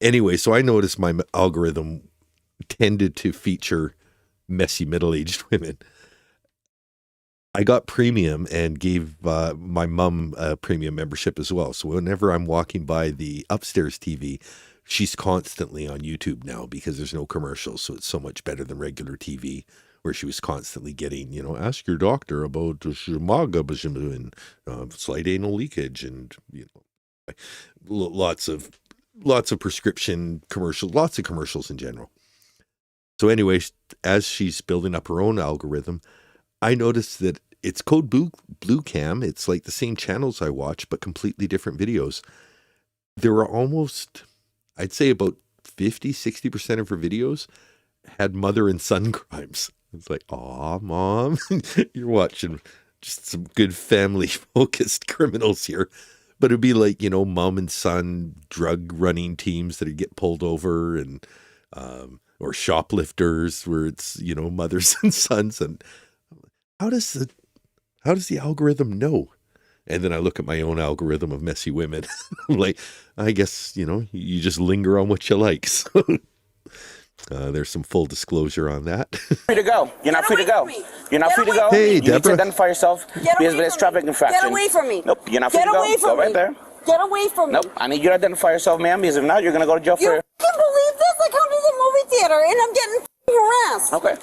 Anyway, so I noticed my algorithm tended to feature messy middle-aged women. I got premium and gave my mom a premium membership as well. So whenever I'm walking by the upstairs TV, she's constantly on YouTube now because there's no commercials. So it's so much better than regular TV where she was constantly getting, you know, ask your doctor about and slight anal leakage and, you know, lots of prescription commercials, lots of commercials in general. So anyway, as she's building up her own algorithm, I noticed that it's code Blue Cam. It's like the same channels I watch, but completely different videos. There were almost, I'd say about 50-60% of her videos had mother and son crimes. It's like, aw, Mom, you're watching just some good family-focused criminals here. But it'd be like, you know, mom and son drug running teams that would get pulled over and, or shoplifters where it's, you know, mothers and sons. And how does the algorithm know? And then I look at my own algorithm of messy women. I'm like, I guess, you know, you just linger on what you like. So there's some full disclosure on that. Free to go. You're not free to go. You're not free to go. Hey, you need to Deborah. identify yourself because of this traffic infraction. Get away from me. Nope, you're not free to go. Go right there. Get away from me. Nope, I need you to identify yourself, ma'am, because if not, you're going to go to jail You for... can believe this? I come to the movie theater and I'm getting harassed. Okay.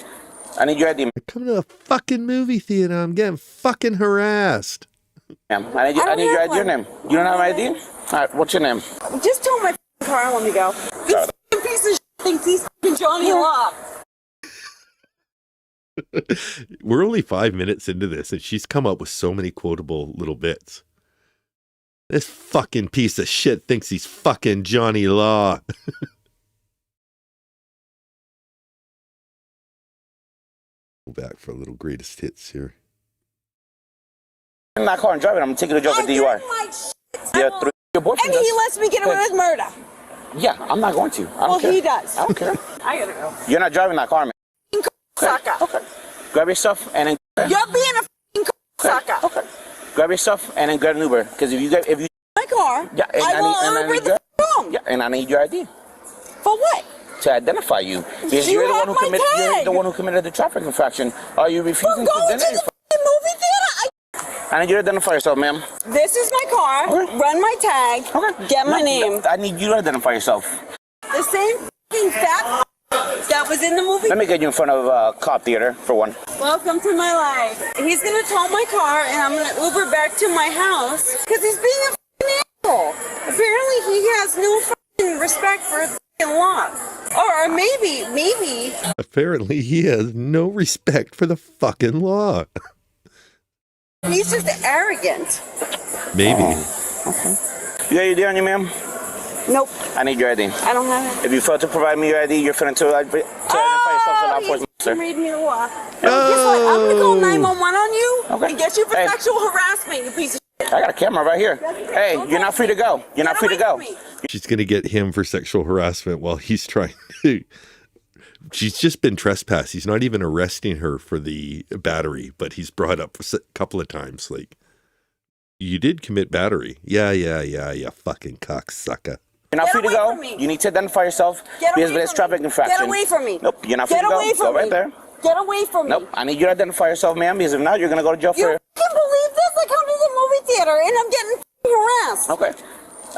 I need your ID, I come to a fucking movie theater. I'm getting fucking harassed. ma'am. I need your ID, your name. You don't have my ID? All right, what's your name? Just tow my car and let me go. This piece of shit thinks he's fucking Johnny Law. We're only 5 minutes into this, and she's come up with so many quotable little bits. This fucking piece of shit thinks he's fucking Johnny Law. Go back for a little greatest hits here. I'm not car and driving. I'm going to take you to jail for DUI. Yeah, your boyfriend And he does. lets me get away with murder. Yeah, I'm not going to. I don't Well, care. he does. I don't care. I gotta go. You're not driving that car, man. Sucker. Okay. Grab your stuff and then... You're being a fucking sucker. Okay. Grab your stuff and then grab an Uber. Because if you My car. Yeah, and I will Uber need the your, home. yeah, and I need your ID For what? to identify you. Because You you're the have one who my committed. You're tag. the one who committed the traffic infraction. Are you For refusing to going to identify? the fucking movie theater? I need you to identify yourself, ma'am. This is my car. Okay. Run my tag. Okay. Get my No, name. I need you to identify yourself. The same fucking fat that was in the movie. Let me get you in front of a cop theater for one. Welcome to my life. He's gonna tow my car and I'm gonna Uber back to my house because he's being a fucking asshole. Apparently he has no fucking respect for the fucking law. Or maybe. Apparently, he has no respect for the fucking law. He's just arrogant. Maybe. You got your ID on you, ma'am? Nope, I need your ID. I don't have it. If you fail to provide me your ID, you're finna to identify yourself as a law enforcement You officer. read me the law. Guess what? I'm gonna call 911 on you Okay. and get you for Hey. sexual harassment, you piece of shit. I got a camera right here. Hey, you're not free to go. You're not Get free to away go. from me. She's going to get him for sexual harassment while he's trying to. She's just been trespassed. He's not even arresting her for the battery, but he's brought up a couple of times. Like, you did commit battery. Yeah, you fucking cocksucker. You're not Get free to away go. from me. You need to identify yourself Get because away of this from traffic me. infraction. Get away from me. Nope, you're not free Get to go. away from Go right me. there. Get away from me. Nope, I need you to identify yourself, ma'am, because if not, you're going to go to jail You for... can believe this? I come to the movie theater and I'm getting harassed. Okay.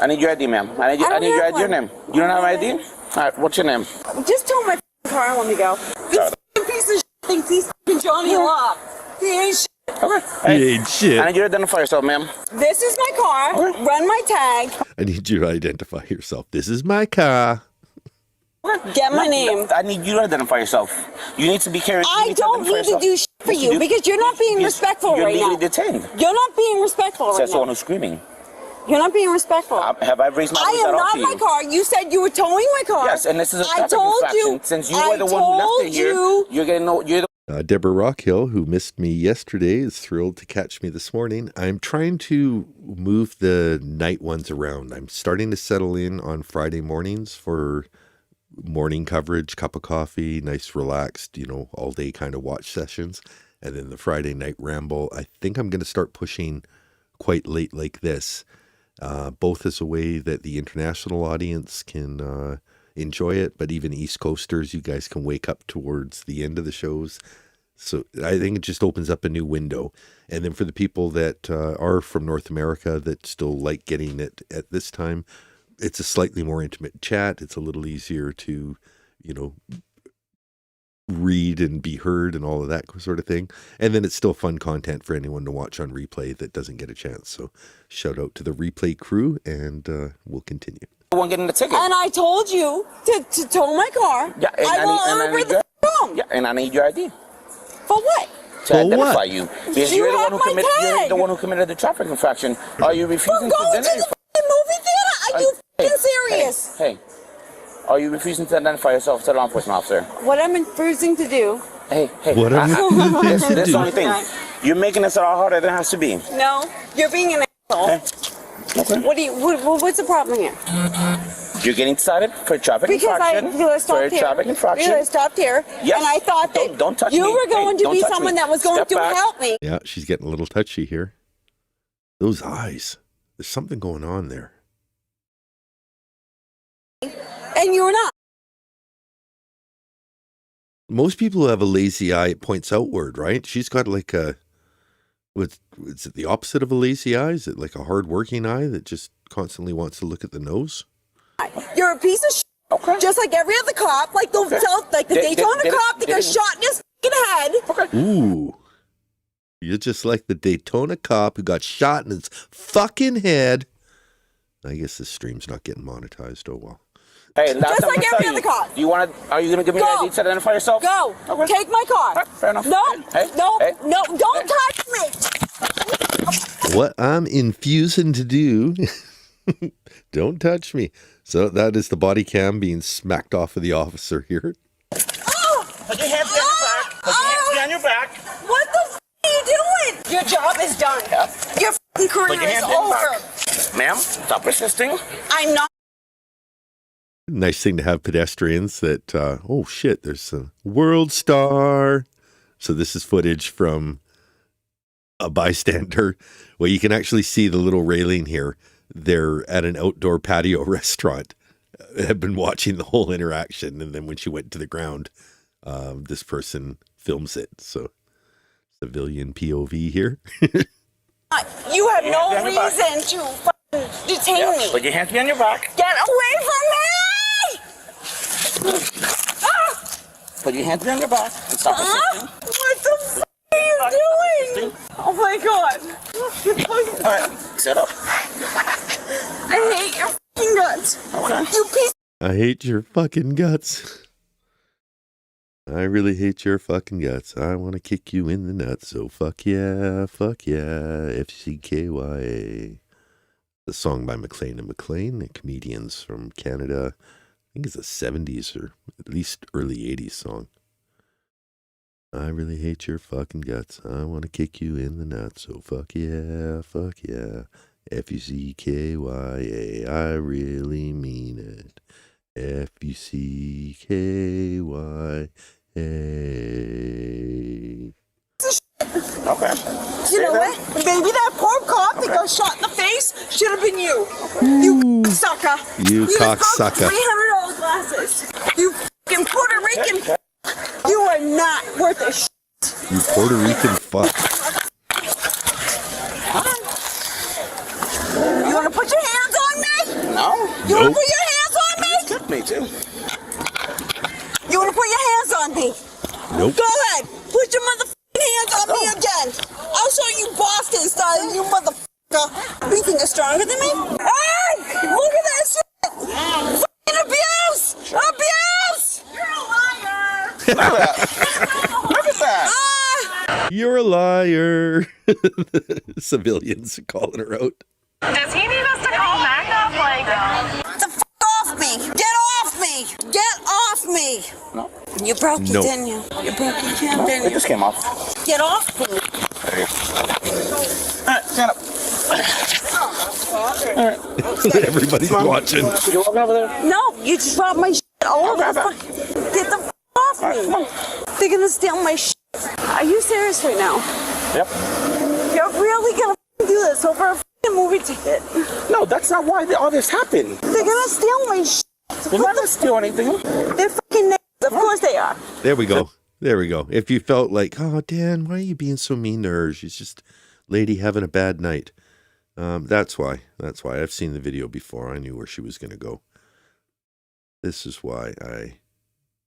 I need your ID, ma'am. I need don't your have ID, your one. name. You don't have an ID? All right, what's your name? Just tell my car and let me go. This piece of shit thinks he's Johnny Law. He ain't shit. Okay. He ain't shit. I need you to identify yourself, ma'am. This is my car. Okay. Run my tag. I need you to identify yourself. This is my car. Get my name. I need you to identify yourself. You need to be carrying... I don't need to do shit for Yes, you you do. because you're not being respectful You're right legally now. detained. You're not being respectful right Says someone now. who's screaming. You're not being respectful. Have I raised my I voice am at all not to my you? car. You said you were towing my car. Yes, and this is a I traffic told infraction. you. Since you were the one who left it here, you're getting no... You're the Deborah Rockhill, who missed me yesterday, is thrilled to catch me this morning. I'm trying to move the night ones around. I'm starting to settle in on Friday mornings for morning coverage, cup of coffee, nice relaxed, all day kind of watch sessions. And then the Friday Night Ramble, I think I'm going to start pushing quite late like this, both as a way that the international audience can enjoy it, but even East Coasters, you guys can wake up towards the end of the shows. So I think it just opens up a new window. And then for the people that are from North America that still like getting it at this time, it's a slightly more intimate chat. It's a little easier to, read and be heard and all of that sort of thing. And then it's still fun content for anyone to watch on replay that doesn't get a chance. So shout out to the replay crew, and we'll continue. one getting the ticket. And I told you to tow my car. Yeah, and I will Uber the home. Yeah, and I need your ID For what? to For identify what? you. Because You you're the have one who my committed. You're tag. the one who committed the traffic infraction. Are you For refusing to going to identify? the movie theater? Are you fucking serious? Hey, are you refusing to identify yourself as a law enforcement officer? What I'm refusing to do. Hey. What I'm This to is do. the only thing. You're making this a lot harder than it has to be. No, you're being an asshole. Okay. What's the problem here? You're getting cited for traffic infraction. Because I For stopped here. traffic infraction. Because I stopped here. Yes. And I thought that Don't touch you me. were going Hey, to be don't touch someone me. that was going Step to back. help me. Yeah, she's getting a little touchy here. Those eyes. There's something going on there. And you're not. Most people who have a lazy eye, it points outward, right? She's got like is it the opposite of a lazy eye? Is it like a hard-working eye that just constantly wants to look at the nose? You're a piece of shit. Okay. Just like every other cop, like the Daytona cop that got shot in his fucking head. Okay. Ooh. You're just like the Daytona cop who got shot in his fucking head. I guess this stream's not getting monetized. Oh, well. Hey, last Just time like I every tell other cop. Do you want to? Are you going to give me Go. your ID to identify yourself? Go. Okay. Take my car. Right, fair enough. No. Hey, No. hey, No. Don't hey. touch me. What I'm infusing to do, don't touch me. So that is the body cam being smacked off of the officer here. Put your hands behind your back. Put your hands behind your back. What the f*** are you doing? Your job is done. Yep. Your f***ing Put career your is hands behind your over. back. Ma'am, stop persisting. I'm not. Nice thing to have pedestrians that, oh shit, there's a world star. So this is footage from a bystander where you can actually see the little railing here. They're at an outdoor patio restaurant, have been watching the whole interaction. And then when she went to the ground, this person films it. So civilian POV here. You have no behind your back. reason to fucking detain me. Put your hands behind your back. Get away from me! Put your hands behind your back. And stop persisting. What the f*** are you doing? Oh my god. All right, sit up. I hate your f***ing guts. Okay. You piece I hate your fucking guts. I really hate your fucking guts. I want to kick you in the nuts. So fuck yeah, FCKYA. The song by McLean and McLean, the comedians from Canada. I think it's a 70s or at least early 80s song. I really hate your fucking guts. I want to kick you in the nuts. So fuck yeah, FUCKYA. I really mean it. FUCKYA. Okay. You know what? Maybe that poor cop that got shot in the face should have been you. You sucker. You cocksucker. $300 glasses. You fucking Puerto Rican. You are not worth a shit. You Puerto Rican fuck. You want to put your hands on me? No. You want to Nope. put your hands on me? Me too. You want to put your hands on me? Nope. Go ahead. Put your motherfucking hands on me again. I'll show you Boston style, you motherfucker. You think you're stronger than me? Hey! Look at that shit! Fucking abuse! Abuse! You're a liar! Look at that. Look at that. You're a liar. Civilians calling her out. Does he need us to call backup? Like, Get the fuck off me! Get off me! Get off me! No. You broke it, No. didn't you? You broke your hand, didn't It you? just came off. Get off me! Alright, stand up. Everybody's watching. You walking over there? No, you just dropped my shit all over the Okay, fuck. Get the fuck off me! They're gonna steal my shit. Are you serious right now? Yep. You're really gonna do this over a fucking movie ticket? No, that's not why all this happened. They're gonna steal my shit. We're not gonna steal anything. They're fucking niggas. Of course they are. There we go. There we go. If you felt like, oh, Dan, why are you being so mean to her? She's just lady having a bad night. That's why. That's why. I've seen the video before. I knew where she was going to go. This is why I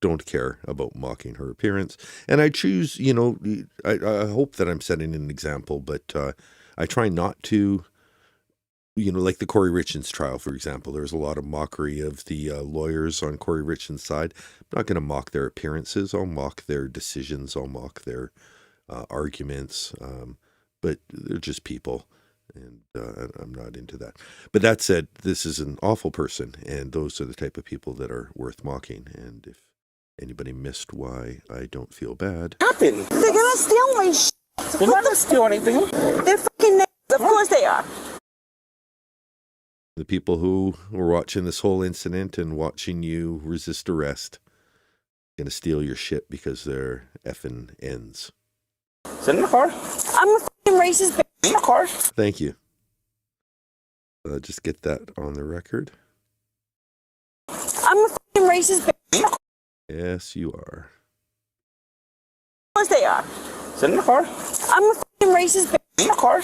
don't care about mocking her appearance. And I choose, you know, I hope that I'm setting an example, but I try not to, you know, like the Corey Richins trial, for example. There's a lot of mockery of the lawyers on Corey Richins' side. I'm not going to mock their appearances. I'll mock their decisions. I'll mock their arguments. But they're just people, and I'm not into that. But that said, this is an awful person, and those are the type of people that are worth mocking. And if anybody missed why I don't feel bad, Happened. They're gonna steal my shit. We're not gonna steal anything. They're fucking niggas. Of course they are. the people who were watching this whole incident and watching you resist arrest, going to steal your shit because they're effing ends. Sit in the car. I'm a fucking racist bitch. In the car. Thank you. Just get that on the record. I'm a fucking racist bitch. Yes, you are. Of course they are. Sit in the car. I'm a fucking racist bitch. In the car.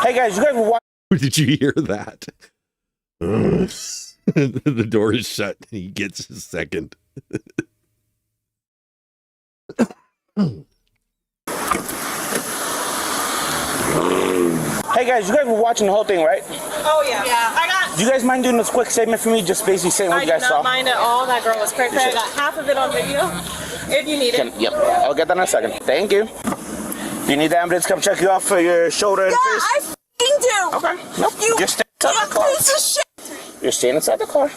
Hey guys, you guys were watching. Did you hear that? The door is shut. He gets his second. Hey guys, you guys were watching the whole thing, right? Oh yeah. Yeah, I got. Do you guys mind doing this quick statement for me? Just basically saying what I you do guys not saw. mind at all. That girl was crazy. I got half of it on video. If you need it. Yep, I'll get that in a second. Thank you. Do you need the ambulance to come check you off for your shoulder and Yeah, face? I fucking do. Okay. Nope. You're staying inside the car. Piece of shit. You're staying inside the car.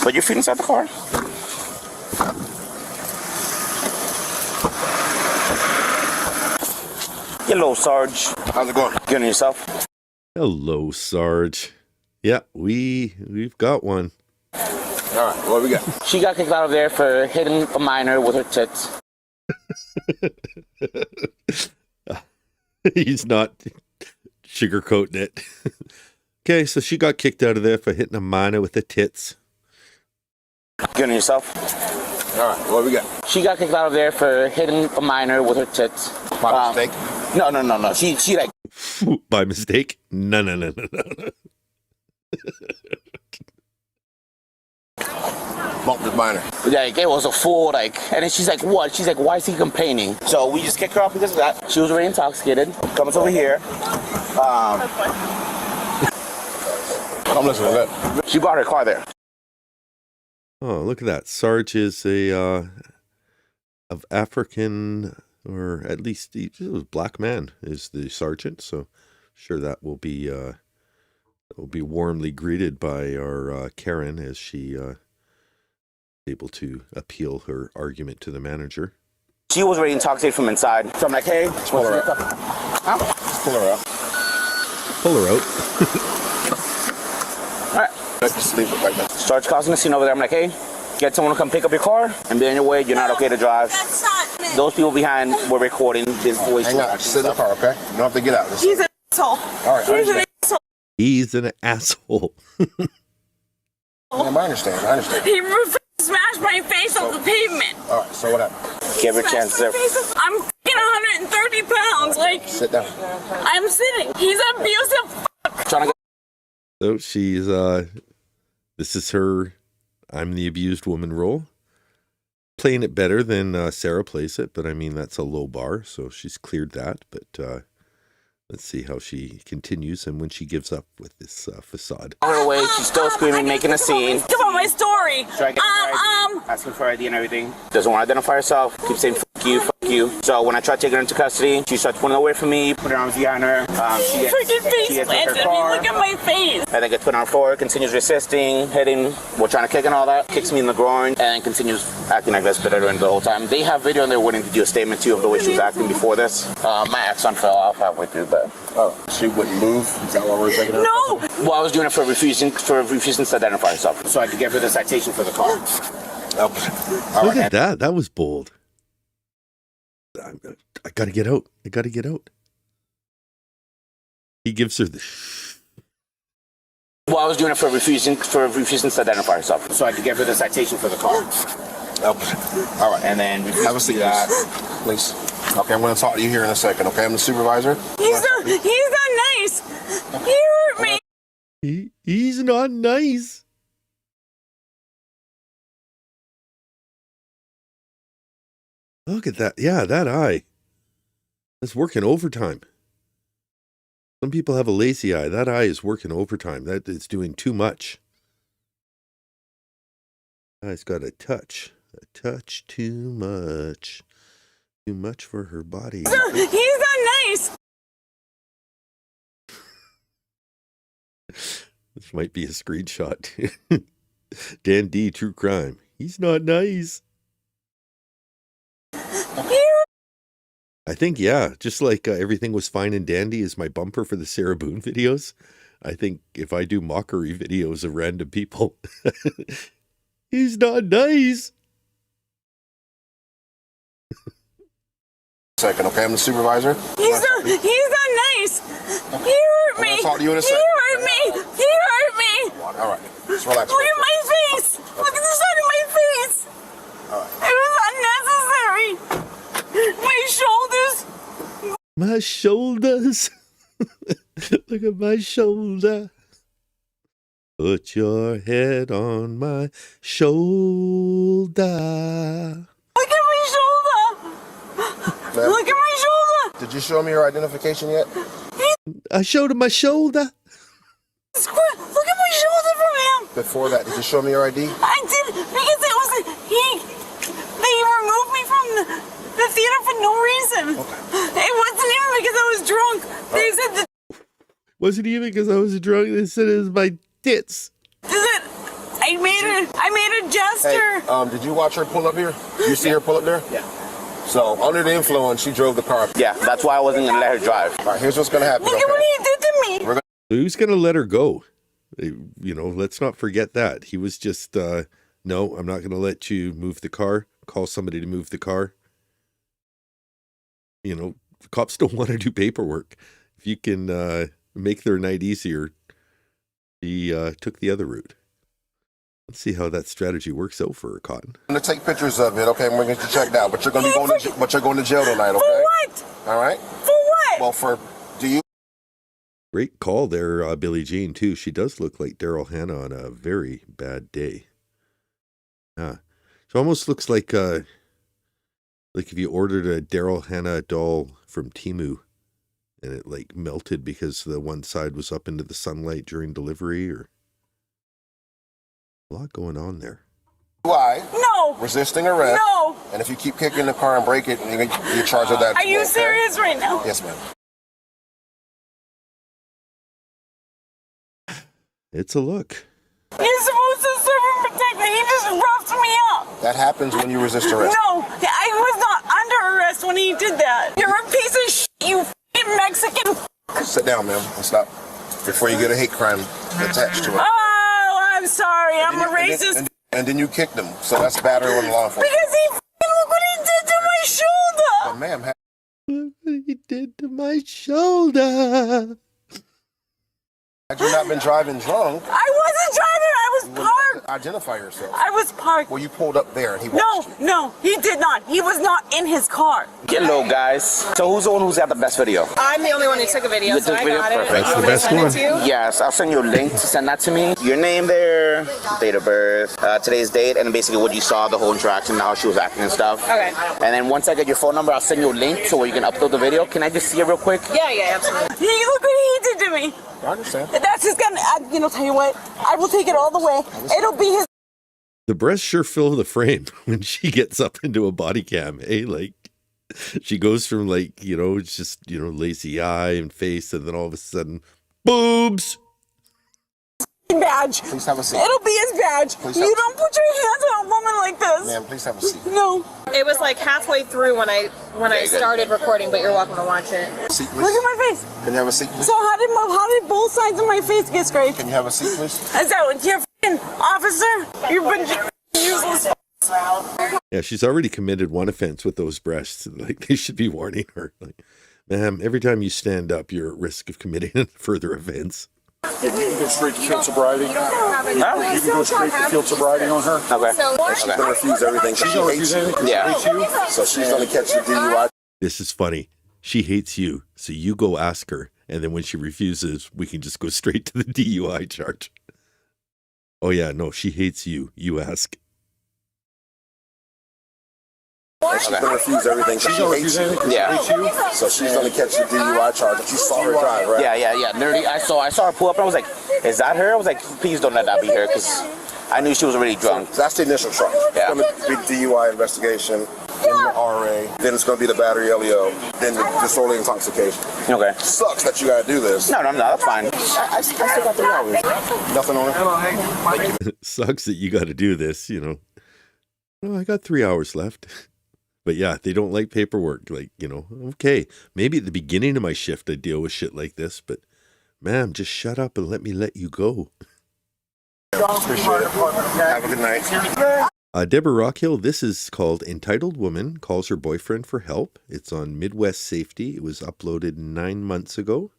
Put your feet inside the car. Hello, Sarge. How's it going? Good on yourself? Hello, Sarge. Yeah, we've got one. All right, what we got? She got kicked out of there for hitting a minor with her tits. He's not sugarcoating it. Okay, so she got kicked out of there for hitting a minor with the tits. Good on yourself? All right, what we got? She got kicked out of there for hitting a minor with her tits. My mistake? No. She like By mistake? No. Bumped his minor. Like, it was a full, like, and then she's like, what? She's like, why is he complaining? So we just kicked her off because of that. She was already intoxicated. Comes over here. I'm listening to that. She brought her car there. Oh, look at that. Sarge is a of African, or at least he was black man is the sergeant. So sure that will be warmly greeted by our Karen as she able to appeal her argument to the manager. She was already intoxicated from inside. So I'm like, hey, Pull her out. Pull her out. Pull her out. All right. Just leave it right there. Starts causing a scene over there. I'm like, hey, get someone to come pick up your car and be on your way. You're not okay to drive. That's not me. Those people behind were recording this voice. Hang on. Just sit in the car, okay? You don't have to get out. He's an asshole. All right. I He's an understand. asshole. He's an asshole. Ma'am, I understand. I understand. He smashed my face off the pavement. All right. So what happened? Give her a chance to. I'm fucking 130 pounds. Like, Sit down. I'm sitting. He's abusive. Trying to get So she's this is her I'm the abused woman role. Playing it better than Sarah plays it, but I mean that's a low bar, so she's cleared that. But let's see how she continues and when she gives up with this facade. on her way. She's still screaming, making a scene. Come on, my story. Try to get her ID, asking for ID and everything. Doesn't want to identify herself. Keeps saying fuck you, fuck you. So when I try to take her into custody, she starts pulling away from me, put her arms behind her. She Freaking face gets with planted her at me. car. Look at my face. And then gets put on the floor, continues resisting, hitting, we're trying to kick and all that, kicks me in the groin, and continues acting like this the whole time. They have video and they're willing to do a statement too of the way she was acting before this. My axon fell off halfway through, but She wouldn't move. Is that why we're taking her? No. well, I was doing it for refusing to identify herself, so I could give her the citation for the car. Okay. Look at that. That was bold. I gotta get out. I gotta get out. He gives her the Well, I was doing it for refusing to identify herself, so I could give her the citation for the car. Okay. All right. And then Have a seat, please. Okay, I'm going to talk to you here in a second. Okay, I'm the supervisor. He's not nice. He hurt me. He's not nice. Look at that. Yeah, that eye. It's working overtime. Some people have a lazy eye. That eye is working overtime. That is doing too much. Eye's got a touch too much. Too much for her body. He's not nice. This might be a screenshot. Dan D, true crime. He's not nice. I think, yeah, just like Everything Was Fine and Dandy is my bumper for the Sarah Boone videos. I think if I do mockery videos of random people, he's not nice. Second, okay, I'm the supervisor. He's not nice. He hurt me. I'm gonna talk to you in a He second. hurt me. He hurt me. All right, just relax. Look at my face. Look at the side of my face. All right. It was unnecessary. My shoulders. My shoulders. Look at my shoulder. Put your head on my shoulder. Look at my shoulder. Ma'am, Look at my shoulder. did you show me your identification yet? I showed him my shoulder. Look at my shoulder from him. Before that, did you show me your ID? I did because it was they removed me from the theater for no reason. Okay. It wasn't even because I was drunk. They said that. Wasn't even because I was drunk. They said it was my tits. I made a gesture. Hey, did you watch her pull up here? Did you see her pull up there? Yeah. So, under the influence, she drove the car. Yeah, that's why I wasn't gonna let her drive. All right, here's what's going to happen, Look at okay? what he did to me. We're So who's going to let her go? You know, let's not forget that. He was just, no, I'm not going to let you move the car. Call somebody to move the car. You know, cops don't want to do paperwork. If you can make their night easier, he took the other route. Let's see how that strategy works out for her, Cotton. going to take pictures of it, okay? And we're going to get you checked out. But you're going to be going to jail tonight, okay? For what? All right? For what? Well, do you? Great call there, Billie Jean, too. She does look like Daryl Hannah on a very bad day. Yeah. She almost looks like if you ordered a Daryl Hannah doll from Temu and it like melted because the one side was up into the sunlight during delivery, or a lot going on there. Why? No. Resisting arrest. No. And if you keep kicking the car and break it, you're charged with that. Are you okay? serious right now? Yes, ma'am. It's a look. You're supposed to serve and protect me. He just roughed me up. That happens when you resist arrest. No, I was not under arrest when he did that. You're a piece of shit, you f***ing Mexican. Sit down, ma'am, and stop before you get a hate crime attached to it. Oh, I'm sorry. I'm a racist. And then you kicked him, so that's battery on law enforcement. Because he f***ing look what he did to my shoulder. But ma'am, Look what he did to my shoulder. had you not been driving drunk, I wasn't driving. I was you wouldn't have parked. to identify yourself. I was parked. Well, you pulled up there and he No, watched you. no, he did not. He was not in his car. Hello, guys. So who's the one who's got the best video? I'm the only one who took a video, You so took I video? got it. Perfect. That's You the want me to best send it one. to you? Yes, I'll send you a link to send that to me. Your name there, date of birth, today's date, and basically what you saw, the whole interaction, how she was acting and stuff. Okay. And then once I get your phone number, I'll send you a link so where you can upload the video. Can I just see it real quick? Yeah, absolutely. He look what he did to me. I understand. That's his gun. Tell you what, I will take it all the way. It'll be his. The breasts sure fill the frame when she gets up into a body cam. Hey, like she goes from like, it's just, lazy eye and face, and then all of a sudden, boobs. Badge. Please have a seat. It'll be his badge. Please You have- don't put your hands on a woman like this. Ma'am, please have a seat. No. It was like halfway through when I started recording, but you're welcome to watch it. Seat, please. Look at my face. Can you have a seat, please? So how did both sides of my face get scraped? Can you have a seat, please? Is that what you're f***ing officer? You've been useless. Yeah, she's already committed one offense with those breasts. Like, they should be warning her. Like, ma'am, every time you stand up, you're at risk of committing a further offense. You can go straight to field sobriety. You can go straight to field sobriety on her. Okay. She's going to refuse everything. She hates you. Yeah. So she's going to catch you DUI. This is funny. She hates you, so you go ask her, and then when she refuses, we can just go straight to the DUI charge. Oh yeah, no, she hates you. You ask. She's going to refuse everything. She hates you. Yeah. So she's going to catch you DUI charge. But you saw her drive, right? Yeah. Nerdy. I saw her pull up, and I was like, "Is that her?" I was like, "Please don't let that be her," because I knew she was already drunk. So that's the initial charge. Yeah. It's going to be DUI investigation, then the RA, then it's going to be the battery LEO, then the disorderly intoxication. Okay. Sucks that you got to do this. No, that's fine. I still got 3 hours. Nothing on it? Sucks that you got to do this, No, I got 3 hours left. But yeah, they don't like paperwork. Like, okay, maybe at the beginning of my shift I deal with shit like this, but ma'am, just shut up and let me let you go. Appreciate it. Have a good night. Deborah Rockhill, this is called Entitled Woman Calls Her Boyfriend for Help. It's on Midwest Safety. It was uploaded 9 months ago.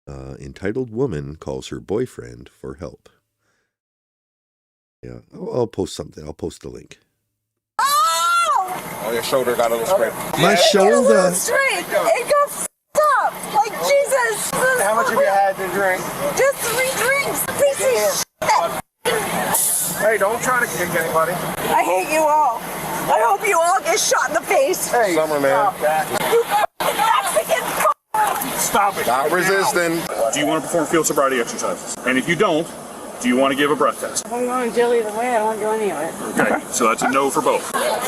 Entitled Woman Calls Her Boyfriend for Help. Yeah, I'll post something. I'll post a link. Oh, your shoulder got a little scrape. My shoulder. Straight. It got f***ed up. Like Jesus. How much have you had to drink? Just 3 drinks. Piece of shit. Hey, don't try to kick anybody. I hate you all. I hope you all get shot in the face. Hey, Summer, man. You Mexican Stop it. Not resisting. Do you want to perform field sobriety exercises? And if you don't, do you want to give a breath test? I'm going to jail either way. I don't do any of it. Okay, so that's a no for both.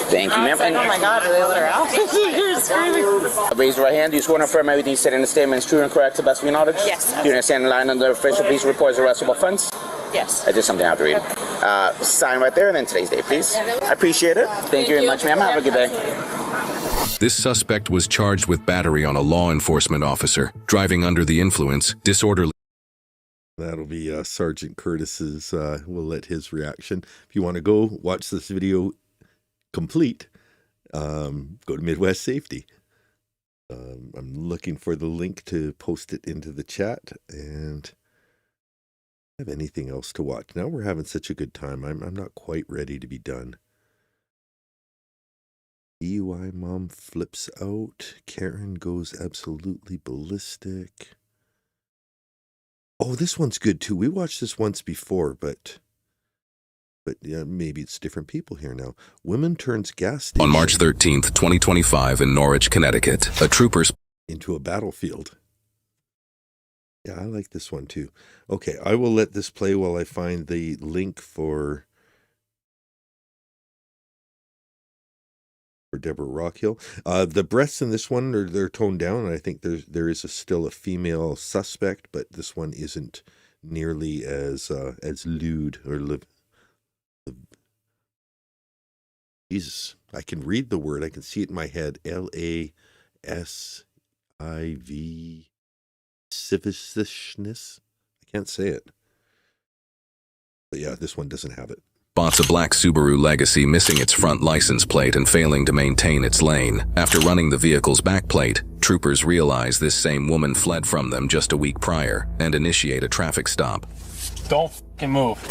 Thank you, ma'am. Oh my God, do they let her out? You're screaming. Raise your right hand. Do you swear to affirm everything you said in the statement is true and correct to the best of your knowledge? Yes. Do you understand the line under official police report is arrestable offense? Yes. I did something I have to read. Sign right there and then today's date, please. I appreciate it. Thank you very much, ma'am. Have a good day. This suspect was charged with battery on a law enforcement officer, driving under the influence, disorderly. That'll be Sergeant Curtis's, we'll let his reaction. If you want to go watch this video complete, go to Midwest Safety. I'm looking for the link to post it into the chat, and have anything else to watch. Now we're having such a good time. I'm not quite ready to be done. DUI mom flips out. Karen goes absolutely ballistic. Oh, this one's good too. We watched this once before, but yeah, maybe it's different people here now. Woman turns gas station. On March 13th, 2025 in Norwich, Connecticut, a trooper... into a battlefield. Yeah, I like this one too. Okay, I will let this play while I find the link for Deborah Rockhill. The breasts in this one they're toned down, and I think there is still a female suspect, but this one isn't nearly as lewd or Jesus, I can read the word. I can see it in my head. LASIV. Civishness. I can't say it. But yeah, this one doesn't have it. Spots a black Subaru Legacy missing its front license plate and failing to maintain its lane. After running the vehicle's back plate, troopers realize this same woman fled from them just a week prior and initiate a traffic stop. Don't fucking move.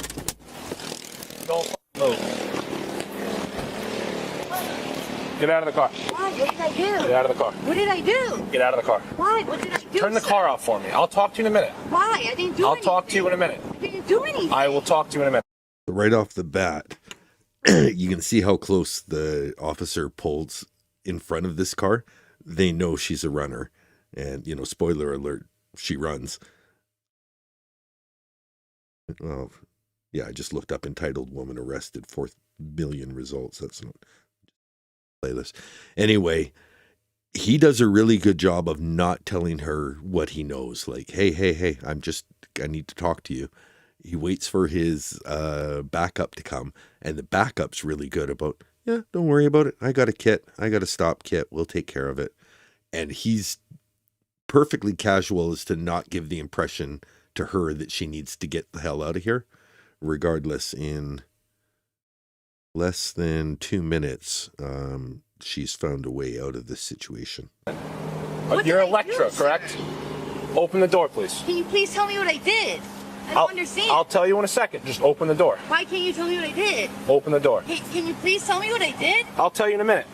Don't fucking move. Get out of the car. Why? What did I do? Get out of the car. What did I do? Get out of the car. Why? What did I do? Turn the car off for me. I'll talk to you in a minute. Why? I didn't do I'll anything. talk to you in a minute. I didn't do anything. I will talk to you in a minute. Right off the bat, you can see how close the officer pulls in front of this car. They know she's a runner. And, spoiler alert, she runs. Well, yeah, I just looked up entitled woman arrested, 4 million results. That's not playlist. Anyway, he does a really good job of not telling her what he knows. Like, hey, I need to talk to you. He waits for his backup to come, and the backup's really good about, yeah, don't worry about it. I got a kit. I got a stop kit. We'll take care of it. And he's perfectly casual as to not give the impression to her that she needs to get the hell out of here. Regardless, in less than 2 minutes, she's found a way out of this situation. You're Electra, correct? Open the door, please. Can you please tell me what I did? I don't understand. I'll tell you in a second. Just open the door. Why can't you tell me what I did? Open the door. Hey, can you please tell me what I did? I'll tell you in a minute.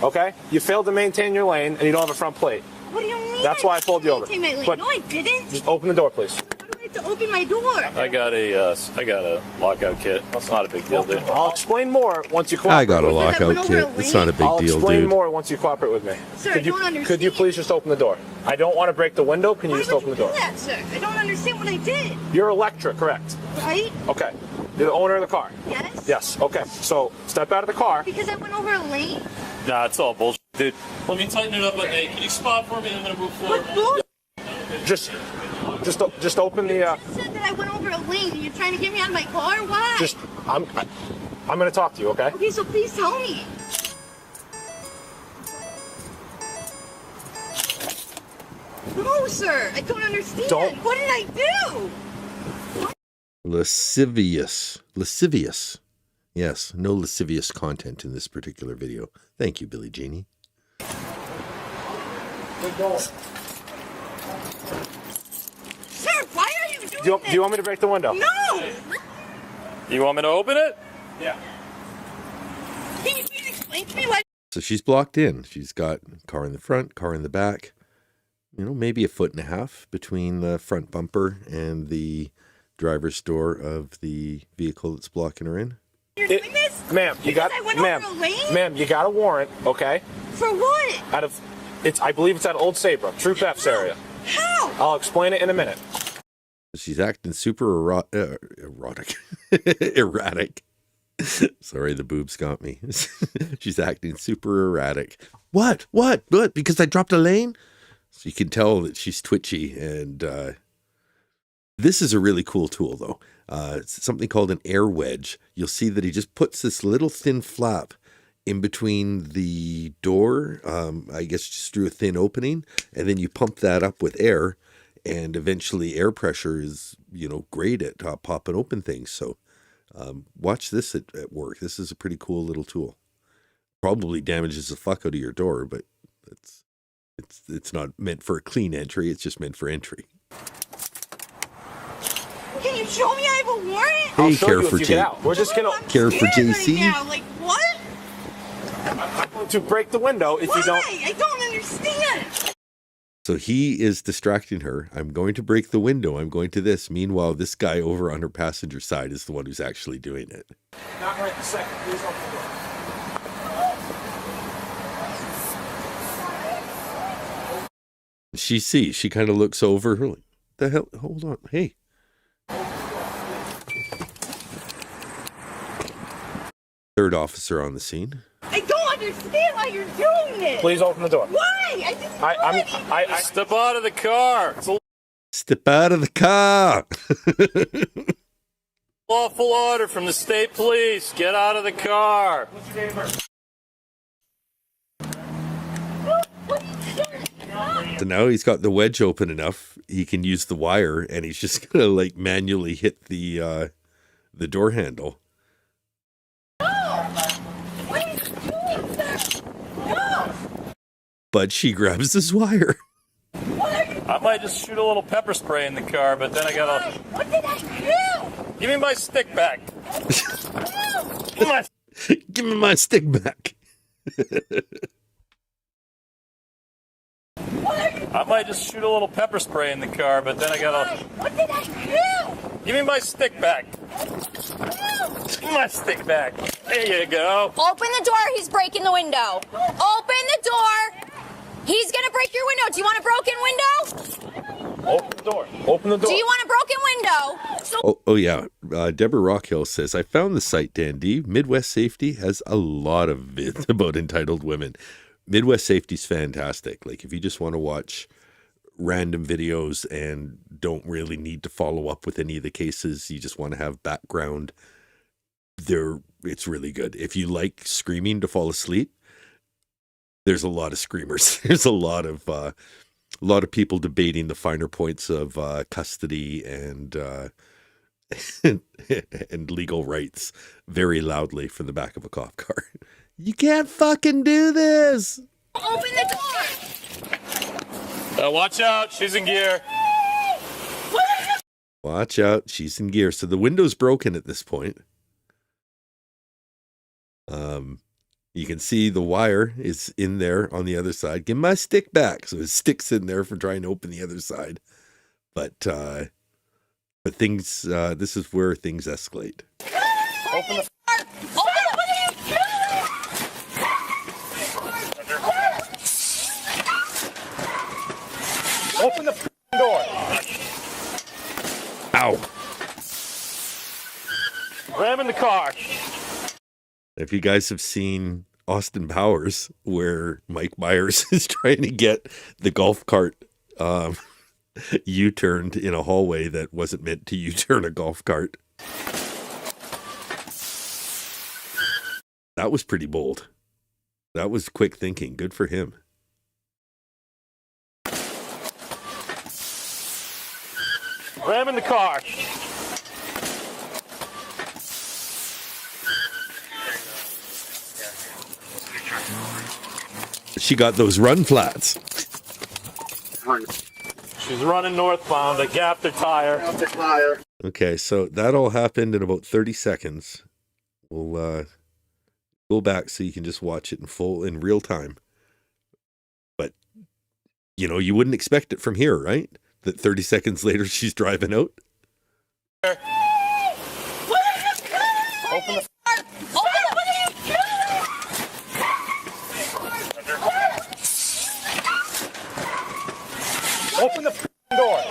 Okay? You failed to maintain your lane, and you don't have a front plate. What do you mean? That's why I pulled you over. Maintain my lane. But no, I didn't. Just open the door, please. Why do I have to open my door? I got a lockout kit. That's not a big deal, dude. I'll explain more once you cooperate. I got a with me. lockout kit. It's not a big I'll deal, explain dude. more once you cooperate with me. Sir, I don't understand. Could you please just open the door? I don't want to break the window. Can you Why just would open you the door? do that, sir? I don't understand what I did. You're Electra, correct? Right? Okay. You're the owner of the car? Yes? Yes. Okay. So step out of the car. Because I went over a lane? Nah, it's all bullshit, dude. Let me tighten it up. Hey, can you spot for me? I'm gonna move forward. What bull? Just open the. You said that I went over a lane and you're trying to get me out of my car? Why? I'm gonna talk to you, okay? Okay, so please tell me. No, sir. I don't understand. What did I do? Lascivious. Yes, no lascivious content in this particular video. Thank you, Billy Jeannie. Sir, why are you doing Do you want me to break the window? No! You want me to open it? Yeah. Can you please explain to me why? So she's blocked in. She's got car in the front, car in the back. Maybe 1.5 feet between the front bumper and the driver's door of the vehicle that's blocking her in. You're doing this? Ma'am, you got I went over a lane? Ma'am, you got a warrant, okay? For what? I believe it's at Old Saybrook, Troop F's area. How? I'll explain it in a minute. She's acting super erratic. Erratic. Sorry, the boobs got me. She's acting super erratic. What? Because I dropped a lane? So you can tell that she's twitchy. And this is a really cool tool, though. It's something called an air wedge. You'll see that he just puts this little thin flap in between the door, I guess just through a thin opening, and then you pump that up with air, and eventually air pressure is, great at popping open things. So watch this at work. This is a pretty cool little tool. Probably damages the fuck out of your door, but it's not meant for a clean entry. It's just meant for entry. Can you show me I have a warrant? Hey, care for J. We're just gonna Care for JC. Right now. Like, what? I'm going to break the window if you don't. I don't understand. So he is distracting her. I'm going to break the window. I'm going to this. Meanwhile, this guy over on her passenger side is the one who's actually doing it. Not right this second. Please open the door. She sees. She kind of looks over. Her like, the hell? Hold on. Hey. Third officer on the scene. I don't understand why you're doing this. Please open the door. Why? I just Step out of the car. It's a Step out of the car. lawful order from the state police. Get out of the car. So now he's got the wedge open enough. He can use the wire, and he's just gonna like manually hit the door handle. But she grabs this wire. I might just shoot a little pepper spray in the car, but then I gotta. What did I do? Give me my stick back. Give me my stick back. I might just shoot a little pepper spray in the car, but then I gotta. What did I do? Give me my stick back. Give me my stick back. There you go. Open the door. He's breaking the window. Open the door. He's going to break your window. Do you want a broken window? Open the door. Open the door. Do you want a broken window? So Oh yeah. Deborah Rockhill says, I found the site, Dandy. Midwest Safety has a lot of vids about entitled women. Midwest Safety's fantastic. Like, if you just want to watch random videos and don't really need to follow up with any of the cases, you just want to have background, it's really good. If you like screaming to fall asleep, there's a lot of screamers. There's a lot of people debating the finer points of custody and and legal rights very loudly from the back of a cop car. You can't fucking do this. open the door. Watch out. She's in gear. Watch out. She's in gear. So the window's broken at this point. You can see the wire is in there on the other side. Give my stick back. So his stick's in there for trying to open the other side. But things, this is where things escalate. Open the Open the door. Ow. ram in the car. If you guys have seen Austin Powers, where Mike Myers is trying to get the golf cart U-turned in a hallway that wasn't meant to U-turn a golf cart. That was pretty bold. That was quick thinking. Good for him. Ram in the car. She got those run flats. She's running northbound. I gapped her tire. Okay, so that all happened in about 30 seconds. We'll go back so you can just watch it in real time. But, you know, you wouldn't expect it from here, right? That 30 seconds later she's driving out. Open the Open the door.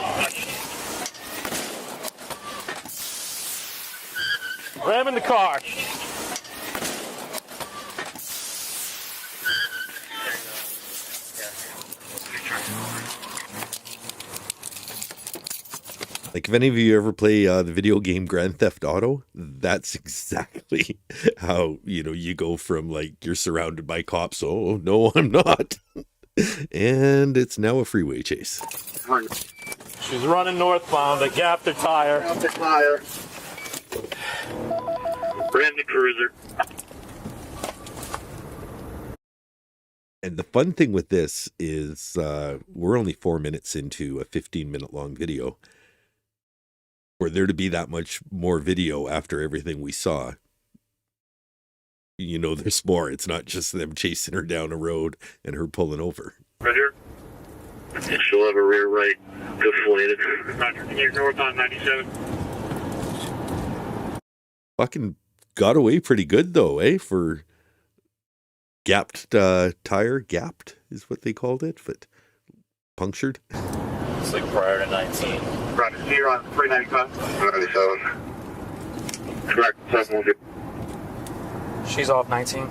ram in the car. Like, if any of you ever play the video game Grand Theft Auto, that's exactly how, you know, you go from, like, you're surrounded by cops. Oh, no, I'm not. And it's now a freeway chase. She's running northbound. I gapped her tire. Ran the cruiser. And the fun thing with this is we're only 4 minutes into a 15-minute long video. For there to be that much more video after everything we saw, you know, there's more. It's not just them chasing her down a road and her pulling over. Right here. She'll have a rear right deflated. You're north on 97. Fucking got away pretty good though, eh? For gapped tire. Gapped is what they called it. But punctured. It's like prior to 19. Roger, see you're on 395. 97. Correct, 7. She's off 19.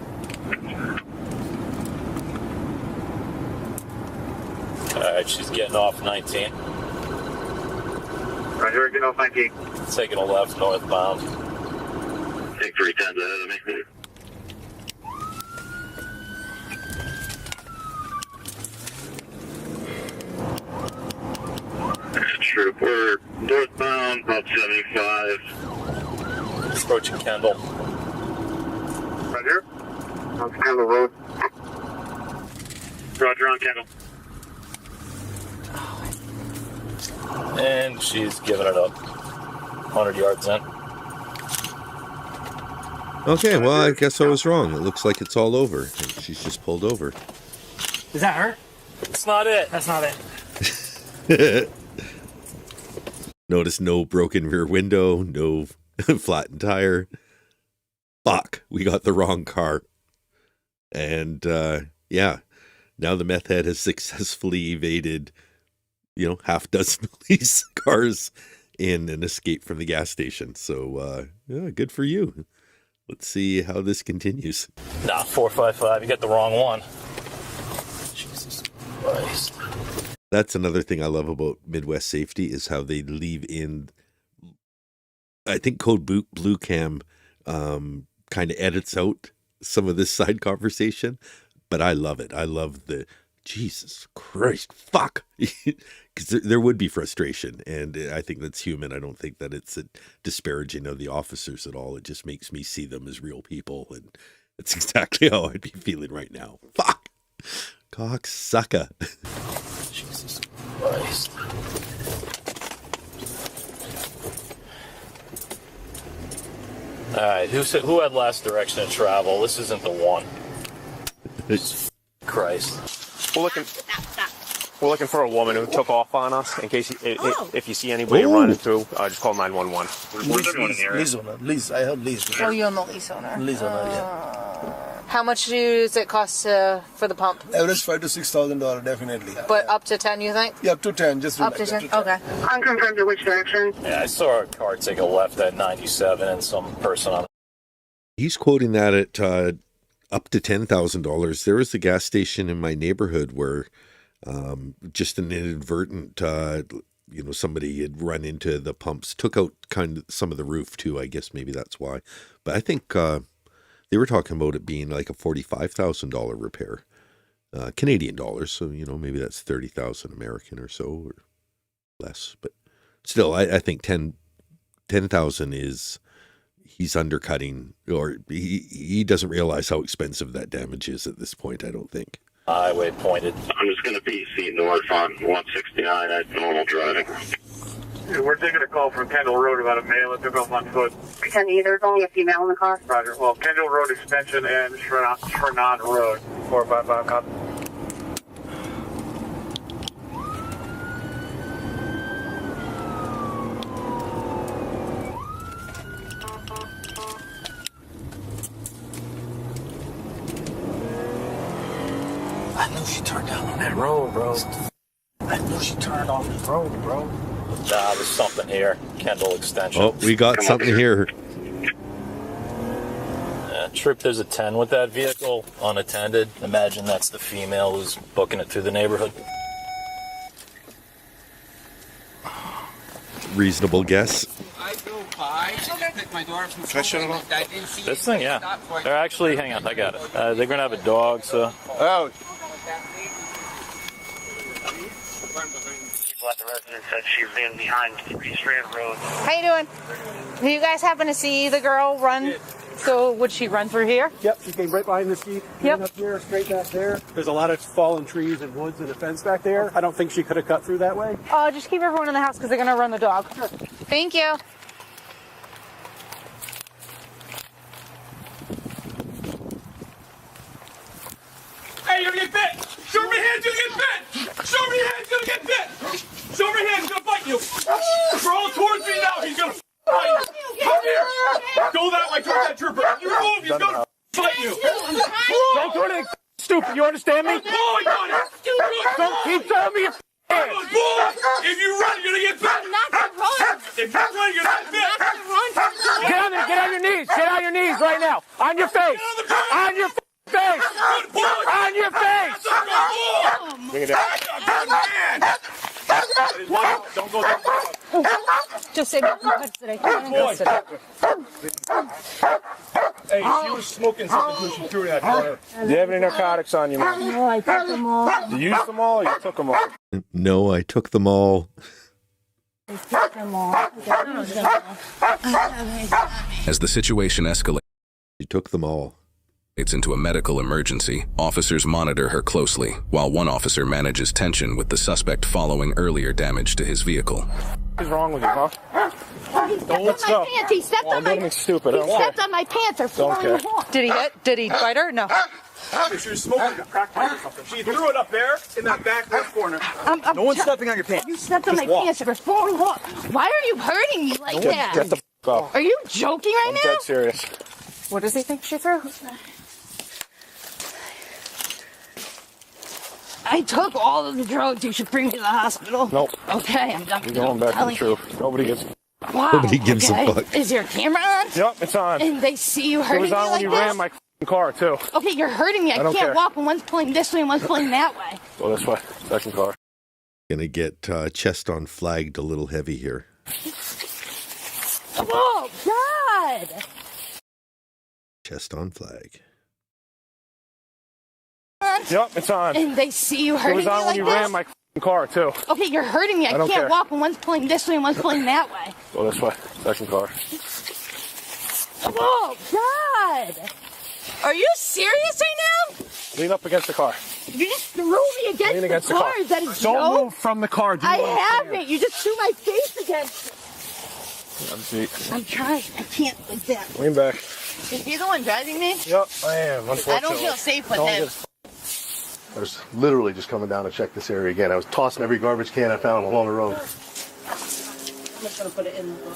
Alright, she's getting off 19. Roger, getting off 19. Taking a left northbound. Take 310 ahead of me. Trooper, northbound, about 75. Approaching Kendall. Roger. On Kendall Road. Roger, on Kendall. And she's giving it up. 100 yards in. Okay, well, I guess I was wrong. It looks like it's all over. She's just pulled over. Is that her? It's not it. That's not it. Notice no broken rear window, no flattened tire. Fuck, we got the wrong car. And, yeah, now the meth head has successfully evaded, half dozen police cars in an escape from the gas station. So, yeah, good for you. Let's see how this continues. Nah, 455. You got the wrong one. Jesus Christ. That's another thing I love about Midwest Safety is how they leave in, I think Code Blue Cam kind of edits out some of this side conversation, but I love it. I love the, Jesus Christ, fuck. Because there would be frustration, and I think that's human. I don't think that it's a disparaging of the officers at all. It just makes me see them as real people, and that's exactly how I'd be feeling right now. Fuck. Cocksucker. Jesus Christ. Alright, who had last direction of travel? This isn't the one. Jesus Christ. We're looking for a woman who took off on us. In case if you see anybody running through, just call 911. Lease. I heard lease. Oh, you're on the lease owner. Lease owner, yeah. How much does it cost for the pump? Average $5,000 to $6,000, definitely. But up to 10, you think? Yeah, up to 10. Just up to 10. Okay. I'm confirmed to which direction? Yeah, I saw a car take a left at 97 and some person on. He's quoting that at up to $10,000. There was a gas station in my neighborhood where just an inadvertent, somebody had run into the pumps, took out kind of some of the roof too. I guess maybe that's why. But I think they were talking about it being like a $45,000 repair, Canadian dollars. So, maybe that's 30,000 American or so or less. But still, I think 10,000 is, he's undercutting, or he doesn't realize how expensive that damage is at this point, I don't think. Highway pointed. I'm just going to PC north on 169 at normal driving. We're taking a call from Kendall Road about a male that took off on foot. There's only a female in the car. Roger. Well, Kendall Road Extension and Shrenan Road. 455 copy. I knew she turned down on that road, bro. I knew she turned off the road, bro. Nah, there's something here. Kendall Extension. Oh, we got something here. Trip, there's a 10 with that vehicle, unattended. Imagine that's the female who's booking it through the neighborhood. Reasonable guess. I drove by, picked my daughter from school. Can I shut it off? I didn't see This thing, yeah. They're actually, hang on, I got it. They're going to have a dog, so. Oh. The resident said she ran behind Strand Road. How you doing? Do you guys happen to see the girl run? So would she run through here? Yep, she came right behind the seat. Yep. Up here, straight back there. There's a lot of fallen trees and woods and a fence back there. I don't think she could have cut through that way. Oh, just keep everyone in the house because they're going to run the dog. Sure. Thank you. Hey, you're gonna get bit! Show me hands, you're gonna get bit! Show me hands, you're gonna get bit! Show me hands, he's gonna bite you! Crawl towards me now, he's gonna bite you! Come here! Go that way towards that trooper! You move, he's gonna bite you! Don't do anything stupid, you understand me? Oh, I got it! Don't keep telling me you're bull! If you run, you're gonna get bit! I'm not gonna run. If you run, you're gonna get bit! I'm not gonna run from you. Get on there. Get on your knees. Get on your knees right now. On your face. On your face. On your face. Bring it down. Don't go down. Just say nothing today. Hey, she was smoking something when she threw that fire. Do you have any narcotics on you, man? No, I took them all. You used them all or you took them all? No, I took them all. I took them all. As the situation escalates You took them all. into a medical emergency, officers monitor her closely, while one officer manages tension with the suspect following earlier damage to his vehicle. What's wrong with you, huh? He stepped on my pants. He stepped on my Don't be stupid. I He don't care. stepped on my pants. They're Don't falling care. off. Did he bite her? No. She was smoking a crack pipe or something. She threw it up there in that back left corner. No one's stepping on your pants. You stepped on my pants. They're falling off. Why are you hurting me like that? Get the f*** off. Are you joking right I'm now? dead serious. What does he think she threw? I took all of the drugs. You should bring me to the hospital. Nope. Okay, I'm done. You're going back to the truth. Nobody gets... Wow. Nobody gives okay. a fuck. Is your camera on? Yep, it's on. And they see you It hurting was me on when like you this? ran my car, too. Okay, you're hurting me. I don't can't care. walk when one's pulling this way and one's pulling that way. Go this way. Second car. Gonna get chest on flagged a little heavy here. Oh, God! Chest on flag. Yep, it's on. And they see you It hurting was me on when like you this? ran my car, too. Okay, you're hurting me. I don't can't care. walk when one's pulling this way and one's pulling that way. Go this way. Second car. Oh, God! Are you serious right now? Lean up against the car. You just threw me against, Lean against the the car. car. Is that a Don't joke? move from the car. Do I you understand? haven't. You just threw my face against it. Have a seat. I'm trying. I can't like that. Lean back. Is he the one driving me? Yep, I am. I don't feel safe with him. I was literally just coming down to check this area again. I was tossing every garbage can I found along the road. I'm just gonna put it in the book.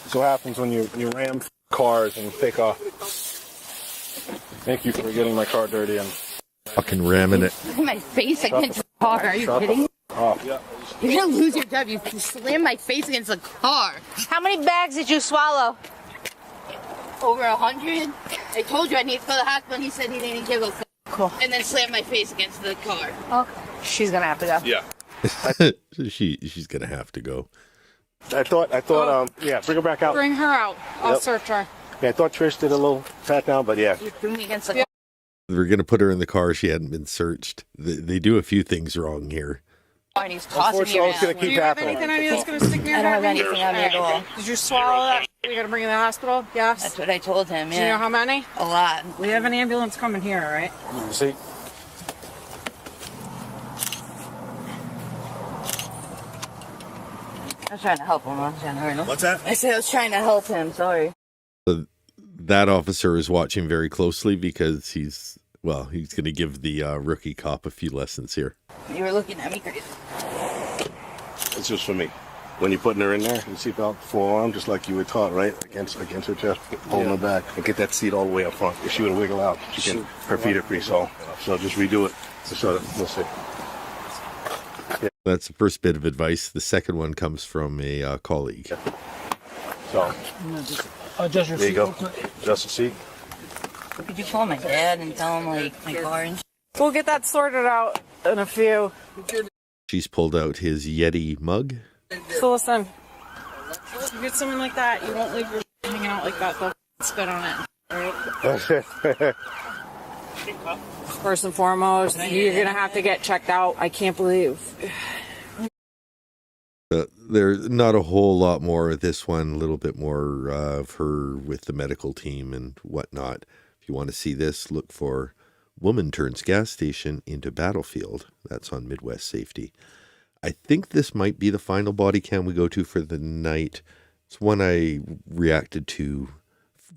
So what happens when you ram cars and take off. Thank you for getting my car dirty and fucking ramming it. My face against the car. Are you kidding? Oh. You're gonna lose your job. You slammed my face against the car. How many bags did you swallow? Over 100. I told you I need to go to the hospital. And he said he didn't give a f. Cool. And then slammed my face against the car. Okay. She's gonna have to go. Yeah. She's gonna have to go. I thought, yeah, bring her back out. Bring her out. I'll Yep. search her. Yeah, I thought Trish did a little pat down, but yeah. You threw me against the car. They're gonna put her in the car. She hadn't been searched. They do a few things wrong here. And he's tossing me Unfortunately, it's around. going to keep Do you have happening. anything on you that's gonna stick me? I don't have anything on me at all. Did you swallow that? We gotta bring you to the hospital? Yes. That's what I told him, Do you know yeah. how many? A lot. We have an ambulance coming here, all right? see. I was trying to help him. I was trying to hurt him. What's that? I said I was trying to help him. Sorry. So that officer is watching very closely because he's going to give the rookie cop a few lessons here. You were looking at me crazy. It's just for me. When you're putting her in there, you seatbelt, forearm, just like you were taught, right? Against her chest, holding her back, and get that seat all the way up front. If she would wiggle out, her feet are pretty soft. So just redo it. So we'll see. That's the first bit of advice. The second one comes from a colleague. So Adjust your there you go. Adjust the seat. Could you call my dad and tell him, like, my car and We'll get that sorted out in a few. She's pulled out his Yeti mug. So listen, you get someone like that, you won't leave your hanging out like that. They'll spit on it. Alright? First and foremost, you're gonna have to get checked out. I can't believe. There's not a whole lot more of this one, a little bit more of her with the medical team and whatnot. If you want to see this, look for Woman Turns Gas Station into Battlefield. That's on Midwest Safety. I think this might be the final body cam we go to for the night. It's one I reacted to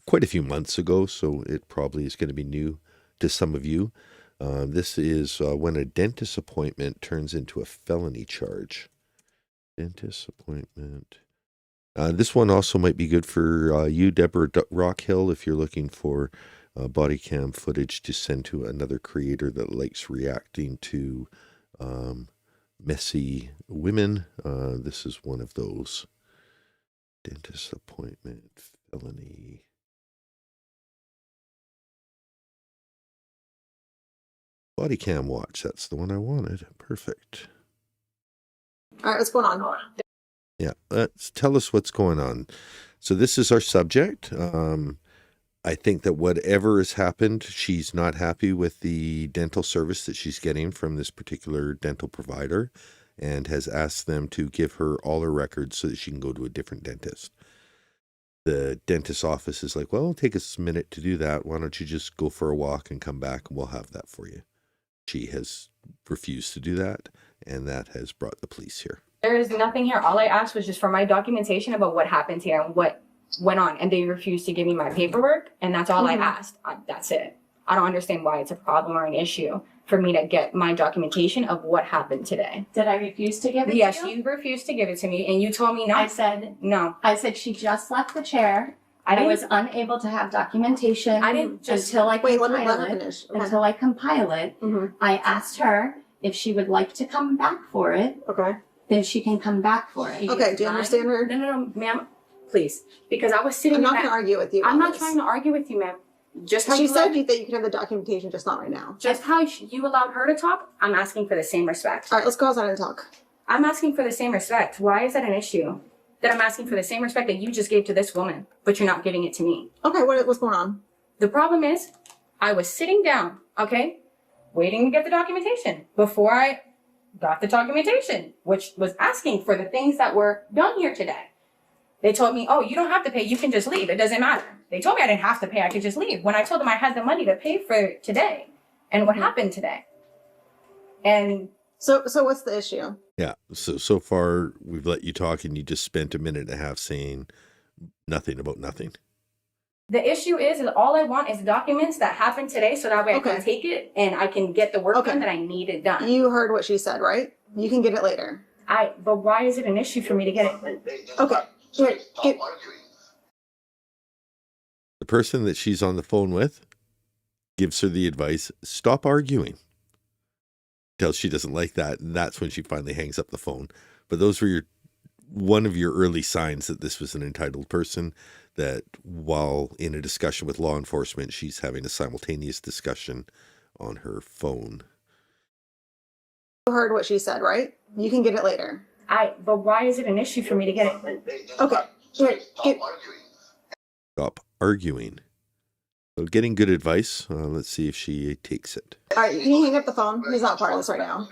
quite a few months ago, so it probably is going to be new to some of you. This is when a dentist appointment turns into a felony charge. Dentist appointment This one also might be good for you, Deborah Rockhill, if you're looking for body cam footage to send to another creator that likes reacting to messy women. This is one of those. Dentist appointment, felony. Body cam watch, that's the one I wanted. Perfect. All right, what's going on? Yeah, tell us what's going on. So this is our subject. I think that whatever has happened, she's not happy with the dental service that she's getting from this particular dental provider and has asked them to give her all her records so that she can go to a different dentist. The dentist's office is like, well, it'll take us a minute to do that. Why don't you just go for a walk and come back and we'll have that for you. She has refused to do that, and that has brought the police here. There is nothing here. All I asked was just for my documentation about what happened here and what went on, and they refused to give me my paperwork, and that's all I asked. That's it. I don't understand why it's a problem or an issue for me to get my documentation of what happened today. Did I refuse to give it Yes, to you? you refused to give it to me, and you told me no. I said no. I said she just left the chair. I was unable to have documentation until I compile it. I asked her if she would like to come back for it. Okay. Then she can come back for it. Okay, do you understand her? No, ma'am, please. Because I was sitting I'm not going to argue with you. I'm not trying to argue with you, ma'am. Just how she you said that you can have the documentation, just not right now. Just how you allowed her to talk, I'm asking for the same respect. All right, let's go outside and talk. I'm asking for the same respect. Why is that an issue? That I'm asking for the same respect that you just gave to this woman, but you're not giving it to me. Okay, what's going on? The problem is, I was sitting down, okay, waiting to get the documentation before I got the documentation, which was asking for the things that were done here today. They told me, oh, you don't have to pay, you can just leave, it doesn't matter. They told me I didn't have to pay, I could just leave, when I told them I had the money to pay for today and what happened today. And so what's the issue? Yeah, so far we've let you talk and you just spent a minute and a half saying nothing about nothing. The issue is all I want is documents that happened today so that way I can take it and I can get the work done that I needed done. You heard what she said, right? You can get it later. But why is it an issue for me to get it? Okay. Wait, The person that she's on the phone with gives her the advice, stop arguing. Tells she doesn't like that, and that's when she finally hangs up the phone. But those were one of your early signs that this was an entitled person, that while in a discussion with law enforcement, she's having a simultaneous discussion on her phone. You heard what she said, right? You can get it later. But why is it an issue for me to get it? Okay. Wait, Stop arguing. So getting good advice. Let's see if she takes it. All right, can you hang up the phone? He's not part of this right now.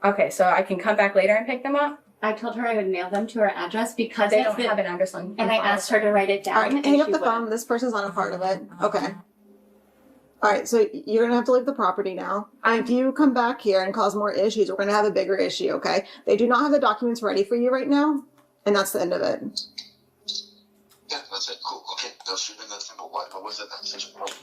Okay, so I can come back later and pick them up? I told her I would mail them to her address because they don't have an address on. And I asked her to write it down. All right, hang up the phone. This person's not a part of it. Okay. All right, so you're going to have to leave the property now. If you come back here and cause more issues, we're going to have a bigger issue, okay? They do not have the documents ready for you right now, and that's the end of it. Yeah, that's it. Cool. Okay, that should be that simple. Why was it that such a problem?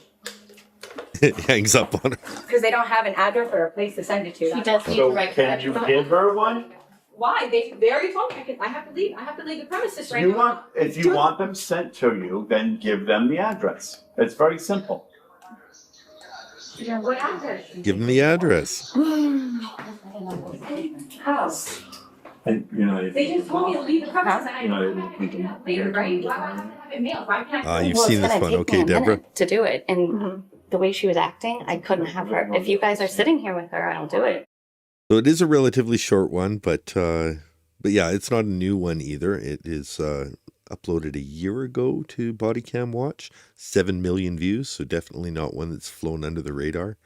It hangs up on her. Because they don't have an address or a place to send it to. She does need to write can you give her one? Why? They already told me I have to leave. I have to leave the premises right now. If you want them sent to you, then give them the address. It's very simple. What address? Give them the address. How? And They just told me to leave the premises and I don't have to pick it up later, right? Why would I have to have it mailed? Why can't I? You've seen this one, okay, Deborah? To do it, and the way she was acting, I couldn't have her. If you guys are sitting here with her, I'll do it. So it is a relatively short one, but yeah, it's not a new one either. It is uploaded a year ago to Body Cam Watch, 7 million views, so definitely not one that's flown under the radar.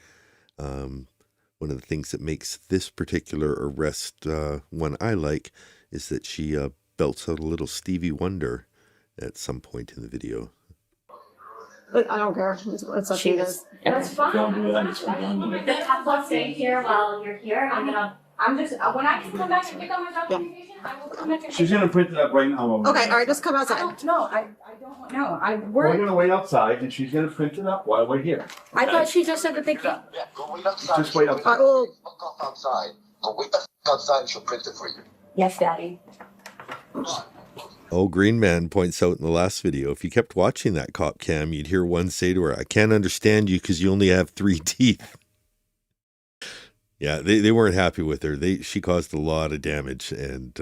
One of the things that makes this particular arrest one I like is that she belts out a little Stevie Wonder at some point in the video. But I don't care. It's up to you. That's fine. The top will stay here while you're here. I'm just, when I can come back and pick up my documentation, I will come back and She's going to print it up right now. Okay, all right, just come outside. I don't know. We're going to wait outside, and she's going to print it up while we're here. I thought she just said that they can't. Yeah, go wait outside. Just wait outside. Outside. Go wait outside and she'll print it for you. Yes, Daddy. Oh, Green Man points out in the last video, if you kept watching that cop cam, you'd hear one say to her, I can't understand you because you only have 3 teeth. Yeah, they weren't happy with her. She caused a lot of damage, and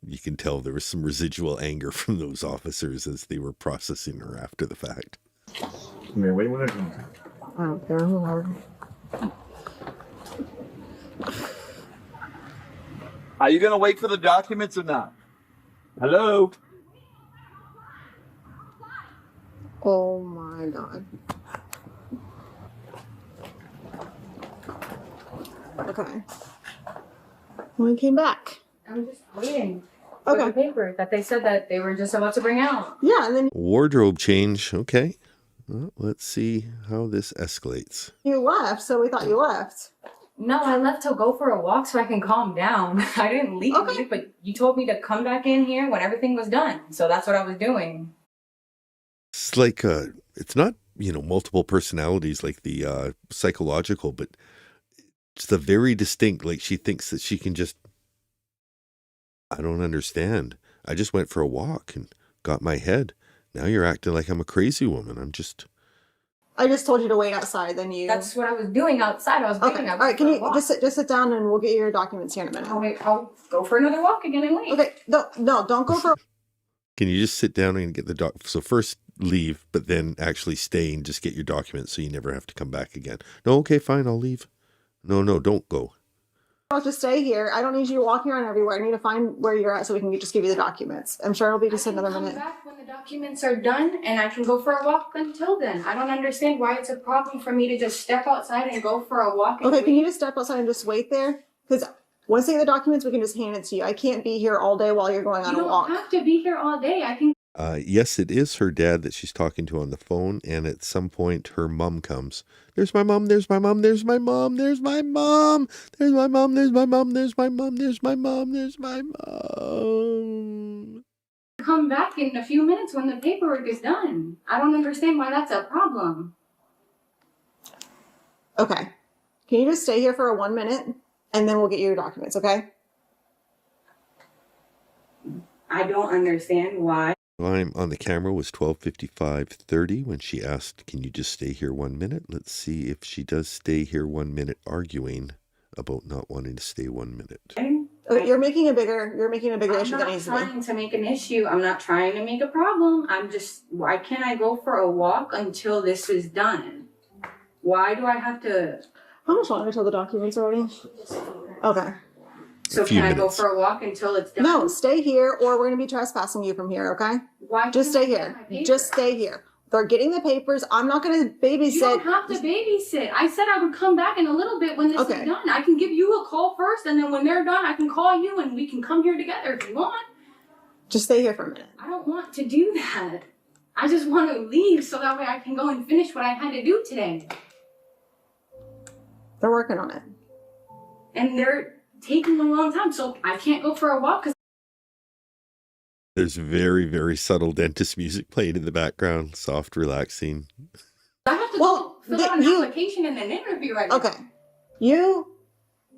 you can tell there was some residual anger from those officers as they were processing her after the fact. Wait a minute. I don't care who are. Are you going to wait for the documents or not? Hello? Oh my god. Okay. When we came back. I'm just waiting for the paper that they said that they were just about to bring out. Yeah, and then Wardrobe change. Okay. Well, let's see how this escalates. you left, so we thought you left. No, I left to go for a walk so I can calm down. I didn't leave, but you told me to come back in here when everything was done. So that's what I was doing. It's like, it's not, multiple personalities like the psychological, but it's a very distinct, like she thinks that she can just, I don't understand. I just went for a walk and got my head. Now you're acting like I'm a crazy woman. I just told you to wait outside, then you... That's what I was doing outside. I was waiting outside. All right, can you just sit down and we'll get your documents here in a minute. I'll go for another walk again and wait. Okay, no, don't go for... Can you just sit down and get the so first leave, but then actually stay and just get your documents so you never have to come back again? No, okay, fine, I'll leave. No, don't go. I'll just stay here. I don't need you walking around everywhere. I need to find where you're at so we can just give you the documents. I'm sure it'll be just another minute. Come back when the documents are done and I can go for a walk until then. I don't understand why it's a problem for me to just step outside and go for a walk. Okay, can you just step outside and just wait there? Because once they get the documents, we can just hand it to you. I can't be here all day while you're going on a walk. You don't have to be here all day. I can... Yes, it is her dad that she's talking to on the phone, and at some point her mom comes. There's my mom, there's my mom, there's my mom, there's my mom, there's my mom, there's my mom, there's my mom, there's my mom, there's my mom. Come back in a few minutes when the paperwork is done. I don't understand why that's a problem. Okay. Can you just stay here for 1 minute, and then we'll get you your documents, okay? I don't understand why. Time on the camera was 12:55:30 when she asked, can you just stay here 1 minute? Let's see if she does stay here 1 minute, arguing about not wanting to stay 1 minute. Okay, you're making a bigger issue than needs to be. I'm not trying to make an issue. I'm not trying to make a problem. Why can't I go for a walk until this is done? Why do I have to? How much longer till the documents are ready? Okay. So can I go for a walk until it's done? No, stay here or we're going to be trespassing you from here, okay? Why? Just stay here. Just stay here. They're getting the papers. I'm not going to babysit. You don't have to babysit. I said I would come back in a little bit when this is done. I can give you a call first, and then when they're done, I can call you and we can come here together if you want. Just stay here for a minute. I don't want to do that. I just want to leave so that way I can go and finish what I had to do today. They're working on it. And they're taking a long time, so I can't go for a walk because There's very, very subtle dentist music playing in the background, soft, relaxing. I have to go fill out an application and an interview right now. Okay. You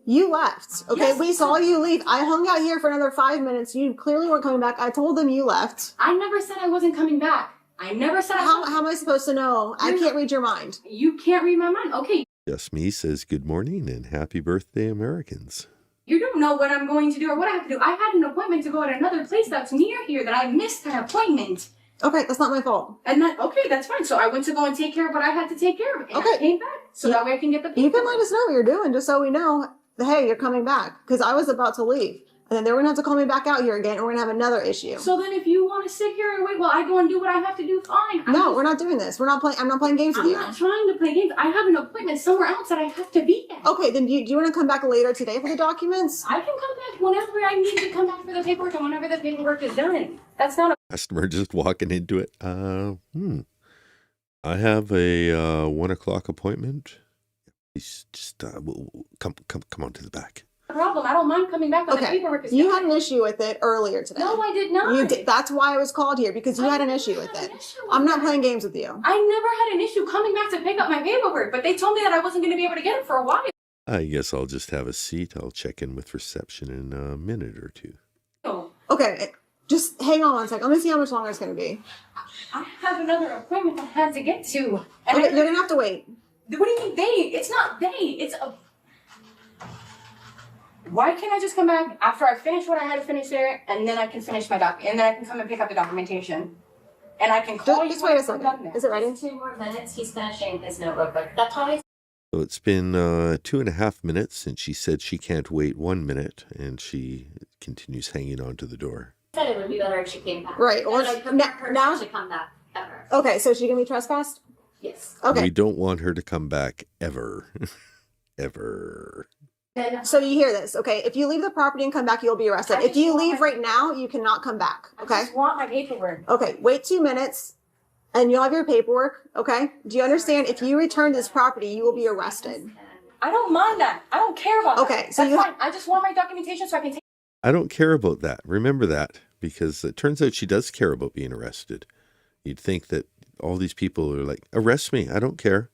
left. Okay, Yes. we saw you leave. I hung out here for another 5 minutes. You clearly weren't coming back. I told them you left. I never said I wasn't coming back. I never said How am I supposed to know? I can't read your mind. You can't read my mind. Okay. Just Me says good morning and happy birthday, Americans. You don't know what I'm going to do or what I have to do. I had an appointment to go at another place that's near here that I missed that appointment. Okay, that's not my fault. And okay, that's fine. So I went to go and take care of what I had to take care of. And I came back. So that way I can get the paper. You can let us know what you're doing just so we know, hey, you're coming back. Because I was about to leave. And then they were going to have to call me back out here again, and we're going to have another issue. So then if you want to sit here and wait while I go and do what I have to do, fine. No, we're not doing this. I'm not playing games with you. I'm not trying to play games. I have an appointment somewhere else that I have to be at. Okay, then do you want to come back later today for the documents? I can come back whenever I need to come back for the paperwork and whenever the paperwork is done. That's not a... Customer just walking into it. I have a 1 o'clock appointment. He's just come on to the back. problem. I don't mind coming back when the paperwork is done. You had an issue with it earlier today. No, I did not. You did. That's why I was called here, because you had an issue with it. I'm not playing games with you. I never had an issue coming back to pick up my paperwork, but they told me that I wasn't going to be able to get it for a while. I guess I'll just have a seat. I'll check in with reception in a minute or two. Okay. Just hang on one second. Let me see how much longer it's going to be. I have another appointment I had to get to. And Okay, you're going to have to wait. What do you mean they? It's not they. It's a... Why can't I just come back after I finish what I had to finish there, and then I can finish my and then I can come and pick up the documentation, and I can call you. Just wait a second. Is it ready? 2 more minutes. He's finishing his note real quick. That's all I. So it's been 2.5 minutes since she said she can't wait 1 minute, and she continues hanging on to the door. Said it would be better if she came back. Right. Well, now she come back ever. Okay, so she's going to be trespassed? Yes. Okay. We don't want her to come back ever. Ever. So you hear this, okay? If you leave the property and come back, you'll be arrested. If you leave right now, you cannot come back, okay? I just want my paperwork. Okay, wait 2 minutes, and you'll have your paperwork, okay? Do you understand? If you return this property, you will be arrested. I don't mind that. I don't care about that. Okay, so that's fine. I just want my documentation so I can take. I don't care about that. Remember that, because it turns out she does care about being arrested. You'd think that all these people are like, arrest me, I don't care.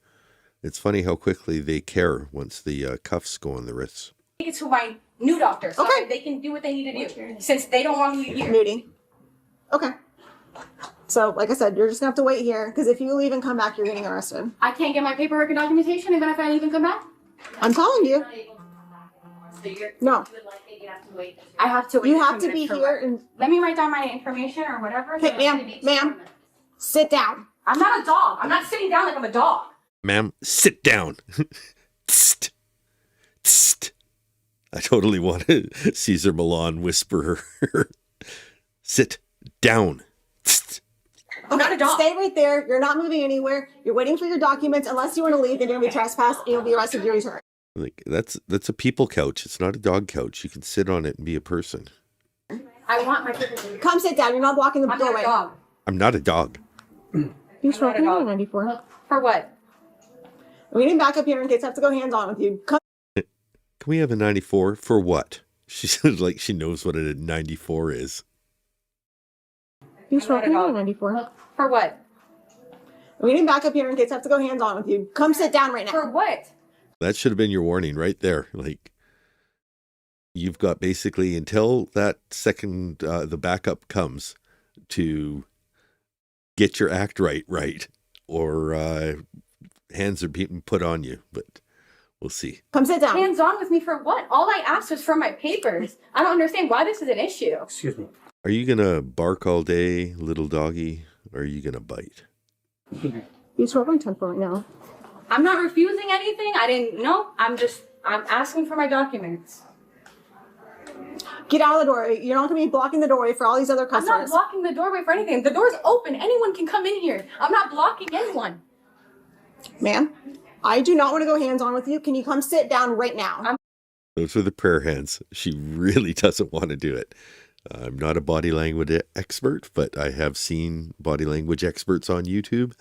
It's funny how quickly they care once the cuffs go on the wrists. Take it to my new doctor so they can do what they need to do since they don't want me here. Moody. Okay. So, like I said, you're just going to have to wait here, because if you leave and come back, you're getting arrested. I can't get my paperwork and documentation even if I even come back? I'm telling you. No. I have to wait. You have to be here and... Let me write down my information or whatever. Okay, ma'am, sit down. I'm not a dog. I'm not sitting down like I'm a dog. Ma'am, sit down. Tst. Tst. I totally want to Caesar Milan whisper her. Sit down. Tst. I'm not a dog. Stay right there. You're not moving anywhere. You're waiting for your documents. Unless you want to leave, you're going to be trespassed and you'll be arrested if you return. Like that's a people couch. It's not a dog couch. You can sit on it and be a person. I want my paperwork. Come sit down. You're not blocking the doorway. I'm not a dog. I'm not a dog. You smoking or 94? For what? We didn't back up here in case I have to go hands-on with you. Come. Can we have a 94? For what? She said like she knows what a 94 is. You smoking or 94? For what? We didn't back up here in case I have to go hands-on with you. Come sit down right now. For what? That should have been your warning right there. Like, you've got basically until that second, the backup comes to get your act right, or hands are being put on you, but we'll see. Come sit down. Hands on with me for what? All I asked was for my papers. I don't understand why this is an issue. Excuse me. Are you going to bark all day, little doggy, or are you going to bite? You smoking temper right now. I'm not refusing anything. I didn't know. I'm asking for my documents. Get out of the doorway. You're not going to be blocking the doorway for all these other customers. I'm not blocking the doorway for anything. The door's open. Anyone can come in here. I'm not blocking anyone. Ma'am, I do not want to go hands-on with you. Can you come sit down right now? Those are the prayer hands. She really doesn't want to do it. I'm not a body language expert, but I have seen body language experts on YouTube,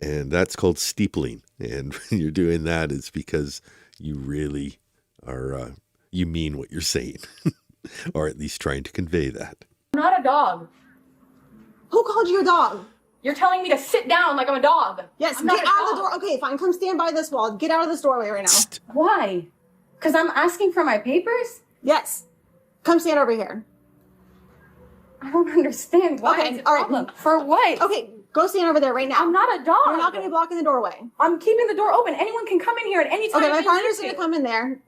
and that's called steepling. And when you're doing that, it's because you really are, you mean what you're saying, or at least trying to convey that. I'm not a dog. Who called you a dog? You're telling me to sit down like I'm a dog. Yes, I'm get out of the door. Okay, fine. Come stand by this wall. Get out of this doorway right now. Why? Because I'm asking for my papers? Yes. Come stand over here. I don't understand why. Okay, it's a all right. problem. For what? Okay, go stand over there right now. I'm not a dog. You're not going to be blocking the doorway. I'm keeping the door open. Anyone can come in here at any time. Okay, my partner's going to come in there.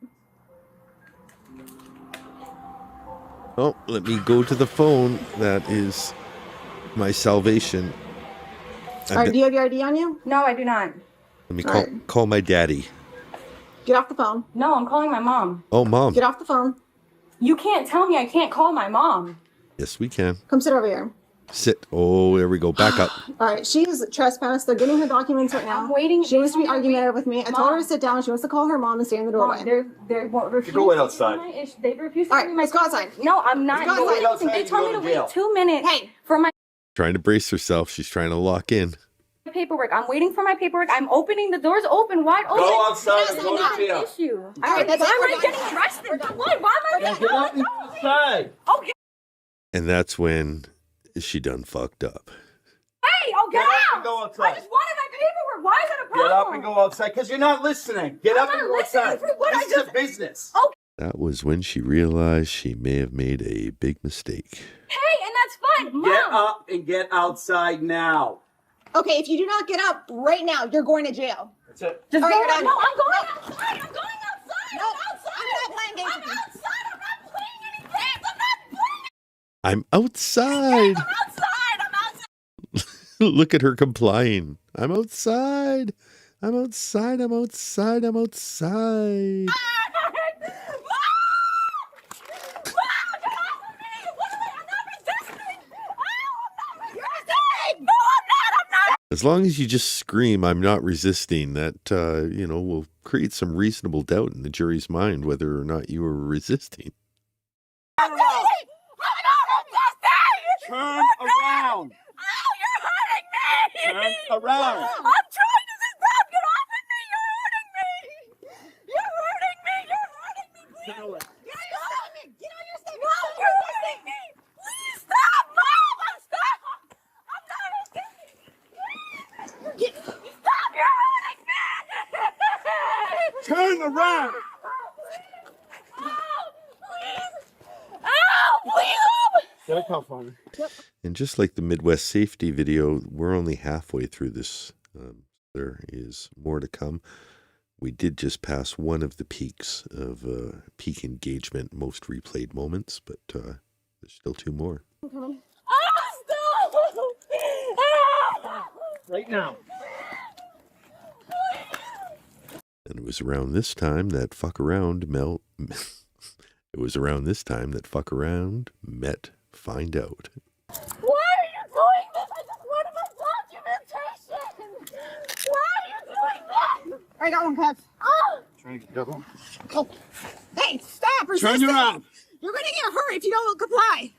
Oh, let me go to the phone. That is my salvation. All right, do you have your ID on you? No, I do not. Let me call my daddy. Get off the phone. No, I'm calling my mom. Oh, Mom. Get off the phone. You can't tell me I can't call my mom. Yes, we can. Come sit over here. Sit. Oh, there we go. Back up. All right, she's trespassed. They're getting her documents right now. I'm waiting. She wants to be argumentative with me. I told her to sit down. She wants to call her mom and stay in the doorway. They're refusing. Go wait outside. They refuse to All right, give me my let's go outside. No, I'm not. Let's go doing outside. anything. They told me to wait 2 minutes for my Trying to brace herself. She's trying to lock in. paperwork. I'm waiting for my paperwork. I'm opening the doors open, wide open. Go outside and go That's to jail. not an issue. All right, that's why it. am I getting arrested? For what? Why am I getting Get up and outside. Okay. And that's when she done fucked up. Hey, Get get up out! and go I outside. just wanted my paperwork. Why is that a problem? Get up and go outside because you're not listening. Get I'm up and not go listening outside. for what I This is a business. Okay. That was when she realized she may have made a big mistake. Hey, and that's fine. Mom. Get up and get outside now. Okay, if you do not get up right now, you're going to jail. That's it. Just All go. right, you're done. No, I'm going outside. I'm going outside. No, I'm outside. I'm not playing games with you. outside. I'm not playing any games. I'm not playing. I'm outside. I'm outside. I'm outside. Look at her complying. I'm outside. I'm outside. I'm outside. I'm outside. As long as you just scream, I'm not resisting, that, will create some reasonable doubt in the jury's mind whether or not you were resisting. Turn around. Turn around. Oh, you're hurting me. Turn around. I'm trying to stop. Get off of me. You're hurting me. You're hurting me. You're hurting me. Please. Turn away. Get on your Get on your stick. No, you're hurting me. Please stop. Mom, I'm stop. I'm not okay. Stop. You're hurting me. Turn around. Ow, please. Get a cuff on her. And just like the Midwest Safety video, we're only halfway through this. There is more to come. We did just pass one of the peaks of peak engagement, most replayed moments, but there's still two more. Oh, stop. Right now. And it was around this time that fuck around It was around this time that fuck around met find out. Why are you doing this? I just wanted my documentation. Why are you doing this? I got one, Kev. Oh. Trying to get the other one. Oh. Hey, stop resisting. Turn around. You're going to get hurt if you don't comply.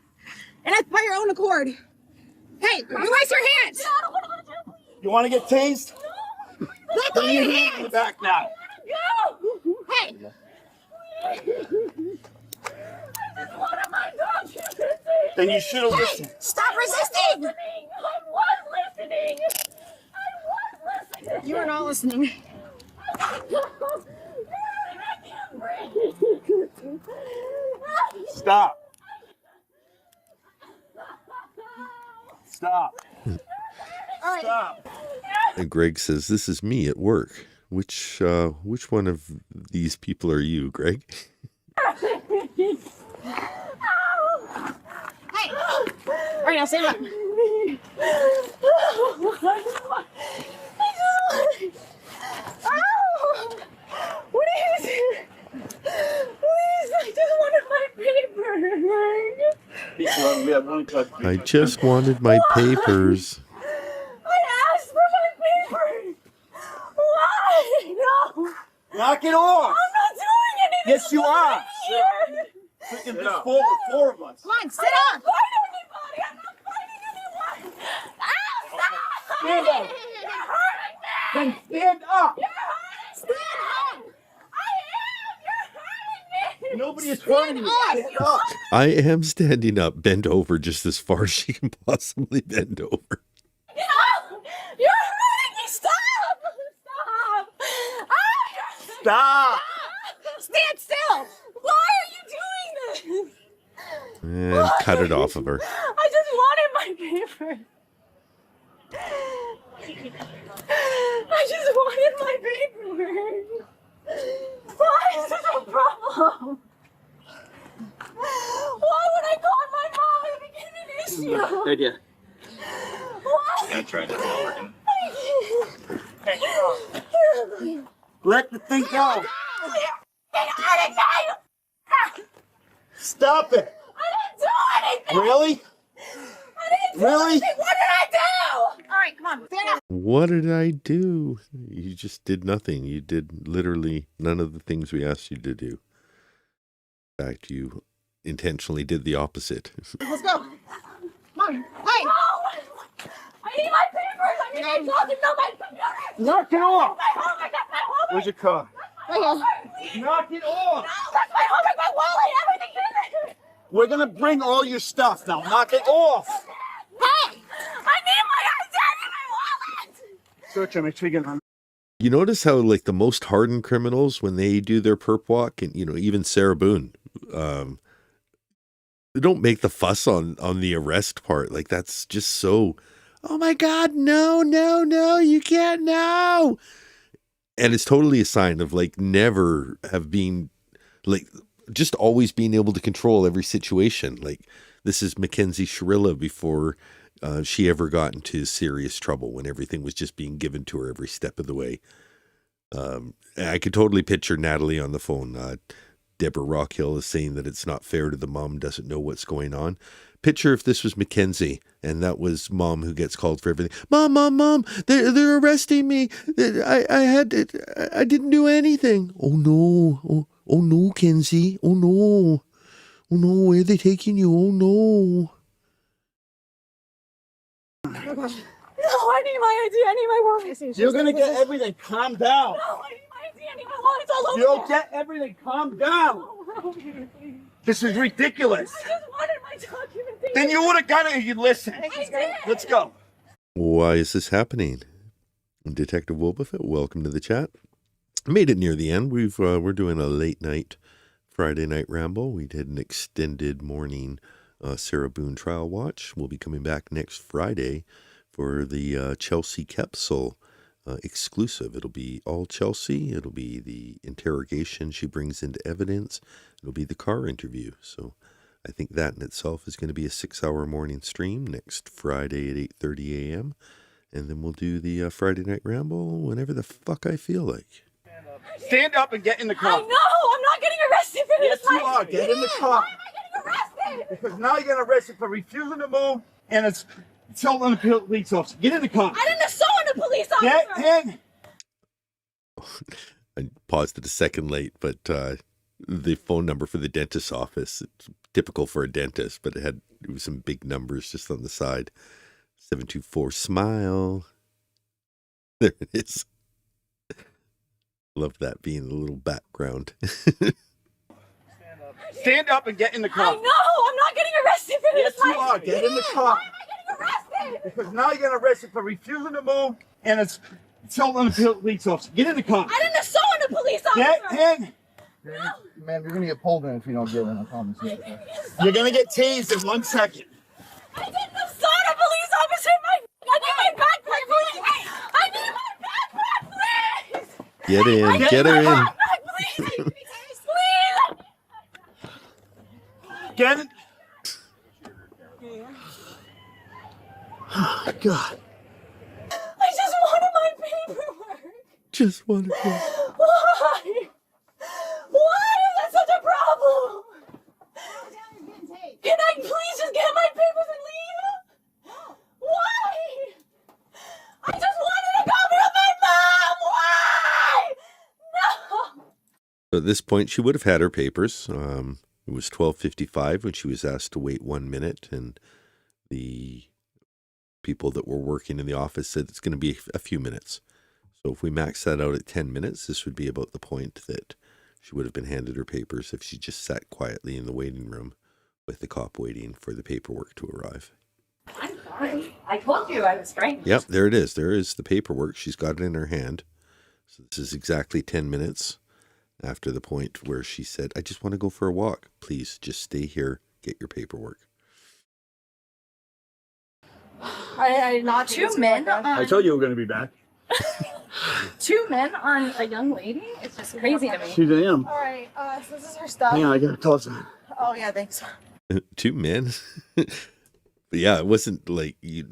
And that's by your own accord. Hey, release your hands. I don't want to go to jail, please. You want to get tased? No. Let go of your In the hands. back now. Go. Hey. I just wanted my documentation. Then you should have listened. Stop resisting. I was listening. You are not listening. Stop. Stop. All right. Stop. And Greg says, "This is me at work." Which one of these people are you, Greg? Hey. All right, now stand up. What is it? Please, I just wanted my paper. I just wanted my papers. I asked for my paper. Why? No. Knock it off. I'm not doing anything. Yes, you are. Here. Freaking this four of us. Come on, sit I'm up. not fighting anybody. I'm not fighting anyone. Ow, stop. Stand up. You're hurting me. Then stand up. You're hurting me. I am. You're hurting me. Nobody is hurting you. Stand up. I am standing up, bent over just as far as she can possibly bend over. No! You're hurting me! Stop! Stop! Stop. Stand still. Why are you doing this? And cut it off of her. I just wanted my paper. I just wanted my paper. Why is this a problem? Why would I call my mom and begin an issue? Idea. Why? I tried it, not working. Let the thing go. Stop it. I didn't do anything. Really? I didn't do Really? anything. What did I do? All right, come on, stand up. What did I do? You just did nothing. You did literally none of the things we asked you to do. In fact, you intentionally did the opposite. Let's go. Come on. Hey. No! I need my papers. I need my documents on my computer. Knock it off. My homework. That's my homework. Where's your car? Right Knock it off. No, that's my homework. My wallet. Everything's in there. We're gonna bring all your stuff now. Knock it off. Hey! I need my ID and my wallet. Search him. Make sure you get on. You notice how, like, the most hardened criminals, when they do their perp walk, and, even Sarah Boone, don't make the fuss on the arrest part. Like, that's just so, oh my God, no, you can't, no. And it's totally a sign of like never have been like just always being able to control every situation. Like, this is Mackenzie Shirilla before she ever got into serious trouble, when everything was just being given to her every step of the way. I could totally picture Natalie on the phone. Deborah Rockhill is saying that it's not fair to the mom, doesn't know what's going on. Picture if this was Mackenzie and that was mom who gets called for everything. Mom, they're arresting me. I didn't do anything. Oh no, Kenzie. Oh no, where are they taking you? Oh no. Oh gosh. No, I need my ID. I need my wallet. You're gonna get everything. Calm down. No, I need my ID. I need my wallet. It's all over. You'll get everything. Calm down. No, This is ridiculous. I just wanted my documentation. Then you would have got it if you listened. Let's go. Why is this happening? Detective Wilbuffett, welcome to the chat. Made it near the end. We're doing a late night Friday night ramble. We did an extended morning Sarah Boone trial watch. We'll be coming back next Friday for the Chelsea Capsule exclusive. It'll be all Chelsea. It'll be the interrogation she brings into evidence. It'll be the car interview. So I think that in itself is going to be a 6-hour morning stream next Friday at 8:30 a.m. And then we'll do the Friday Night Ramble whenever the fuck I feel like. Stand up and get in the car. I know. I'm not getting arrested for this. Yes, you are. Get in the car. Why am I getting arrested? Because now you're getting arrested for refusing to move, and it's assault on a police officer. Get in the car. I didn't assault a police officer. Get in. I paused it a second late, but the phone number for the dentist's office, it's typical for a dentist, but it was some big numbers just on the side. 724-SMILE. There it is. Love that being a little background. Stand up and get in the car. I know. I'm not getting arrested for this. Yes, you are. Get in the car. Why am I getting arrested? Because now you're getting arrested for refusing to move, and it's assault on a police officer. Get in the car. I didn't assault a police officer. Get in. Man, you're gonna get pulled in if you don't get in. I promise you. You're gonna get tased in 1 second. I didn't assault a police officer. I need my backpack, please. I need my backpack, please. Get in. Get her in. Backpack, please. Please. Get it. Oh, God. I just wanted my paperwork. Just wanted to. Why? Why is that such a problem? Can I please just get my papers and leave? Why? I just wanted to go with my mom. Why? No. So at this point, she would have had her papers. It was 12:55 when she was asked to wait 1 minute, and the people that were working in the office said it's going to be a few minutes. So if we max that out at 10 minutes, this would be about the point that she would have been handed her papers if she just sat quietly in the waiting room with the cop waiting for the paperwork to arrive. I'm sorry. I told you I was frightened. Yep, there it is. There is the paperwork. She's got it in her hand. So this is exactly 10 minutes after the point where she said, I just want to go for a walk. Please just stay here, get your paperwork. I not Two men I told you we were going to be back. 2 men on a young lady? It's just crazy to me. She's an M. All right, so this is her stuff. Hang on, I got to call someone. Oh yeah, thanks. 2 men? But yeah, it wasn't like you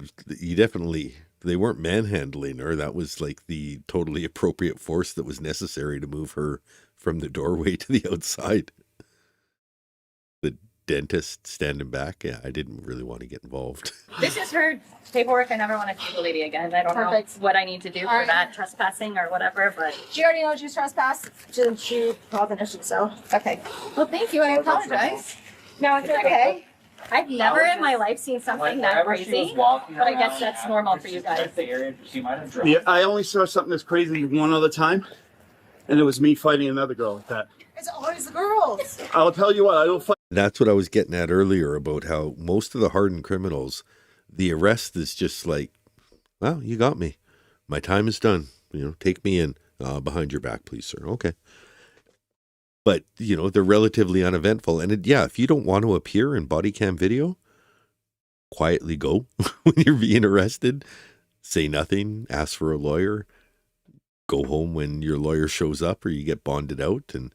definitely, they weren't manhandling her. That was like the totally appropriate force that was necessary to move her from the doorway to the outside. The dentist standing back. Yeah, I didn't really want to get involved. This is her paperwork. I never want to see the lady again. I don't know what I need to do for that trespassing or whatever, but She already knows she's trespassed. She caused an issue, so. okay. Well, thank you. I apologize. No, it's okay. I've never in my life seen something that crazy, but I guess that's normal for you guys. Yeah, I only saw something that's crazy one other time, and it was me fighting another girl like that. It's always the girls. I'll tell you what, I don't fight. That's what I was getting at earlier about how most of the hardened criminals, the arrest is just like, well, you got me. My time is done. Take me in. Behind your back, please, sir. Okay. But, you know, they're relatively uneventful. And yeah, if you don't want to appear in body cam video, quietly go when you're being arrested. Say nothing, ask for a lawyer, go home when your lawyer shows up or you get bonded out. And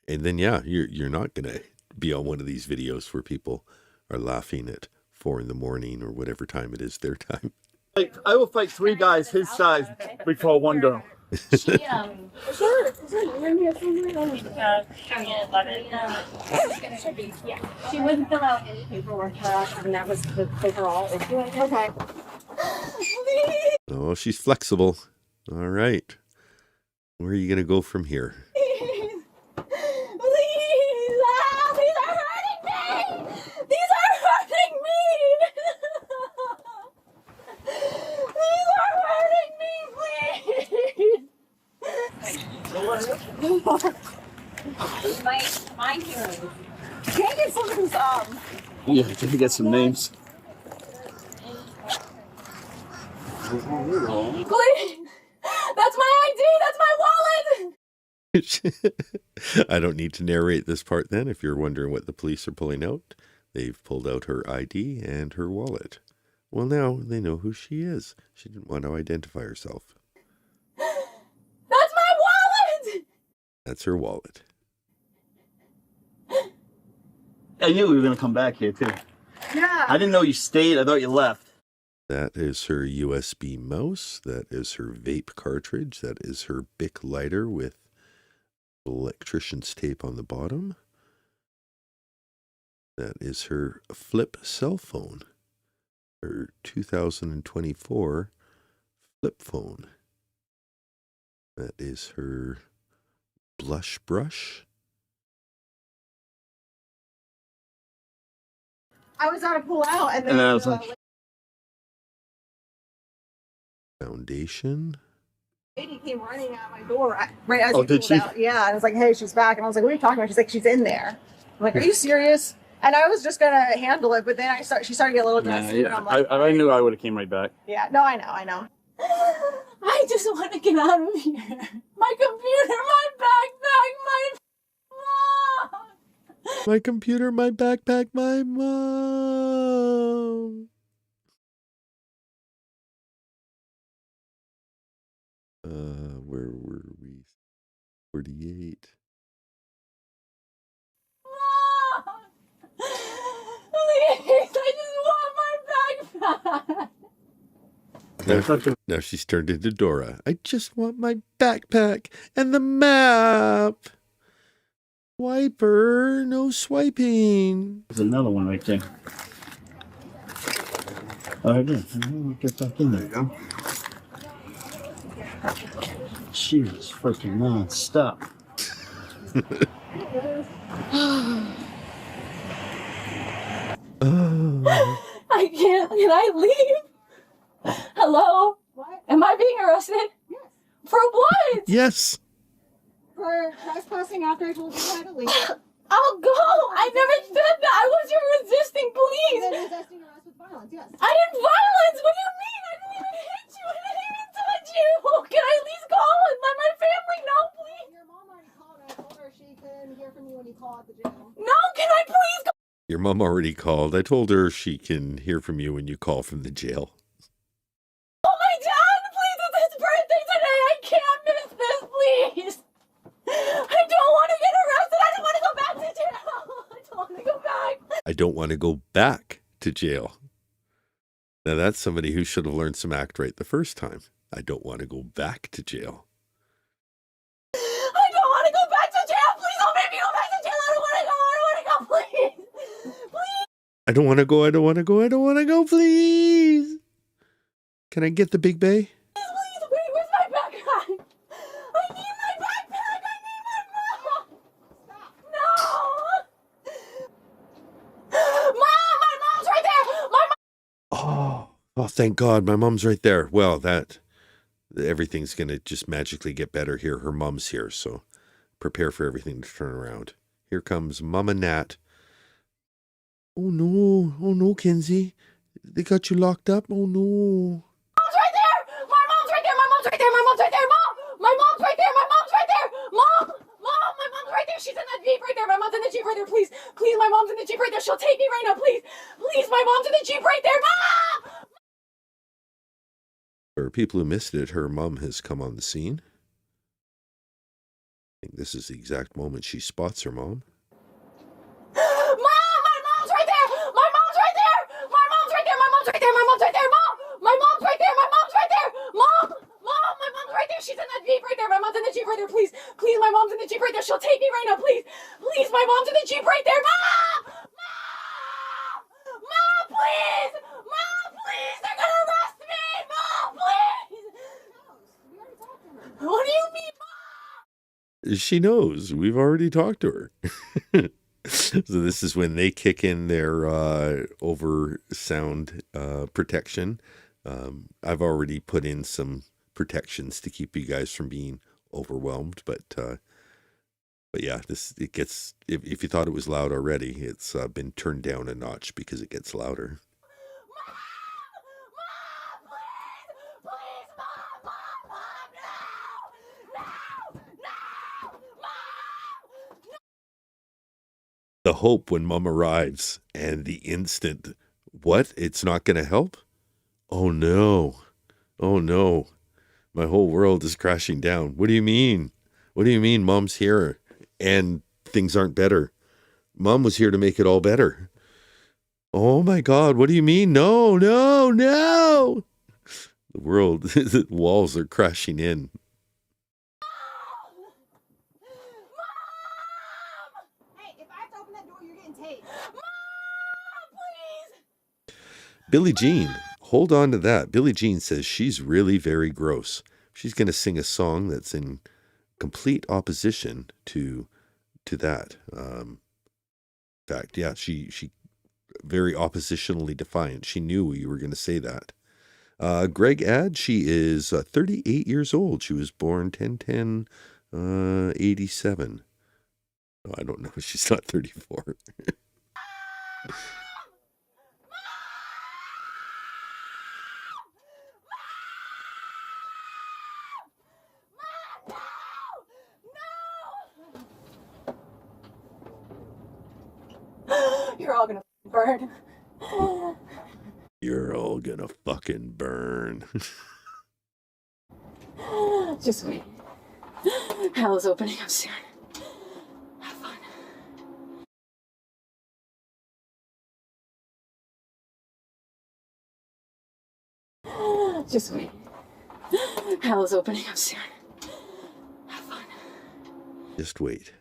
then, yeah, you're not going to be on one of these videos where people are laughing at 4 a.m. or whatever time it is their time. Like, I will fight 3 guys his size before one girl. She wouldn't fill out any paperwork for us, and that was the overall issue. Okay. Oh, she's flexible. All right. Where are you going to go from here? Please, these are hurting me! These are hurting me! These are hurting me, please! My hearing. Can I get some of these, Yeah, can you get some names? Please! That's my ID! That's my wallet! I don't need to narrate this part then. If you're wondering what the police are pulling out, they've pulled out her ID and her wallet. Well, now they know who she is. She didn't want to identify herself. That's my wallet! That's her wallet. I knew we were going to come back here, too. Yeah. I didn't know you stayed. I thought you left. That is her USB mouse. That is her vape cartridge. That is her Bic lighter with electrician's tape on the bottom. That is her flip cell phone. Her 2024 flip phone. That is her blush brush. I was going to pull out, and And I was like, Foundation. lady came running out my door right as Oh, you did pulled she? out. Yeah, and I was like, hey, she's back. And I was like, what are you talking about? She's like, she's in there. I'm like, are you serious? And I was just gonna handle it, but then she started to get a little nah, aggressive. And yeah, I'm like, I knew I would have came right back. yeah, no, I know. I just want to get out of here. My computer, my backpack, my mom. My computer, my backpack, my mom. Where were we? 48. Mom! Please, I just want my backpack. Now she's turned into Dora. I just want my backpack and the map. Swiper, no swiping. There's another one right there. Oh, I did. Get back in there. Go. She was freaking non-stop. I can't. Can I leave? Hello? What? Am I being arrested? Yes. For what? Yes. For trespassing after I told you how to leave. I'll go. I never said that. I wasn't resisting, please. And then resisting arrest with violence, yes. I didn't violence. What do you mean? I didn't even hit you. I didn't even touch you. Can I at least call and let my family know, please? Your mom already called. I told her she couldn't hear from you when you called the jail. No, can I please go? Your mom already called. I told her she can hear from you when you call from the jail. Oh, my dad, please, it's his birthday today. I can't miss this, please. I don't want to get arrested. I don't want to go back to jail. I don't want to go back. I don't want to go back to jail. Now that's somebody who should have learned some act right the first time. I don't want to go back to jail. I don't want to go back to jail. Please don't make me go back to jail. I don't want to go. I don't want to go. Please. Please. I don't want to go. I don't want to go. I don't want to go. Please. Can I get the Big Bay? Please, wait, where's my backpack? I need my backpack. I need my mom. No. Mom, my mom's right there. My mom. Oh, thank God. My mom's right there. Well, everything's going to just magically get better here. Her mom's here, so prepare for everything to turn around. Here comes Mama Nat. Oh, no, Kenzie. They got you locked up? Oh, no. Mom's right there. My mom's right there. My mom's right there. My mom's right there. Mom, my mom's right there. My mom's right there. Mom, my mom's right there. there. She's in that Jeep right there. My mom's in the Jeep right there. Please, please, my mom's in the Jeep right there. She'll take me right now. Please, please, my mom's in the Jeep right there. Mom! For people who missed it, her mom has come on the scene. I think this is the exact moment she spots her mom. Mom, my mom's right there. My mom's right there. My mom's right there. My mom's right there. My mom's right there. Mom, my mom's right there. My mom's right there. Mom, my mom's right there. She's in that Jeep right there. My mom's in the Jeep right there. Please, please, my mom's in the Jeep right there. She'll take me right now. Please, please, my mom's in the Jeep right there. Mom, mom, please, mom, please. They're gonna arrest me. Mom, please. What do you mean, Mom? She knows. We've already talked to her. So this is when they kick in their over sound protection. I've already put in some protections to keep you guys from being overwhelmed, but yeah, it gets. If you thought it was loud already, it's been turned down a notch because it gets louder. The hope when Mom arrives and the instant, what? It's not going to help? Oh no. Oh no. My whole world is crashing down. What do you mean? What do you mean Mom's here and things aren't better? Mom was here to make it all better. Oh my God. What do you mean? No, no, no. The world, the walls are crashing in. Billie Jean, hold on to that. Billie Jean says she's really very gross. She's going to sing a song that's in complete opposition to that. In fact, yeah, she very oppositionally defiant. She knew you were going to say that. Greg Add, she is 38 years old. She was born 10/10/87. Oh, I don't know. She's not 34. You're all gonna burn. You're all gonna fucking burn. Just wait. Hell is opening up soon. Have fun. Just wait. Hell is opening up soon. Have fun. Just wait.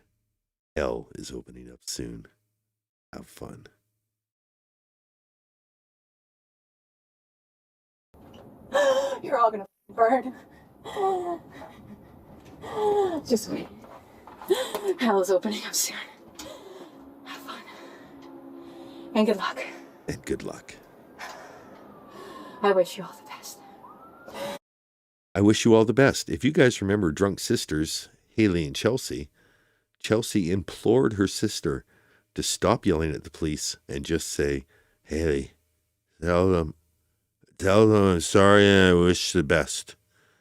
Hell is opening up soon. Have fun. You're all gonna burn. Just wait. Hell is opening up soon. Have fun. And good luck. And good luck. I wish you all the best. I wish you all the best. If you guys remember Drunk Sisters, Haley and Chelsea implored her sister to stop yelling at the police and just say, Haley, tell them I'm sorry and I wish the best.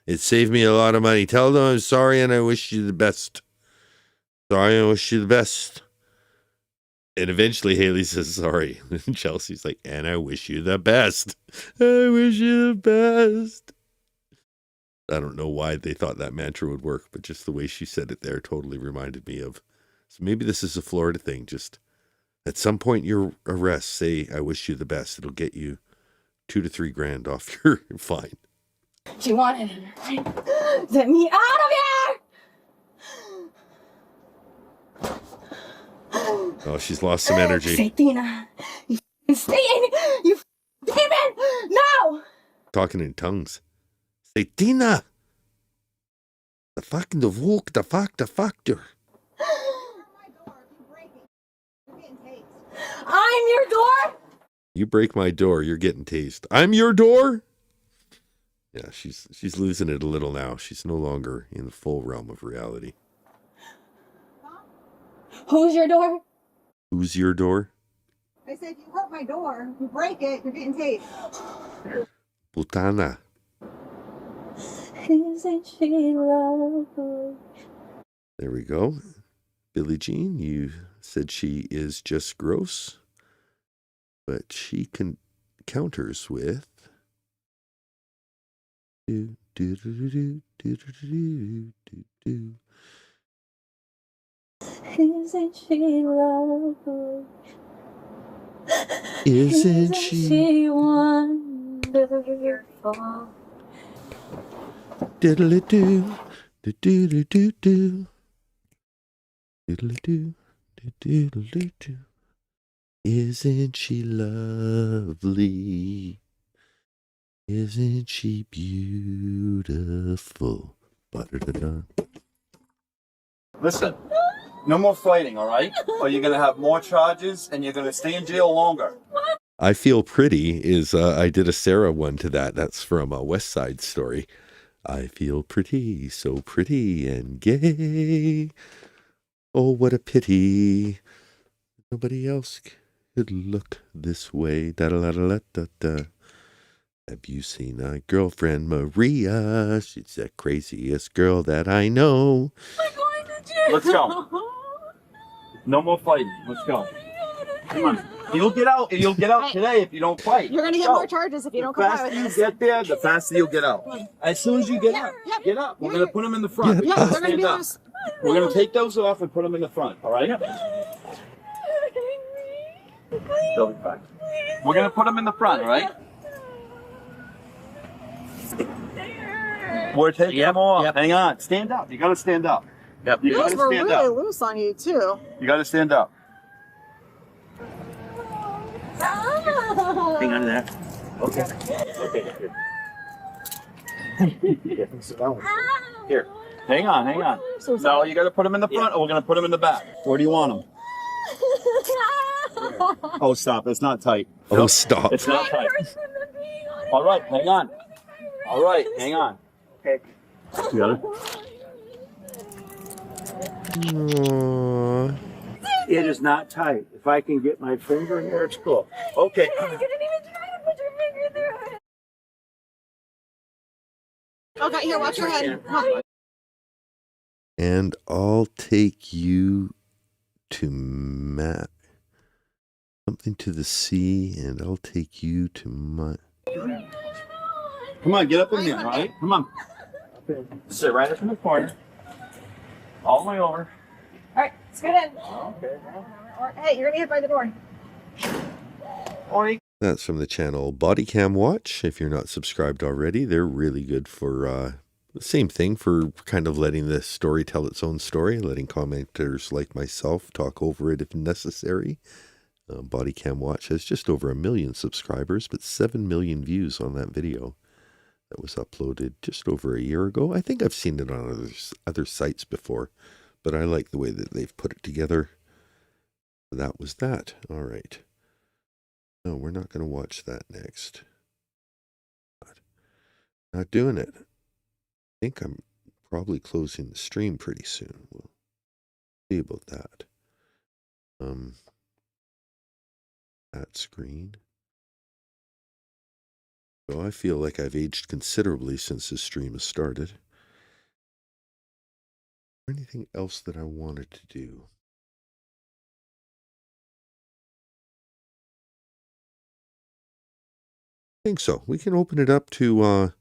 It saved me a lot of money. Tell them I'm sorry and I wish you the best. Sorry and I wish you the best. And eventually Haley says sorry. And Chelsea's like, and I wish you the best. I wish you the best. I don't know why they thought that mantra would work, but just the way she said it there totally reminded me of. So maybe this is a Florida thing. Just at some point your arrest, say, I wish you the best. It'll get you $2,000 to $3,000 off your fine. Do you want it? Get me out of here! Oh, she's lost some energy. Say, Tina, you stay in, you demon! No! Talking in tongues. Say, Tina! The fucking the walk, the factor. I'm your door! You break my door, you're getting tased. I'm your door? Yeah, she's losing it a little now. She's no longer in the full realm of reality. Who's your door? Who's your door? I said, if you hurt my door, you break it, you're getting tased. Putana. Isn't she lovely? There we go. Billie Jean, you said she is just gross, but she counters with do do do do do do do do do. Isn't she lovely? Isn't she wonderful? diddly do do do do do do diddly do do diddly do. Isn't she lovely? Isn't she beautiful? Ba-da-da-da. Listen, no more fighting, all right? Or you're gonna have more charges and you're gonna stay in jail longer. I Feel Pretty is, I did a Sarah one to that. That's from a West Side Story. I feel pretty, so pretty and gay. Oh, what a pity. Nobody else could look this way. Da-da-da-da-da-da. Have you seen my girlfriend Maria? She's the craziest girl that I know. Let's go. No more fighting. Let's go. Come on. You'll get out. You'll get out today if you don't fight. You're gonna get more charges if you don't comply with this. The faster you get there, the faster you'll get out. As soon as you get up, get up. We're gonna put them in the front. Yeah, they're gonna be loose. We're gonna take those off and put them in the front. All right? They'll be fine. We're gonna put them in the front. All right? We're taking them off. Hang on. Stand up. You gotta stand up. Yep. You Those gotta were stand really up. loose on you too. You gotta stand up. Hang on to that. Okay. Okay. Here. Hang on. Hang on. No, you gotta put them in the front, or we're gonna put them in the back. Where do you want them? Oh, stop. It's not tight. Oh, Nope. stop. It's not tight. All right. Hang on. All right. Hang on. Okay. You got it? Aww. It is not tight. If I can get my finger in there, it's cool. Okay. Okay, here, watch your head. Come on. And I'll take you to something to the sea, and I'll take you to my. Come on, get up in there, all right? Come on. Sit right up in the corner. All the way over. All right, let's get in. Okay. Hey, you're gonna get by the door. That's from the channel Body Cam Watch. If you're not subscribed already, they're really good for the same thing, for kind of letting the story tell its own story, letting commenters like myself talk over it if necessary. Body Cam Watch has just over 1 million subscribers, but 7 million views on that video that was uploaded just over a year ago. I think I've seen it on other sites before, but I like the way that they've put it together. That was that. All right. No, we're not going to watch that next. Not doing it. I think I'm probably closing the stream pretty soon. We'll see about that. That screen. So I feel like I've aged considerably since this stream has started. Anything else that I wanted to do? I think so. We can open it up to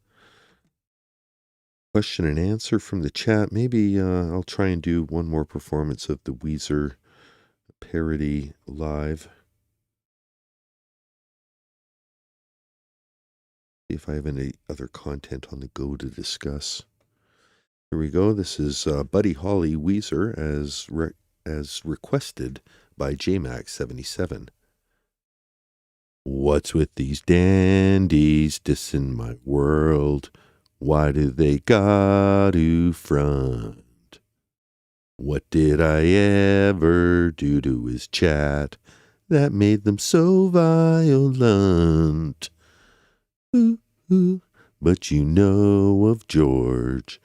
question and answer from the chat. Maybe I'll try and do one more performance of the Weezer parody live. See if I have any other content on the go to discuss. Here we go. This is Buddy Holly Weezer as requested by JMax77. What's with these dandies dissing my world? Why do they got to front? What did I ever do to his chat that made them so violent? Ooh, ooh, but you know of George.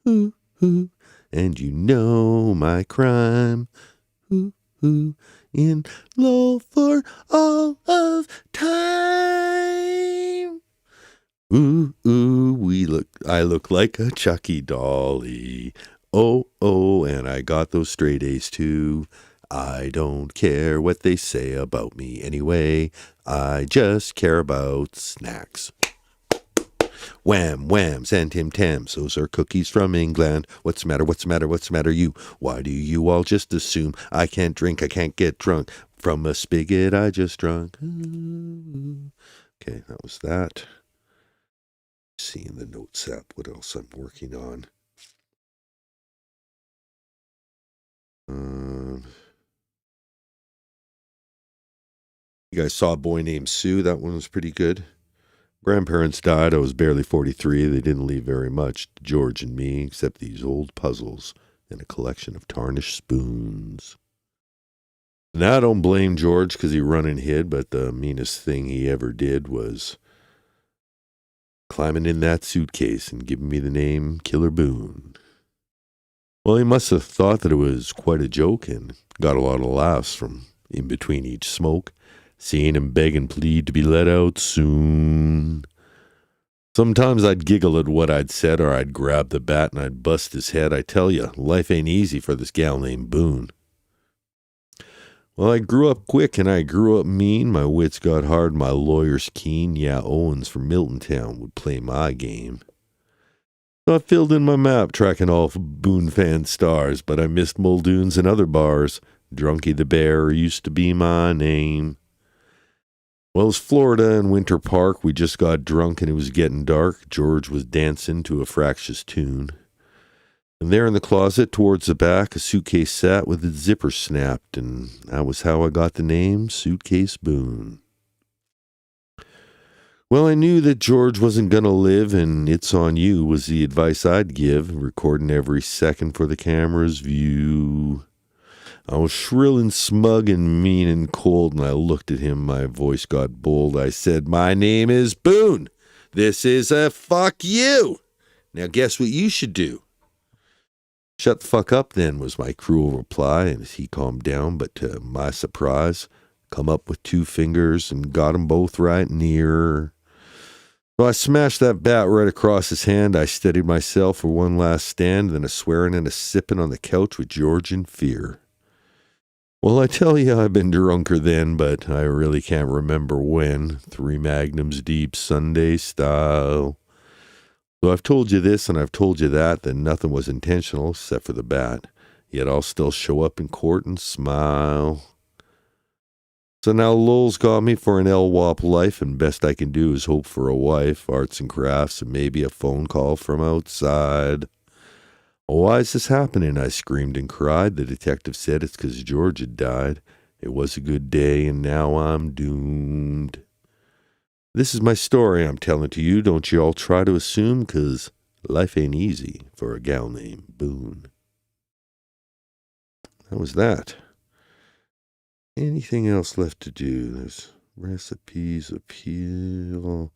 Ooh, ooh, and you know my crime. Ooh, ooh, in low for all of time. Ooh, ooh, I look like a Chucky dolly. oh, and I got those straight A's too. I don't care what they say about me anyway. I just care about snacks. Wham, whams, and Tim Tams. Those are cookies from England. What's the matter, what's the matter, what's the matter, you? Why do you all just assume I can't drink, I can't get drunk? From a spigot I just drunk. Okay, that was that. Seeing the notes app, what else I'm working on. You guys saw A Boy Named Sue. That one was pretty good. Grandparents died. I was barely 43. They didn't leave very much to George and me, except these old puzzles and a collection of tarnished spoons. Now I don't blame George because he run and hid, but the meanest thing he ever did was climbing in that suitcase and giving me the name Killer Boone. Well, he must have thought that it was quite a joke and got a lot of laughs from in between each smoke, seeing him beg and plead to be let out soon. Sometimes I'd giggle at what I'd said, or I'd grab the bat and I'd bust his head. I tell you, life ain't easy for this gal named Boone. Well, I grew up quick and I grew up mean. My wits got hard, my lawyers keen. Yeah, Owens from Milton Town would play my game. So I filled in my map, tracking all Boone fan stars, but I missed Muldoon's and other bars. Drunky the Bear used to be my name. Well, it was Florida and Winter Park. We just got drunk and it was getting dark. George was dancing to a fractious tune. And there in the closet, towards the back, a suitcase sat with its zipper snapped, and that was how I got the name Suitcase Boone. Well, I knew that George wasn't going to live, and it's on you was the advice I'd give, recording every second for the camera's view. I was shrill and smug and mean and cold, and I looked at him. My voice got bold. I said, "My name is Boone. This is a fuck you. Now guess what you should do?" "Shut the fuck up then," was my cruel reply, and as he calmed down, but to my surprise, come up with 2 fingers and got 'em both right near. So I smashed that bat right across his hand. I steadied myself for one last stand, then a swearing and a sipping on the couch with George in fear. Well, I tell you, I've been drunker then, but I really can't remember when. 3 magnums deep, Sunday style. So I've told you this and I've told you that nothing was intentional except for the bat. Yet I'll still show up in court and smile. So now Lowell's got me for an LWAP life, and best I can do is hope for a wife, arts and crafts, and maybe a phone call from outside. "Why is this happening?" I screamed and cried. The detective said it's 'cause George had died. It was a good day, and now I'm doomed. This is my story I'm telling to you. Don't you all try to assume, 'cause life ain't easy for a gal named Boone. That was that. Anything else left to do? There's recipes, appeal.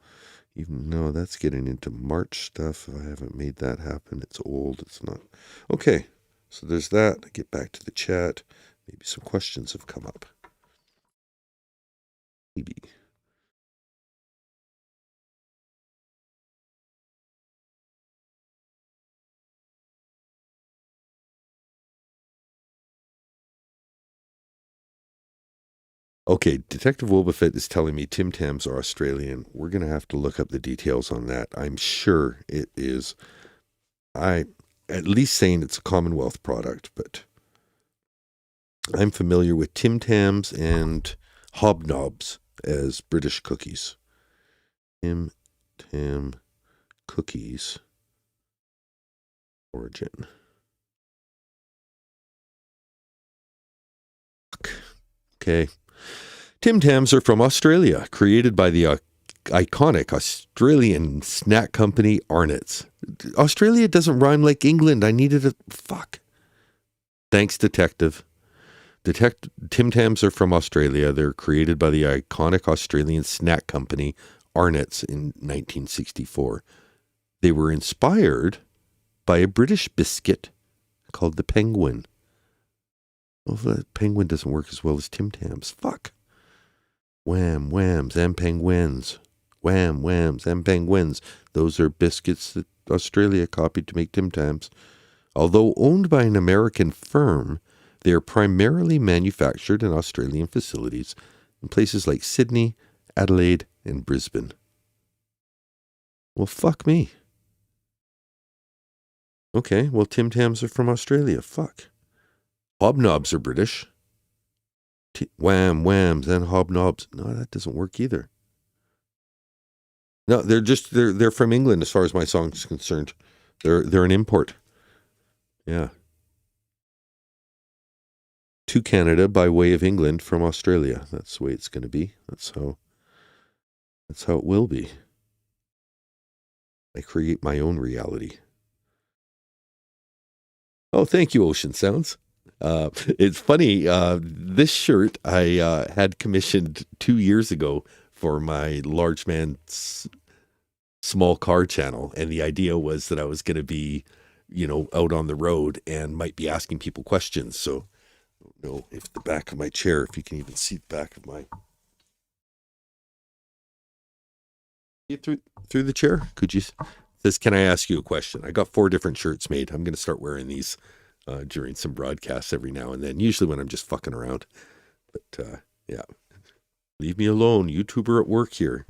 Even no, that's getting into March stuff. I haven't made that happen. It's old. It's not. Okay, so there's that. I get back to the chat. Maybe some questions have come up. Maybe. Okay, Detective Wobbuffet is telling me Tim Tams are Australian. We're going to have to look up the details on that. I'm sure it is. At least saying it's a Commonwealth product, but I'm familiar with Tim Tams and Hobnobs as British cookies. Tim Tam cookies origin. Okay. Tim Tams are from Australia, created by the iconic Australian snack company Arnott's. Australia doesn't rhyme like England. I needed a... Fuck. Thanks, Detective. Tim Tams are from Australia. They're created by the iconic Australian snack company Arnott's in 1964. They were inspired by a British biscuit called the Penguin. Well, the Penguin doesn't work as well as Tim Tams. Fuck. Wham, whams, and penguins. Wham, whams, and penguins. Those are biscuits that Australia copied to make Tim Tams. Although owned by an American firm, they are primarily manufactured in Australian facilities in places like Sydney, Adelaide, and Brisbane. Well, fuck me. Okay, well, Tim Tams are from Australia. Fuck. Hobnobs are British. Whams and hobnobs. No, that doesn't work either. No, they're from England as far as my song's concerned. They're an import. Yeah. To Canada by way of England from Australia. That's the way it's going to be. That's how it will be. I create my own reality. Oh, thank you, Ocean Sounds. It's funny. This shirt I had commissioned 2 years ago for my Large Man Small Car channel. And the idea was that I was going to be, out on the road and might be asking people questions. So, I don't know if the back of my chair, if you can even see the back of my... Through the chair? Could you... Says, can I ask you a question? I got 4 different shirts made. I'm going to start wearing these during some broadcasts every now and then, usually when I'm just fucking around. But, yeah. Leave me alone. YouTuber at work here.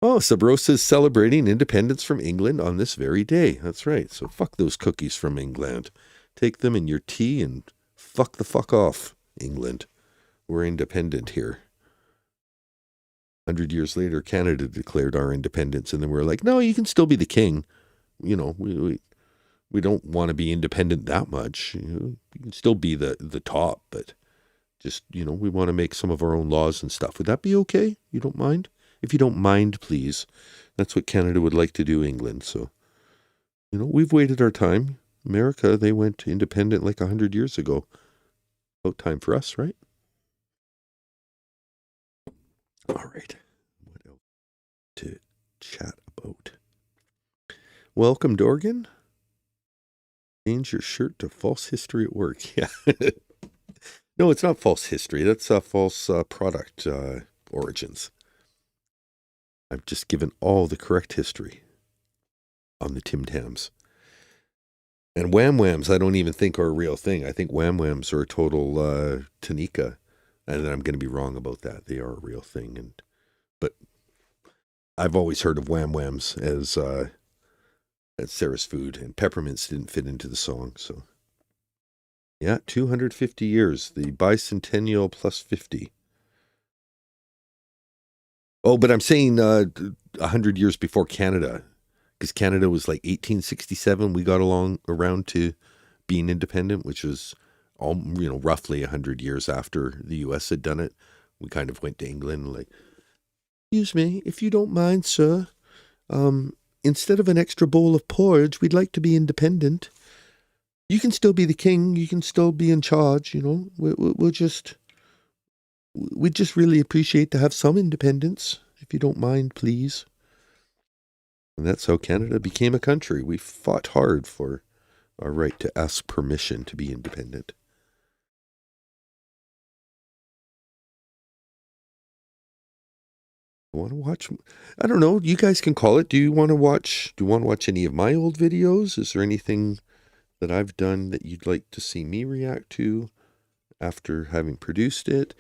Oh, Sabrosa's celebrating independence from England on this very day. That's right. So fuck those cookies from England. Take them in your tea and fuck the fuck off, England. We're independent here. 100 years later, Canada declared our independence, and then we're like, no, you can still be the king. We don't want to be independent that much. You can still be the top, but just, we want to make some of our own laws and stuff. Would that be okay? You don't mind? If you don't mind, please. That's what Canada would like to do, England. So, we've waited our time. America, they went independent like 100 years ago. About time for us, right? All right. What else to chat about? Welcome, Dorgan. Change your shirt to false history at work. Yeah. No, it's not false history. That's false product origins. I've just given all the correct history on the Tim Tams. And Wham Whams, I don't even think are a real thing. I think Wham Whams are a total Tanika. And then I'm going to be wrong about that. They are a real thing. But I've always heard of Wham Whams as Sarah's food. And peppermints didn't fit into the song. So, yeah, 250 years. The bicentennial plus 50. Oh, but I'm saying 100 years before Canada, because Canada was like 1867. We got around to being independent, which was roughly 100 years after the U.S. had done it. We kind of went to England like, excuse me, if you don't mind, sir, instead of an extra bowl of porridge, we'd like to be independent. You can still be the king. You can still be in charge. We'd just really appreciate to have some independence, if you don't mind, please. And that's how Canada became a country. We fought hard for our right to ask permission to be independent. Want to watch? I don't know. You guys can call it. Do you want to watch any of my old videos? Is there anything that I've done that you'd like to see me react to after having produced it?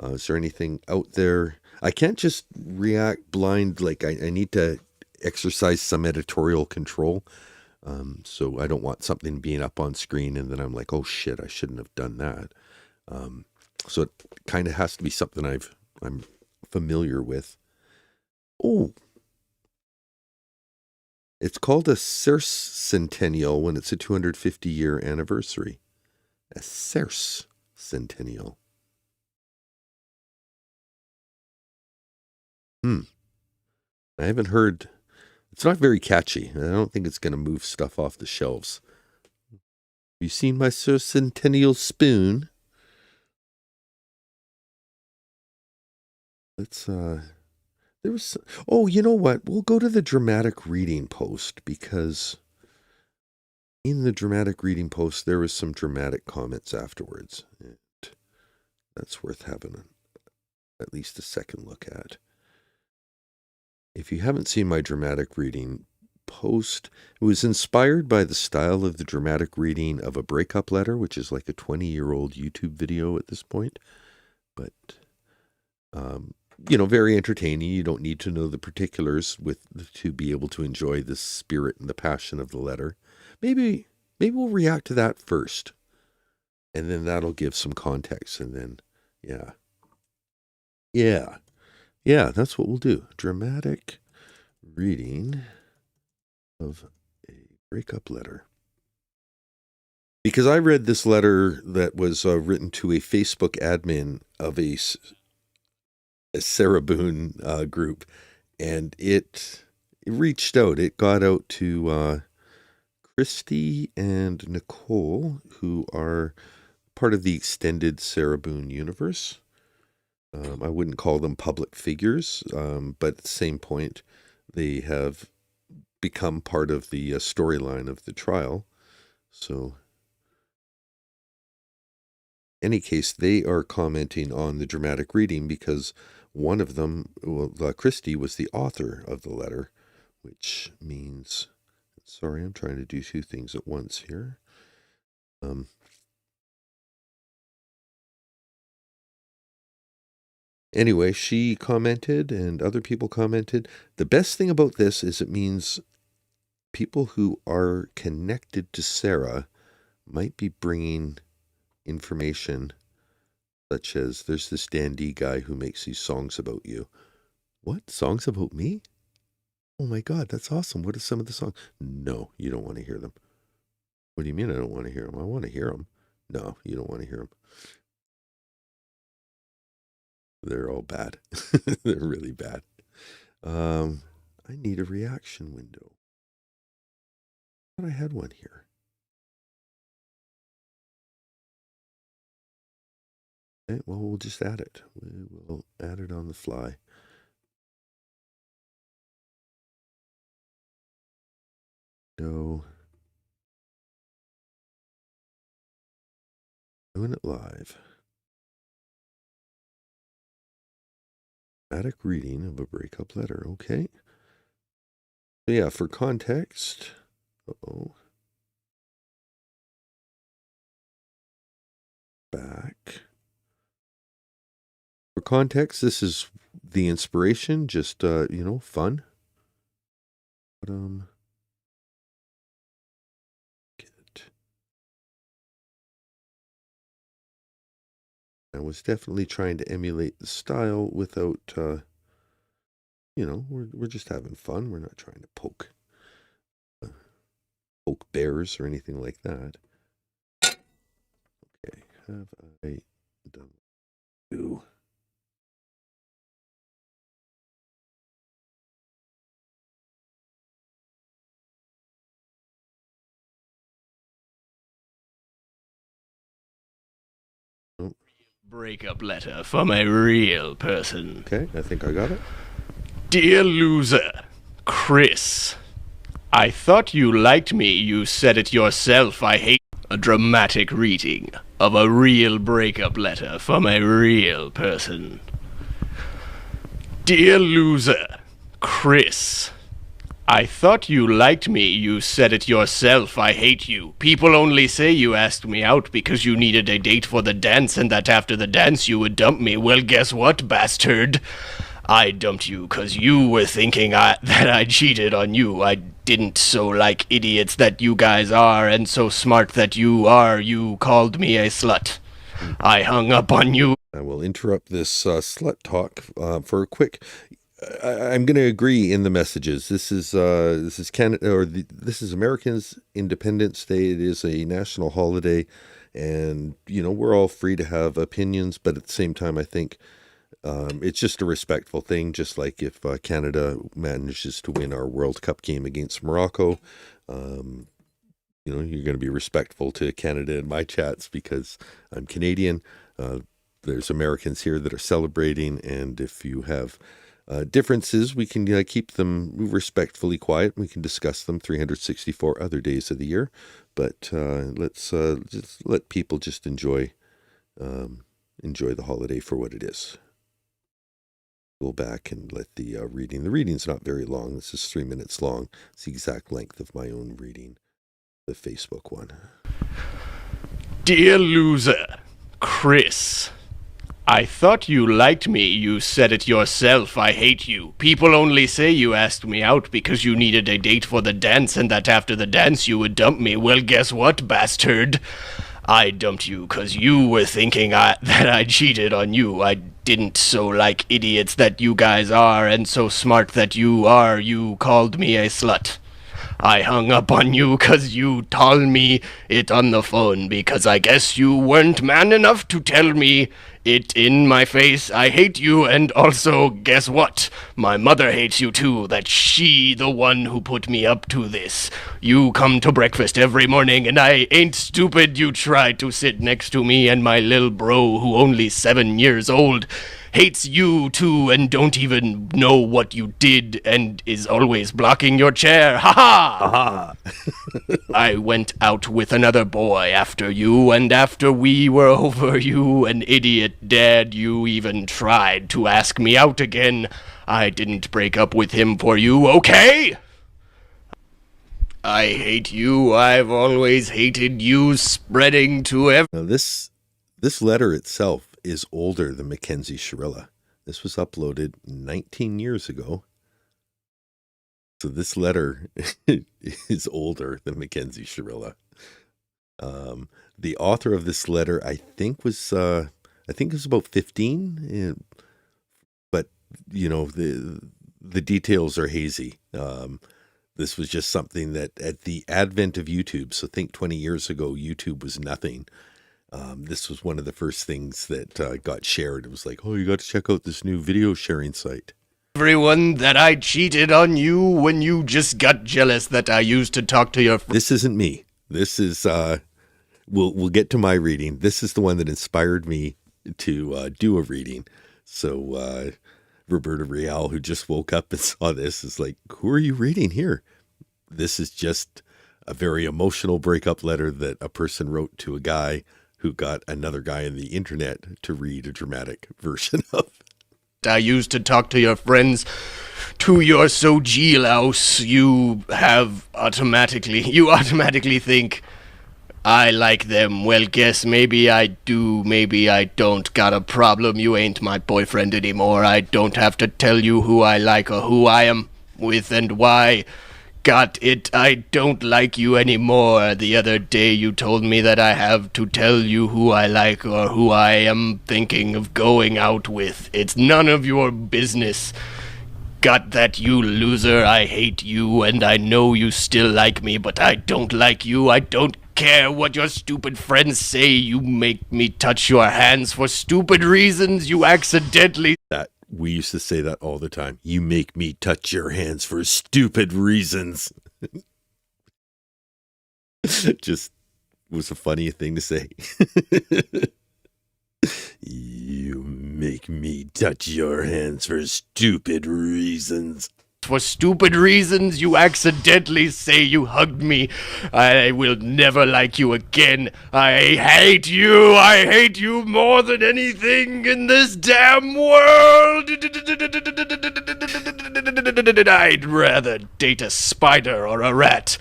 Is there anything out there? I can't just react blind. Like I need to exercise some editorial control. So I don't want something being up on screen and then I'm like, oh shit, I shouldn't have done that. So it kind of has to be something I'm familiar with. Oh, it's called a Centennial when it's a 250-year anniversary. A Centennial. I haven't heard. It's not very catchy. I don't think it's going to move stuff off the shelves. Have you seen my Centennial spoon? Let's there was. Oh, you know what? We'll go to the dramatic reading post because in the dramatic reading post there was some dramatic comments afterwards. And that's worth having at least a second look at. If you haven't seen my dramatic reading post. It was inspired by the style of the dramatic reading of a breakup letter, which is like a 20-year-old YouTube video at this point. But, very entertaining. You don't need to know the particulars to be able to enjoy the spirit and the passion of the letter. Maybe we'll react to that first. And then that'll give some context. And then, yeah, that's what we'll do. Dramatic reading of a breakup letter. Because I read this letter that was written to a Facebook admin of a Sarah Boone group, and it reached out. It got out to Christy and Nicole, who are part of the extended Sarah Boone universe. I wouldn't call them public figures, but at the same point, they have become part of the storyline of the trial. So, in any case, they are commenting on the dramatic reading because one of them, Christy, was the author of the letter, which means, sorry, I'm trying to do two things at once here. Anyway, she commented and other people commented. The best thing about this is it means people who are connected to Sarah might be bringing information such as there's this dandy guy who makes these songs about you. What? Songs about me? Oh my God, that's awesome. What are some of the songs? No, you don't want to hear them. What do you mean I don't want to hear them? I want to hear them. No, you don't want to hear them. They're all bad. They're really bad. I need a reaction window. I thought I had one here. Okay, well, we'll just add it. We will add it on the fly. So, doing it live. Dramatic reading of a breakup letter. Okay. So yeah, for context. Back. For context, this is the inspiration, just fun. But I was definitely trying to emulate the style without, we're just having fun. We're not trying to poke bears or anything like that. Okay, have I done you? Breakup letter from a real person. Okay, I think I got it. Dear loser, Chris. I thought you liked me, you said it yourself, I hate a dramatic reading of a real breakup letter from a real person. Dear loser, Chris. I thought you liked me, you said it yourself, I hate you. People only say you asked me out because you needed a date for the dance and that after the dance you would dump me. Well, guess what, bastard? I dumped you because you were thinking that I cheated on you. I didn't, so like idiots that you guys are and so smart that you are, you called me a slut. I hung up on you. I will interrupt this slut talk for a quick... I'm going to agree in the messages. This is Canada, or this is Americans' Independence Day. It is a national holiday, and we're all free to have opinions. But at the same time, I think it's just a respectful thing. Just like if Canada manages to win our World Cup game against Morocco, you're going to be respectful to Canada in my chats because I'm Canadian. There's Americans here that are celebrating, and if you have differences, we can keep them respectfully quiet. We can discuss them 364 other days of the year, but let's just let people just enjoy the holiday for what it is. go back and let the reading. The reading's not very long. This is 3 minutes long. It's the exact length of my own reading, the Facebook one. Dear loser, Chris. I thought you liked me. You said it yourself. I hate you. People only say you asked me out because you needed a date for the dance and that after the dance you would dump me. Well, guess what, bastard? I dumped you because you were thinking that I cheated on you. I didn't, so like idiots that you guys are and so smart that you are, you called me a slut. I hung up on you because you told me it on the phone because I guess you weren't man enough to tell me it in my face. I hate you, and also, guess what? My mother hates you too, that she the one who put me up to this. You come to breakfast every morning, and I ain't stupid. You try to sit next to me, and my little bro, who only 7 years old, hates you too and don't even know what you did and is always blocking your chair. Ha ha! I went out with another boy after you, and after we were over, you an idiot dad, you even tried to ask me out again. I didn't break up with him for you, okay? I hate you. I've always hated you, spreading to Now this letter itself is older than Mackenzie Shirilla. This was uploaded 19 years ago. So this letter is older than Mackenzie Shirilla. The author of this letter, I think was about 15, but you know the details are hazy. This was just something that at the advent of YouTube, so think 20 years ago, YouTube was nothing. This was one of the first things that got shared. It was like, oh, you got to check out this new video sharing site. Everyone that I cheated on you when you just got jealous that I used to talk to your This isn't me. This is, we'll get to my reading. This is the one that inspired me to do a reading. So Roberta Real, who just woke up and saw this, is like, who are you reading here? This is just a very emotional breakup letter that a person wrote to a guy who got another guy on the internet to read a dramatic version of. I used to talk to your friends, to your Sojilaus. You automatically think I like them. Well, guess maybe I do, maybe I don't. Got a problem, you ain't my boyfriend anymore. I don't have to tell you who I like or who I am with and why. Got it, I don't like you anymore. The other day you told me that I have to tell you who I like or who I am thinking of going out with. It's none of your business. Got that, you loser? I hate you, and I know you still like me, but I don't like you. I don't care what your stupid friends say. You make me touch your hands for stupid reasons. You accidentally... We used to say that all the time. You make me touch your hands for stupid reasons. Just was a funny thing to say. You make me touch your hands for stupid reasons. For stupid reasons, you accidentally say you hugged me. I will never like you again. I hate you. I hate you more than anything in this damn world. I'd rather date a spider or a rat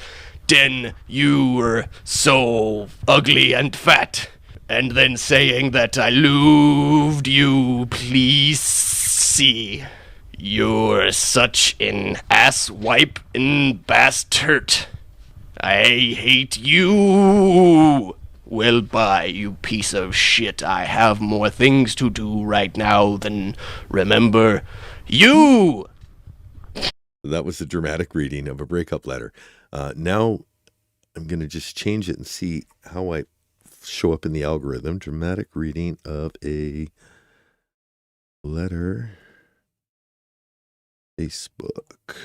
than you were so ugly and fat. And then saying that I loved you, please see. You're such an ass-wiping bastard. I hate you. Well, bye, you piece of shit. I have more things to do right now than remember you. That was a dramatic reading of a breakup letter. Now I'm going to just change it and see how I show up in the algorithm. Dramatic reading of a letter... Facebook.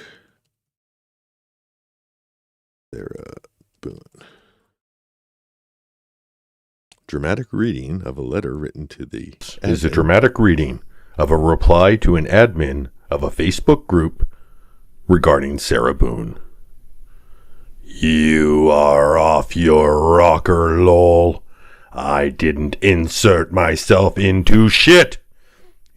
Sarah Boone. Dramatic reading of a letter written to the... Is a dramatic reading of a reply to an admin of a Facebook group regarding Sarah Boone. You are off your rocker, lol. I didn't insert myself into shit.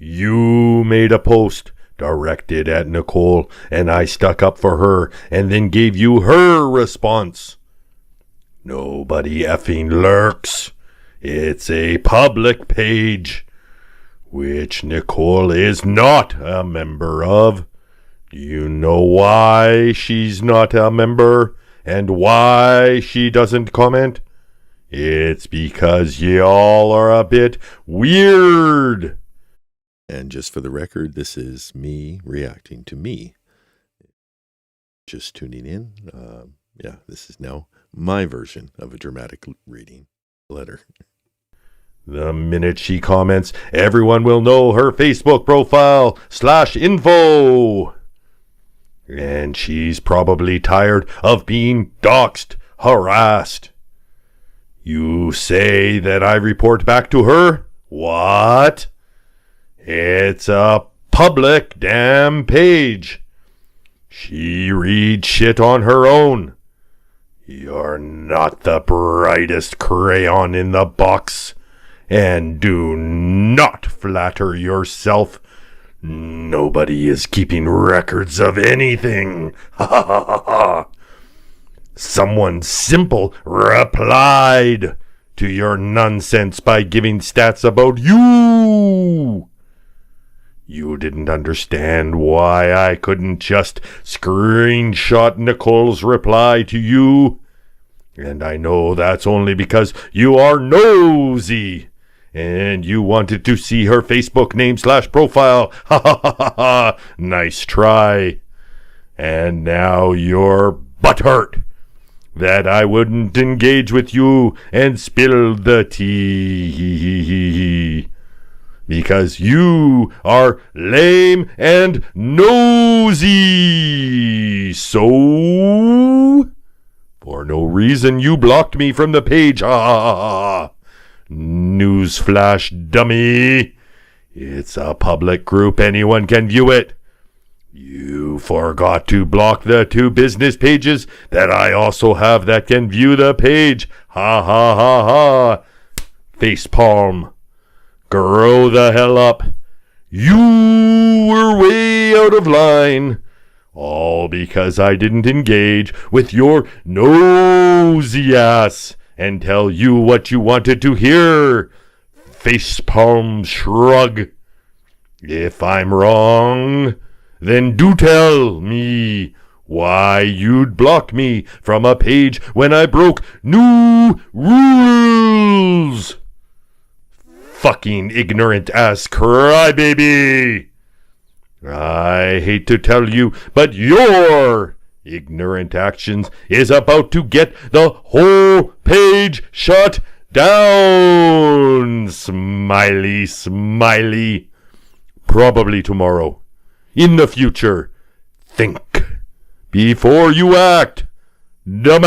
You made a post directed at Nicole, and I stuck up for her and then gave you her response. Nobody effing lurks. It's a public page, which Nicole is not a member of. Do you know why she's not a member and why she doesn't comment? It's because y'all are a bit weird. And just for the record, this is me reacting to me. Just tuning in. This is now my version of a dramatic reading letter. The minute she comments, everyone will know her Facebook profile /info. And she's probably tired of being doxxed, harassed. You say that I report back to her? What? It's a public damn page. She reads shit on her own. You're not the brightest crayon in the box. And do not flatter yourself. Nobody is keeping records of anything. Ha ha ha ha. Someone simple replied to your nonsense by giving stats about you. You didn't understand why I couldn't just screenshot Nicole's reply to you. And I know that's only because you are nosy. And you wanted to see her Facebook name /profile. Ha ha ha ha ha. Nice try. And now you're butthurt that I wouldn't engage with you and spill the tea. Because you are lame and nosy. So, for no reason, you blocked me from the page. Ha ha ha ha. Newsflash, dummy. It's a public group. Anyone can view it. You forgot to block the 2 business pages that I also have that can view the page. Ha ha ha ha. Facepalm. Grow the hell up. You were way out of line. All because I didn't engage with your nosy ass and tell you what you wanted to hear. Facepalm shrug. If I'm wrong, then do tell me why you'd block me from a page when I broke new rules. Fucking ignorant ass crybaby. I hate to tell you, but your ignorant actions is about to get the whole page shut down. Smiley, smiley. Probably tomorrow. In the future. Think before you act, dumbass.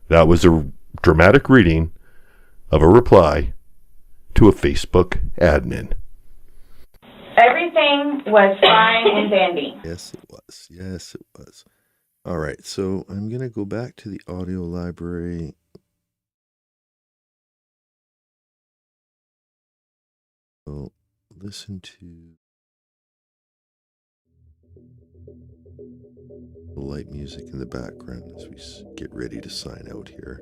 That was a dramatic reading of a reply to a Facebook admin. Everything was fine and dandy. Yes, it was. Yes, it was. All right, so I'm going to go back to the audio library. We'll listen to the light music in the background as we get ready to sign out here.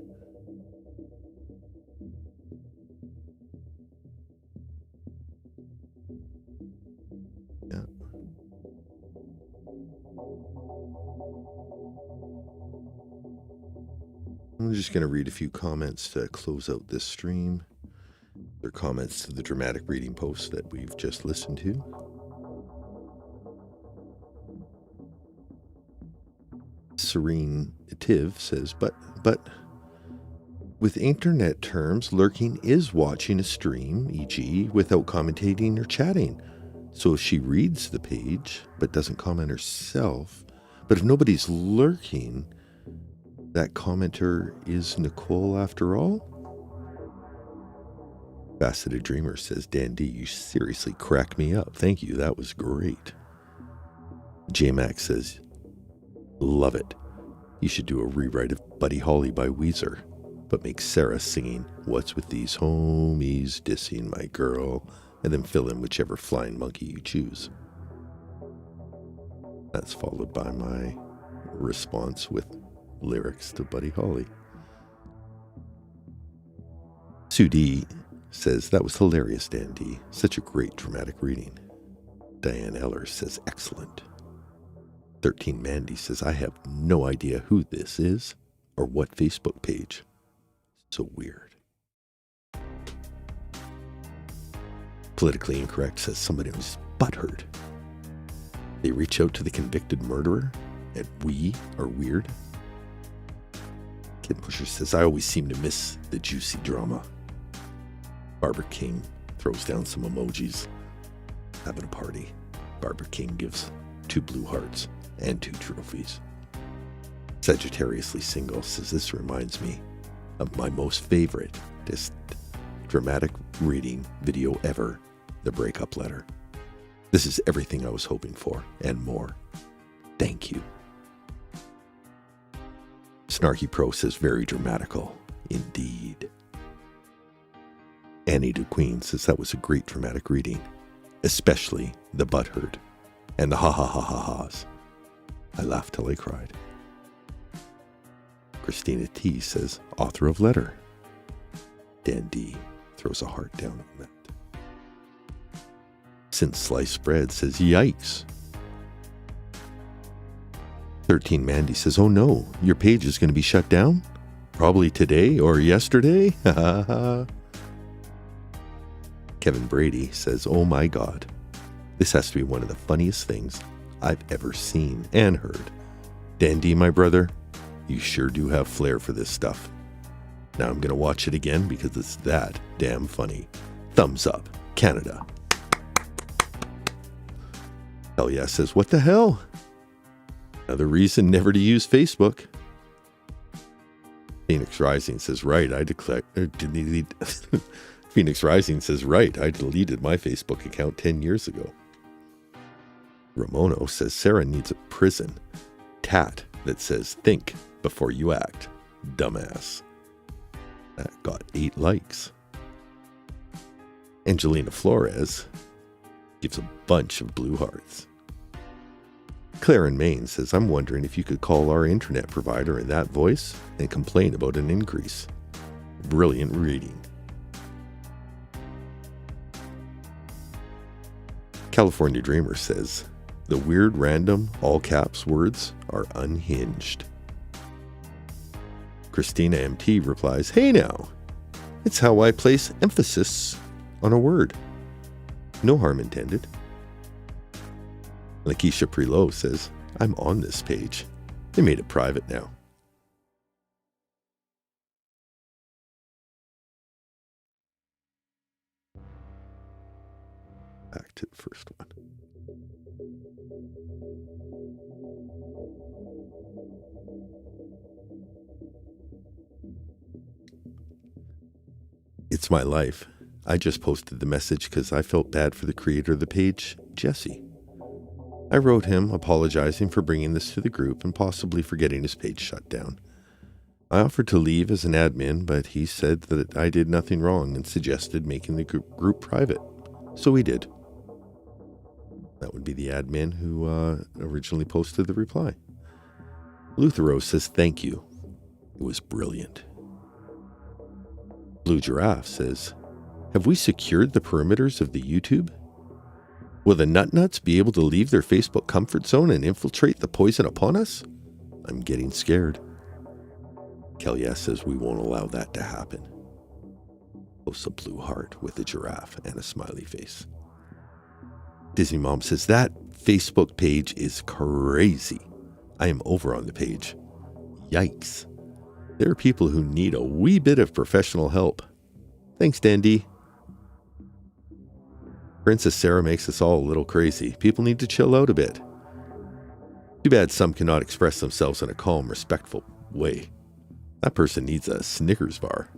Yeah. I'm just going to read a few comments to close out this stream. They're comments to the dramatic reading post that we've just listened to. Serene Tiv says, but with internet terms, lurking is watching a stream, e.g. without commentating or chatting. So if she reads the page, but doesn't comment herself, but if nobody's lurking, that commenter is Nicole after all? Faceted Dreamer says, Dandy, you seriously crack me up. Thank you, that was great. J-Max says, love it. You should do a rewrite of Buddy Holly by Weezer. but makes Sarah singing "What's with these homies dissing my girl," and then fill in whichever flying monkey you choose. That's followed by my response with lyrics to Buddy Holly. Sue D says, "That was hilarious, Dan D. Such a great dramatic reading." Diane Eller says, "Excellent." 13 Mandy says, "I have no idea who this is or what Facebook page. So weird." Politically Incorrect says, "Somebody was butthurt. They reach out to the convicted murderer and we are weird." Kid Pusher says, "I always seem to miss the juicy drama." Barbara King throws down some emojis. Having a party. Barbara King gives 2 blue hearts and 2 trophies. Sagittariusly Single says, "This reminds me of my most favorite dramatic reading video ever, The Breakup Letter. This is everything I was hoping for and more. Thank you." Snarky Pro says, "Very dramatical indeed." Annie DeQueen says, "That was a great dramatic reading, especially the butthurt and the ha-ha-ha-ha-has. I laughed till I cried." Christina T says, "Author of letter." Dan D throws a heart down on that. Since Sliced Bread says, "Yikes." 13 Mandy says, "Oh no, your page is going to be shut down? Probably today or yesterday?" Ha ha ha. Kevin Brady says, "Oh my God, this has to be one of the funniest things I've ever seen and heard. Dan D, my brother, you sure do have flair for this stuff. Now I'm going to watch it again because it's that damn funny. Thumbs up, Canada." Hell yeah says, "What the hell? Another reason never to use Facebook." Phoenix Rising says, "Right, I deleted." Phoenix Rising says, "Right, I deleted my Facebook account 10 years ago." Ramono says, "Sarah needs a prison tat that says, 'Think before you act, dumbass.'" That got 8 likes. Angelina Flores gives a bunch of blue hearts. Claire in Maine says, "I'm wondering if you could call our internet provider in that voice and complain about an increase. Brilliant reading." California Dreamer says, "The weird random all caps words are unhinged." Christina MT replies, "Hey now, it's how I place emphasis on a word. No harm intended." Lakeisha Prelo says, "I'm on this page. They made it private now." Back to the first one. It's my life. I just posted the message because I felt bad for the creator of the page, Jesse. I wrote him apologizing for bringing this to the group and possibly for getting his page shut down. I offered to leave as an admin, but he said that I did nothing wrong and suggested making the group private. So we did. That would be the admin who originally posted the reply. Luthero says, "Thank you. It was brilliant." Blue Giraffe says, "Have we secured the perimeters of the YouTube? Will the nutnuts be able to leave their Facebook comfort zone and infiltrate the poison upon us? I'm getting scared." Kelly says, "We won't allow that to happen." Posts a blue heart with a giraffe and a smiley face. Disney Mom says, "That Facebook page is crazy. I am over on the page. Yikes. There are people who need a wee bit of professional help. Thanks, Dandy." Princess Sarah makes us all a little crazy. People need to chill out a bit. Too bad some cannot express themselves in a calm, respectful way. That person needs a Snickers bar.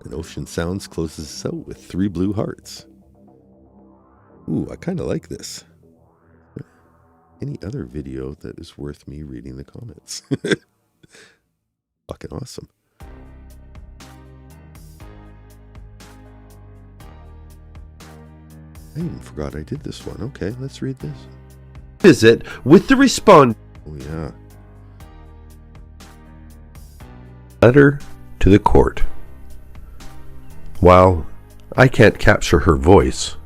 And Ocean Sounds closes us out with 3 blue hearts. Ooh, I kind of like this. Any other video that is worth me reading the comments? Fucking awesome. I even forgot I did this one. Okay, let's read this. Visit with the respondent. Oh, yeah. Letter to the court. While I can't capture her voice,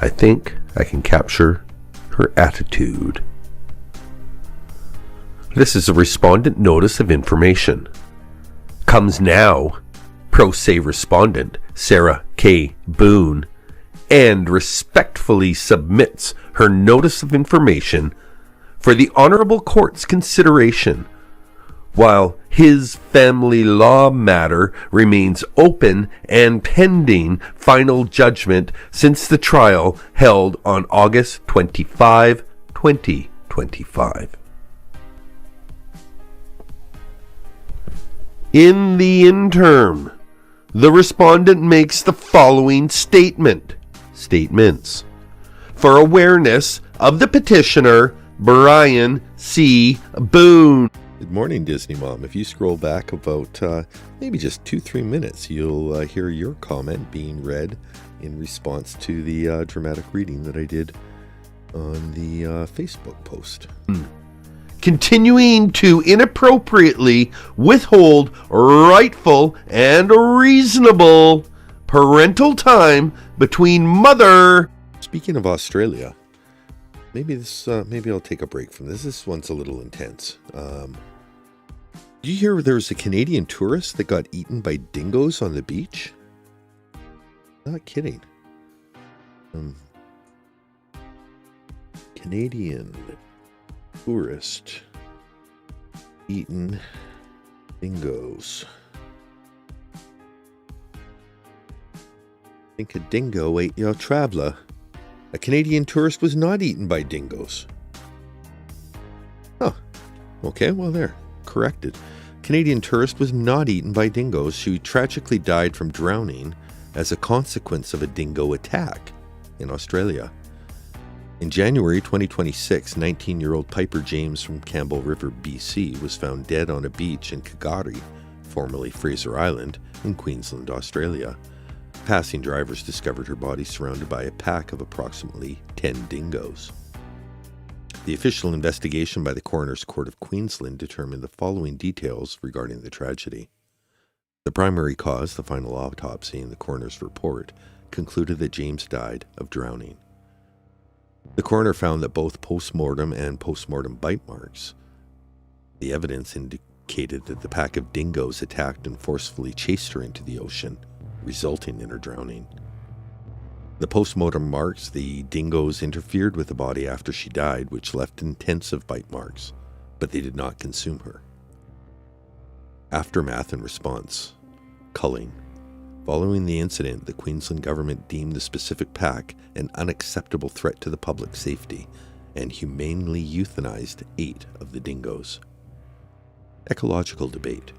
I think I can capture her attitude. This is a respondent notice of information. Comes now, pro se respondent Sarah K. Boone, and respectfully submits her notice of information for the Honorable Court's consideration, while his family law matter remains open and pending final judgment since the trial held on August 25, 2025. In the interim, the respondent makes the following statements for awareness of the petitioner, Brian C. Boone. Good morning, Disney Mom. If you scroll back about maybe just 2-3 minutes, you'll hear your comment being read in response to the dramatic reading that I did on the Facebook post. Continuing to inappropriately withhold rightful and reasonable parental time between mother. Speaking of Australia, maybe I'll take a break from this. This one's a little intense. Did you hear there was a Canadian tourist that got eaten by dingoes on the beach? Not kidding. Canadian tourist eaten dingoes. I think a dingo ate your traveler. A Canadian tourist was not eaten by dingoes. Huh. Okay, well there. Corrected. Canadian tourist was not eaten by dingoes. She tragically died from drowning as a consequence of a dingo attack in Australia. In January 2026, 19-year-old Piper James from Campbell River, BC, was found dead on a beach in Kintsugi, formerly Fraser Island, in Queensland, Australia. Passing drivers discovered her body surrounded by a pack of approximately 10 dingoes. The official investigation by the Coroner's Court of Queensland determined the following details regarding the tragedy. The primary cause, the final autopsy in the coroner's report, concluded that James died of drowning. The coroner found that both post-mortem and post-mortem bite marks. The evidence indicated that the pack of dingoes attacked and forcefully chased her into the ocean, resulting in her drowning. The post-mortem marks, the dingoes interfered with the body after she died, which left intensive bite marks, but they did not consume her. Aftermath and response. Culling. Following the incident, the Queensland government deemed the specific pack an unacceptable threat to the public safety and humanely euthanized 8 of the dingoes. Ecological debate.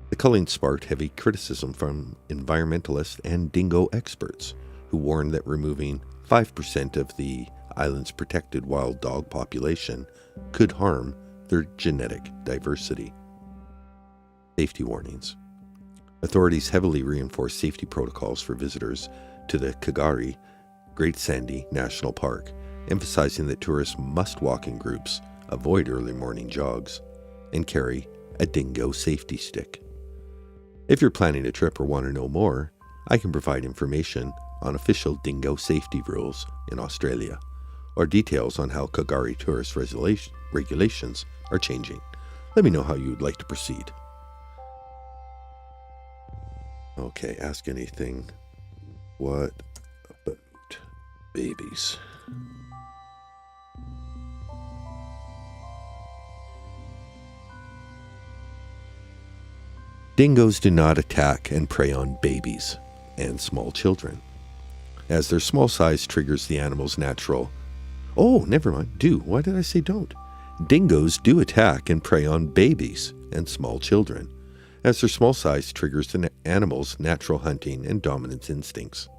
The culling sparked heavy criticism from environmentalists and dingo experts, who warned that removing 5% of the island's protected wild dog population could harm their genetic diversity. Safety warnings. Authorities heavily reinforced safety protocols for visitors to the Kintsugi Great Sandy National Park, emphasizing that tourists must walk in groups, avoid early morning jogs, and carry a dingo safety stick. If you're planning a trip or want to know more, I can provide information on official dingo safety rules in Australia, or details on how Kintsugi tourist regulations are changing. Let me know how you'd like to proceed. Okay, ask anything. What about babies? Dingoes do not attack and prey on babies and small children, as their small size triggers the animal's natural... Oh, never mind, do. Why did I say don't? Dingoes do attack and prey on babies and small children, as their small size triggers the animal's natural hunting and dominance instincts.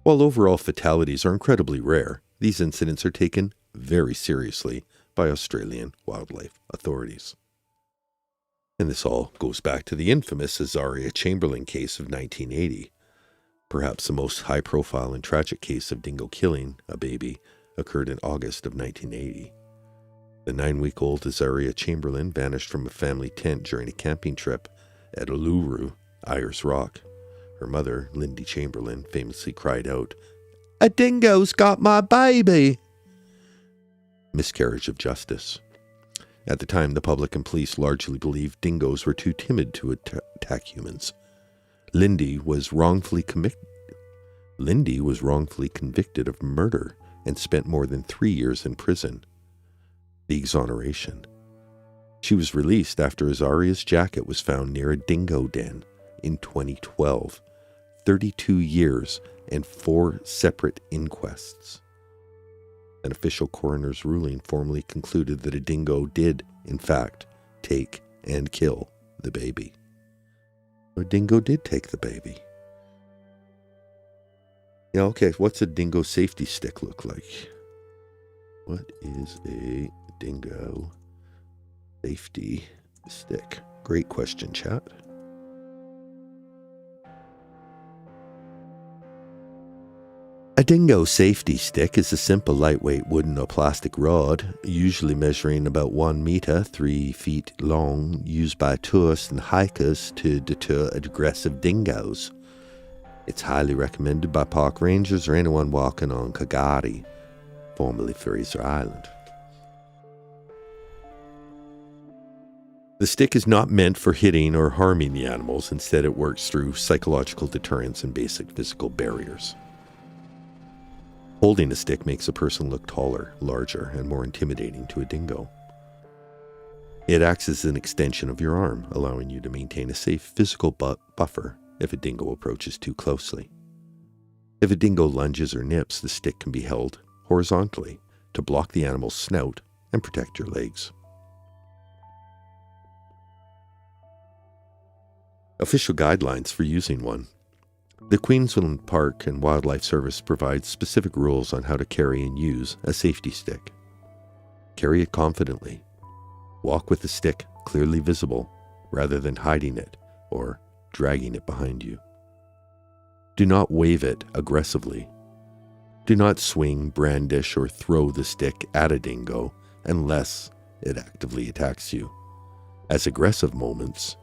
While overall fatalities are incredibly rare, these incidents are taken very seriously by Australian wildlife authorities. And this all goes back to the infamous Azaria Chamberlain case of 1980. Perhaps the most high-profile and tragic case of dingo killing a baby occurred in August of 1980. The 9-week-old Azaria Chamberlain vanished from a family tent during a camping trip at Uluru, Ayers Rock. Her mother, Lindy Chamberlain, famously cried out, "A dingo's got my baby!" Miscarriage of justice. At the time, the public and police largely believed dingoes were too timid to attack humans. Lindy was wrongfully convicted of murder and spent more than 3 years in prison. The exoneration. She was released after Azaria's jacket was found near a dingo den in 2012. 32 years and 4 separate inquests. An official coroner's ruling formally concluded that a dingo did, in fact, take and kill the baby. A dingo did take the baby. Yeah, okay, what's a dingo safety stick look like? What is a dingo safety stick? Great question, chat. A dingo safety stick is a simple, lightweight wooden or plastic rod, usually measuring about 1 meter, 3 feet long, used by tourists and hikers to deter aggressive dingoes. It's highly recommended by park rangers or anyone walking on Kagari, formerly Fraser Island. The stick is not meant for hitting or harming the animals. Instead, it works through psychological deterrence and basic physical barriers. Holding a stick makes a person look taller, larger, and more intimidating to a dingo. It acts as an extension of your arm, allowing you to maintain a safe physical buffer if a dingo approaches too closely. If a dingo lunges or nips, the stick can be held horizontally to block the animal's snout and protect your legs. Official guidelines for using one. The Queensland Park and Wildlife Service provides specific rules on how to carry and use a safety stick. Carry it confidently. Walk with the stick clearly visible rather than hiding it or dragging it behind you. Do not wave it aggressively. Do not swing, brandish, or throw the stick at a dingo unless it actively attacks you, as aggressive movements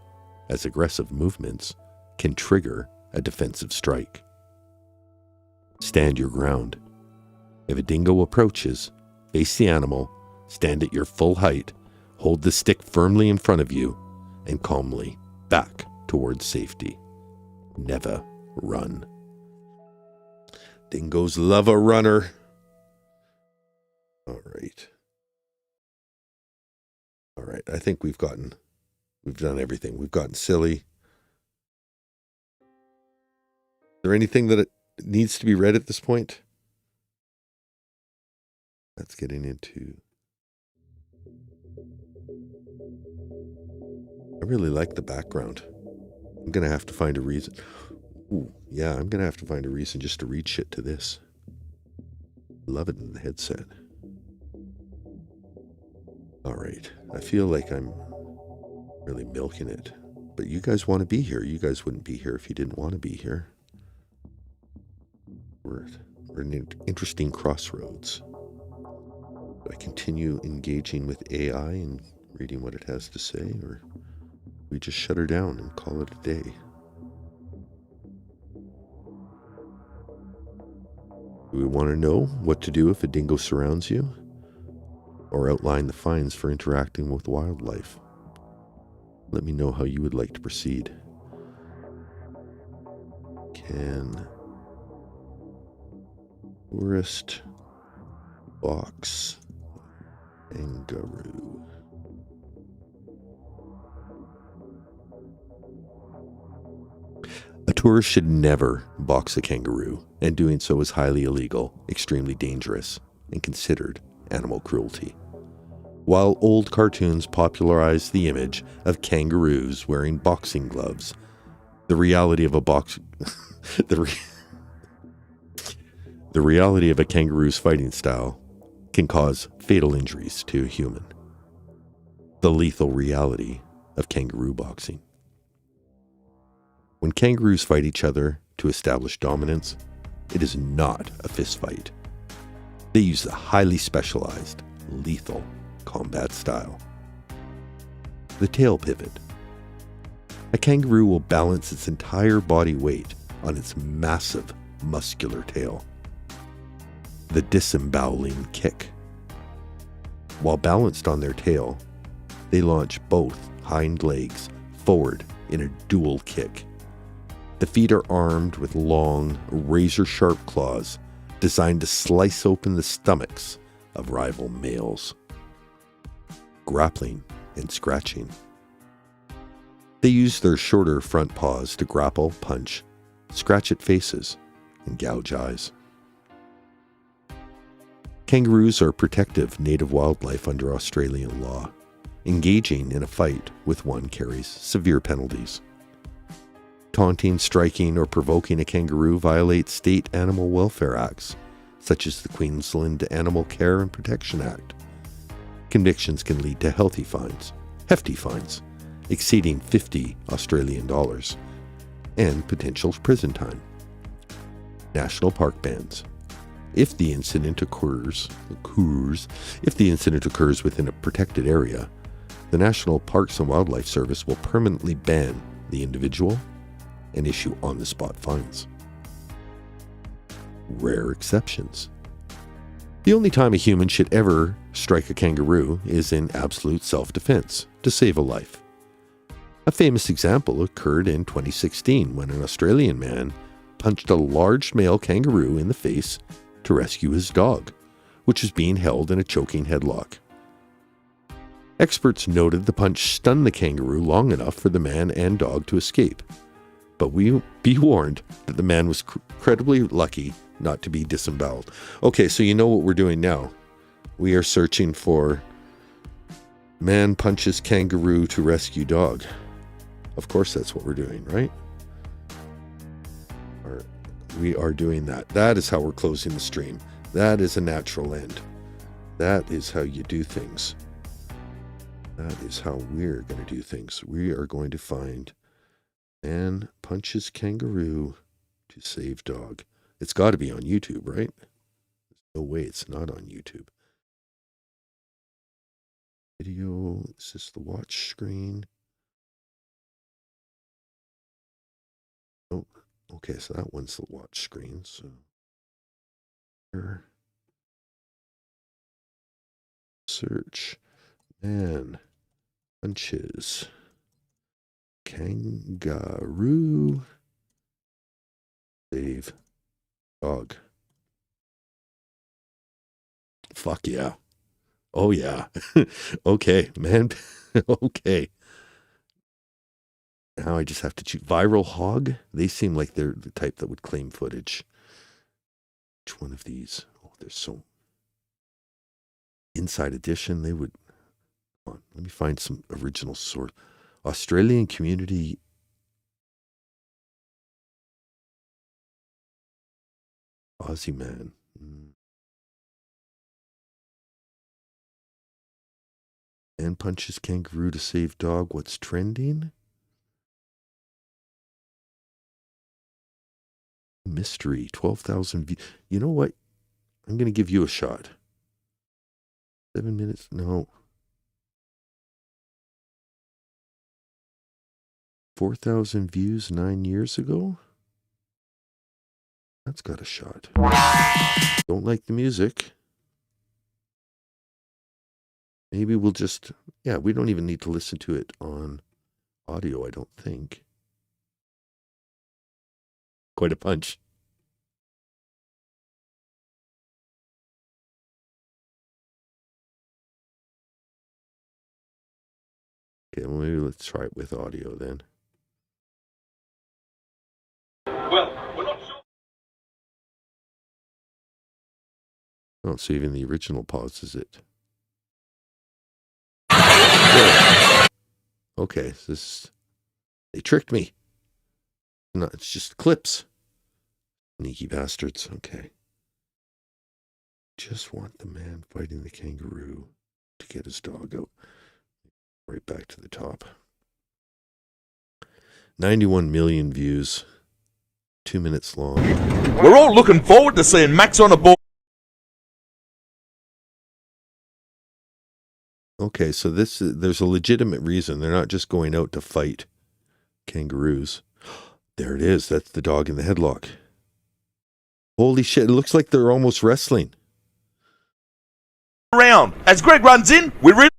can trigger a defensive strike. Stand your ground. If a dingo approaches, face the animal, stand at your full height, hold the stick firmly in front of you, and calmly back towards safety. Never run. Dingoes love a runner. All right. I think we've done everything. We've gotten silly. Is there anything that needs to be read at this point? That's getting into... I really like the background. I'm going to have to find a reason. I'm going to have to find a reason just to read shit to this. Love it in the headset. All right. I feel like I'm really milking it. But you guys want to be here. You guys wouldn't be here if you didn't want to be here. We're at an interesting crossroads. Do I continue engaging with AI and reading what it has to say, or we just shut her down and call it a day? Do we want to know what to do if a dingo surrounds you, or outline the fines for interacting with wildlife? Let me know how you would like to proceed. Can tourist box kangaroo? A tourist should never box a kangaroo, and doing so is highly illegal, extremely dangerous, and considered animal cruelty. While old cartoons popularized the image of kangaroos wearing boxing gloves, the reality of a the reality of a kangaroo's fighting style can cause fatal injuries to a human. The lethal reality of kangaroo boxing. When kangaroos fight each other, to establish dominance, it is not a fist fight. They use the highly specialized, lethal combat style. The tail pivot. A kangaroo will balance its entire body weight on its massive, muscular tail. The disemboweling kick. While balanced on their tail, they launch both hind legs forward in a dual kick. The feet are armed with long, razor-sharp claws designed to slice open the stomachs of rival males. Grappling and scratching. They use their shorter front paws to grapple, punch, scratch at faces, and gouge eyes. Kangaroos are protective native wildlife under Australian law. Engaging in a fight with one carries severe penalties. Taunting, striking, or provoking a kangaroo violates state animal welfare acts, such as the Queensland Animal Care and Protection Act. Convictions can lead to hefty fines, exceeding $50 Australian, and potential prison time. National park bans. If the incident occurs within a protected area, the National Parks and Wildlife Service will permanently ban the individual and issue on-the-spot fines. Rare exceptions. The only time a human should ever strike a kangaroo is in absolute self-defense to save a life. A famous example occurred in 2016 when an Australian man punched a large male kangaroo in the face to rescue his dog, which was being held in a choking headlock. Experts noted the punch stunned the kangaroo long enough for the man and dog to escape, but be warned that the man was incredibly lucky not to be disemboweled. Okay, so you know what we're doing now. We are searching for man punches kangaroo to rescue dog. Of course that's what we're doing, right? We are doing that. That is how we're closing the stream. That is a natural end. That is how you do things. That is how we're going to do things. We are going to find man punches kangaroo to save dog. It's got to be on YouTube, right? There's no way it's not on YouTube. Video, is this the watch screen? Oh, okay, so that one's the watch screen. So here. Search man punches kangaroo save dog. Fuck yeah. Oh yeah. Okay, man. Okay. Now I just have to choose. Viral hog? They seem like they're the type that would claim footage. Which one of these? Oh, there's so. Inside Edition, they would. Hold on, let me find some original source. Australian Community. Aussie Man. Man punches kangaroo to save dog. What's trending? Mystery. 12,000 views. You know what? I'm going to give you a shot. 7 minutes? No. 4,000 views 9 years ago? That's got a shot. Don't like the music. Maybe we'll just, yeah, we don't even need to listen to it on audio, I don't think. Quite a punch. Okay, well, maybe let's try it with audio then. Well, we're not sure. Oh, so even the original pauses it. Okay, they tricked me. No, it's just clips. Sneaky bastards. Okay. Just want the man fighting the kangaroo to get his dog out. Right back to the top. 91 million views. 2 minutes long. We're all looking forward to seeing Max on a board. Okay, so there's a legitimate reason. They're not just going out to fight kangaroos. There it is. That's the dog in the headlock. Holy shit, it looks like they're almost wrestling. Around. As Greg runs in, we really...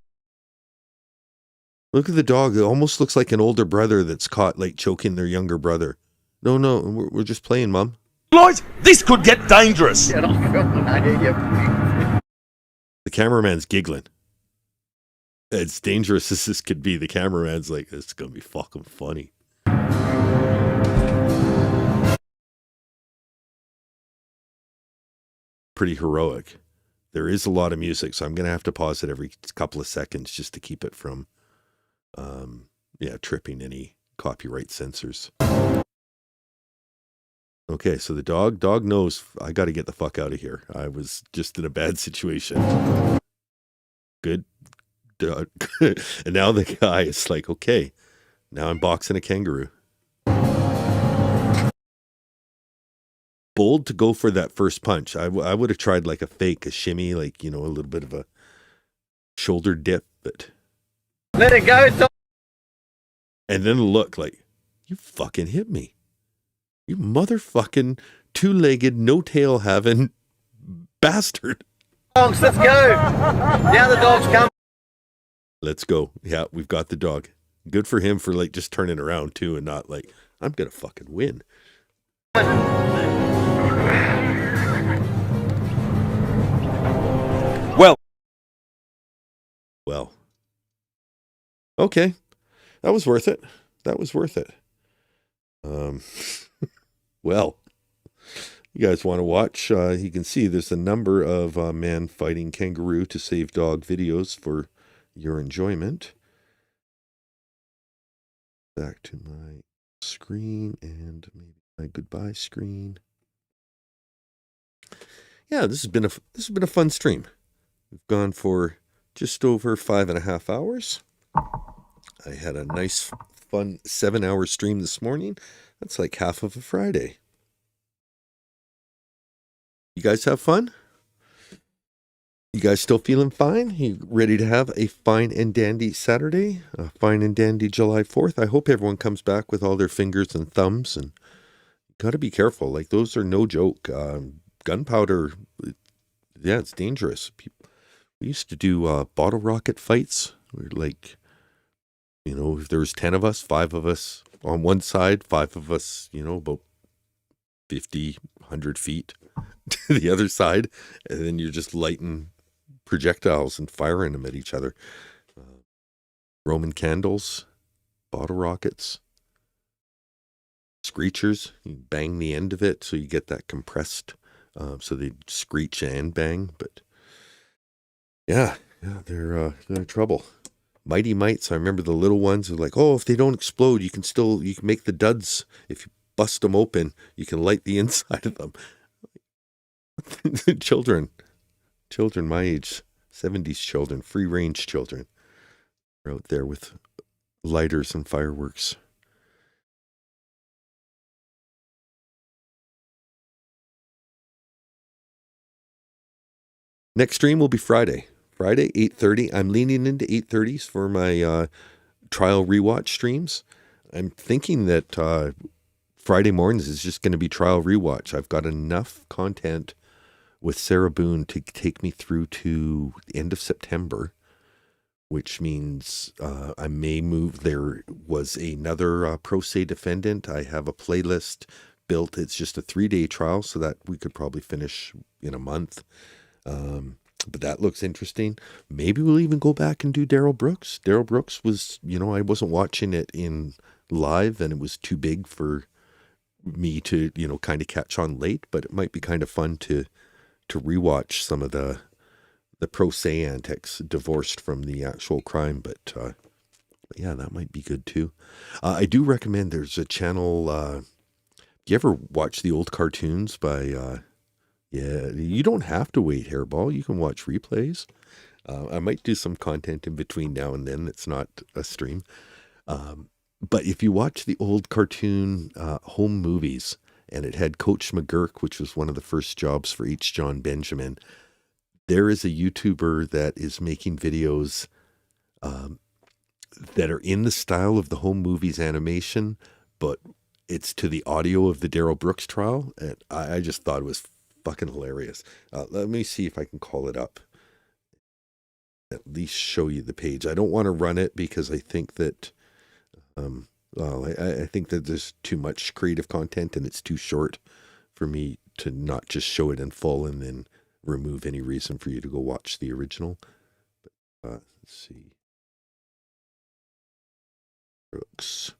Look at the dog. It almost looks like an older brother that's caught like choking their younger brother. No, we're just playing, Mum. Boys, this could get dangerous. The cameraman's giggling. As dangerous as this could be, the cameraman's like, it's going to be fucking funny. Pretty heroic. There is a lot of music, so I'm going to have to pause it every couple of seconds just to keep it from, tripping any copyright censors. Okay, so the dog knows I got to get the fuck out of here. I was just in a bad situation. Good. And now the guy is like, okay, now I'm boxing a kangaroo. Bold to go for that first punch. I would have tried like a shimmy, like, a little bit of a shoulder dip, but let it go. And then look like, you fucking hit me. You motherfucking two-legged, no tail having bastard. Dogs, let's go. Now the dogs come. Let's go. Yeah, we've got the dog. Good for him for like just turning around too and not like, I'm gonna fucking win. Well. Okay. That was worth it. Well, you guys want to watch? You can see there's a number of man fighting kangaroo to save dog videos for your enjoyment. Back to my screen and maybe my goodbye screen. Yeah, this has been a fun stream. We've gone for just over 5.5 hours. I had a nice, fun 7-hour stream this morning. That's like half of a Friday. You guys have fun? You guys still feeling fine? You ready to have a fine and dandy Saturday? A fine and dandy July 4th? I hope everyone comes back with all their fingers and thumbs. And got to be careful. Like, those are no joke. Gunpowder, yeah, it's dangerous. We used to do bottle rocket fights. We're like, if there was 10 of us, 5 of us on one side, 5 of us, about 50, 100 feet to the other side. And then you're just lighting projectiles and firing them at each other. Roman candles, bottle rockets, screechers. You bang the end of it so you get that compressed, so they screech and bang. But yeah, they're trouble. Mighty Mites, I remember the little ones are like, oh, if they don't explode, you can make the duds. If you bust them open, you can light the inside of them. Children my age, 70s children, free range children, are out there with lighters and fireworks. Next stream will be Friday, 8:30. I'm leaning into 8:30s for my trial rewatch streams. I'm thinking that Friday mornings is just going to be trial rewatch. I've got enough content with Sarah Boone to take me through to the end of September, which means I may move. There was another pro se defendant. I have a playlist built. It's just a 3-day trial, so that we could probably finish in a month. But that looks interesting. Maybe we'll even go back and do Daryl Brooks. Daryl Brooks was, I wasn't watching it in live and it was too big for me to, kind of catch on late, but it might be kind of fun to rewatch some of the pro se antics divorced from the actual crime. But yeah, that might be good too. I do recommend there's a channel. Do you ever watch the old cartoons by, yeah, you don't have to wait, Hairball. You can watch replays. I might do some content in between now and then. It's not a stream. But if you watch the old cartoon home movies, and it had Coach McGurk, which was one of the first jobs for H. John Benjamin. There is a YouTuber that is making videos that are in the style of the home movies animation, but it's to the audio of the Darrell Brooks trial. And I just thought it was fucking hilarious. Let me see if I can call it up. At least show you the page. I don't want to run it because I think that, I think that there's too much creative content and it's too short for me to not just show it in full and then remove any reason for you to go watch the original. But, let's see. Brooks.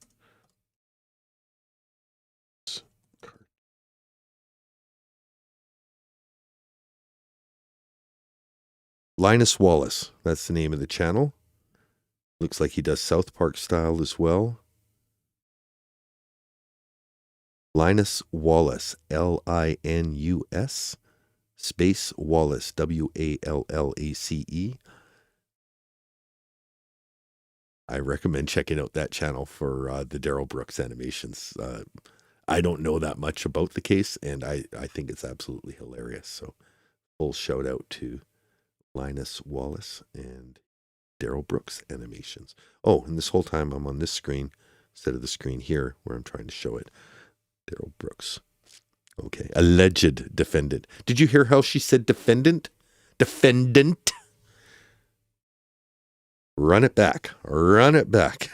Linus Wallace, that's the name of the channel. Looks like he does South Park style as well. Linus Wallace, Linus, space Wallace, Wallace. I recommend checking out that channel for the Darrell Brooks animations. I don't know that much about the case, and I think it's absolutely hilarious. So full shout out to Linus Wallace and Darrell Brooks animations. Oh, and this whole time I'm on this screen instead of the screen here where I'm trying to show it. Darrell Brooks. Okay. Alleged defendant. Did you hear how she said defendant? Defendant. Run it back. Run it back.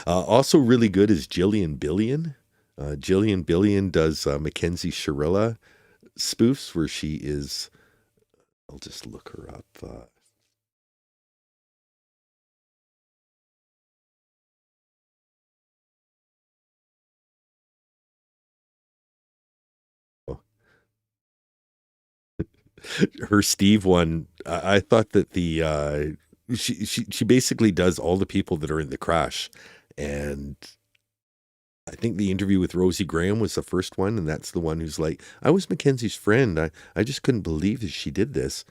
Also really good is Jillian Billion. Jillian Billion does Mackenzie Shirilla spoofs where she is, I'll just look her up. Her Steve one, I thought that the she basically does all the people that are in the crash, and I think the interview with Rosie Graham was the first one, and that's the one who's like, I was Mackenzie's friend. I just couldn't believe that she did this.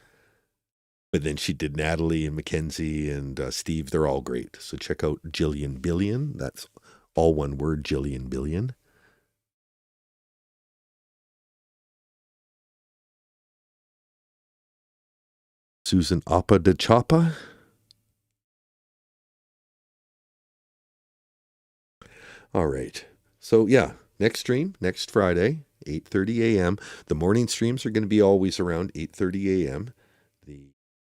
But then she did Natalie and Mackenzie and Steve. They're all great. So check out Jillian Billion. That's all one word, Jillian Billion. Susan Appa de Chapa. All right. So yeah, next stream, next Friday, 8:30 a.m. The morning streams are going to be always around 8:30 a.m. The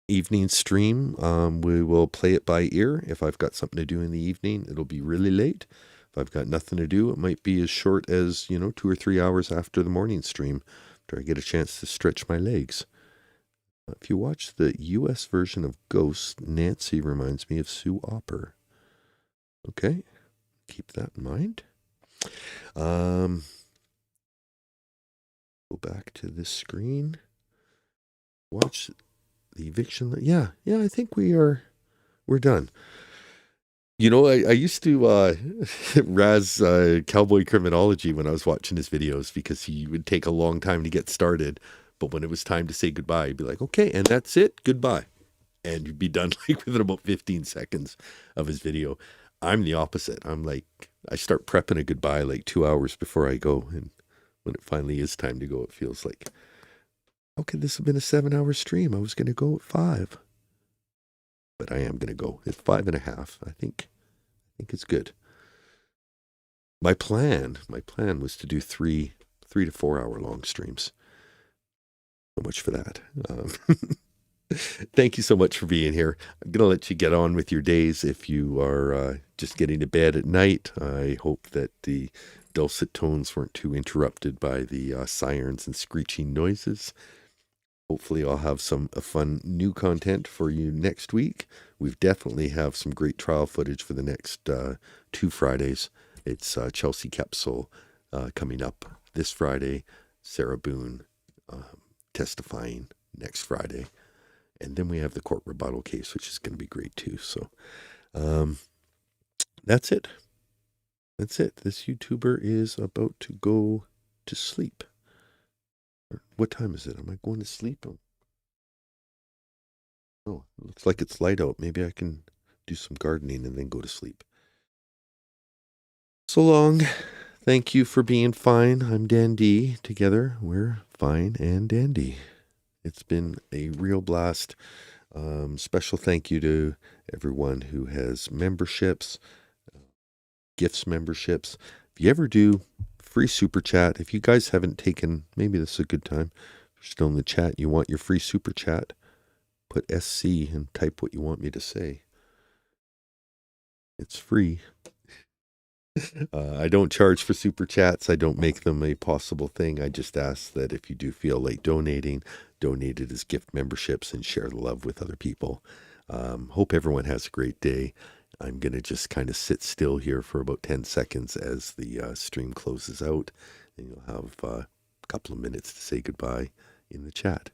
evening stream, we will play it by ear. If I've got something to do in the evening, it'll be really late. If I've got nothing to do, it might be as short as, 2 or 3 hours after the morning stream, after I get a chance to stretch my legs. If you watch the U.S. version of Ghost, Nancy reminds me of Sue Opper. Okay, keep that in mind. Go back to this screen. Watch the eviction. Yeah, I think we're done. I used to razz Cowboy Criminology when I was watching his videos because he would take a long time to get started. But when it was time to say goodbye, he'd be like, okay, and that's it, goodbye. And you'd be done like within about 15 seconds of his video. I'm the opposite. I'm like, I start prepping a goodbye like 2 hours before I go. And when it finally is time to go, it feels like, okay, this has been a 7-hour stream. I was going to go at 5. But I am going to go at 5.5. I think it's good. My plan was to do 3 to 4 hour long streams. So much for that. Thank you so much for being here. I'm going to let you get on with your days. If you are just getting to bed at night, I hope that the dulcet tones weren't too interrupted by the sirens and screeching noises. Hopefully I'll have some fun new content for you next week. We've definitely have some great trial footage for the next 2 Fridays. It's Chelsea Capsule coming up this Friday. Sarah Boone testifying next Friday. And then we have the court rebuttal case, which is going to be great too. So that's it. That's it. This YouTuber is about to go to sleep. What time is it? Am I going to sleep? Oh, it looks like it's light out. Maybe I can do some gardening and then go to sleep. So long. Thank you for being fine. I'm Dandy. Together, we're fine and dandy. It's been a real blast. Special thank you to everyone who has memberships, gifts memberships. If you ever do free super chat, if you guys haven't taken, maybe this is a good time. If you're still in the chat, you want your free super chat, put SC and type what you want me to say. It's free. I don't charge for super chats. I don't make them a possible thing. I just ask that if you do feel like donating, donate it as gift memberships and share the love with other people. Hope everyone has a great day. I'm going to just kind of sit still here for about 10 seconds as the stream closes out, and you'll have a couple of minutes to say goodbye in the chat.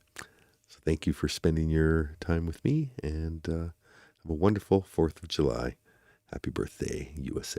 So thank you for spending your time with me, and have a wonderful 4th of July. Happy birthday, USA.